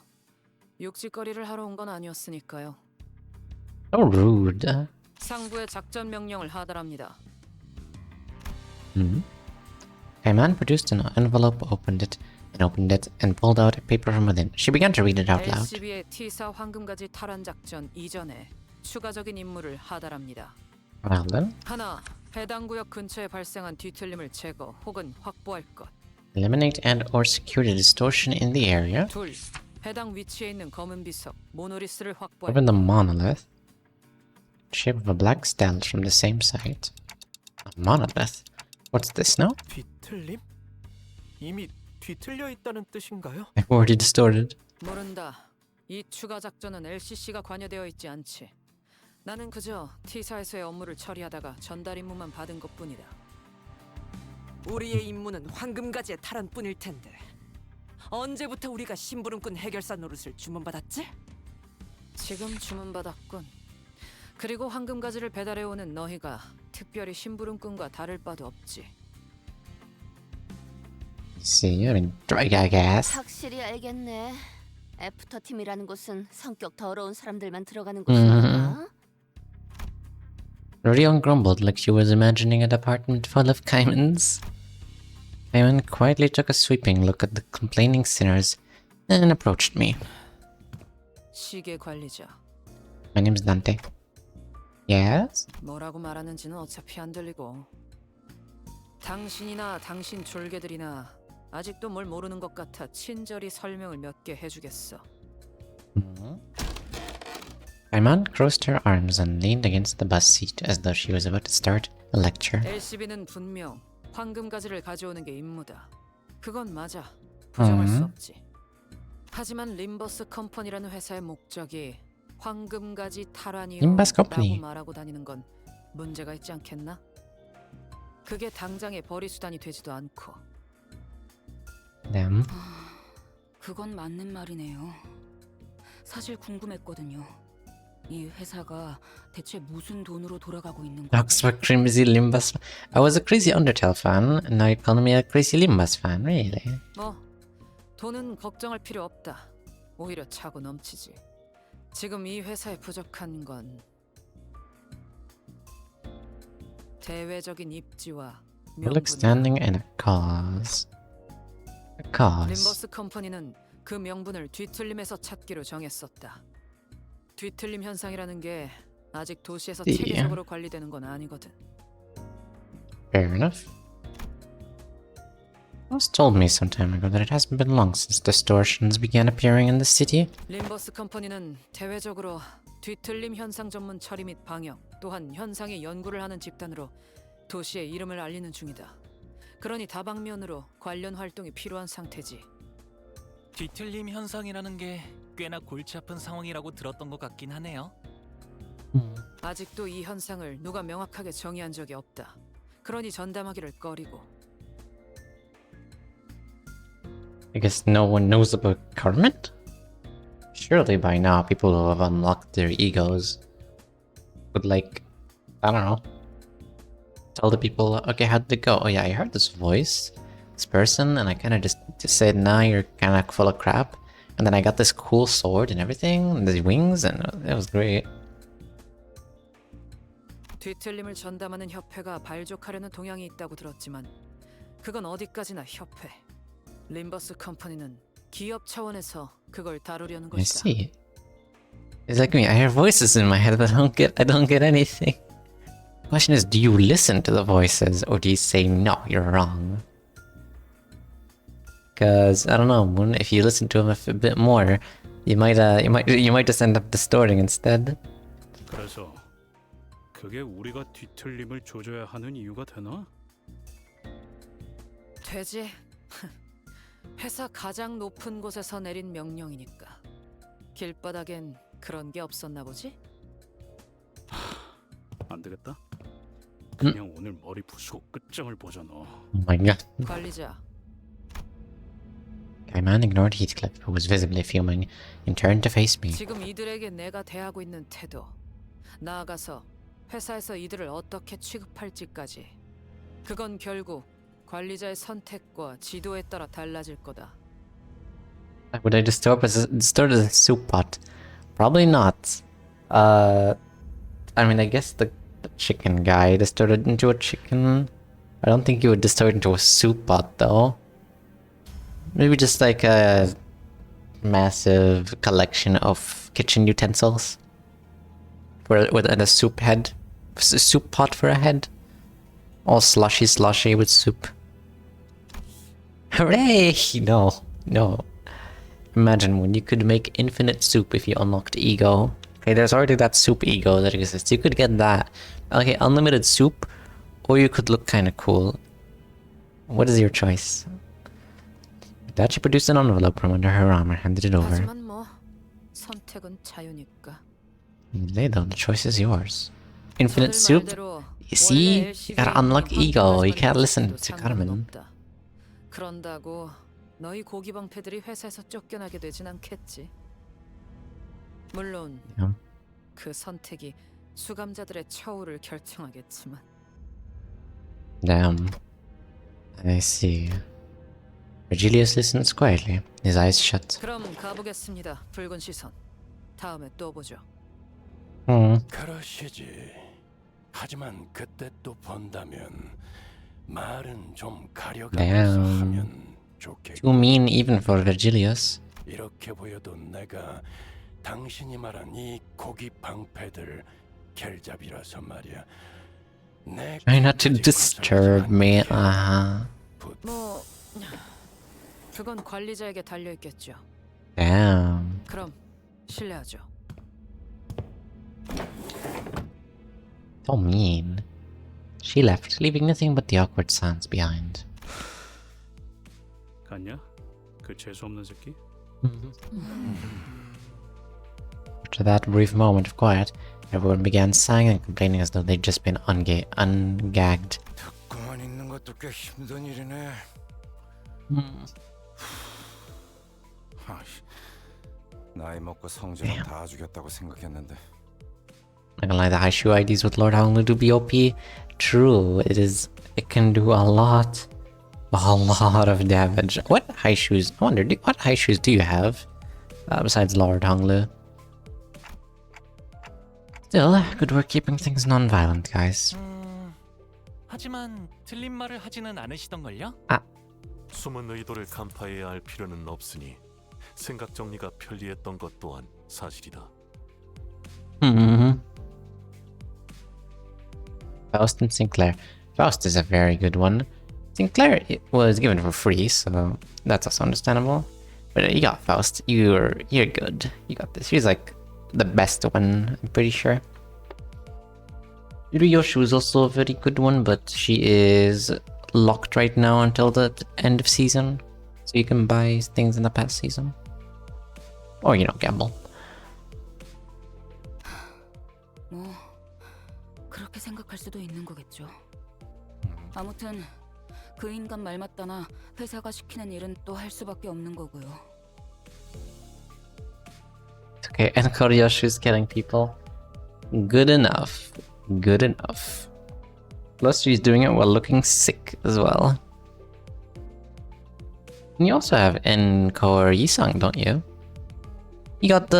욕짓거리를 하러 온 건 아니었으니까요. So rude. 상부의 작전 명령을 하달합니다. Kaiman produced an envelope, opened it, and pulled out a paper from within. She began to read it out loud. LCB의 T사 황금가지 탈환 작전 이전에 추가적인 임무를 하달합니다. Well then, 하나, 해당 구역 근처에 발생한 뒤틀림을 제거 혹은 확보할 것. eliminate and/or secure the distortion in the area. 둘, 해당 위치에 있는 검은 비석 모노리스를 확보할 Open the 것. monolith. Shape of a black stele from the same site. A monolith? What's this now? 뒤틀림? 이미 뒤틀려 있다는 뜻인가요? I've already distorted. 모른다. 이 추가 작전은 LCC가 관여되어 있지 않지. 나는 그저 T사에서의 업무를 처리하다가 전달 임무만 받은 것뿐이다. 우리의 임무는 황금가지의 탈환뿐일 텐데 언제부터 우리가 심부름꾼 해결사 노릇을 주문받았지? 지금 주문받았군. 그리고 황금가지를 배달해오는 너희가 특별히 심부름꾼과 다를 바도 없지. See, you're in drag, I guess. 확실히 알겠네. 애프터 팀이라는 곳은 성격 더러운 사람들만 들어가는 Mhm. 곳인가? Rodion grumbled like she was imagining a department full of caimans. Cayman quietly took a sweeping look at the complaining sinners and approached me. 시계 관리자. My name's Dante. Yes? 뭐라고 말하는지는 어차피 안 들리고. 당신이나 당신 졸개들이나 아직도 뭘 모르는 것 같아 친절히 설명을 몇 개 해주겠어. Cayman crossed her arms and leaned against the bus seat as though she was about to start a lecture. LCB는 분명 황금가지를 가져오는 게 임무다. 그건 맞아. 부정할 수 없지. 하지만 림버스 컴퍼니라는 회사의 목적이 황금가지 Limbus 탈환이요라고 Company. 말하고 다니는 건 문제가 있지 않겠나? 그게 당장의 벌이 수단이 되지도 않고. Them. 그건 맞는 말이네요. 사실 궁금했거든요. 이 회사가 대체 무슨 돈으로 돌아가고 있는 건지. Dogs for crazy Limbus. I was a crazy Undertale fan, and now you're calling me a crazy Limbus fan, really? 뭐 돈은 걱정할 필요 없다. 오히려 차고 넘치지. 지금 이 회사에 부족한 건 대외적인 입지와 Public standing and a cause. A cause. 림버스 컴퍼니는 그 명분을 뒤틀림에서 찾기로 정했었다. 뒤틀림 현상이라는 게 아직 도시에서 예. 체계적으로 관리되는 건 아니거든. Fair enough. Ross told me some time ago that it hasn't been long since distortions began appearing in the city. 림버스 컴퍼니는 대외적으로 뒤틀림 현상 전문 처리 및 방역, 또한 현상의 연구를 하는 집단으로 도시의 이름을 알리는 중이다. 그러니 다방면으로 관련 활동이 필요한 상태지. 뒤틀림 현상이라는 게 꽤나 골치 아픈 상황이라고 들었던 것 같긴 하네요. 아직도 이 현상을 누가 명확하게 정의한 적이 없다. 그러니 전담하기를 꺼리고. I guess no one knows about government? Surely by now people will have unlocked their egos. Would like, I don't know, tell the people, okay, how'd it go? Oh yeah, I heard this voice, this person, and I kind of just said, nah, you're kind of full of crap. And then I got this cool sword and everything, and the wings, and it was great. 뒤틀림을 전담하는 협회가 발족하려는 동향이 있다고 들었지만 그건 어디까지나 협회. 림버스 컴퍼니는 기업 차원에서 그걸 다루려는 I 것이다. see. It's like me, I hear voices in my head, but I don't get anything. The question is, do you listen to the voices, or do you say, no, you're wrong? Because, I don't know, Moon, if you listen to them a bit more, you might just end up distorting instead. 그래서 그게 우리가 뒤틀림을 조져야 하는 이유가 되나? 되지. 회사 가장 높은 곳에서 내린 명령이니까. 길바닥엔 그런 게 없었나 보지? 안 되겠다. 그냥 오늘 머리 부수고 끝장을 보자 너. Oh my god. 관리자. Cayman ignored Heathcliff, who was visibly fuming, and turned to face me. 지금 이들에게 내가 대하고 있는 태도, 나아가서 회사에서 이들을 어떻게 취급할지까지. 그건 결국 관리자의 선택과 지도에 따라 달라질 거다. Would I distort as a soup pot? Probably not. I mean, I guess the chicken guy distorted into a chicken. I don't think you would distort into a soup pot though. Maybe just like a massive collection of kitchen utensils with a soup head, soup pot for a head, all slushy with soup. Hooray! No. Imagine when you could make infinite soup if you unlocked ego. Okay, there's already that soup ego that exists. You could get that. Okay, unlimited soup, or you could look kind of cool. What is your choice? Dachi produced an envelope from under her arm and handed it over. 하지만 뭐 선택은 자유니까. Later, the choice is yours. Infinite soup? You see? You gotta unlock ego. You can't listen to Carmen. 그런다고 너희 고기 방패들이 회사에서 쫓겨나게 되진 않겠지. 물론 그 선택이 수감자들의 처우를 결정하겠지만. Damn. I see. Virgilius listens quietly, his eyes shut. 그럼 가보겠습니다. 붉은 시선. 다음에 또 보죠. 그러시지. 하지만 그때 또 본다면 말은 좀 가려가면서 하면 좋겠고. Too mean even for Virgilius. 이렇게 보여도 내가 당신이 말한 이 고기 방패들 켈잡이라서 말이야. Try not to disturb me. 뭐 그건 관리자에게 달려 있겠죠. Damn. 그럼 실례하죠. So mean. She left, leaving nothing but the awkward silence behind. 갔냐? 그 재수 없는 새끼? After that brief moment of quiet, everyone began sighing and complaining as though they'd just been ungagged. 듣고만 있는 것도 꽤 힘든 일이네. 나이 먹고 성질은 다 죽였다고 생각했는데. Not gonna lie, the high shoe IDs with Lord Honglu do be OP. True, it can do a lot of damage. What high shoes? I wonder, what high shoes do you have besides Lord Honglu? Still, good work keeping things non-violent, guys. 하지만 틀린 말을 하지는 않으시던걸요? 숨은 의도를 간파해야 할 필요는 없으니 생각 정리가 편리했던 것 또한 사실이다. Faust and Sinclair. Faust is a very good one. Sinclair was given for free, so that's also understandable. But you got Faust. You're good. You got this. She's like the best one, I'm pretty sure. Yuriyoshu is also a very good one, but she is locked right now until the end of season. So you can buy things in the past season. Or, gamble. 뭐 그렇게 생각할 수도 있는 거겠죠. 아무튼 그 인간 말 맞다나 회사가 시키는 일은 또 할 수밖에 없는 거고요. Okay, and Koriyoshu's killing people. Good enough. Good enough. Plus she's doing it while looking sick as well. And you also have Encore Yisung, don't you? You got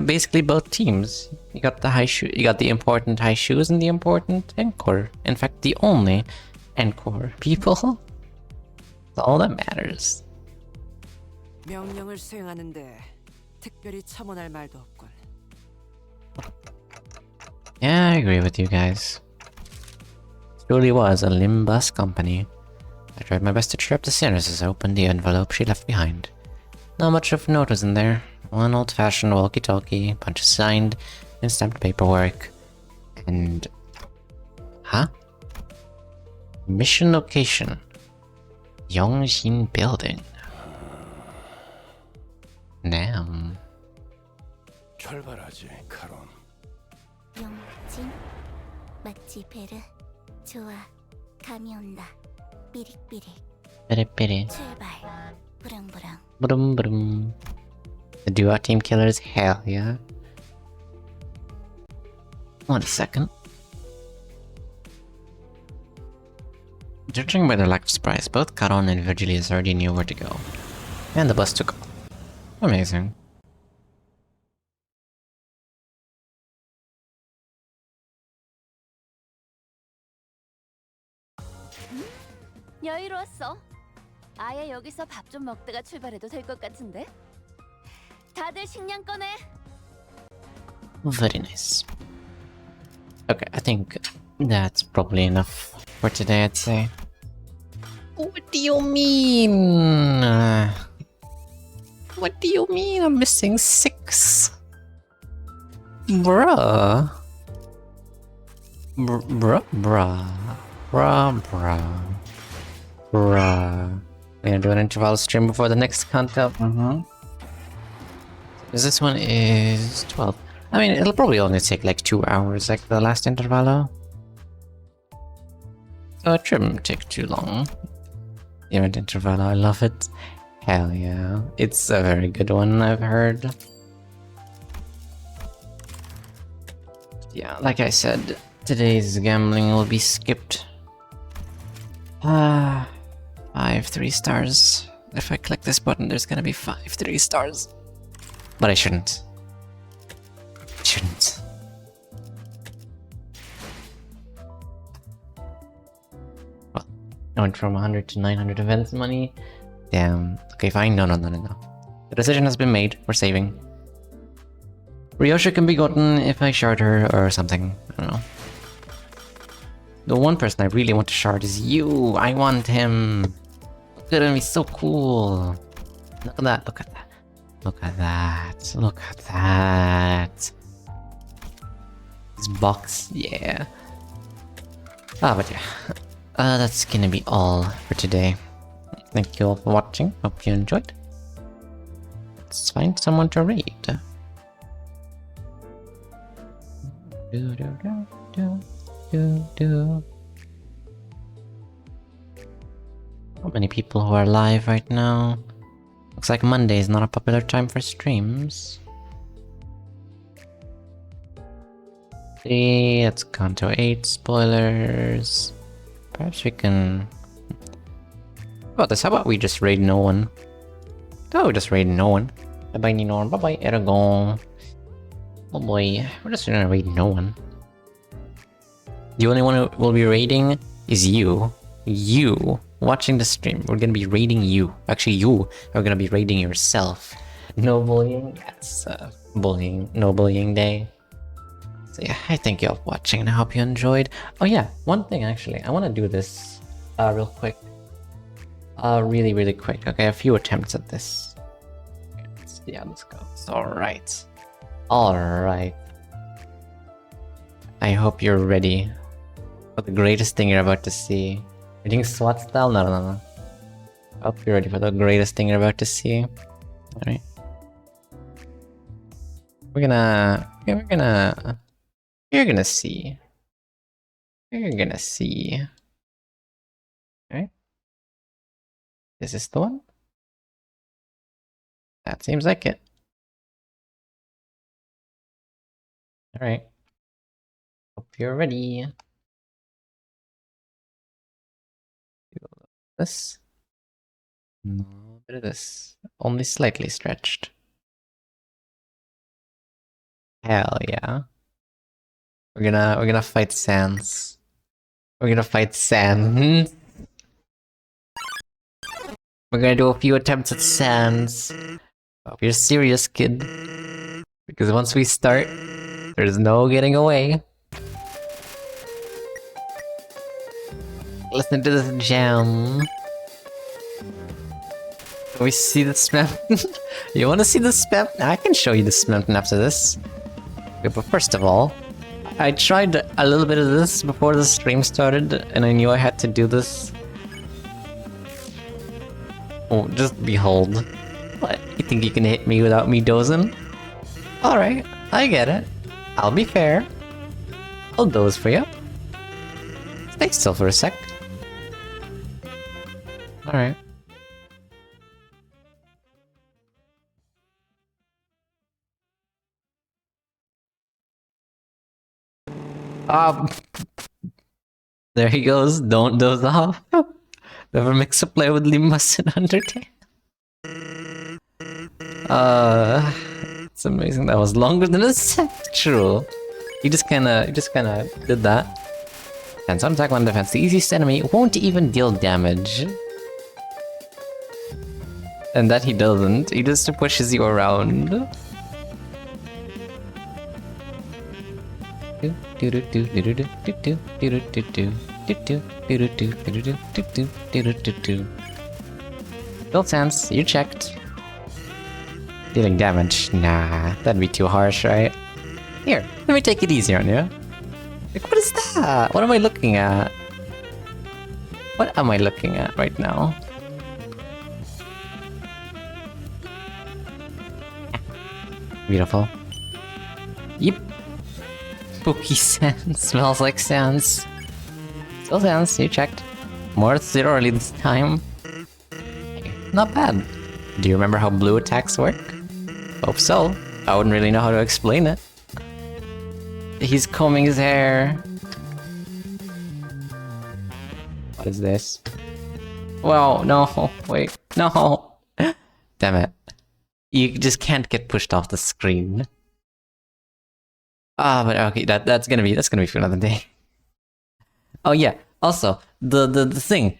basically both teams. You got the you got the important high shoes and the important Encore. In fact, the only Encore people. That's all that matters. 명령을 수행하는데 특별히 첨언할 말도 없군. Yeah, I agree with you guys. It truly was a Limbus company. I tried my best to cheer up the sinners as I opened the envelope she left behind. Not much of note was in there. One old-fashioned walkie-talkie, bunch of signed and stamped paperwork, and... Huh? Mission location. Yongxin Building. Damn. 철발하지, 카론. 영진? 마치 베르? 좋아, 감이 온다. 삐릭삐릭. Piri-piri. 출발. 부릉부릉. Brum brum. The duo team killers, hell yeah. 1 second. Judging by their lack of surprise, both Caron and Virgilius already knew where to go. And the bus took off. Amazing. 여유로웠어. 아예 여기서 밥 좀 먹다가 출발해도 될 것 같은데. 다들 식량 꺼내. Very nice. Okay, I think that's probably enough for today, I'd say. What do you mean? What do you mean I'm missing 6? Bruh. Bruh. We're gonna do an interval stream before the next count-up. Because this one is 12. I mean, it'll probably only take like 2 hours, like the last intervalo. So it shouldn't take too long. The event intervalo, I love it. Hell yeah. It's a very good one, I've heard. Yeah, like I said, today's gambling will be skipped. 5 3 stars. If I click this button, there's gonna be 5 3 stars. But I shouldn't. Well, I went from 100 to 900 events money. Damn. Okay, fine. No. The decision has been made. We're saving. Ryosha can be gotten if I shard her or something. I don't know. The one person I really want to shard is you. I want him. Look at him. He's so cool. Look at that. Look at that. Look at that. Look at that. This box. Yeah. But yeah. That's gonna be all for today. Thank you all for watching. Hope you enjoyed. Let's find someone to raid. How many people who are live right now? Looks like Monday is not a popular time for streams. See, it's Kanto 8 spoilers. Perhaps we can... How about this? How about we just raid no one? How about we just raid no one? Bye-bye Ninor, bye-bye Eragon. Oh boy, we're just gonna raid no one. The only one who will be raiding is you. You watching the stream. We're gonna be raiding you. Actually, you are gonna be raiding yourself. No bullying. That's bullying. No bullying day. So yeah, I thank you all for watching and I hope you enjoyed. Oh yeah, one thing actually. I want to do this real quick. Really quick. Okay, a few attempts at this. Okay, let's see how this goes. Alright. I hope you're ready for the greatest thing you're about to see. Reading SWAT style? No. I hope you're ready for the greatest thing you're about to see. Alright. You're gonna see. Alright. Is this the one? That seems like it. Alright. Hope you're ready. This. No, bit of this. Only slightly stretched. Hell yeah. We're gonna fight Sans. We're gonna fight Sans. We're gonna do a few attempts at Sans. Hope you're serious, kid. Because once we start, there's no getting away. Listen to this jam. Can we see the spam? You wanna see the spam? I can show you the spam after this. Okay, but first of all, I tried a little bit of this before the stream started, and I knew I had to do this. Oh, just behold. What? You think you can hit me without me dozing? Alright, I get it. I'll be fair. I'll doze for you. Stay still for a sec. Alright. There he goes. Don't doze off. Never mix a play with Limbus and Undertale. It's amazing. That was longer than a sexual. You just kinda did that. And some attack, one defense. The easiest enemy won't even deal damage. And that he doesn't. He just pushes you around. Build sense, you checked. Dealing damage? Nah, that'd be too harsh, right? Here, let me take it easy on you. Like, what is that? What am I looking at? What am I looking at right now? Beautiful. Yep. Spooky sand. Smells like sands. Still sands, you checked. More thoroughly this time. Not bad. Do you remember how blue attacks work? Hope so. I wouldn't really know how to explain it. He's combing his hair. What is this? Whoa, no, wait, no. Damn it. You just can't get pushed off the screen. Ah, but okay, that's gonna be for another day. Oh yeah, also, the thing.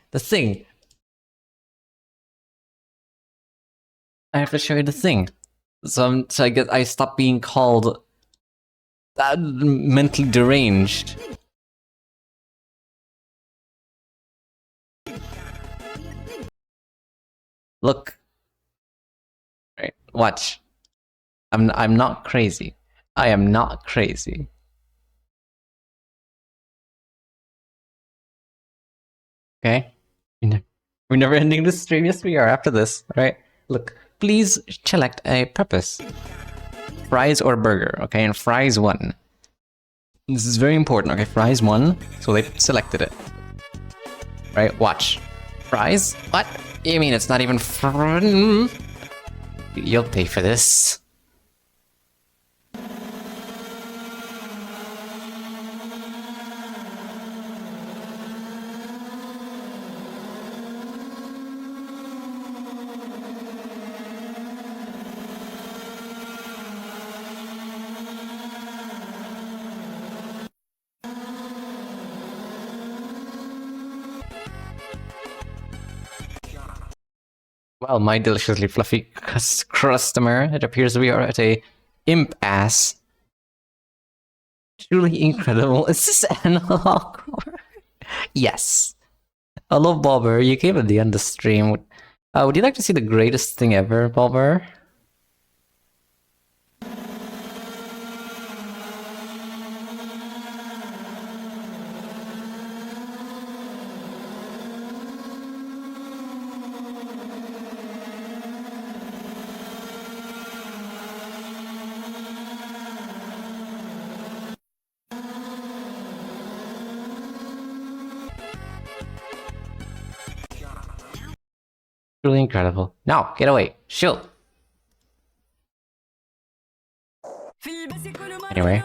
I have to show you the thing. So I guess I stopped being called mentally deranged. Look. Right, watch. I'm not crazy. I am not crazy. Okay? We're never ending this stream. Yes, we are after this. Alright? Look, please select a purpose. Fries or burger, okay? And fries 1. This is very important, okay? Fries 1. So they selected it. Right? Watch. Fries? What? You mean it's not even You'll pay for this. Well, my deliciously fluffy customer, it appears we are at a impasse. Truly incredible. Is this analog? Yes. Hello, Bobber. You came at the end of the stream. Would you like to see the greatest thing ever, Bobber? Truly incredible. Now, get away. Shoot. Anyway.